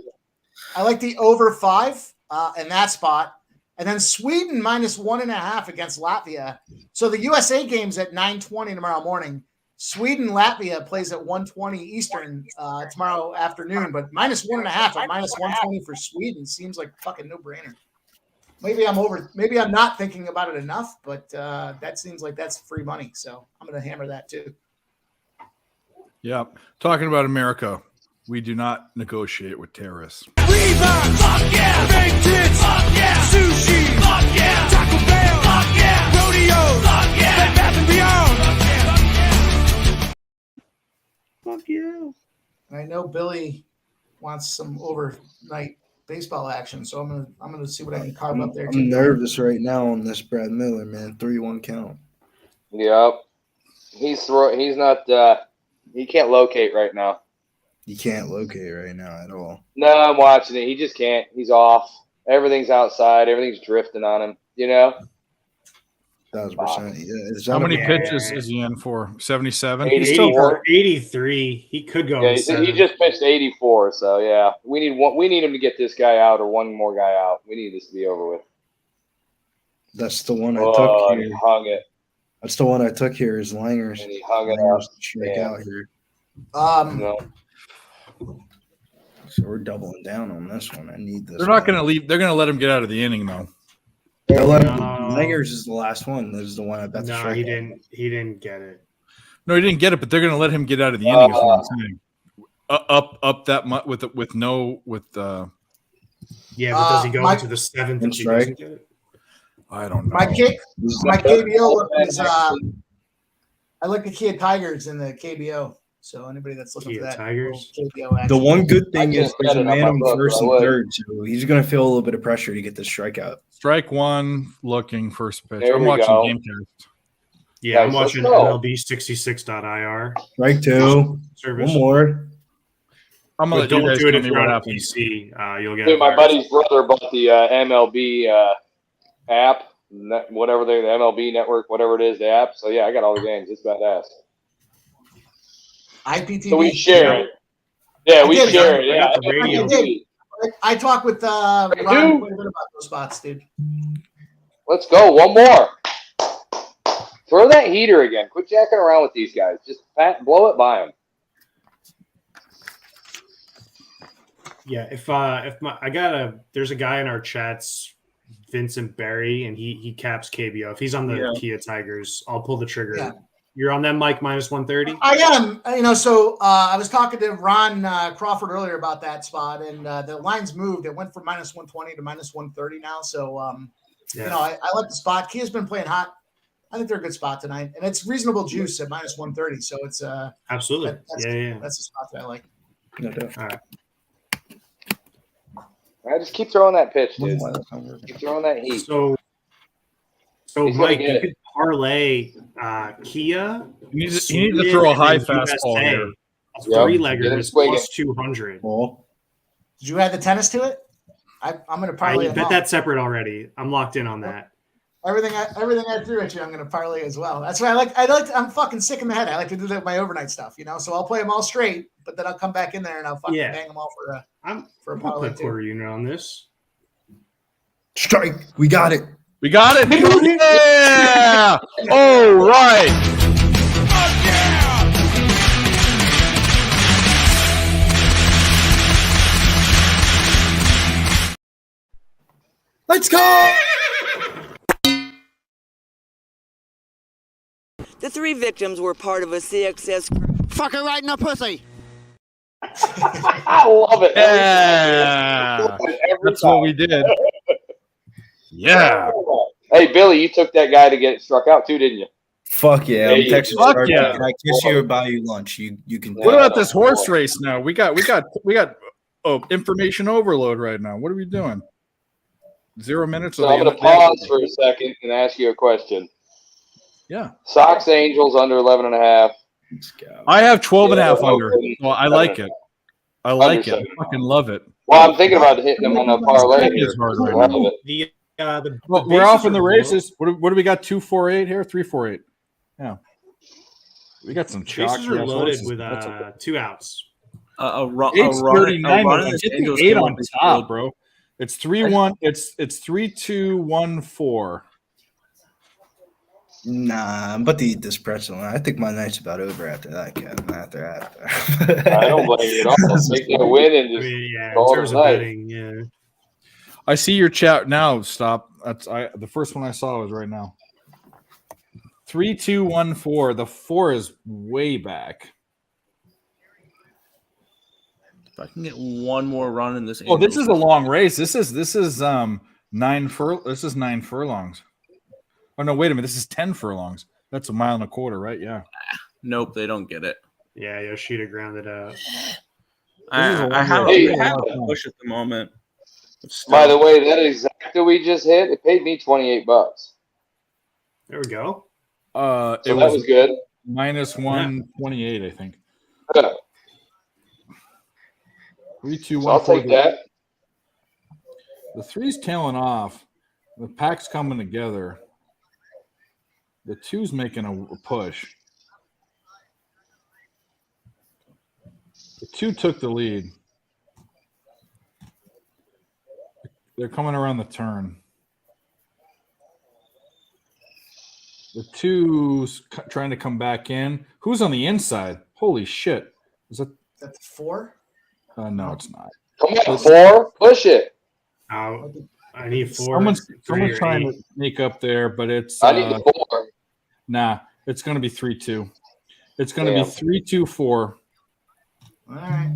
like the over 5 in that spot. And then Sweden minus 1.5 against Latvia. So the USA game's at 9:20 tomorrow morning. Sweden Latvia plays at 1:20 Eastern tomorrow afternoon. But minus 1.5 or minus 120 for Sweden seems like fucking no brainer. Maybe I'm not thinking about it enough, but that seems like that's free money. So I'm going to hammer that too. Yeah, talking about America. We do not negotiate with terrorists. Reebok, fuck yeah. Big tits, fuck yeah. Sushi, fuck yeah. Taco Bell, fuck yeah. Rodeo, fuck yeah. Bed Bath and Beyond, Fuck you. I know Billy wants some overnight baseball action, so I'm gonna see what I can carve up there. I'm nervous right now on this Brad Miller, man. 3-1 count. Yep. He's not. He can't locate right now. You can't locate right now at all. No, I'm watching it. He just can't. He's off. Everything's outside. Everything's drifting on him. 1,000%. Yeah. How many pitches is he in for? 77? 83. He could go. Yeah, he just pitched 84. So yeah, we need him to get this guy out or one more guy out. We need this to be over with. That's the one I took here. He hung it. That's the one I took here is Langers. And he hung it Langers up. to strike out here. No. So we're doubling down on this one. I need this. They're not going to leave. They're going to let him get out of the inning, though. Langers is the last one. This is the one I bet. No, he didn't. He didn't get it. No, he didn't get it, but they're going to let him get out of the inning. Is what I'm saying. Up that much with. Yeah, but does he go into the seventh if he doesn't get it? I don't know. My KBO is I like the Kia Tigers in the KBO. So anybody that's looking for that Tigers. KBO action. The one good thing is there's a man on first and third, so he's going to feel a little bit of pressure to get this strikeout. Strike one, looking first pitch. There I'm we watching go. Gamecast. Yeah, I'm Guys, watching let's go. MLB66.ir. Strike two. Service. One more. I'm But gonna let you don't guys do it tell if me you're what on happens. PC. You'll get. Dude, my a virus. buddy's brother bought the MLB app, whatever the MLB network, whatever it is, the app. So yeah, I got all the games. It's badass. IPTV. So we share it. Yeah, we share it. Yeah. I talk with Ron quite a bit about those spots, dude. Let's go. One more. Throw that heater again. Quit jacking around with these guys. Just blow it by them. Yeah, there's a guy in our chats, Vincent Berry, and he caps KBO. If he's on the Kia Tigers, I'll pull the trigger. Yeah. You're on them, Mike, minus 130? I am. So I was talking to Ron Crawford earlier about that spot, and the lines moved. It went from minus 120 to minus 130 now. So, I like the spot. Kia's been playing hot. I think they're a good spot tonight, and it's reasonable juice at minus 130. So it's absolutely that's the spot that I like. No doubt. All right. All right, just keep throwing that pitch, dude. Keep throwing that heat. So He's Mike, gonna get you it. could parlay Kia. You need to throw a high fastball here. A three-legger is plus 200. Did you add the tennis to it? I'm going to parlay. I bet that's separate already. I'm locked in on that. Everything I threw at you, I'm going to parlay as well. That's why I'm fucking sick in the head. I like to do that with my overnight stuff, So I'll play them all straight, but then I'll come back in there and I'll fucking bang them all for a parlay put quarter unit on this. Strike. We got it. We got it. Yeah. All right. Let's go. The three victims were part of a CXS group. Fuck her right in the pussy. I love it. Yeah. That's what we did. Yeah. Hey, Billy, you took that guy to get struck out too, didn't you? Fuck yeah. I'm texting Fuck Star yeah. Can I kiss you or buy you lunch? You can. What about this horse race now? We got information overload right now. What are we doing? 0 minutes. So I'm going to pause for a second and ask you a question. Yeah. Sox Angels under 11.5. I have 12.5 under. Well, I like it. I like it. I fucking love it. Well, I'm thinking about hitting them on a parlay. Well, we're off in the races. What do we got? 248 here, 348. Yeah, we got some chalk. Bases are loaded with 2 outs. A run. 839. Get the 8 on top, bro. It's 3-1. It's 3-2-1-4. Nah, I'm about to eat this pretzel. I think my night's about over after that, Kevin. After. I don't blame you at all. Take the win and just in call it terms a of night. betting, yeah. I see your chat now. Stop. The first one I saw was right now. 3-2-1-4. The 4 is way back. I can get one more run in this. Oh, this is a long race. This is 9 furlongs. Oh no, wait a minute. This is 10 furlongs. That's a mile and a quarter, right? Yeah. Nope, they don't get it. Yeah, Yoshida grounded out. I have a push at the moment. By the way, that exacta we just hit, it paid me $28. There we go. So that was good. Minus 128, I think. Yeah. 3, 2, 1. So I'll take that. The 3's tailing off. The pack's coming together. The 2's making a push. The 2 took the lead. They're coming around the turn. The 2's trying to come back in. Who's on the inside? Holy shit. Is that That's 4? no, it's not. Come on, 4. Push it. I need 4. Someone's trying to sneak up there, but it's I need 4. Nah, it's going to be 3-2. It's going to be 3-2-4. All right.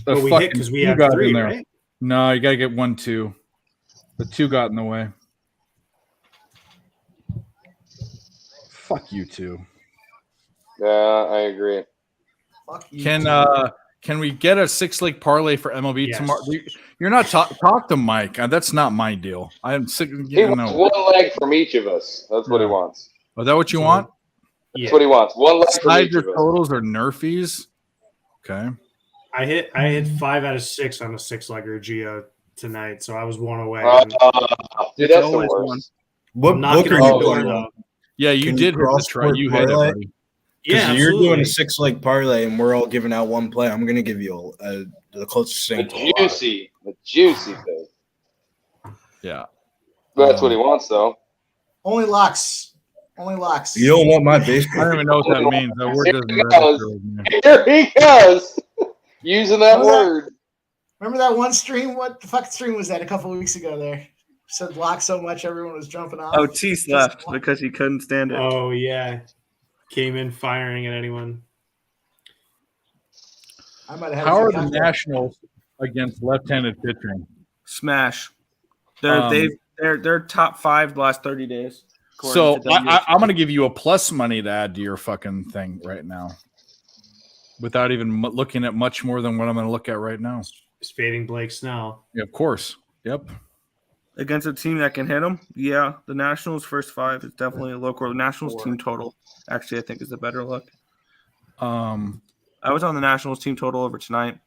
But we hit because we have 3, right? No, you got to get 1-2. The 2 got in the way. Fuck you 2. Yeah, I agree. Fuck you. Can we get a 6-leg parlay for MLB tomorrow? You're not talk to Mike. That's not my deal. I'm sick. He wants 1 leg from each of us. That's what he wants. Is that what you want? That's what he wants. 1 leg from each your of us. totals or nerfies. Okay. I hit 5 out of 6 on a 6-legger Geo tonight, so I was 1 away. Dude, that's the worst. What book are you doing? Yeah, you did hit the try. You hit it, buddy. Yeah, you're doing a 6-leg parlay, and we're all giving out 1 play. I'm going to give you the closest thing. The juicy thing. Yeah, that's what he wants, though. Only locks. Only locks. You don't want my baseball. I don't even know what that means. That word doesn't Here he goes. Using that word. Remember that one stream? What the fuck stream was that a couple of weeks ago there? Said lock so much everyone was jumping off. Oh, Tease left because he couldn't stand it. Oh, yeah. Came in firing at anyone. I might have had How are the Nationals against left-handed pitching? Smash. They're top 5 the last 30 days. So I'm going to give you a plus money to add to your fucking thing right now, without even looking at much more than what I'm going to look at right now. Spading Blake Snell. Yeah, of course. Yep. Against a team that can hit them, yeah. The Nationals first 5 is definitely a local. The Nationals team total, actually, I think is a better look. I was on the Nationals team total over tonight.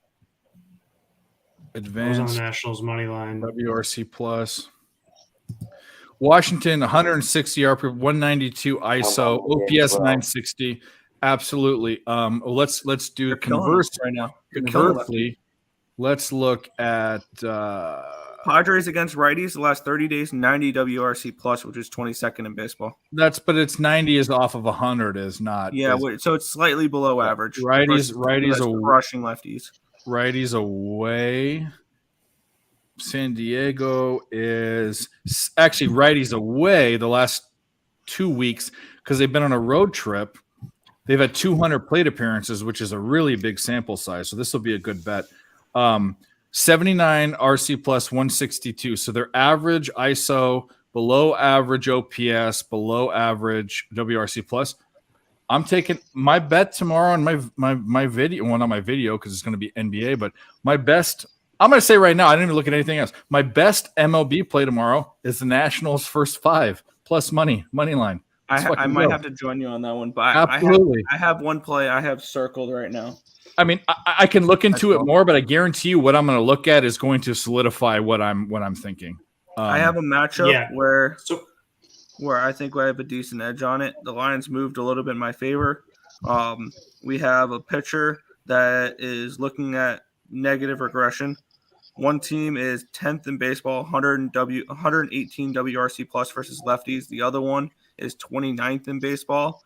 Advanced. I was on the Nationals money line. WRC plus. Washington 160 RP, 192 ISO, OPS 960. Absolutely. Let's do converse right now. Conversely, let's look at Padres against righties the last 30 days, 90 WRC plus, which is 22nd in baseball. But it's 90 is off of 100 is not. Yeah, so it's slightly below average. Righties rushing lefties. Righties away. San Diego is actually righties away the last 2 weeks because they've been on a road trip. They've had 200 plate appearances, which is a really big sample size. So this will be a good bet. 79 RC plus 162. So their average ISO, below average OPS, below average WRC plus. I'm taking my bet tomorrow on my video. Well, not my video because it's going to be NBA, but my best. I'm going to say right now, I didn't even look at anything else. My best MLB play tomorrow is the Nationals first 5 plus money line. I might have to join you on that one, but absolutely, I have one play I have circled right now. I mean, I can look into it more, but I guarantee you, what I'm going to look at is going to solidify what I'm thinking. I have a matchup where I think I have a decent edge on it. The Lions moved a little bit in my favor. We have a pitcher that is looking at negative regression. One team is 10th in baseball, 118 WRC plus versus lefties. The other one is 29th in baseball,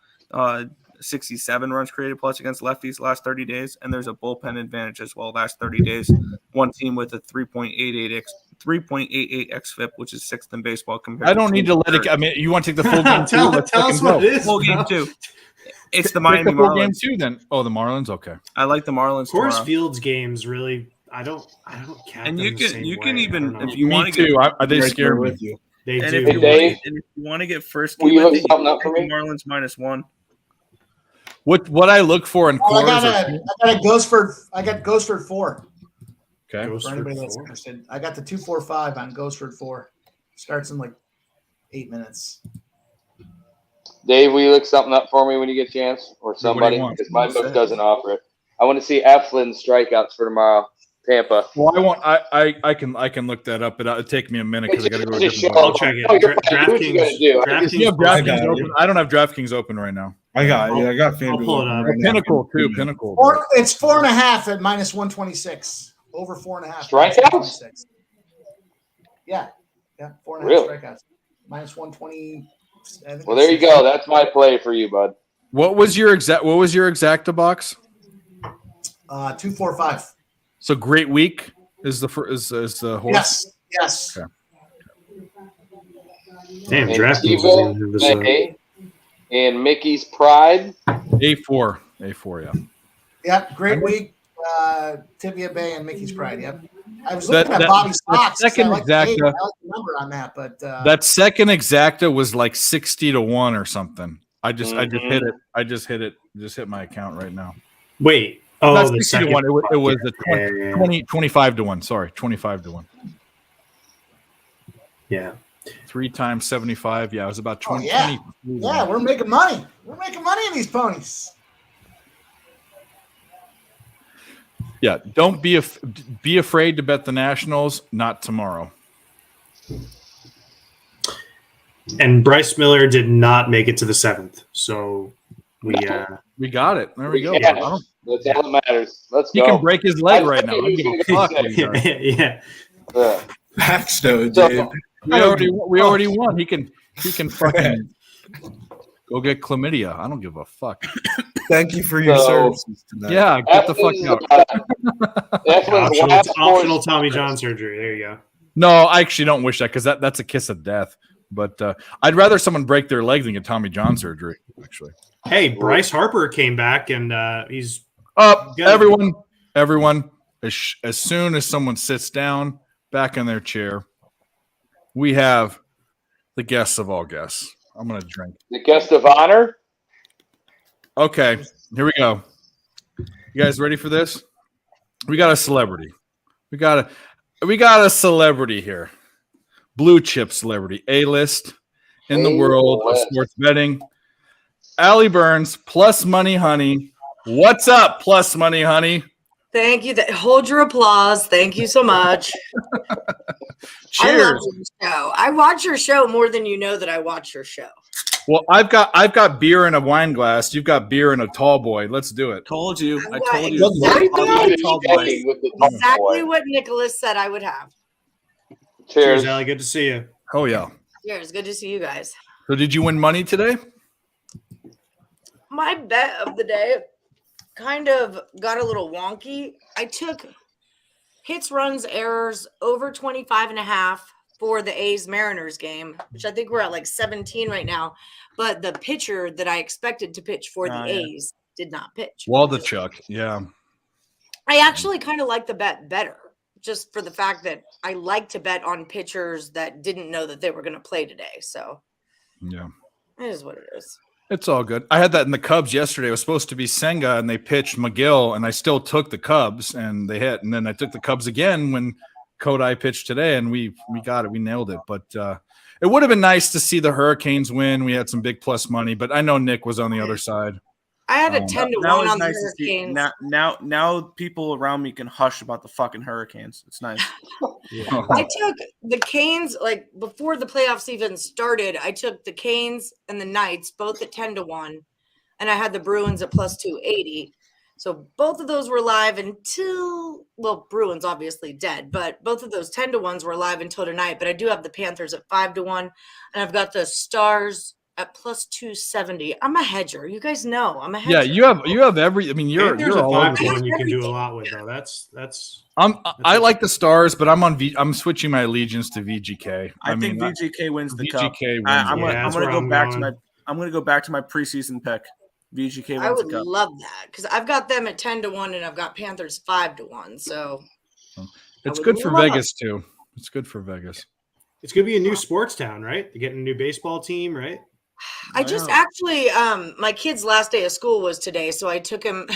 67 runs created plus against lefties the last 30 days. And there's a bullpen advantage as well last 30 days. One team with a 3.88 xFIP, which is 6th in baseball. Compared. I don't need to let it. I mean, you want to take the full game? tell us what it is. Full game 2. It's the Miami Marlins. Game too, then. Oh, the Marlins. Okay. I like the Marlins. Coors Field's games really I don't count And them you the can same you way. can I even don't know. if you want to too. get They Right scare there me. with you. They and do. if you Dave, want and if you want to get first will key you with look it, you something can up for take me? Marlins -1. What I look for in Oh, I cores got a Ghostford. I got Ghostford 4. okay. For anybody that's interested, I got the 245 on Ghostford 4. Starts in like 8 minutes. Dave, will you look something up for me when you get a chance, or do you somebody? want? Because my book doesn't offer it. I want to see Eflin's strikeouts for tomorrow. Tampa. Well, I won't. I can look that up. It'll take me a minute because I got to go to a Just different show- I'll website. check it. Oh, you're fine. Do what you gotta DraftKings. do. If you have DraftKings. DraftKings got it. open, I don't have DraftKings open right now. I got it. I got FanDuel. I'll pull it up. right now. Pinnacle too. Pinnacle. It's 4.5 at -126. Over 4.5. Strikeouts? -126. Yeah. 4.5 Really? strikeouts. -120. Well, there you go. That's my play for you, bud. What was your exacta box? 245. So great week is the horse. Yes. Okay. Damn, And DraftKings Steve-O, was in May, and Mickey's Pride. A4, yeah. Yep. Great week. Tibia Bay and Mickey's Pride. Yep. I was That- looking at that- Bobby's that stocks. second I like exacta- the number on that, but That second exacta was like 60-1 or something. I just hit it. I just hit it. Just hit my account right now. Wait. Oh, Not the 60 to second. 1. It was the Yeah. 25-1. Sorry, 25-1. Yeah. 3 times 75. Yeah, it was about 20. yeah. 20 Yeah, we're making money. We're making money in these ponies. Yeah, don't be afraid to bet the Nationals. Not tomorrow. And Bryce Miller did not make it to the 7th. So we got it. There we go. Yeah, that's all that matters. Let's He go. can break his leg right now. I don't give a fuck what he does. yeah. Yeah. Facts, though, Dave. We already won. He can fucking go get chlamydia. I don't give a fuck. Thank you for your services tonight. Yeah, get the fuck out. Optional Tommy John surgery. There you go. No, I actually don't wish that because that's a kiss of death. But I'd rather someone break their leg than get Tommy John surgery. Actually. Hey, Bryce Harper came back and he's up. Everyone. As soon as someone sits down back in their chair, we have the guests of all guests. I'm gonna drink. The guest of honor. Okay, here we go. You guys ready for this? We got a celebrity. We got a celebrity here. Blue chip celebrity, A-list in the world of sports betting. Allie Burns, Plus Money Honey. What's up, Plus Money Honey? Thank you. Hold your applause. Thank you so much. Cheers. I love your show. I watch your show more than you know that I watch your show. Well, I've got beer in a wine glass. You've got beer in a tall boy. Let's do it. Told you. I Yeah, told you. Exactly what Nicholas said I would have. Cheers, Allie. Good to see you. Oh yeah. Cheers. Good to see you guys. So did you win money today? My bet of the day kind of got a little wonky. I took hits, runs, errors over 25.5 for the A's Mariners game, which I think we're at like 17 right now. But the pitcher that I expected to pitch for the A's did not pitch. Waldichuk. Yeah. I actually kind of like the bet better, just for the fact that I like to bet on pitchers that didn't know that they were going to play today. So Yeah. it is what it is. It's all good. I had that in the Cubs yesterday. It was supposed to be Senga, and they pitched McGill, and I still took the Cubs, and they hit. And then I took the Cubs again when Kodai pitched today, and we got it. We nailed it. But it would have been nice to see the Hurricanes win. We had some big plus money, but I know Nick was on the other side. I had a 10-1 on the Hurricanes. Now people around me can hush about the fucking Hurricanes. It's nice. I took the Canes, like before the playoffs even started, I took the Canes and the Knights both at 10-1, and I had the Bruins at plus 280. So both of those were live until, well, Bruins obviously dead, but both of those 10-1s were live until tonight. But I do have the Panthers at 5-1, and I've got the Stars at plus 270. I'm a hedger. You guys know I'm a hedger. Yeah, you have every. I mean, you're all over. 5-1 you can do a lot with though. That's. I like the Stars, but I'm switching my allegiance to VGK. I think VGK wins the cup. VGK wins. I'm it. gonna go back to my preseason pick. VGK wins I would the cup. love that because I've got them at 10-1 and I've got Panthers 5-1. So It's good for Vegas too. It's good for Vegas. It's gonna be a new sports town, right? They're getting a new baseball team, right? I just actually, my kid's last day of school was today, so I took him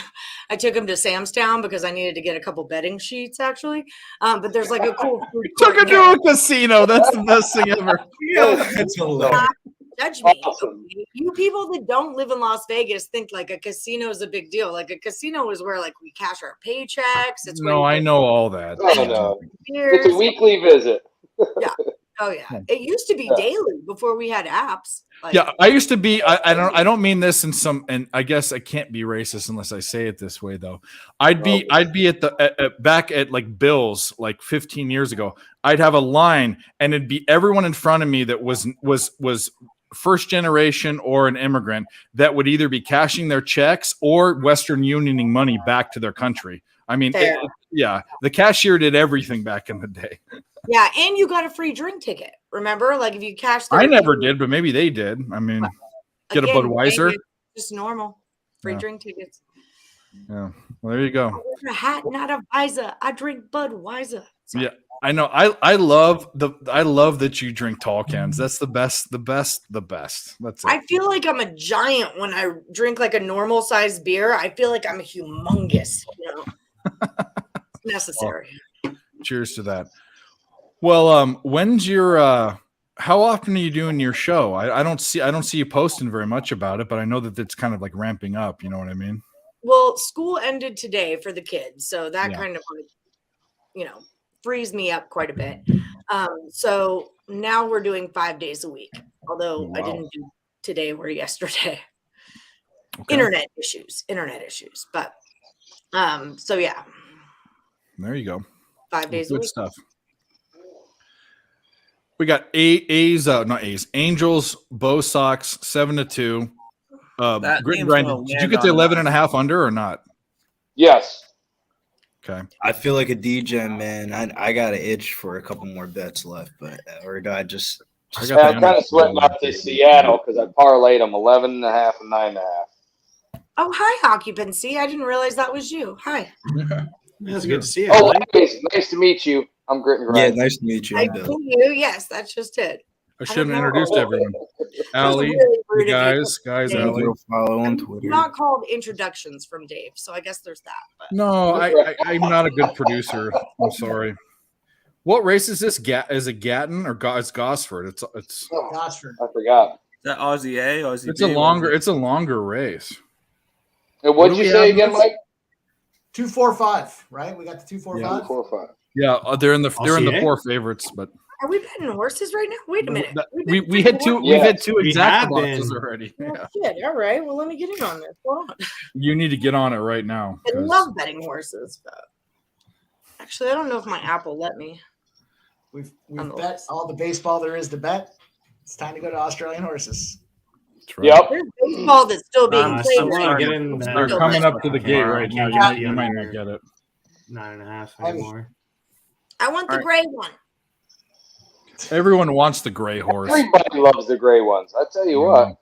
to Samstown because I needed to get a couple betting sheets actually. But there's like a cool food Took him to a casino. That's the best thing ever. That's hilarious. Judge me. Okay? You people that don't live in Las Vegas think like a casino is a big deal. Like a casino is where like we cash our paychecks. It's where No, I know all that. Oh, no. It's a weekly visit. Yeah. Oh yeah. It used to be daily before we had apps. Like, Yeah, I used to be. I don't mean this in some, and I guess I can't be racist unless I say it this way though. I'd be at the back at like Bill's like 15 years ago. I'd have a line, and it'd be everyone in front of me that was first generation or an immigrant that would either be cashing their checks or Western Unioning money back to their country. I mean, the cashier did everything back in the day. Yeah, and you got a free drink ticket. Remember, like if you cash. I never did, but maybe they did. I mean, get a Budweiser. Just normal free drink tickets. Yeah, well, there you go. I wear a hat, not a visor. I drink Budweiser. Yeah, I know. I love that you drink tall cans. That's the best. That's it. I feel like I'm a giant when I drink like a normal sized beer. I feel like I'm humongous. You know, it's necessary. Well, cheers to that. Well, when's your? How often are you doing your show? I don't see you posting very much about it, but I know that it's kind of like ramping up. You know what I mean? Well, school ended today for the kids, so that kind of like, frees me up quite a bit. So now we're doing 5 days a week, although I didn't do today or yesterday. Okay. Internet issues, but so yeah. There you go. 5 days a week. Good stuff. We got Angels, Bo Sox, 7-2. Grit and Grind. Did you get the 11.5 under or not? Yes. Okay. I feel like a DJ, man. I got an itch for a couple more bets left, but or do I just I kind of sweating out this Seattle because I parlayed them 11.5 and 9.5. Oh, hi, Occupancy. I didn't realize that was you. Hi. That's good to see you. Oh, nice to meet you. I'm Grit and Grind. Yeah, nice to meet you. I see you. Yes, that's just it. I shouldn't have introduced everyone. Allie, really guys, Allie. Follow on Twitter. Not called introductions from Dave, so I guess there's that. But. No, I'm not a good producer. I'm sorry. What race is this? Is it Gatton or it's Gosford? It's Gosford. I forgot. Is that Aussie A? Aussie it's B? It's a longer race. And what'd you say again, Mike? 245, right? We got the 245. Yeah, 245. Yeah, they're in the 4 favorites, but are we betting horses right now? Wait a minute. We had two. Yeah. We've had two exact boxes already. Oh, Yeah. shit. All right. Well, let me get in on this. Hold on. You need to get on it right now. I love betting horses, but actually, I don't know if my app will let me. We've bet all the baseball there is to bet. It's time to go to Australian horses. Right. Yep. There's baseball that's still being played. They're coming up to the gate right now. You might not get it. 9.5 anymore. I want the gray one. Everyone wants the gray horse. Everybody loves the gray ones. I tell you what.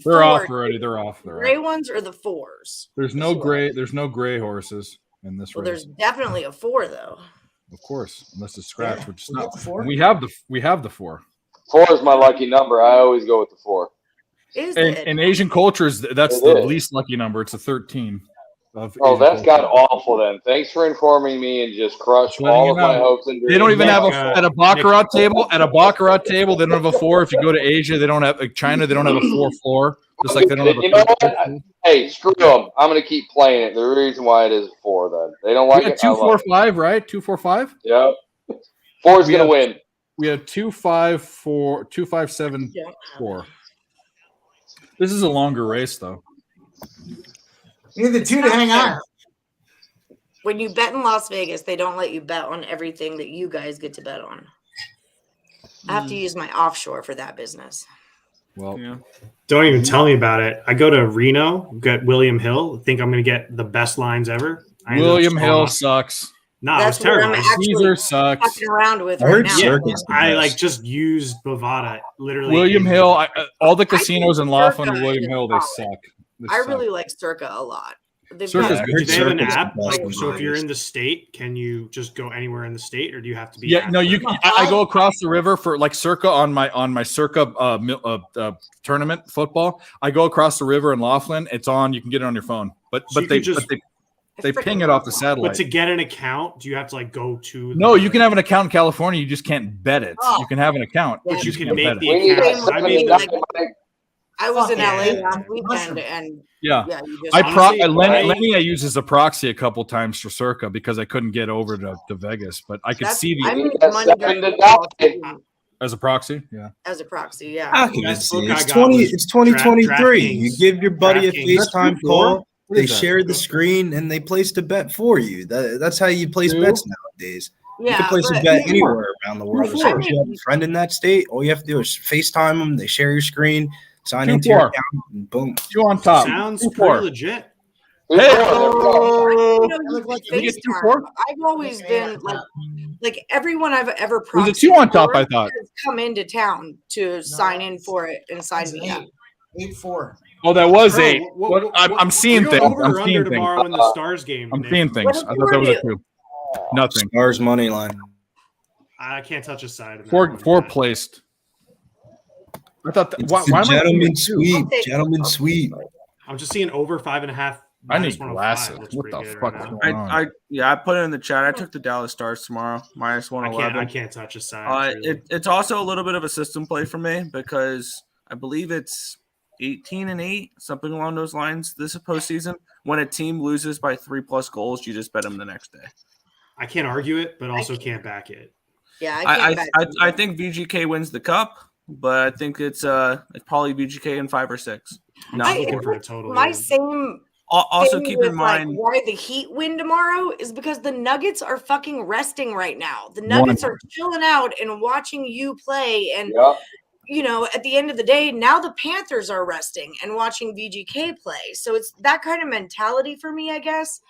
They're off already. They're off. Gray ones or the 4s? There's no gray horses in this race. There's definitely a 4 though. Of course, unless it's scratch, which is not. We have the 4. 4 is my lucky number. I always go with the 4. In Asian cultures, that's the least lucky number. It's a 13. Oh, that's got awful then. Thanks for informing me and just crushed all of my hopes and dreams. They don't even have at a baccarat table. At a baccarat table, they don't have a 4. If you go to Asia, they don't have China. They don't have a 4 floor. Just like they don't have a. You know what? Hey, screw them. I'm going to keep playing it. The reason why it is 4 then they don't like it. 2, 4, 5, right? 2, 4, 5. Yep. 4 is going to win. We have 2, 5, 4, 2, 5, 7, 4. This is a longer race, though. You need the 2 to hang on. When you bet in Las Vegas, they don't let you bet on everything that you guys get to bet on. I have to use my offshore for that business. Well, don't even tell me about it. I go to Reno, get William Hill. Think I'm going to get the best lines ever. William Hill sucks. No, it's terrible. Caesar sucks. Fucking around with I heard right now. Circus. I like just used Bovada literally. William Hill. All the casinos in Laughlin and William Hill, they suck. I really like Circa a lot. They've Circa's got- good. Do they have an Circa's app? the best Like, so if you're providers. in the state, can you just go anywhere in the state, or do you have to be? Yeah, at no, the- you. I go across the river for like Circa on my Circa tournament football. I go across the river in Laughlin. It's on. You can get it on your phone, but So you they could just- they ping it off the But satellite. to get an account, do you have to like go to? No, you can have an account in California. You just can't bet it. Oh. You can have an account, But you just can can't make bet the it. We need account. a I mean, I was in Fuck LA yeah. last weekend, and Yeah. you just Honestly, Lenny I use as a proxy a couple times for Circa because I couldn't get over to Vegas, but I could That's- see I the made That's money during 7 to football 9. season as a proxy. Yeah. as a proxy. Yeah. Occupancy. Best book I It's got 20. was It's 2023. You DraftKings. give your buddy a DraftKings. FaceTime Q4? call. What They is that? share the screen and they place the bet for you. That's how you place Q? bets nowadays. You Yeah, can place a but- bet anywhere around the world. As Q4. long as you have a friend in that state, all you have to do is FaceTime them. They share your screen, sign Q4. into your account, and boom. You on top. Sounds Q4. pretty legit. You know, you Look like we get FaceTime. 2-4? I've always been like everyone I've ever It was a proxied 2 on top, for I thought. has come into town to sign in for it and sign It's me up. 8-4. Oh, that was Bro, 8. I'm seeing we're things. going over I'm or seeing under things. tomorrow in the Stars game. I'm Nick? seeing things. What I did thought that was a you 2. Nothing. Stars money line. I can't touch a side. Of that Four one. placed. I thought that, It's why the am I seeing gentleman it too? sweep. Gentleman sweep. I'm just seeing over 5.5. I minus need 105. glasses. Looks What pretty the good fuck right is now. going on? I put it in the chat. I took the Dallas Stars tomorrow, minus I 111. can't touch a side. really. It's also a little bit of a system play for me because I believe it's 18-8, something along those lines this postseason. When a team loses by 3+ goals, you just bet them the next day. I can't argue it, but also can't back it. Yeah, I can't bet. I think VGK wins the cup, but I think it's probably VGK in 5 or 6. I'm No, just looking for a total. My here. same also thing keep with, in mind. like, why the Heat win tomorrow is because the Nuggets are fucking resting right now. The Nuggets are chilling out and watching you play, and Yep. you know, at the end of the day, now the Panthers are resting and watching VGK play. So it's that kind of mentality for me, I guess.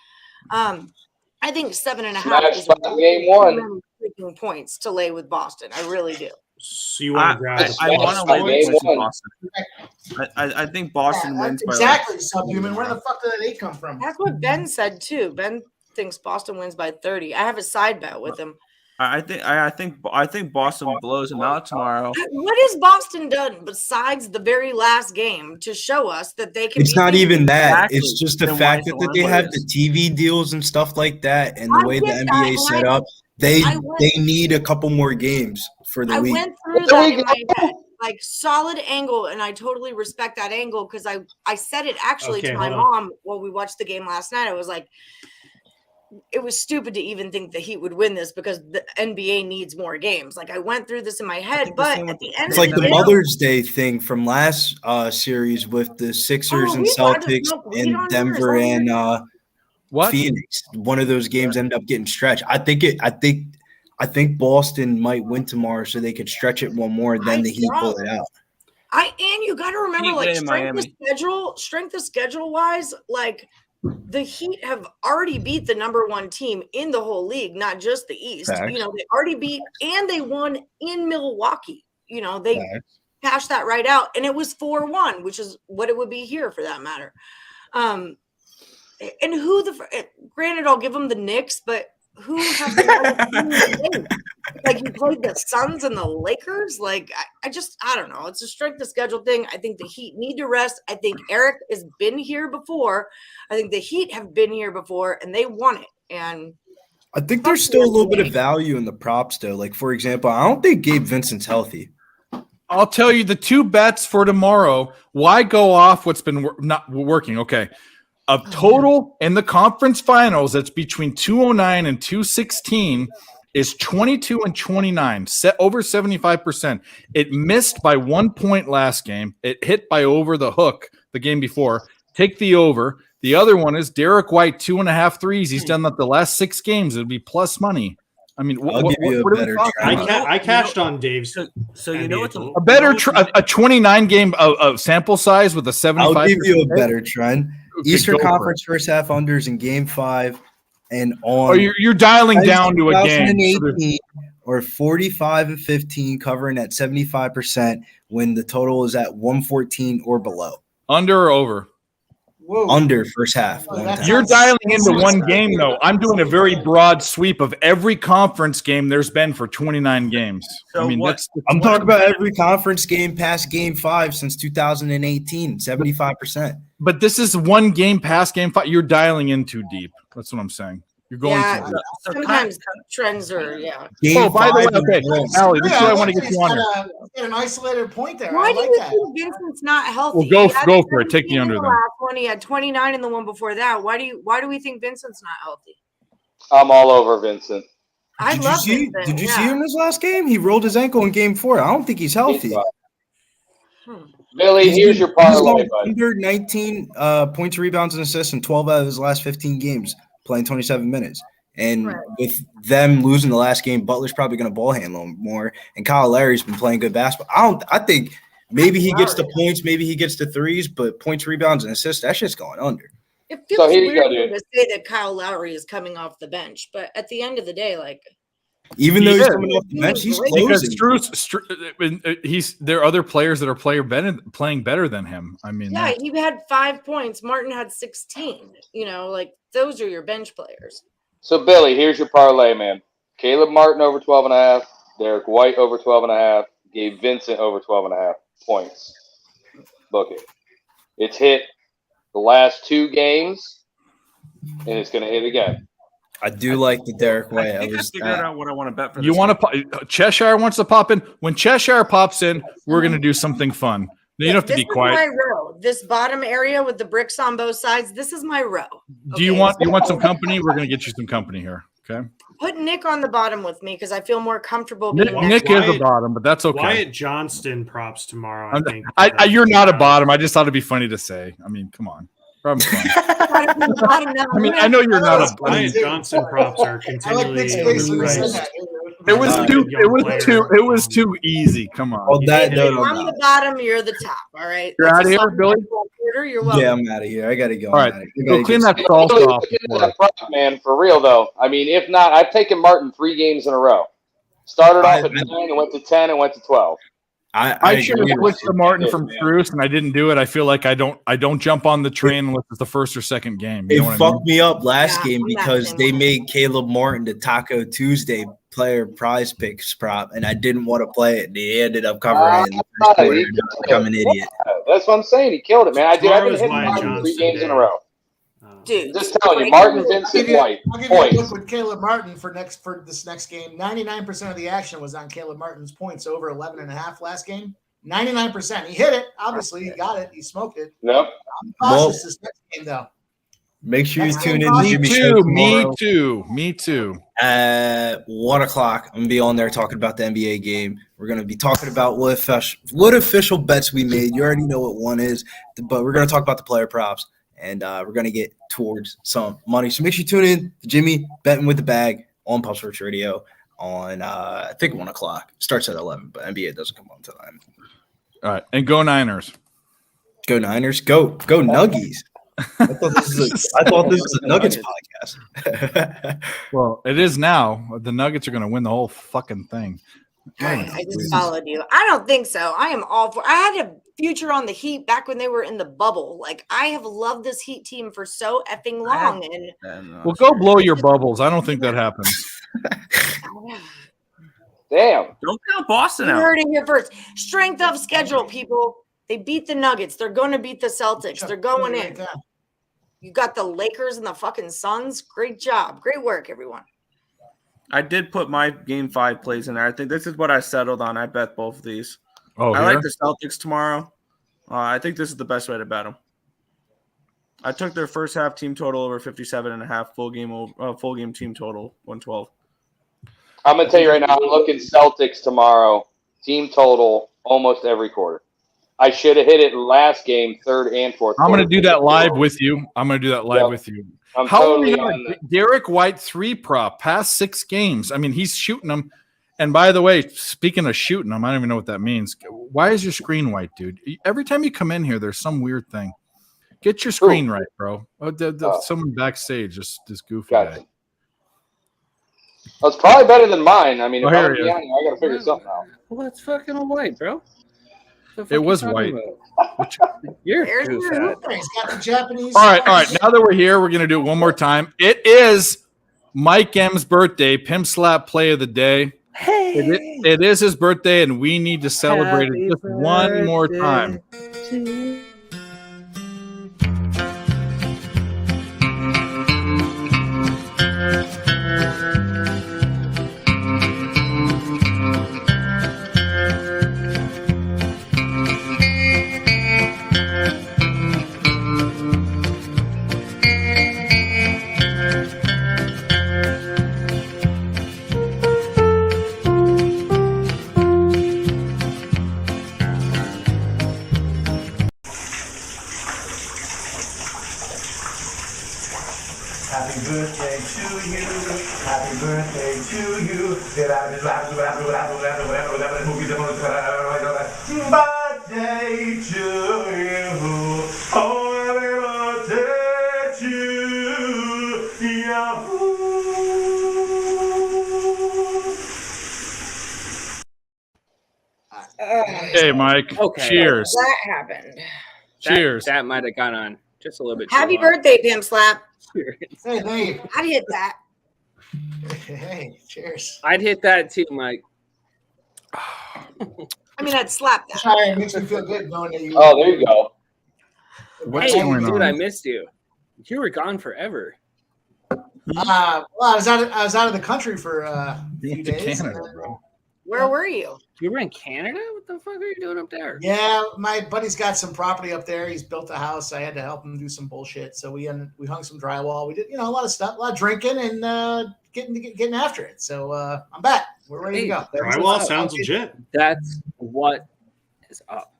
I think 7.5 Smash is by game one. too many freaking points to lay with Boston. I really do. So you want to grab? I want to by win game with one. Boston. I think Boston Yeah, wins by exactly, subhuman. Where the fuck did that 8 come from? That's what Ben said too. Ben thinks Boston wins by 30. I have a side bet with him. I think Boston blows them out tomorrow. What has Boston done besides the very last game to show us that they can? It's be not beaten? even that. Exactly. It's just the Then fact why that, is that they it have the TV deals and stuff like that, and the I way the get that, NBA and set I- up. They I went- they need a couple more games for the I week. went through that in my head, like solid angle, and I totally respect that angle because I said it actually Okay, to my hold on. mom while we watched the game last night. I was like, it was stupid to even think the Heat would win this because the NBA needs more games. Like I went through this in my head, but at the end It's of like the day, Mother's Day thing from last series with the Sixers Oh, and we tried to Celtics smoke weed and on Denver yours, and What? Phoenix. One of those games ended up getting stretched. I think Boston might win tomorrow, so they could stretch it one more. Then the Heat pull it out. and you got to remember, Heat like win in Miami. strength of schedule wise, like the Heat have already beat the number 1 team in the whole league, not just the East. Facts. You know, they already beat and they won in Milwaukee. You know, they Facts. cashed that right out, and it was 4-1, which is what it would be here for that matter. And who granted, I'll give them the Knicks, but who have the like you played the Suns and the Lakers? Like I don't know. It's a strength of schedule thing. I think the Heat need to rest. I think Eric has been here before. I think the Heat have been here before and they won it. And I think there's still a little bit of value in the props, though. Like, for example, I don't think Gabe Vincent's healthy. I'll tell you the 2 bets for tomorrow. Why go off what's been not working? Okay. A total in the conference finals that's between 209 and 216 is 22 and 29, set over 75%. It missed by 1 point last game. It hit by over the hook the game before. Take the over. The other one is Derek White, 2.5 threes. He's done that the last 6 games. It'd be plus money. I mean, I'll give you a better trend. I cashed on Dave's. So you know what's a better a 29 game of sample size with a 75%. I'll give you a better trend. Okay, Eastern go for Conference first half unders in Game 5 and on. Oh, you're dialing down to a game. 2018 or 45 and 15 covering at 75% when the total is at 114 or below. Under or over? Under first half. You're dialing into one game, though. I'm doing a very broad sweep of every conference game there's been for 29 games. So I mean, I'm talking about every conference game past Game 5 since 2018, 75%. But this is one game past Game 5. You're dialing in too deep. That's what I'm saying. You're going Yeah, too deep. sometimes trends are, yeah. Oh, by the way, okay, Allie, this is what I want to get you on here. Get an isolated point there. Why I do like you that. think Vincent's not healthy? Well, go He had for it. Take the 17 under in then. last one. He had 29 in the one before that. Why do we think Vincent's not healthy? I'm all over Vincent. I Did love you see? Vincent. Did you yeah. see him this last game? He rolled his ankle in Game 4. I don't think he's healthy. Billy, here's your parlay, bud. Under 19 points, rebounds, and assists in 12 out of his last 15 games, playing 27 minutes. And with them losing the last game, Butler's probably going to ball handle him more. And Kyle Lowry's been playing good basketball. I think maybe he gets the points, maybe he gets the threes, but points, rebounds, and assists, that shit's going under. It feels weird to say that Kyle Lowry is coming off the bench, but at the end of the day, like even though he's coming off the bench, he's because closing. there are other players that are playing better than him. I mean, yeah, he had 5 points. Martin had 16. You know, like those are your bench players. So, Billy, here's your parlay, man. Caleb Martin over 12.5. Derek White over 12.5. Gabe Vincent over 12.5 points. Book it. It's hit the last 2 games, and it's going to hit again. I do like the Derek White. I figured out what I want to bet for. You want to? Cheshire wants to pop in. When Cheshire pops in, we're going to do something fun. You don't have to be quiet. This is my row. This bottom area with the bricks on both sides. This is my row. Do you want some company? We're going to get you some company here. Okay. Put Nick on the bottom with me because I feel more comfortable. Nick is a bottom, but that's okay. Wyatt Johnston props tomorrow. I think. You're not a bottom. I just thought it'd be funny to say. I mean, come on. I mean, I know you're not a. Wyatt Johnson props are continually. It was too easy. Come on. Well, I'm the bottom. You're the top. All right. You're out of here, Billy. You're welcome. Yeah, I'm out of here. I got to go. All right. Go clean that salt off. Man, for real though. I mean, if not, I've taken Martin 3 games in a row. Started off at 9 and went to 10 and went to 12. I should have switched to Martin from Strus, and I didn't do it. I feel like I don't jump on the train unless it's the first or second game. It fucked me up last game because they made Caleb Martin the Taco Tuesday player prize picks prop, and I didn't want to play it. And he ended up covering it in the first quarter. I'm an idiot. That's what I'm saying. He killed it, man. I've been hitting Martin 3 games in a row. Dude, just telling you, Martin, Vincent, White. I'll give you a look with Caleb Martin for this next game. 99% of the action was on Caleb Martin's points over 11.5 last game. 99%. He hit it. Obviously, he got it. He smoked it. Nope. I'm cautious this next game, though. Make sure you tune in. Me too. At 1 o'clock, I'm gonna be on there talking about the NBA game. We're gonna be talking about what official bets we made. You already know what one is, but we're gonna talk about the player props. And we're going to get towards some money. So make sure you tune in to Jimmy Betting with the Bag on Pop Sports Radio on, I think, 1 o'clock. Starts at 11, but NBA doesn't come on until 9. All right. And go Niners. Go Niners. Go Nuggies. I thought this was a Nuggets podcast. Well, it is now. The Nuggets are going to win the whole fucking thing. I just followed you. I don't think so. I am all for. I had a future on the Heat back when they were in the bubble. Like I have loved this Heat team for so effing long. And well, go blow your bubbles. I don't think that happens. Damn! Don't count Boston out. You heard it here first. Strength of schedule, people. They beat the Nuggets. They're going to beat the Celtics. They're going in. You got the Lakers and the fucking Suns. Great job. Great work, everyone. I did put my game 5 plays in there. I think this is what I settled on. I bet both of these. Oh, I like the Celtics tomorrow. I think this is the best way to bet them. I took their first half team total over 57.5, full game team total 112. I'm gonna tell you right now. I'm looking Celtics tomorrow. Team total almost every quarter. I should have hit it last game, 3rd and 4th. I'm going to do that live with you. With you. How are we going to Derek White 3 prop past 6 games? I mean, he's shooting them. And by the way, speaking of shooting them, I don't even know what that means. Why is your screen white, dude? Every time you come in here, there's some weird thing. Get your screen right, bro. Someone backstage is goofy. Gotcha. Well, it's probably better than mine. I mean, if I got to figure something out. Well, that's fucking white, bro. It was white. You're There's too your fat. hooper. He's got the Japanese. All right. Now that we're here, we're gonna do it one more time. It is Mike M's birthday. Pimp Slap play of the day. Hey, it is his birthday, and we need to celebrate Happy it just one more time. Happy birthday to you. Happy birthday to you. Birthday to you. Oh, happy birthday to you. Hey, Mike. Okay. Cheers. That happened. Cheers. That might have gone on just a little bit. Happy too long. birthday, Pimp Slap. Hey, Dave. How do you hit that? Hey, cheers. I'd hit that too, Mike. I mean, I'd slap that. Sorry, it makes me feel good knowing that you. Oh, there you go. What's Hey, going dude, on? I missed you. You were gone forever. Well, I was out of the country for a You few went to days. Canada, bro. Where were you? You were in Canada? What the fuck are you doing up there? Yeah, my buddy's got some property up there. He's built a house. I had to help him do some bullshit. So we hung some drywall. We did, a lot of stuff, a lot of drinking and getting after it. So I'm back. We're ready to go. Drywall sounds legit. That's what is up.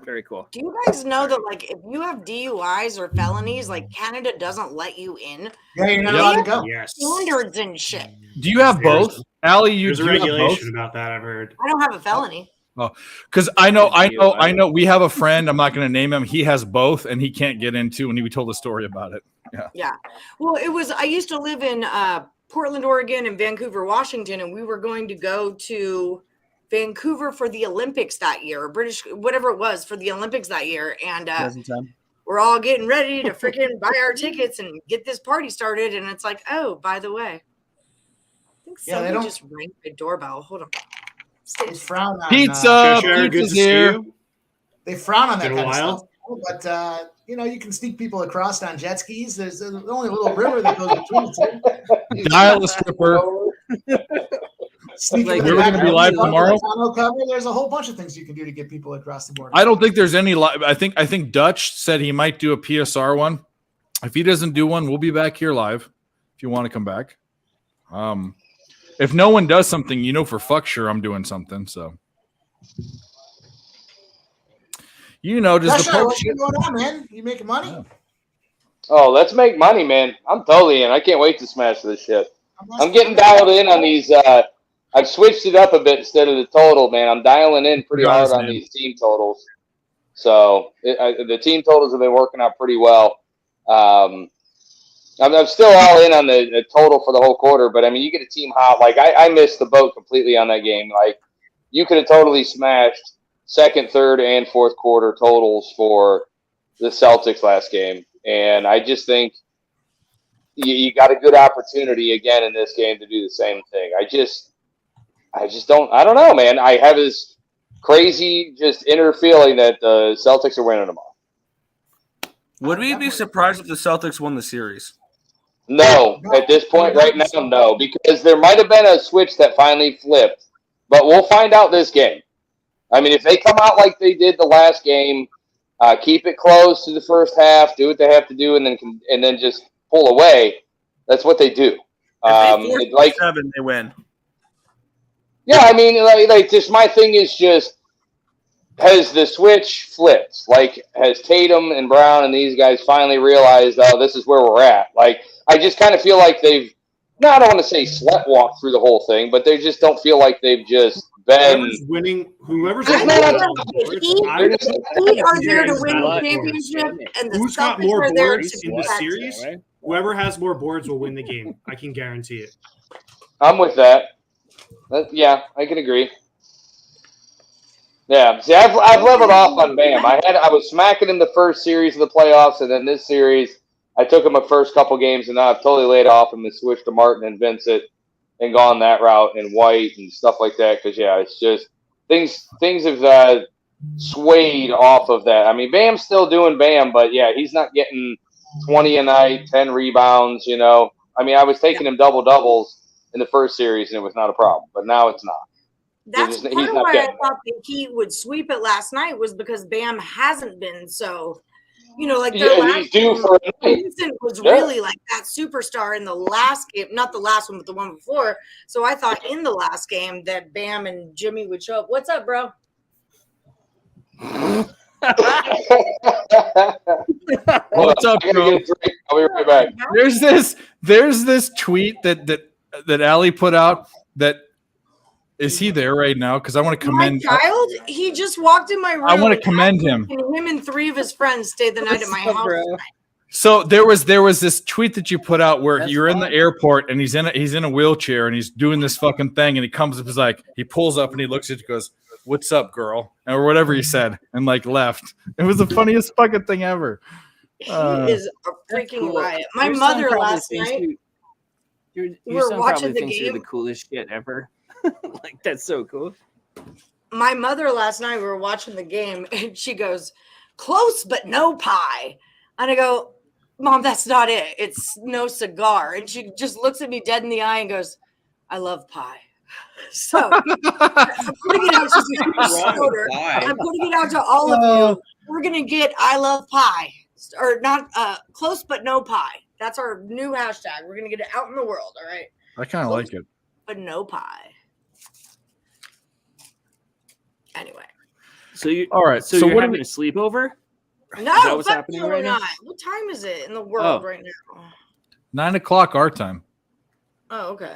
Very cool. Do you guys know that, like, if you have DUIs or felonies, like, Canada doesn't let you in? Yeah, you're not allowed to go. Yes. Standards and shit. Do you have both? Allie, There's a do you have both? regulation about that, I've heard. I don't have a felony. Oh, because I know. We have a friend. I'm not going to name him. He has both, and he can't get into. And we told a story about it. Yeah. Yeah. Well, I used to live in Portland, Oregon, and Vancouver, Washington, and we were going to go to Vancouver for the Olympics that year, or British, whatever it was, for the Olympics that year, and we're all getting ready to freaking buy our tickets and get this party started, and it's like, oh, by the way, I think Yeah, they somebody don't- just rang my doorbell. Hold on. They frown on Pizza. Cheshire, good Pizza's to see here. you. They frown on that Been a kind of while. stuff. But you can sneak people across on jet skis. There's only a little river that goes between the two. Dial a stripper. Sneak Like, them in we're the gonna back be live room, tomorrow? tonneau cover. There's a whole bunch of things you can do to get people across the border. I don't think there's any. I think Dutch said he might do a PSR one. If he doesn't do one, we'll be back here live. If you want to come back. If no one does something, for fuck sure I'm doing something. So. Does Josh, the Pope what's going on, man? You making money? Oh, let's make money, man. I'm totally in. I can't wait to smash this shit. I'm getting dialed in on these. I've switched it up a bit instead of the total, man. I'm dialing in pretty hard on these team totals. So the team totals have been working out pretty well. I'm still all in on the total for the whole quarter, but I mean, you get a team hot. Like I missed the boat completely on that game. Like you could have totally smashed second, third, and fourth quarter totals for the Celtics last game, and I just think you got a good opportunity again in this game to do the same thing. I just don't. I don't know, man. I have this crazy, just inner feeling that the Celtics are winning them all. Would we be surprised if the Celtics won the series? No, at this point right now, no, because there might have been a switch that finally flipped, but we'll find out this game. I mean, if they come out like they did the last game, keep it close to the first half, do what they have to do, and then just pull away. That's what they do. If they force 7, they win. Yeah, I mean, like just my thing is just, has the switch flipped? Like, has Tatum and Brown and these guys finally realized, oh, this is where we're at? Like, I just kind of feel like they've, I don't want to say sweatwalked through the whole thing, but they just don't feel like they've just been Whoever's I winning, know the Heat are there to win the championship, and the who's got Celtics more are there boards to in the protect series? it. Whoever has more boards will win the game. I can guarantee it. I'm with that. Yeah, I can agree. Yeah, see, I've leveled off on Bam. I was smacking in the first series of the playoffs, and then this series, I took him the first couple games, and now I've totally laid off him and switched to Martin and Vincent and gone that route and White and stuff like that. Because yeah, it's just things have swayed off of that. I mean, Bam's still doing Bam, but yeah, he's not getting 20 a night, 10 rebounds. You know, I mean, I was taking him double doubles in the first series, and it was not a problem, but now it's not. That's part of why I thought the Heat would sweep it last night was because Bam hasn't been so, you know, like their last game, Vincent was really like that superstar in the last game, not the last one, but the one before. So I thought in the last game that Bam and Jimmy would show up. What's up, bro? What's up, bro? I'll be right back. There's this tweet that Ali put out that. Is he there right now? Because I want to commend. My child, he just walked in my room. I want to commend him. And him and 3 of his friends stayed the night at my house. So there was this tweet that you put out where you're in the airport and he's in a wheelchair and he's doing this fucking thing and he comes up, he pulls up and he looks at you, goes, "What's up, girl?" or whatever he said, and like left. It was the funniest fucking thing ever. He is a freaking riot. My mother last night. Your we're son watching probably the thinks you're game. the coolest shit ever. Like, that's so cool. My mother last night, we were watching the game, and she goes, "Close, but no pie." And I go, "Mom, that's not it. It's no cigar." And she just looks at me dead in the eye and goes, "I love pie." So I'm putting it out. She's a huge stoner. I'm putting it out to all of you. We're going to get "I love pie," or not close, but no pie. That's our new hashtag. We're going to get it out in the world. All right. I kind of like it. But no pie. Anyway. So you all right? So you're having a sleepover? No, what's fuck happening no, right we're now? not. What time is it in the world right now? 9 o'clock our time. Oh, okay.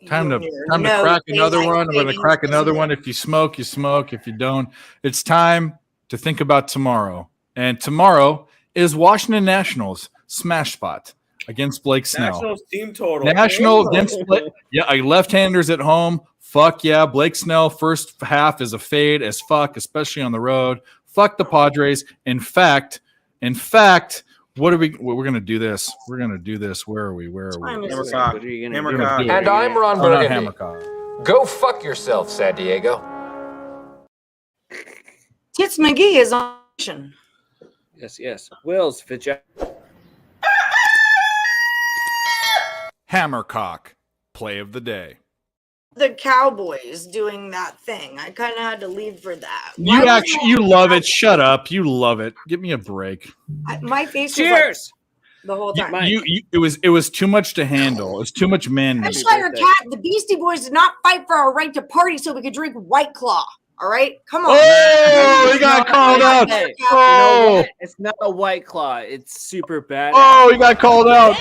Time to crack another one. I'm going to crack another one. If you smoke, you smoke. If you don't, it's time to think about tomorrow. And tomorrow is Washington Nationals smash spot against Blake Snell. Nationals team total. National against Blake. Yeah, left-handers at home. Fuck yeah, Blake Snell first half is a fade as fuck, especially on the road. Fuck the Padres. In fact, we're gonna do this. We're gonna do this. Where are we? Hammercock. Hammercock. And I'm Ron Burgundy. Hammercock. Go fuck yourself, San Diego. Tits McGee is on. Yes. Wills, Fitzgerald. Hammercock, play of the day. The Cowboys doing that thing. I kind of had to leave for that. You love it. Shut up. You love it. Give me a break. My face Cheers. was like the whole time. It was too much to handle. It was too much man. Cat, the Beastie Boys did not fight for our right to party so we could drink White Claw. All right, come on. Oh, he got called out. Oh, it's not a White Claw. It's super bad. Oh, he got called out.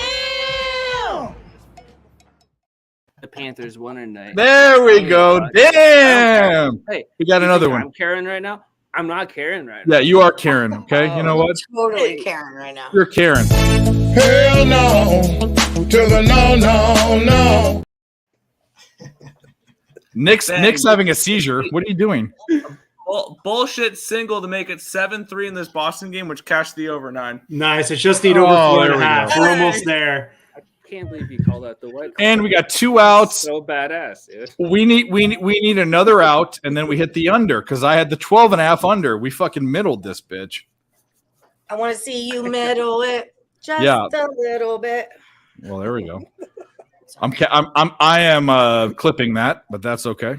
The Panthers won tonight. There we go. Damn. Hey, we got another one. I'm Karen right now. I'm not Karen right now. Yeah, you are Karen. Okay, you know what? Totally Karen right now. You're Karen. Hell no to the no. Nick's having a seizure. What are you doing? Bullshit single to make it 7-3 in this Boston game, which cashed the over 9. Nice. It's just need over 4.5. We're almost there. I can't believe you called out the White Claw. And we got 2 outs. So badass, dude. We need another out, and then we hit the under because I had the 12.5 under. We fucking middled this bitch. I want to see you middle it just a little bit. Well, there we go. I am clipping that, but that's okay.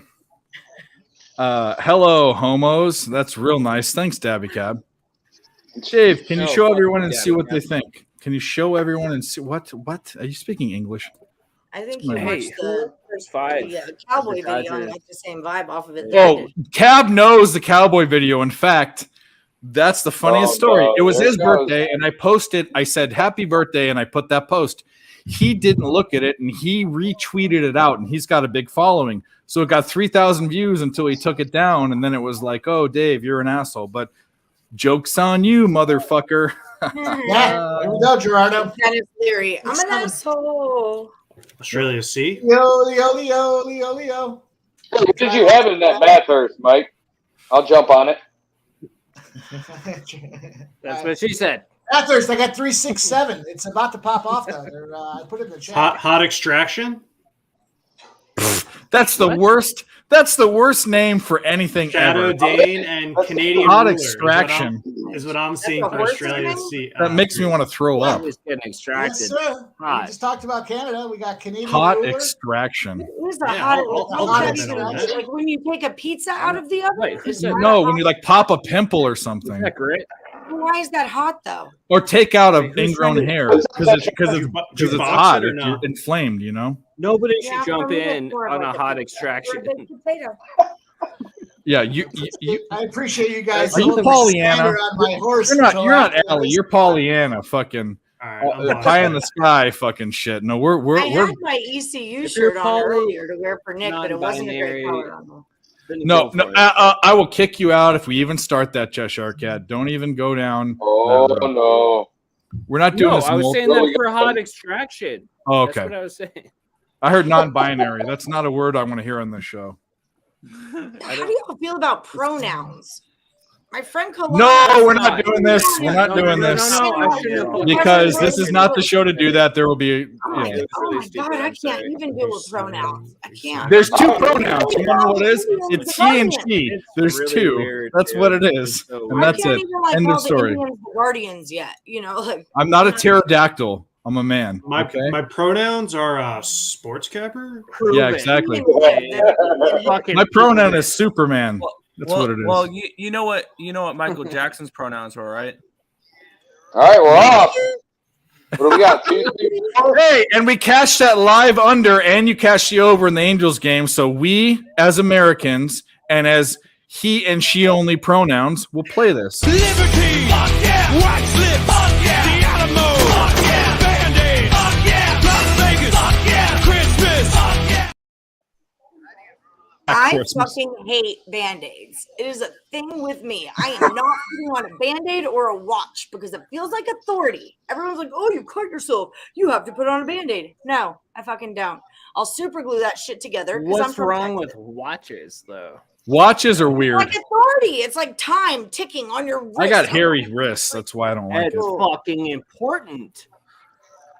Hello, homos. That's real nice. Thanks, Dabby Cab. Dave, can you show everyone and see what they think? Can you show everyone and see what? Are you speaking English? I think you watched the first 5. Yeah, the Cowboy video and like the same vibe off of it. Oh, Cab knows the Cowboy video. In fact, that's the funniest story. It was his birthday, and I said, "Happy birthday," and I put that post. He didn't look at it, and he retweeted it out, and he's got a big following. So it got 3,000 views until he took it down, and then it was like, "Oh, Dave, you're an asshole." But joke's on you, motherfucker. Yeah, here we go, Gerardo. Dennis Leary. I'm an asshole. Australia C. Leo. What did you have in that Bathurst, Mike? I'll jump on it. That's what she said. Panthers, they got 3-6-7. It's about to pop off though. I put it in the chat. Hot extraction. That's the worst. That's the worst name for anything Shadow ever. Dane and Canadian Hot Ruler extraction. is what I'm seeing for Australia's seat. That makes me want to throw up. Just getting extracted. Yes, sir. We just talked about Canada. We got Canadian Hot ruler. extraction. Who's the Yeah, hottest? I'll Like, like when you take a pizza out of the oven? No, when you like pop a pimple or something, Why is that hot though? or take out an ingrown trying to- hair because it's Do you box hot. it or It's not? inflamed. You know. Nobody Yeah, should jump for me, in it's more on like a a hot pizza or extraction. a baked potato. Yeah, you. I appreciate you guys. Are you holding the Pollyanna? standard on my horse You're not. until You're not after Ellie. this. You're Pollyanna. Fucking pie in the sky. Fucking shit. No, we're I had my ECU shirt on earlier to wear for Nick, but it wasn't a great color on me. No. I will kick you out if we even start that Cheshire Cat. Don't even go down. Oh no. We're not doing No, this. I was saying that for hot extraction. Oh, okay. That's what I was saying. I heard non-binary. That's not a word I want to hear on this show. How do y'all feel about pronouns? My friend Kalana. No, we're not doing this. We're not doing this because this is not the show to do that. There will be. Oh my god, I can't even deal with pronouns. I can't. There's two pronouns. You know what it is? It's he and she. There's two. That's what it is, and I that's can't it. even like End call of story. the Indians the guardians yet. You know, like I'm not a pterodactyl. I'm a man. My okay? my pronouns are sports capper. Yeah, exactly. My pronoun is Superman. That's what it is. Well, you know what Michael Jackson's pronouns were, right? All right, we're off. What do we got? 2, 3, 4? Hey, and we cashed that live under, and you cashed the over in the Angels game. So we, as Americans, and as he and she only pronouns, will play this. Liberty, fuck yeah, white slip, fuck yeah, the Alamo, fuck yeah, Band-Aid, fuck yeah, Las Vegas, fuck yeah, Christmas, fuck yeah. I fucking hate Band-Aids. It is a thing with me. I am not putting on a Band-Aid or a watch because it feels like authority. Everyone's like, oh, you cut yourself. You have to put on a Band-Aid. No, I fucking don't. I'll super glue that shit together. What's wrong with watches, though? Watches are weird. Like authority. It's like time ticking on your wrist. I got hairy wrists. That's why I don't like It's it. fucking important.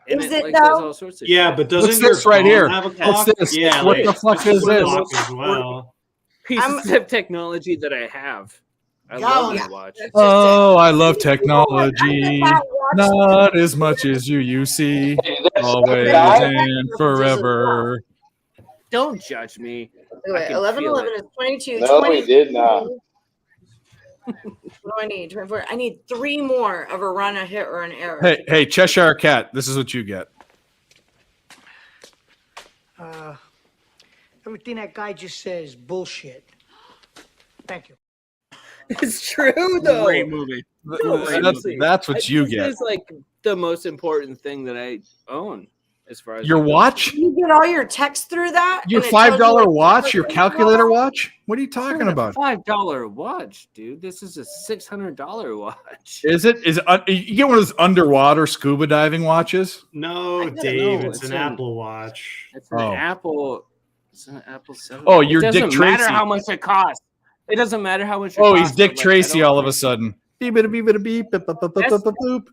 And Is it like, though? does all sorts of Yeah, shit. but doesn't What's your this right phone here? have a What's clock? this? Yeah, What like, the fuck just is put a this? clock as well. pieces of technology that I have. I love Yeah. my watch. Oh, I love technology. Not as much as you see. Always and forever. Don't judge me. Wait, 11 is 22. No, 20, we did not. What do I need? 24. I need 3 more of a run, a hit, or an error. Hey, Cheshire Cat, this is what you get. Everything that guy just says is bullshit. Thank you. It's true though. Great movie. No, seriously. That's what you This get. is like the most important thing that I own, as far as Your watch? You get all your text through that? Your and it tells you $5 what watch? Your you're calculator watch? What are you talking about? $5 watch, dude. This is a $600 watch. Is it? Is it, you get one of those underwater scuba diving watches? No, gotta Dave, know. it's It's an an- Apple Watch. It's an Oh. Apple. It's an Apple 7. Oh, you're it doesn't Dick matter Tracy. how much it costs. It doesn't matter how much it Oh, costs. he's Dick but, like, Tracy I don't all of a think- sudden. Beep, beep, beep, beep, beep, boop, boop, boop, boop, boop, boop.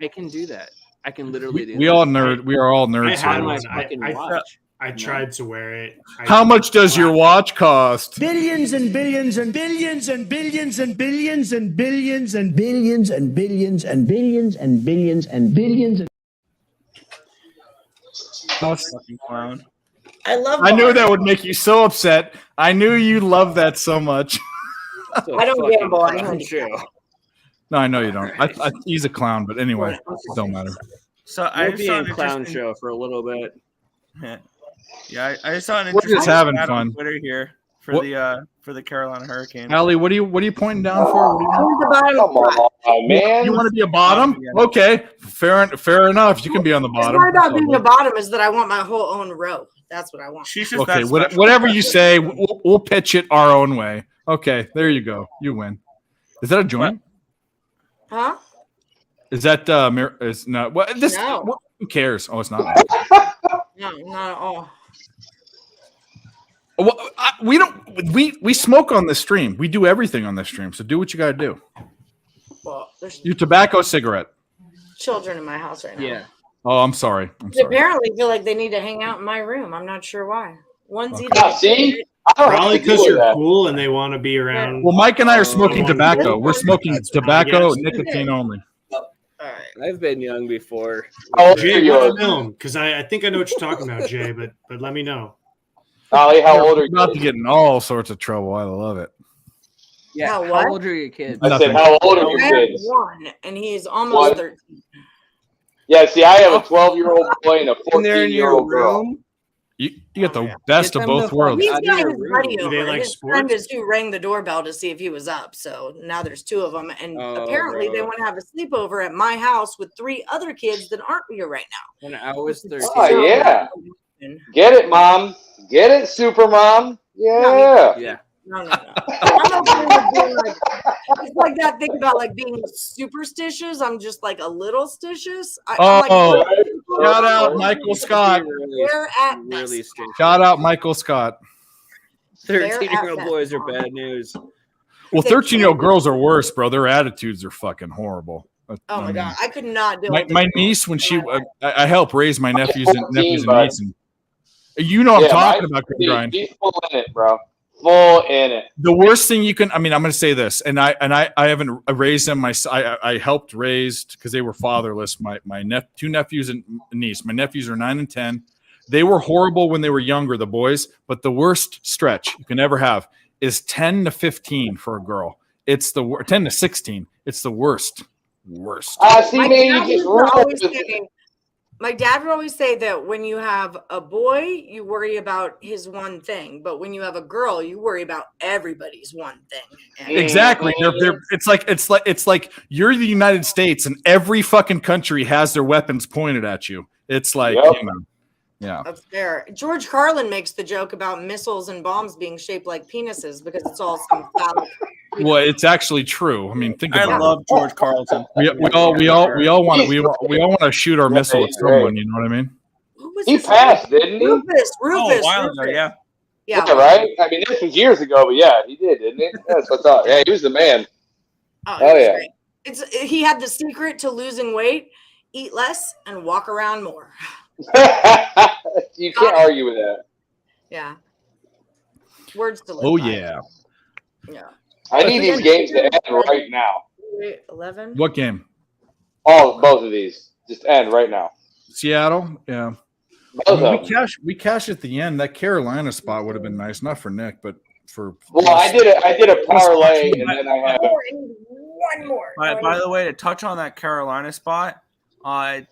I can do that. I can literally do We that. all nerd. We are all I nerds had here. one. fucking I watch. tried to wear it. How much does your watch cost? Billions and billions and billions and billions and billions and billions and billions and billions and billions and billions and billions and Fucking clown. I love I knew bars. that would make you so upset. I knew you love that so much. So I don't fucking gamble. I clown don't show. No, I know you don't. He's a clown, but anyway, it don't matter. So I We'll just be saw in an clown interesting- show for a little bit. Yeah, I just saw an We're just interesting having stat on fun. Twitter here for What- the Carolina Hurricanes. Allie, what are you pointing down for? What do you want? The bottom Come on, man. You want to be a bottom? Okay, fair enough. You can be on the It's bottom. not about being a bottom, is that I want my whole own row. That's what I want. She's just Okay, that special. whatever you say, we'll pitch it our own way. Okay, there you go. You win. Is that a joint? Huh? Is that is not what this? No. What, who cares? Oh, it's not. No, not at all. Well, we don't. we smoke on this stream. We do everything on this stream. So do what you got to do. Well, there's Your tobacco cigarette. children in my house right now. Yeah. Oh, I'm sorry. They apparently feel like they need to hang out in my room. I'm not sure why. One's Okay. either See? I don't have Probably to deal because with you're that. cool and they want to be around. Well, Mike and I are smoking Oh, tobacco. We're smoking tobacco, I guess. nicotine only. I've been young before. Jay, let me know because I think I know what you're talking about, Jay. But let me know. Ollie, how old are We're about to get in all sorts of trouble. I love it. Yeah. How How what? old are your kids? I Nothing. said, how old are I your have kids? one, and he's almost What? 13. Yeah, see, I have a 12-year-old boy and a And they're in your 14-year-old girl. room. You get the best Get of them both the worlds. He's Out of got your his room. buddy Do over. they like His sports? friend is who rang the doorbell to see if he was up. So now there's two of them, and Oh, apparently they bro. want to have a sleepover at my house with 3 other kids that aren't here right now. When I was 13. Oh, yeah. Get it, Mom. Get it, Super Mom. Yeah. Yeah. No. I'm okay with being like, it's like that thing about like being superstitious. I'm just like a little stitious. I'm like, Oh, shout out Michael Scott. They're at Really best. strange. Shout out Michael Scott. 13-year-old at boys are best. bad news. Well, 13-year-old girls are worse, bro. Their attitudes are fucking horrible. Oh my god, I could not do it. My niece, when she, I help raise my nephews and 14, bud. nieces. You know what I'm Yeah, talking my about, kid, Grind. he's full in it, bro. Full in it. The worst thing you can, I mean, I'm going to say this, and I haven't raised them. I helped raise because they were fatherless. My 2 nephews and niece. My nephews are 9 and 10. They were horrible when they were younger, the boys. But the worst stretch you can ever have is 10 to 15 for a girl. It's the 10 to 16. It's the worst. See, man, you just ruined it. My dad would always say that when you have a boy, you worry about his one thing, but when you have a girl, you worry about everybody's one thing. And Exactly. It's like you're the United States, and every fucking country has their weapons pointed at you. It's like, Yep. you know, yeah. That's fair. George Carlin makes the joke about missiles and bombs being shaped like penises because it's all some phallic. Well, it's actually true. I mean, think about I it. love George Carlson. We all want to shoot our missile at someone. You know what I mean? He passed, didn't he? Rufus. Oh, a while ago, yeah. Yeah. Right? I mean, this was years ago, but yeah, he did, didn't he? That's what I thought. Yeah, he was the man. Oh, Oh, it was yeah. great. He had the secret to losing weight: eat less and walk around more. You can't argue with that. Yeah. Words to live Oh by. yeah. Yeah. I need these games to end right now. 11. What game? Both of these. Just end right now. Seattle. Yeah. Both of them. We cashed at the end. That Carolina spot would have been nice, not for Nick, but for. Well, I did a parlay, and then I had One more. By the way, to touch on that Carolina spot,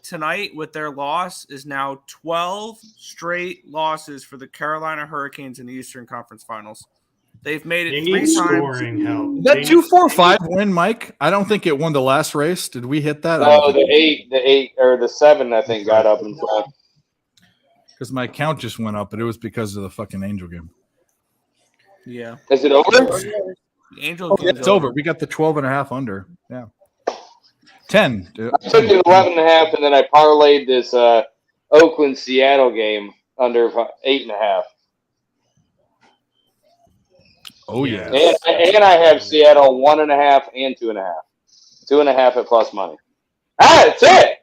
tonight with their loss is now 12 straight losses for the Carolina Hurricanes in the Eastern Conference Finals. They've made They it need 3 times. scoring help. Is that 2-4-5 win, Mike? I don't think it won the last race. Did we hit that? no, the 8 or the 7, I think, got up in front. Because my count just went up, but it was because of the fucking Angel game. Yeah. Is it over? The Angel game's It's over. We got the 12.5 under. Yeah. 10. I took it 11.5, and then I parlayed this Oakland Seattle game under 8.5. Oh yeah. And I have Seattle 1.5 and 2.5. 2.5 at plus money. That's it.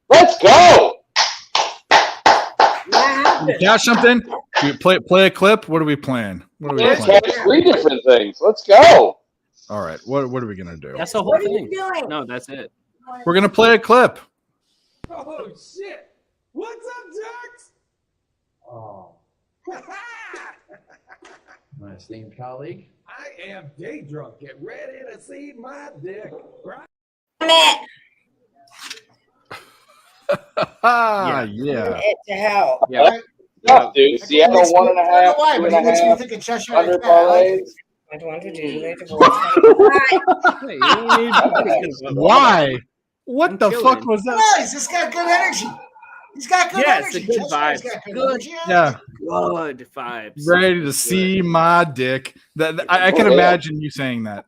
Let's go. Cash something? We play a clip? What are we playing? What are we Let's playing? have 3 different things. Let's go. All right. What are we gonna do? That's the whole What are thing. you doing? No, that's it. We're gonna play a clip. Oh shit! What's up, Jax? Oh. My esteemed colleague. I am day drunk. Get ready to see my dick. Right? Yeah. It to hell. Yeah. Tough, dude. Seattle 1.5, Why? But he makes me 2.5 think of Cheshire under Cat. I like it. parlays. Why? What the fuck was that? No, he's just got good energy. He's got good Yeah, it's energy. a good Cheshire's vibe. got good Good. energy. Yeah. Good vibes. Ready to see my dick. I can imagine you saying that.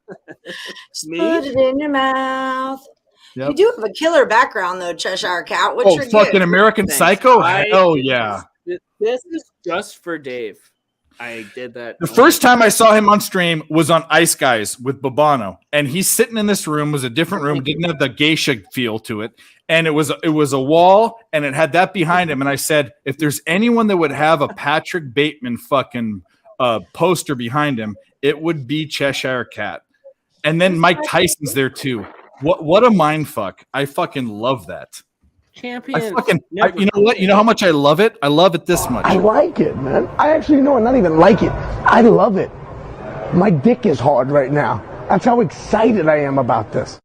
Just put it in your mouth. Yep. You do have a killer background, though, Cheshire Cat. What's Oh, your fucking gift? American Thanks. Psycho? Hell yeah. This is just for Dave. I did that. The first time I saw him on stream was on Ice Guys with Babano, and he's sitting in this room. It was a different room, didn't have the geisha feel to it, and it was a wall, and it had that behind him. And I said, if there's anyone that would have a Patrick Bateman fucking poster behind him, it would be Cheshire Cat. And then Mike Tyson's there too. What a mind fuck! I fucking love that. Champion. You know what? You know how much I love it? I love it this much. I like it, man. I actually know, not even like it. I love it. My dick is hard right now. That's how excited I am about this.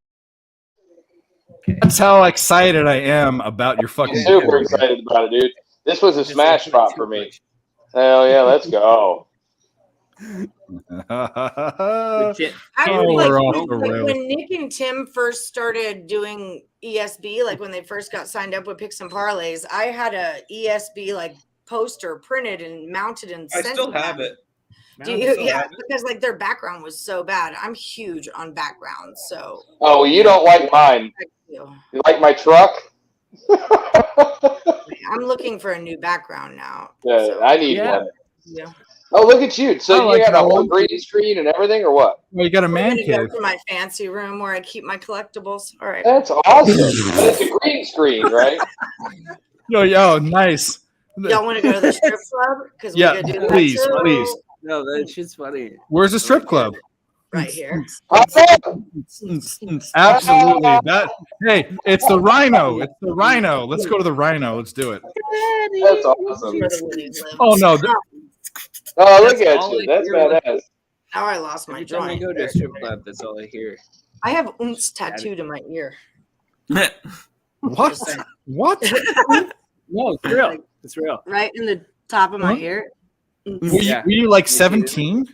That's how excited I am about your fucking. Super excited about it, dude. This was a smash spot for me. Hell yeah, let's go. When Nick and Tim first started doing ESB, like when they first got signed up with Picks and Parlays, I had a ESB like poster printed and mounted and sent. I still have it. Because like their background was so bad. I'm huge on backgrounds, so. Oh, well, you don't like mine. You like my truck? I'm looking for a new background now. Yeah, so. I need one. Yeah. Oh, look at you! So I you like got a whole green screen and everything, or what? Well, you got a man cave. Go to my fancy room where I keep my collectibles. All right. That's awesome. It's a green screen, right? Yo, nice. Y'all want to go to the strip club? Because yeah, please. No, that shit's funny. Where's the strip club? Right here. Absolutely. That. Hey, it's the Rhino. It's the Rhino. Let's go to the Rhino. Let's do it. That's awesome. Oh no. Oh, look at you. That's badass. Now I lost my joint. Every time I go to a strip club, that's all I hear. I have ounce tattooed in my ear. What? What? No, it's real. It's real. Right in the top of my ear. Were you like 17?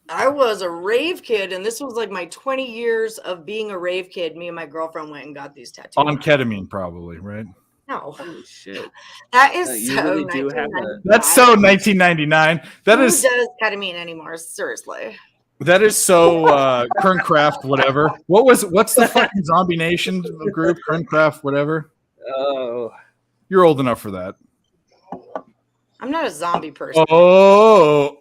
I was a rave kid, and this was like my 20 years of being a rave kid. Me and my girlfriend went and got these tattoos. On ketamine, probably, right? No. Holy shit. That is you so really do have a... That's so 1999. Who does ketamine anymore? Seriously. That is so Kerncraft, whatever. What's the fucking Zombie Nation group? Kerncraft, whatever. Oh. You're old enough for that. I'm not a zombie person. Oh.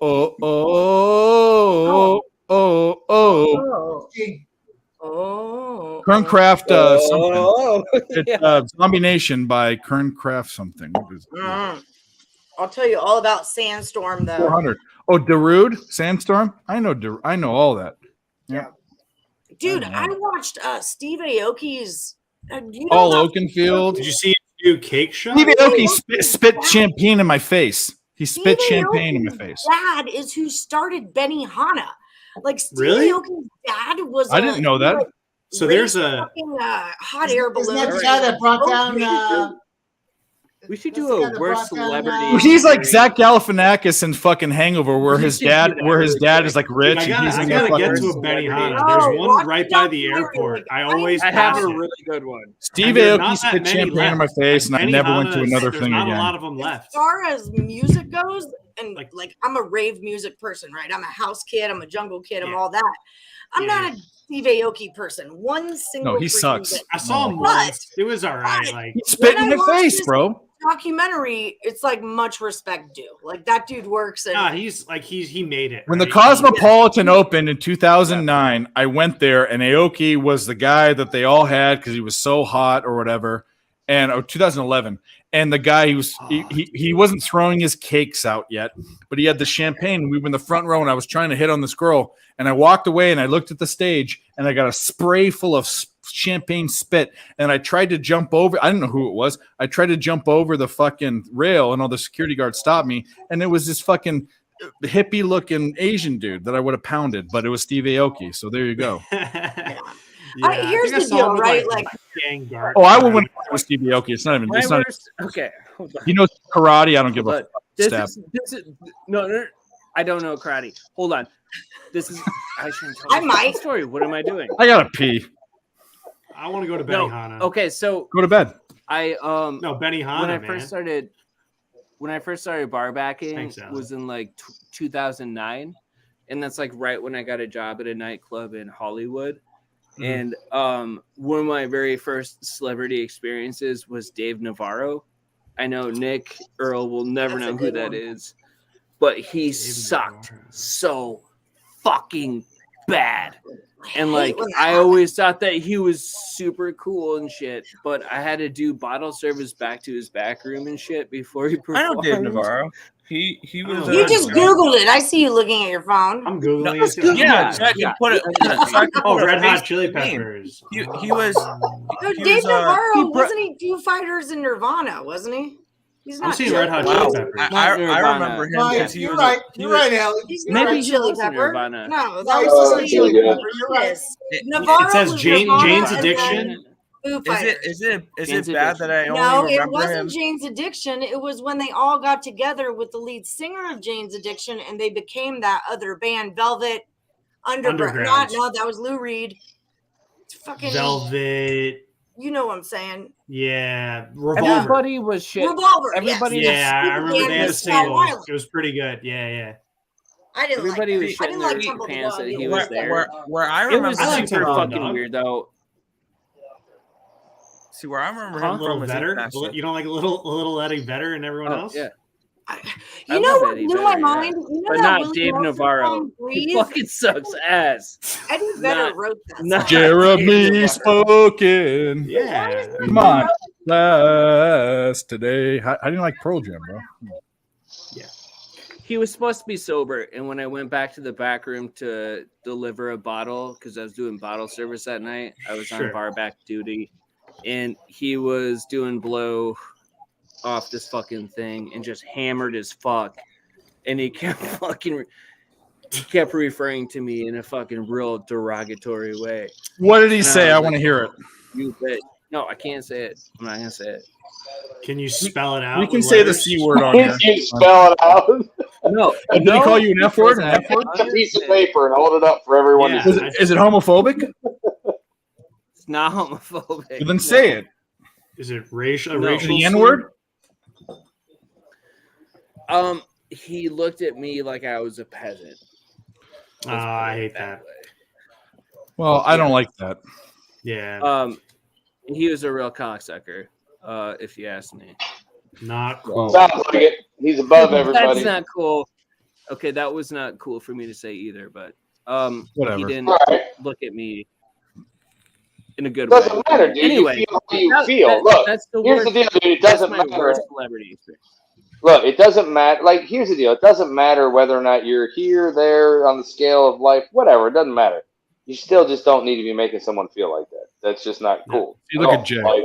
Kerncraft something. It's Zombie Nation by Kerncraft something. I'll tell you all about Sandstorm though. 400. Oh, Darude Sandstorm. I know all that. Yeah. Dude, I watched Steve Aoki's. Oakenfield. Did you see his new cake shop? Steve Aoki spit champagne in my face. He spit champagne in my face. Dad is who started Benihana. Like Steve Aoki's dad was. I didn't know that. So there's a hot air balloon. Isn't that the guy that brought down? We should do a worst celebrity. He's like Zach Galifianakis in fucking Hangover, where his dad is like rich. I gotta get to a Benihana. There's one right by the airport. I have a really good one. Steve Aoki spit champagne in my face, and I never went to another thing again. Not a lot of them left. As far as music goes, and like I'm a rave music person, right? I'm a house kid. I'm a jungle kid. I'm all that. I'm not a Steve Aoki person. One single. No, he sucks. I saw him once. It was all right. Like he spit in my face, bro. Documentary, it's like much respect due. Like that dude works. And he made it. When the Cosmopolitan opened in 2009, I went there, and Aoki was the guy that they all had because he was so hot or whatever. And 2011, and the guy he wasn't throwing his cakes out yet, but he had the champagne. We were in the front row, and I was trying to hit on this girl, and I walked away, and I looked at the stage, and I got a spray full of champagne spit, and I tried to jump over. I don't know who it was. I tried to jump over the fucking rail, and all the security guards stopped me, and it was this fucking hippie looking Asian dude that I would have pounded, but it was Steve Aoki. So there you go. Here's the deal, right? Like, I would win with Steve Aoki. It's not even. It's not. Okay, hold on. He knows karate. I don't give a fuck. No, I don't know karate. Hold on. This is. I shouldn't tell the story. What am I doing? I gotta pee. I want to go to Benihana. No. Okay, so go to bed. No Benihana. When I first started bar backing was in like 2009, and that's like right when I got a job at a nightclub in Hollywood. And one of my very first celebrity experiences was Dave Navarro. I know Nick Earl will never know who that is, but he sucked so fucking bad. And like I always thought that he was super cool and shit, but I had to do bottle service back to his back room and shit before he performed. I know Dave Navarro. He was. You just Googled it. I see you looking at your phone. I'm Googling No, it. too. yeah, so I can put it. Red Hot Chili Peppers. He was. No, he Dave was, Navarro, wasn't he Foo Fighters and Nirvana, wasn't he? He's not. I'm seeing Red Hot Chili Peppers. I remember him because he You're was. right. You're right, Allie. He's Maybe not a he Chili was in Pepper. Nirvana. No, No, that he's was not a Chili Pepper. You're right. Yes. Navarro It says was Jane's Nirvana and Addiction. then Foo Fighters. Is it Jane's bad that I only No, it remember wasn't him? Jane's Addiction. It was when they all got together with the lead singer of Jane's Addiction and they became that other band, Velvet Underground. No, that was Lou Reed. It's fucking Velvet. You know what I'm saying? Yeah, Revolver. Everybody was shit. Revolver. Everybody yes. Yeah, I remember they had a was single. Wild. It was pretty good. Yeah. I didn't Everybody like was that. I shitting didn't their like Temple pants Dog that he either. was there. Where I It remember was I like super Temple fucking Dog. weird though. See where I remember A him little from was better. International. You don't like a little Eddie Vedder and everyone else? Yeah. You know love what Eddie blew Vedder, my yeah. mind? You know But that not Willie Dave Nelson Navarro. song, He Breathe? fucking sucks ass. Eddie Vedder Not- wrote that not song. Jeremy spoken. Yeah. Come on. Last today. How do you like Pearl Jam, bro? He was supposed to be sober, and when I went back to the back room to deliver a bottle, because I was doing bottle service that night, I was on bar back duty, and he was doing blow off this fucking thing and just hammered as fuck, and he kept referring to me in a fucking real derogatory way. What did he And say? I was want to like, hear it. You bitch. No, I can't say it. I'm not gonna say it. Can you spell it out? You can with say the letters? C word on here. You spell it out. No. Did he call you an F word? An F word? A piece of paper and hold it up for everyone Yeah. to see. Is it homophobic? It's not homophobic. Well, then say it. Is it racial? No. Racial The slur? N word? He looked at me like I was a peasant. I hate that. Well, I don't like that. Yeah. He was a real cocksucker, if you ask me. Not cool. Sounds like it. He's above everybody. That's not cool. Okay, that was not cool for me to say either, but Whatever. he didn't Alright. look at me in a good way. Doesn't matter, dude. Anyway, You feel how you that- feel. that- Look, that's the here's the worst- deal, dude. It that's doesn't my matter. worst celebrity experience. Look, it doesn't matter. Like, here's the deal. It doesn't matter whether or not you're here, there, on the scale of life, whatever. It doesn't matter. You still just don't need to be making someone feel like that. That's just not cool. You look at Jay. Like,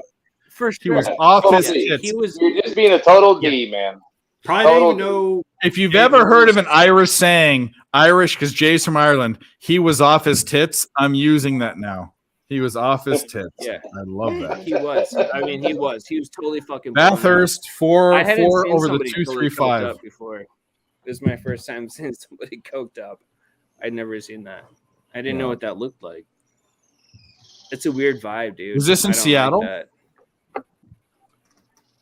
For He was sure. off total his D. tits. He was You're just being a total D, man. Probably don't Total even know. If you've ever heard of an Irish saying, Irish because Jay's from Ireland, he was off his tits, I'm using that now. He was off his tits. Yeah. I love that. He was. I mean, he was. He was totally fucking. blown up. Bathurst, four I hadn't seen over the somebody totally coked 235. up before. This is my first time seeing somebody coked up. I'd never seen that. I didn't know what that looked like. It's a weird vibe, dude. Was this in I don't like Seattle? that.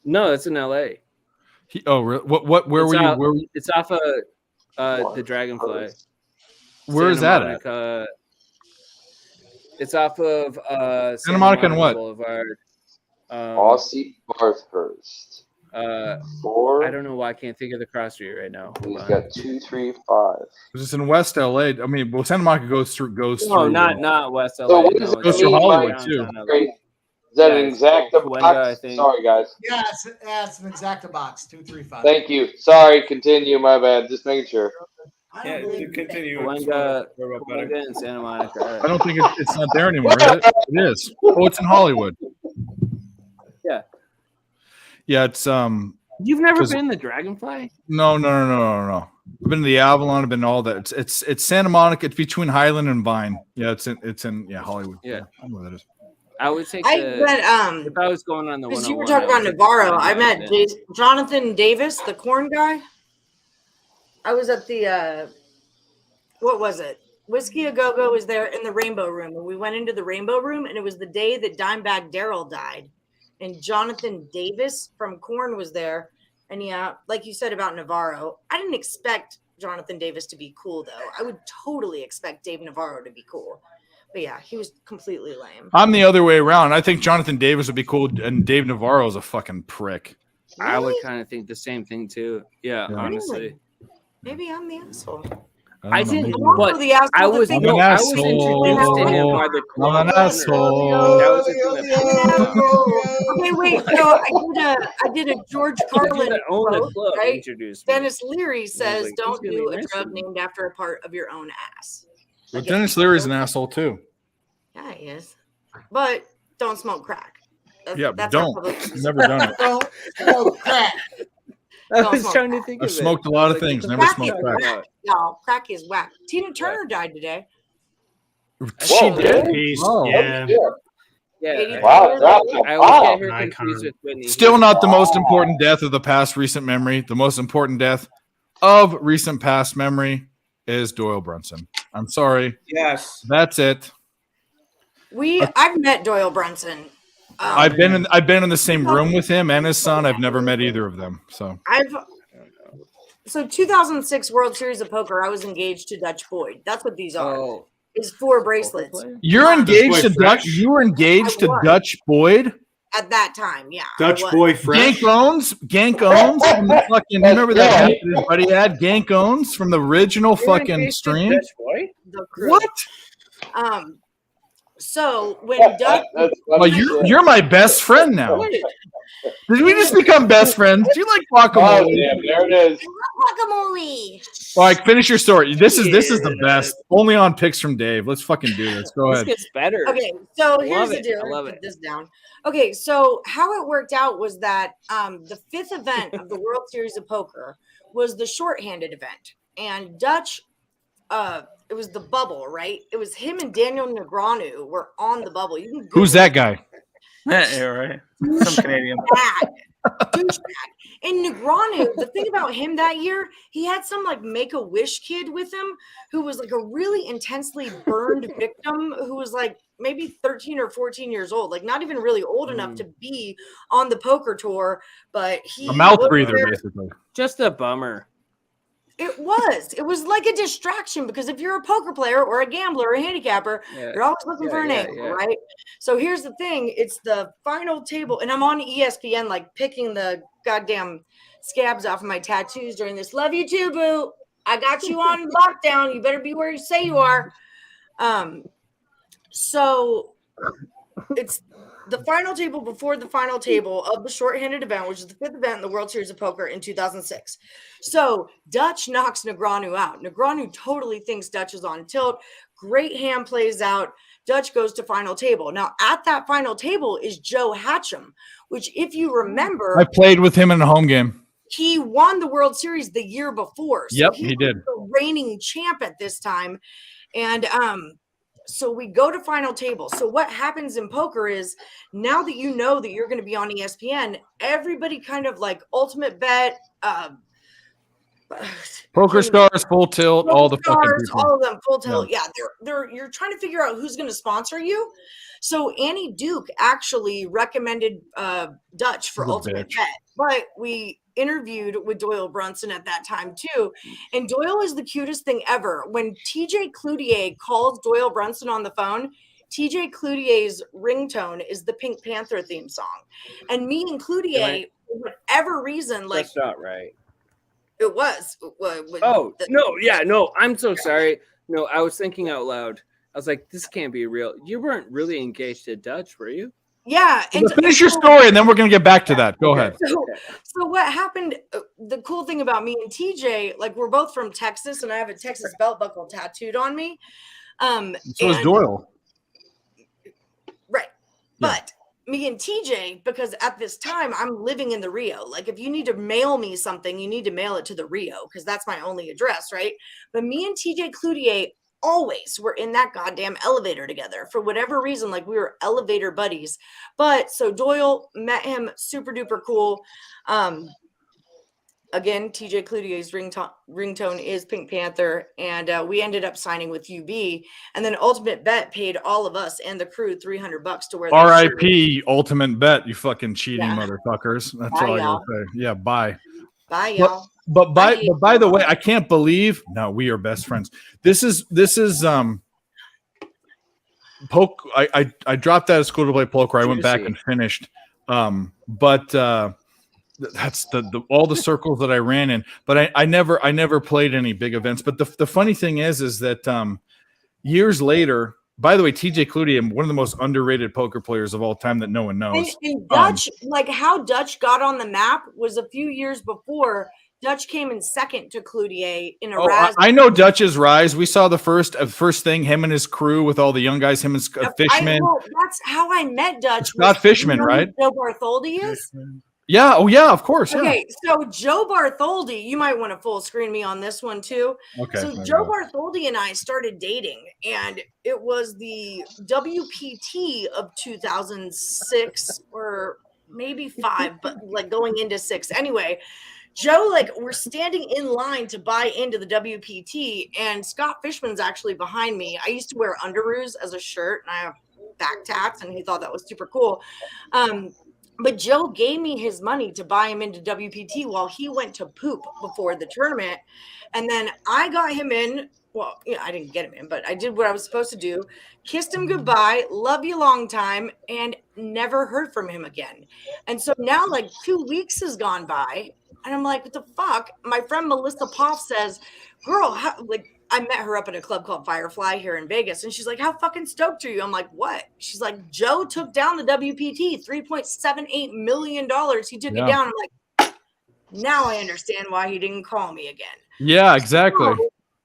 No, it's in LA. Where were you? Where, It's off of the Dragonfly. where is that at? Monica. It's off of Santa Monica and what? Boulevard. Aussie Bathurst. I don't know why I can't think of the cross street right now. He's got 235. It's in West LA. I mean, well, Santa Monica goes through. No, not West LA. So what no, does it goes through mean, Hollywood like, too. Is that Yeah, an it's exacta Cahuenga, box? I think. Sorry, guys. Yeah, it's an exacta box. 235. Thank you. Sorry, continue. My bad. Just making sure. Yeah, to continue. Cahuenga and Santa Monica. I don't think it's not there anymore. Is it? It is. Oh, it's in Hollywood. Yeah. Yeah, it's You've never 'cause- been the Dragonfly? No. I've been to the Avalon. I've been to all that. It's Santa Monica. It's between Highland and Vine. Yeah, it's in Hollywood. Yeah. I know where that is. I would take I the. met if I was going on the because 101, you were talking I about would take Navarro. the I met Dragonfly. Jonathan Davis, the corn guy. I was at the what was it? Whiskey A Go Go was there in the Rainbow Room, and we went into the Rainbow Room, and it was the day that Dimebag Darrell died, and Jonathan Davis from Korn was there, and yeah, like you said about Navarro, I didn't expect Jonathan Davis to be cool though. I would totally expect Dave Navarro to be cool, but yeah, he was completely lame. I'm the other way around. I think Jonathan Davis would be cool, and Dave Navarro is a fucking prick. I would kind of think the same thing too. Yeah, honestly. Maybe I'm the asshole. I didn't, I'm but also the asshole I that was thinks- no, I was introduced to him by the club. I'm an asshole. That was the thing that Okay, wait. So I did a George Carlin that owned the quote, club right? introduced me. Dennis Leary says, like, "Don't he's gonna do be a drug arrested. named after a part of your own ass." But Dennis Leary's an asshole too. Yeah, he is. But don't smoke crack. Yeah, that's don't. our public- Never done it. Don't smoke crack. I Don't was smoke trying to crack. think I've of smoked it. a lot I of was like, things. what Never the Crack smoked is crack. whack. Y'all, crack is whack. Tina Turner died today. She Whoa, did. Peace. Oh. Yeah. Yeah, Wow, dropped a I always get her Icon. confused with Whitney. Still not the most important death of the past recent memory. The most important death of recent past memory is Doyle Brunson. I'm sorry. Yes. That's it. I've met Doyle Brunson. I've been in the same room with him and his son. I've never met either of them. So So 2006 World Series of Poker, I was engaged to Dutch Boyd. That's what these are. Oh. Is 4 bracelets you're engaged to Boy Dutch. Fresh. You were engaged I to was. Dutch Boyd. at that time. Yeah. Dutch I was. Boy Fresh. Gank owns from the fucking. You remember that his buddy had Gank owns from the original fucking stream. The crew. What? So when Dutch, Well, you're my best friend now. Did we just become best friends? Do you like guacamole? Oh, damn, there it is. guacamole. All right, finish your story. This is the best. Only on picks from Dave. Let's fucking do this. Go This ahead. gets better. Okay, so here's Love the it. deal. I love Put it. this down. Okay, so how it worked out was that the 5th event of the World Series of Poker was the shorthanded event, and Dutch, it was the bubble, right? It was him and Daniel Negreanu were on the bubble. You can Who's that guy? Yeah, right. Some Canadian. douchebag. And Negreanu, the thing about him that year, he had some like Make-A-Wish kid with him who was like a really intensely burned victim who was like maybe 13 or 14 years old, like not even really old enough to be on the poker tour, but he A mouth was breather, there. basically. Just a bummer. It was like a distraction because if you're a poker player or a gambler or a handicapper, Yeah. you're always looking for an angle, right? So here's the thing: it's the final table, and I'm on ESPN, like picking the goddamn scabs off of my tattoos during this. Love you too, boo. I got you on lockdown. You better be where you say you are. So it's the final table before the final table of the shorthanded event, which is the 5th event in the World Series of Poker in 2006. So Dutch knocks Negreanu out. Negreanu totally thinks Dutch is on tilt. Great hand plays out. Dutch goes to final table. Now, at that final table is Joe Hatcham, which, if you remember, I played with him in a home game. he won the World Series the year before. So Yep, he was did. the reigning champ at this time. And so we go to final table. So what happens in poker is now that you know that you're going to be on ESPN, everybody kind of like ultimate bet, Poker Stars, Full Tilt, all the fucking Stars, people. all of them full tilt. Yeah, they're you're trying to figure out who's going to sponsor you. So Annie Duke actually recommended Dutch for What a ultimate bitch. bet, but we interviewed with Doyle Brunson at that time too, and Doyle is the cutest thing ever. When TJ Cloutier calls Doyle Brunson on the phone, TJ Cloutier's ringtone is the Pink Panther theme song, and me and Cloutier, for whatever reason, like That's not right. it was. Oh, no. Yeah, no. I'm so sorry. No, I was thinking out loud. I was like, this can't be real. You weren't really engaged to Dutch, were you? Yeah. And Finish your story, and then we're going to get back to that. Go ahead. So what happened? The cool thing about me and TJ, like we're both from Texas, and I have a Texas belt buckle tattooed on me. So is Doyle. Right. But me and TJ, because at this time I'm living in the Rio. Like if you need to mail me something, you need to mail it to the Rio because that's my only address, right? But me and TJ Cloutier always were in that goddamn elevator together for whatever reason. Like we were elevator buddies. But so Doyle met him, super duper cool. Again, TJ Cloutier's ringtone is Pink Panther, and we ended up signing with UB. And then Ultimate Bet paid all of us and the crew $300 to wear. their shirt. R.I.P. Ultimate Bet, you fucking cheating motherfuckers. That's Bye, all I y'all. gotta say. Yeah, bye. Bye, y'all. But by the way, I can't believe we are best friends. This is poke. I dropped out of school to play poker. I went back and finished. But that's the all the circles that I ran in. But I never played any big events. But the funny thing is that years later. By the way, TJ Cloutier, one of the most underrated poker players of all time that no one knows. And Dutch, like how Dutch got on the map was a few years before. Dutch came in second to Cloutier in a rise. I know Dutch's rise. We saw the first thing, him and his crew with all the young guys, him and Fishman. That's how I met Dutch. Scott Fishman, right? Joe Bartholdi is? Yeah. Oh, yeah, of course. Yeah. Okay, so Joe Bartholdi, you might want to full screen me on this one too. Okay. So Joe Bartholdi and I started dating, and it was the WPT of 2006 or maybe 5, but like going into 6. Anyway, Joe, like we're standing in line to buy into the WPT, and Scott Fishman's actually behind me. I used to wear underoos as a shirt, and I have back tats, and he thought that was super cool. But Joe gave me his money to buy him into WPT while he went to poop before the tournament. And then I got him in. Well, I didn't get him in, but I did what I was supposed to do. Kissed him goodbye. Love you long time. And never heard from him again. And so now like 2 weeks has gone by. And I'm like, what the fuck? My friend Melissa Poff says, girl, I met her up at a club called Firefly here in Vegas. And she's like, how fucking stoked are you? I'm like, what? She's like, Joe took down the WPT, $3.78 million. He took it down. I'm like, now I understand why he didn't call me again. Yeah, exactly.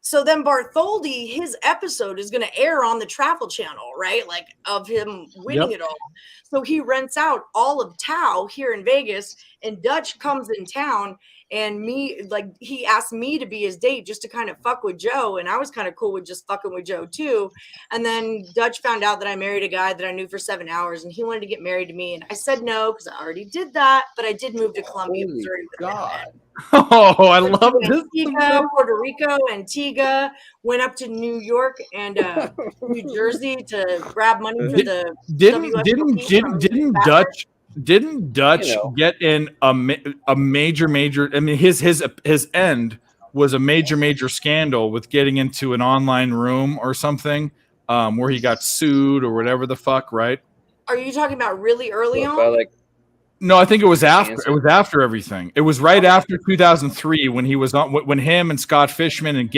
So then Bartholdi, his episode is going to air on the Travel Channel, right? Like of him winning it all. So he rents out all of Tao here in Vegas, and Dutch comes in town, and he asked me to be his date just to kind of fuck with Joe. And I was kind of cool with just fucking with Joe too. And then Dutch found out that I married a guy that I knew for 7 hours, and he wanted to get married to me. And I said no, because I already did that, but I did move to Colombia, Missouri. Oh, I love this. Antigua, Puerto Rico, Antigua, went up to New York and New Jersey to grab money for the Didn't Dutch get in a major? I mean, his end was a major scandal with getting into an online room or something, where he got sued or whatever the fuck, right? Are you talking about really early on? No, I think it was after. It was after everything. It was right after 2003 when he was on. When him and Scott Fishman and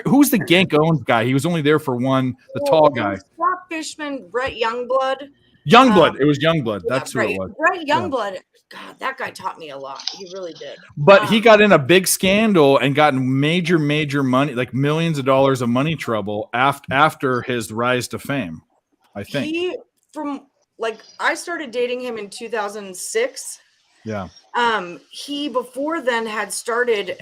who's the Gank Owens guy? He was only there for one. The tall guy. Scott Fishman, Brett Youngblood. Youngblood. It was Youngblood. That's who it was. Brett Youngblood. God, that guy taught me a lot. He really did. But he got in a big scandal and got major money, like millions of dollars of money trouble after his rise to fame. I think. I started dating him in 2006. Yeah. He before then had started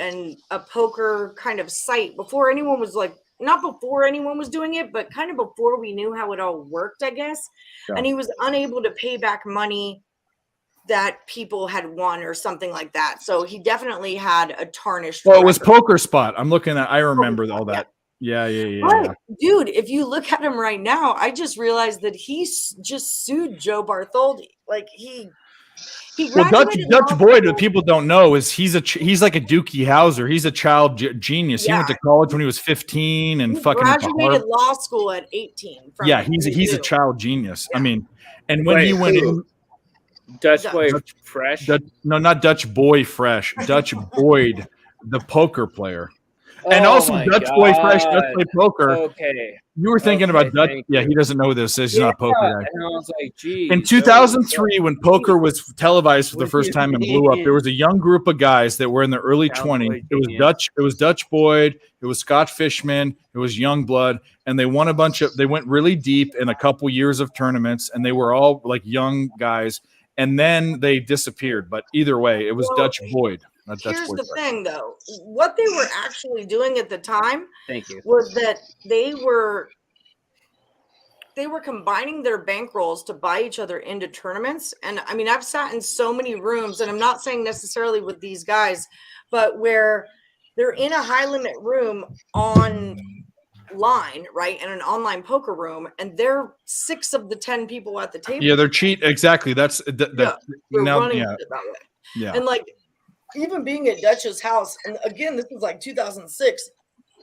a poker kind of site before anyone was not before anyone was doing it, but kind of before we knew how it all worked, I guess. Yeah. And he was unable to pay back money that people had won or something like that. So he definitely had a tarnished. Well, it was Poker Spot. I'm looking at. I remember all that. Yeah. But, dude, if you look at him right now, I just realized that he just sued Joe Bartholdi. Like he Dutch Boyd, what people don't know is he's like a Dookie Howser. He's a child genius. He went to college when he was 15 and graduated law school at 18. He's a child genius. Yeah. I mean, and when he went in, Dutch Boy Fresh. Not Dutch Boy Fresh. Dutch Boyd, the poker player. And also Dutch Boy Fresh, Dutch Boy Poker. Okay. You were thinking about Dutch. Yeah, he doesn't know who this is. He's not a poker guy. And I was like, geez. In 2003, when poker was televised for the first time and blew up, there was a young group of guys that were in their early 20s. It was Dutch Boyd. It was Scott Fishman. It was Youngblood. And they won they went really deep in a couple years of tournaments, and they were all like young guys. And then they disappeared. But either way, it was Dutch Boyd. Here's the thing, though. What they were actually doing at the time was that they were combining their bankrolls to buy each other into tournaments. And I mean, I've sat in so many rooms, and I'm not saying necessarily with these guys, but where they're in a high limit room online, right? In an online poker room, and they're 6 of the 10 people at the table. Yeah, they're cheat. Exactly. That's they're running it that way. Yeah. And even being at Dutch's house, and again, this was like 2006,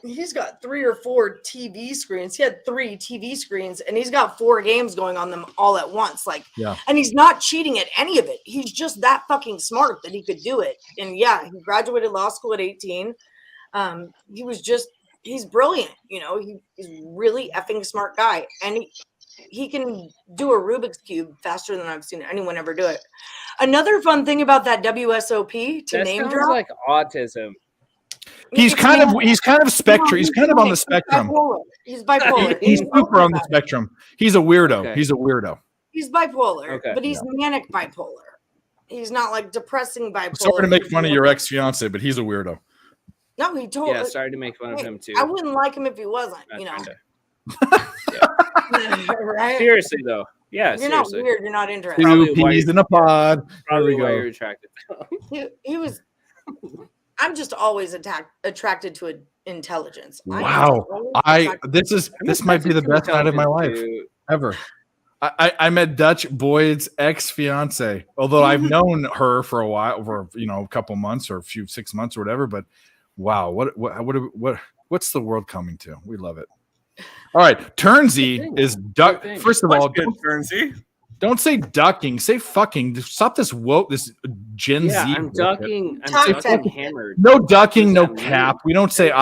he's got 3 or 4 TV screens. He had 3 TV screens, and he's got 4 games going on them all at once. Like, Yeah. And he's not cheating at any of it. He's just that fucking smart that he could do it. And yeah, he graduated law school at 18. He's brilliant. You know, he's really effing smart guy, and he can do a Rubik's Cube faster than I've seen anyone ever do it. Another fun thing about that WSOP to That name sounds drop. like autism. He's kind of spectrum. He's kind of on the spectrum. He's bipolar. He's super on the spectrum. He's a weirdo. Okay. He's a weirdo. He's bipolar, Okay. but he's manic bipolar. He's not like depressing bipolar. Sorry to make fun of your ex-fiance, but he's a weirdo. No, he told. Yeah, sorry to make fun of him too. I wouldn't like him if he wasn't. Not You know, trying to- right? Seriously though, yeah, You're seriously. not weird. You're not interested. Two peas in a pod. There Probably we why go. you're attracted. He was. I'm just always attracted to intelligence. Wow. This might be the best night of my life ever. I met Dutch Boyd's ex-fiance, although I've known her for a while, over a couple months or 6 months or whatever. But wow, what's the world coming to? We love it. All right, Turnsy is duck. First of all, don't say ducking. Say fucking. Stop this this Gen Z. I'm bullshit. ducking. Top I'm 10. ducking hammered. No ducking, no What does that cap. mean? We don't say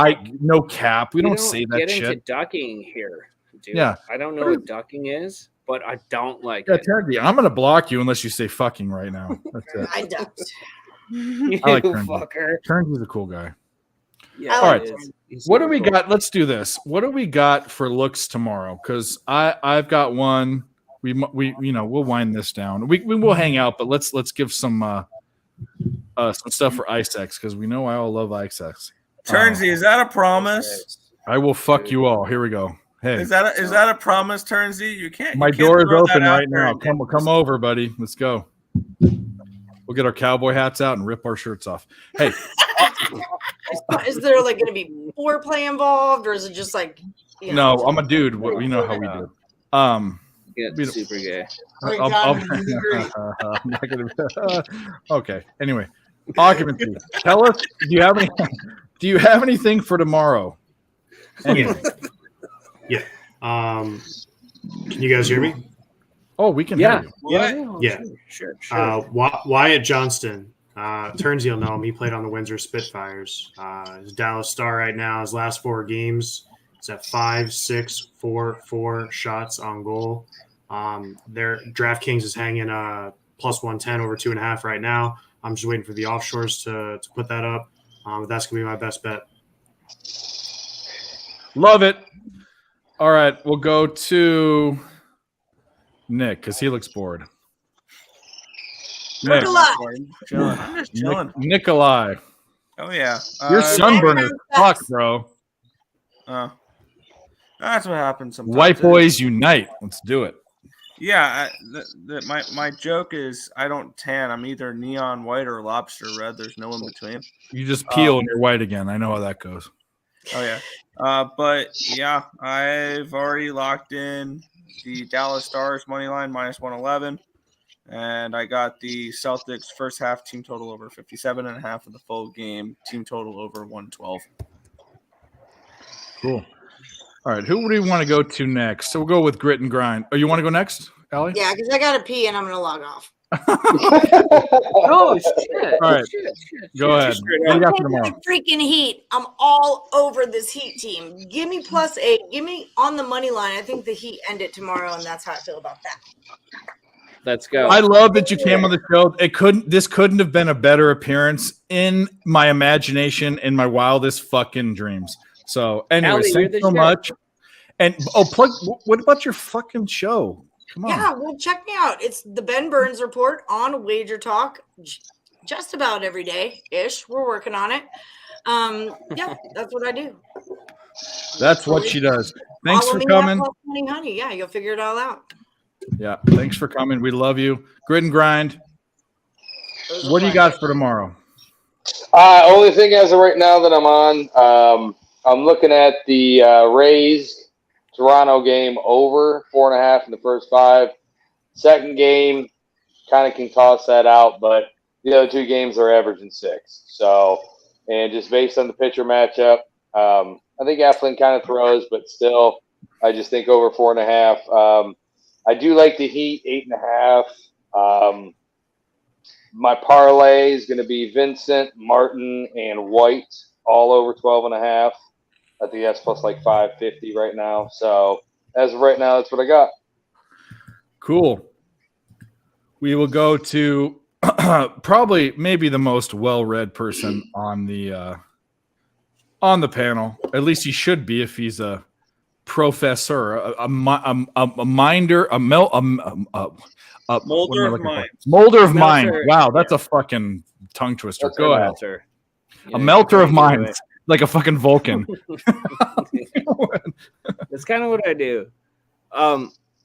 no cap. We don't say that get into shit. ducking here, dude. Yeah. I don't know what ducking is, but I don't like Yeah, it. Turnsy, I'm gonna block you unless you say fucking right now. That's it. I don't. You I like Turnsy. fucker. Turnsy's a cool guy. Yeah, All right. he is. He's What do super we cool. got? Let's do this. What do we got for looks tomorrow? Because I've got one. We'll wind this down. We will hang out, but let's give some stuff for ISEX because we know I all love ISEX. Turnsy, is that a promise? I will fuck you all. Here we go. Hey, Is that a promise, Turnsy? You can't. my you can't door is throw that open out right there now. and- Come over, buddy. Let's go. We'll get our cowboy hats out and rip our shirts off. Hey, Is there like going to be foreplay involved, or is it just like? You know, no, I'm a dude. We know how we do. Yeah, We- super gay. I'm not gonna, okay. Anyway, occupancy. Tell us. Do you have anything for tomorrow? Anyway. Yeah. Can you guys hear me? Oh, we can hear you. Yeah. Sure. Wyatt Johnston. Turnsy will know him. He played on the Windsor Spitfires. He's a Dallas Star right now. His last 4 games, he's at 5, 6, 4, 4 shots on goal. Their DraftKings is hanging plus 110 over 2.5 right now. I'm just waiting for the offshores to put that up. But that's gonna be my best bet. Love it. All right, we'll go to Nick because he looks bored. Nick. Chilling. I'm just chilling. Nikolai. Oh yeah. You're sunburned as fuck, bro. That's what happens sometimes. White boys unite. Let's do it. Yeah, my joke is I don't tan. I'm either neon white or lobster red. There's no in between. You just peel and you're white again. I know how that goes. Oh yeah. But yeah, I've already locked in the Dallas Stars money line minus 111, and I got the Celtics first half team total over 57.5 of the full game team total over 112. Cool. All right, who do we want to go to next? So we'll go with Grit and Grind. Oh, you want to go next, Allie? Yeah, because I got to pee and I'm going to log off. Oh shit! All right, go ahead. What do you got for tomorrow? Freaking Heat. I'm all over this Heat team. Give me +8. Give me on the money line. I think the Heat end it tomorrow, and that's how I feel about that. Let's go. I love that you came on the show. This couldn't have been a better appearance in my imagination, in my wildest fucking dreams. So, anyway, Allie, you're thanks the so shit. much. And plug. What about your fucking show? Come on. Yeah, well, check me out. It's the Ben Burns Report on Wager Talk, just about every day ish. We're working on it. Yeah, that's what I do. That's what she does. Thanks Follow for me at coming. Plus Money Honey. Yeah, you'll figure it all out. Yeah, thanks for coming. We love you. Grit and Grind. What do you got for tomorrow? Only thing as of right now that I'm on, I'm looking at the Rays Toronto game over 4.5 in the first 5. Second game, kind of can toss that out, but the other 2 games are averaging 6. So, and just based on the pitcher matchup, I think Eflin kind of throws, but still, I just think over 4.5. I do like the Heat 8.5. My parlay is going to be Vincent, Martin, and White all over 12.5. I think that's plus like 550 right now. So as of right now, that's what I got. Cool. We will go to probably maybe the most well-read person on the panel. At least he should be if he's a professor, a minder, molder of mind. Molder of mind. Wow, that's a fucking tongue twister. Go ahead. A melter of minds, like a fucking Vulcan. That's kind of what I do.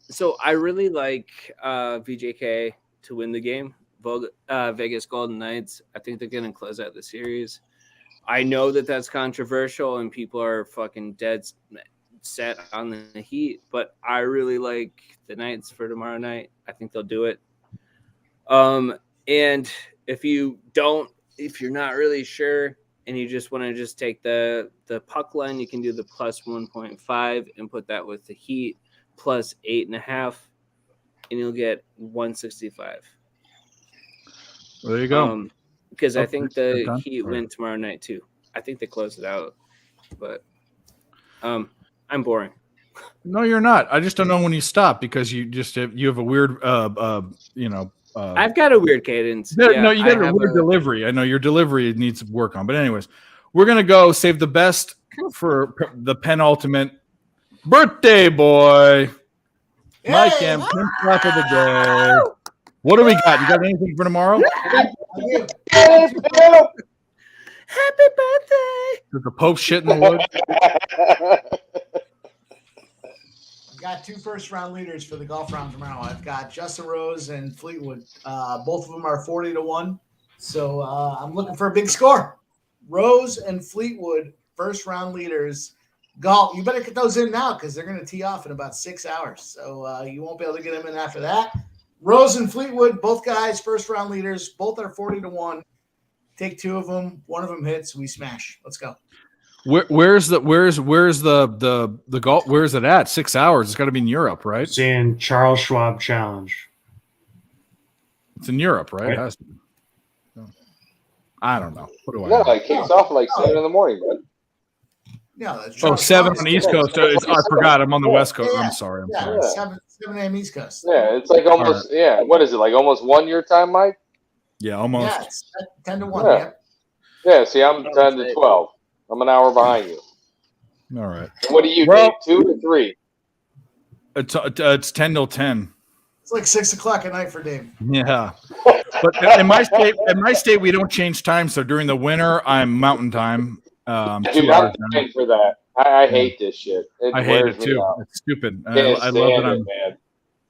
So I really like VJK to win the game. Vegas Golden Knights. I think they're going to close out the series. I know that that's controversial and people are fucking dead set on the Heat, but I really like the Knights for tomorrow night. I think they'll do it. And if you're not really sure and you just want to just take the puck line, you can do the plus 1.5 and put that with the Heat plus 8.5, and you'll get 165. There you go. Because I think the Heat win tomorrow night too. I think they close it out, but I'm boring. No, you're not. I just don't know when you stop because you have a weird I've got a weird cadence. No, you got a weird delivery. I know your delivery needs work on. But anyways, we're going to go save the best for the penultimate birthday boy. Mike M. Pimp Clap of the day. What do we got? You got anything for tomorrow? Happy birthday. Is the Pope shit in the woods? I've got 2 first-round leaders for the golf round tomorrow. I've got Justin Rose and Fleetwood. Both of them are 40-1. So I'm looking for a big score. Rose and Fleetwood, first-round leaders. Golf, you better get those in now because they're going to tee off in about 6 hours. So you won't be able to get them in after that. Rose and Fleetwood, both guys, first-round leaders. Both are 40-1. Take 2 of them. One of them hits. We smash. Let's go. Where's the golf? Where is it at? 6 hours. It's got to be in Europe, right? It's in Charles Schwab Challenge. It's in Europe, right? It has to be. I don't know. What do I? No, it kicks off at like 7 in the morning, bud. Yeah, that's 7 on the East Coast. I forgot. I'm on the West Coast. I'm sorry. I'm sorry. 7 a.m. East Coast. Yeah, it's like almost. Right. Yeah, what is it like? Almost 1 year time, Mike? Yeah, almost. Yeah, it's 10-1. Yeah. See, I'm 10-12. I'm an hour behind you. All right. What do you think? 2 or 3? It's 10-10. It's like 6 o'clock at night for Dave. Yeah, but in my state, we don't change time. So during the winter, I'm Mountain Time. I'm paying for that. I hate this shit. I hate it too. It's stupid. I love it, man.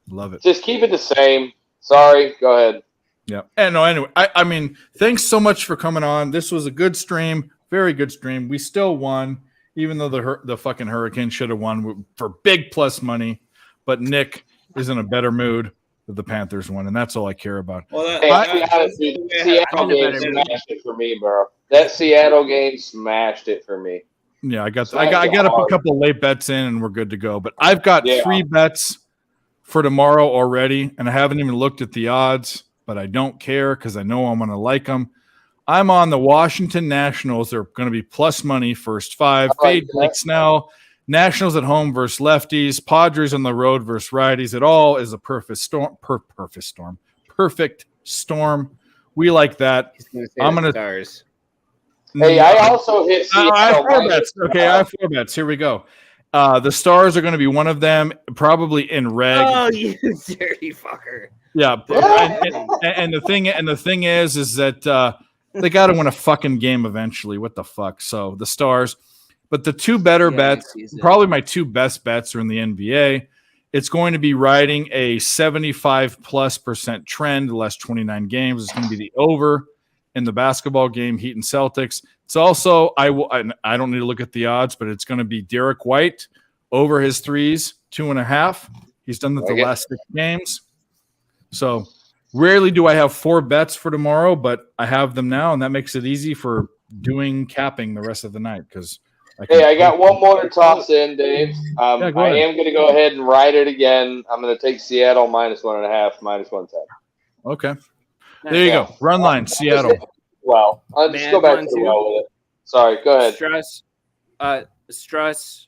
Love it. Just keep it the same. Sorry. Go ahead. Yeah. And no. Anyway, I mean, thanks so much for coming on. This was a good stream. Very good stream. We still won, even though the fucking Hurricanes should have won for big plus money. But Nick is in a better mood that the Panthers won, and that's all I care about. Well, Seattle game smashed it for me, bro. That Seattle game smashed it for me. Yeah, I got a couple of late bets in, and we're good to go. But I've got 3 bets for tomorrow already, and I haven't even looked at the odds, but I don't care because I know I'm going to like them. I'm on the Washington Nationals. They're going to be plus money first 5. Fade Blake Snell. Nationals at home versus lefties. Padres on the road versus righties. It all is a perfect storm. We like that. I'm going to stars. Hey, I also hit Seattle. I have 4 bets. Okay, I have 4 bets. Here we go. The Stars are going to be one of them, probably in reg. Oh, you dirty fucker! Yeah, and the thing is that they got to win a fucking game eventually. What the fuck? So the Stars, but the 2 better bets, probably my 2 best bets are in the NBA. It's going to be riding a 75+% trend the last 29 games. It's going to be the over in the basketball game, Heat and Celtics. It's also, I don't need to look at the odds, but it's going to be Derek White over his threes, 2.5. He's done that the last 6 games. So rarely do I have 4 bets for tomorrow, but I have them now, and that makes it easy for doing capping the rest of the night because Hey, I got one more to toss in, Dave. I ahead. am going to go ahead and ride it again. I'm going to take Seattle -1.5, -110. Okay. There you go. Run line, Seattle. Well, I'll just go back to the well with it. Sorry, go ahead. Stress,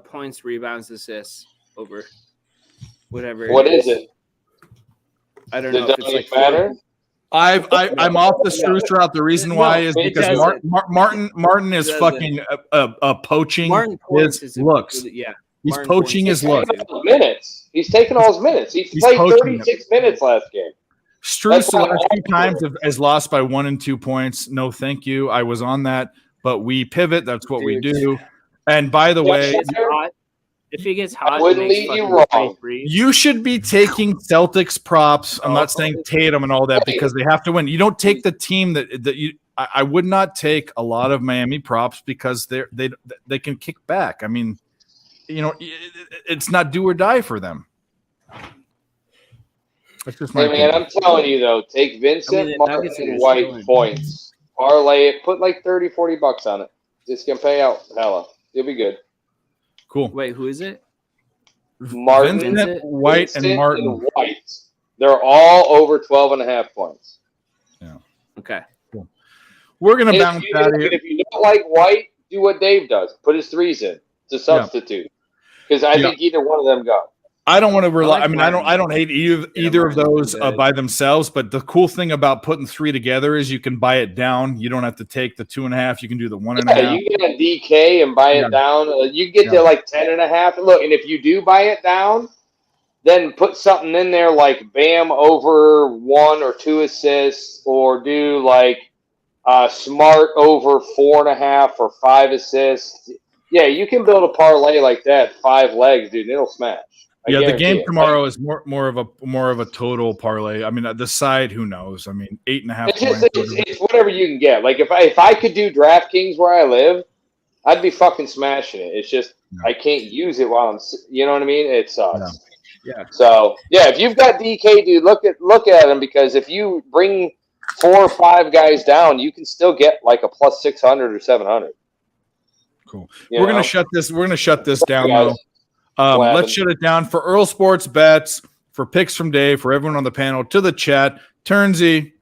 points, rebounds, assists over whatever. What is it? I don't know. Does it matter? I'm off the Struce route. The reason why is because Martin is fucking poaching his looks. Yeah, he's poaching his looks. Minutes. He's taking all his minutes. He's played 36 minutes last game. Struce the last few times has lost by 1 and 2 points. No, thank you. I was on that, but we pivot. That's what we do. And by the way, if he gets hot, I wouldn't leave you wrong. You should be taking Celtics props. I'm not saying Tatum and all that because they have to win. You don't take the team that you. I would not take a lot of Miami props because they can kick back. I mean, it's not do or die for them. That's just my man, I'm telling you though, take Vincent, Martin, White points, parlay it, put like $30-$40 on it. It's gonna pay out. Hella, you'll be good. Cool. Wait, who is it? Martin, Vincent, White, Vincent and Martin. and White. They're all over 12.5 points. Yeah. Okay. Cool. We're gonna bounce out here. If you don't like White, do what Dave does. Put his threes in to substitute. Because I think either one of them go. I don't want to rely. I don't hate either of those by themselves. But the cool thing about putting 3 together is you can buy it down. You don't have to take the 2.5. You can do the 1.5. You get a DK and buy it down. You get to like 10.5. Look, and if you do buy it down, then put something in there like Bam over 1 or 2 assists, or do like Smart over 4.5 or 5 assists. Yeah, you can build a parlay like that, 5 legs, dude. And it'll smash. Yeah, the game tomorrow is more of a total parlay. I mean, the side, who knows? I mean, 8.5 points. It's whatever you can get. Like if I could do DraftKings where I live, I'd be fucking smashing it. It's just I can't use it while I'm. You know what I mean? It sucks. Yeah. So yeah, if you've got DK, dude, look at him, because if you bring 4 or 5 guys down, you can still get like a plus 600 or 700. Cool. We're gonna shut this down though. Well, let's shut it down for Earl Sports Bets, for picks from Dave, for everyone on the panel, to the chat, Turnsy,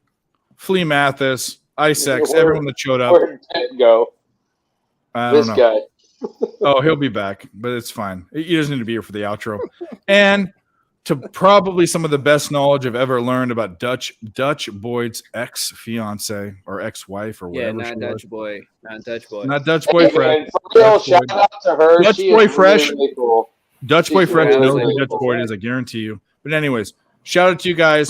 Flea Mathis, Isex, everyone that showed up. Where'd Ted go? I don't This know. guy. Oh, he'll be back, but it's fine. He doesn't need to be here for the outro. And to probably some of the best knowledge I've ever learned about Dutch Boyd's ex-fiance or ex-wife or whatever. Yeah, not Dutch boy. Not Dutch boy. Not Dutch boy fresh. Shout out to her. Dutch She boy is fresh. really cool. Dutch boy She's fresh really, knows really who Dutch cool. Boyd is, I guarantee you. But anyways, shout out to you guys.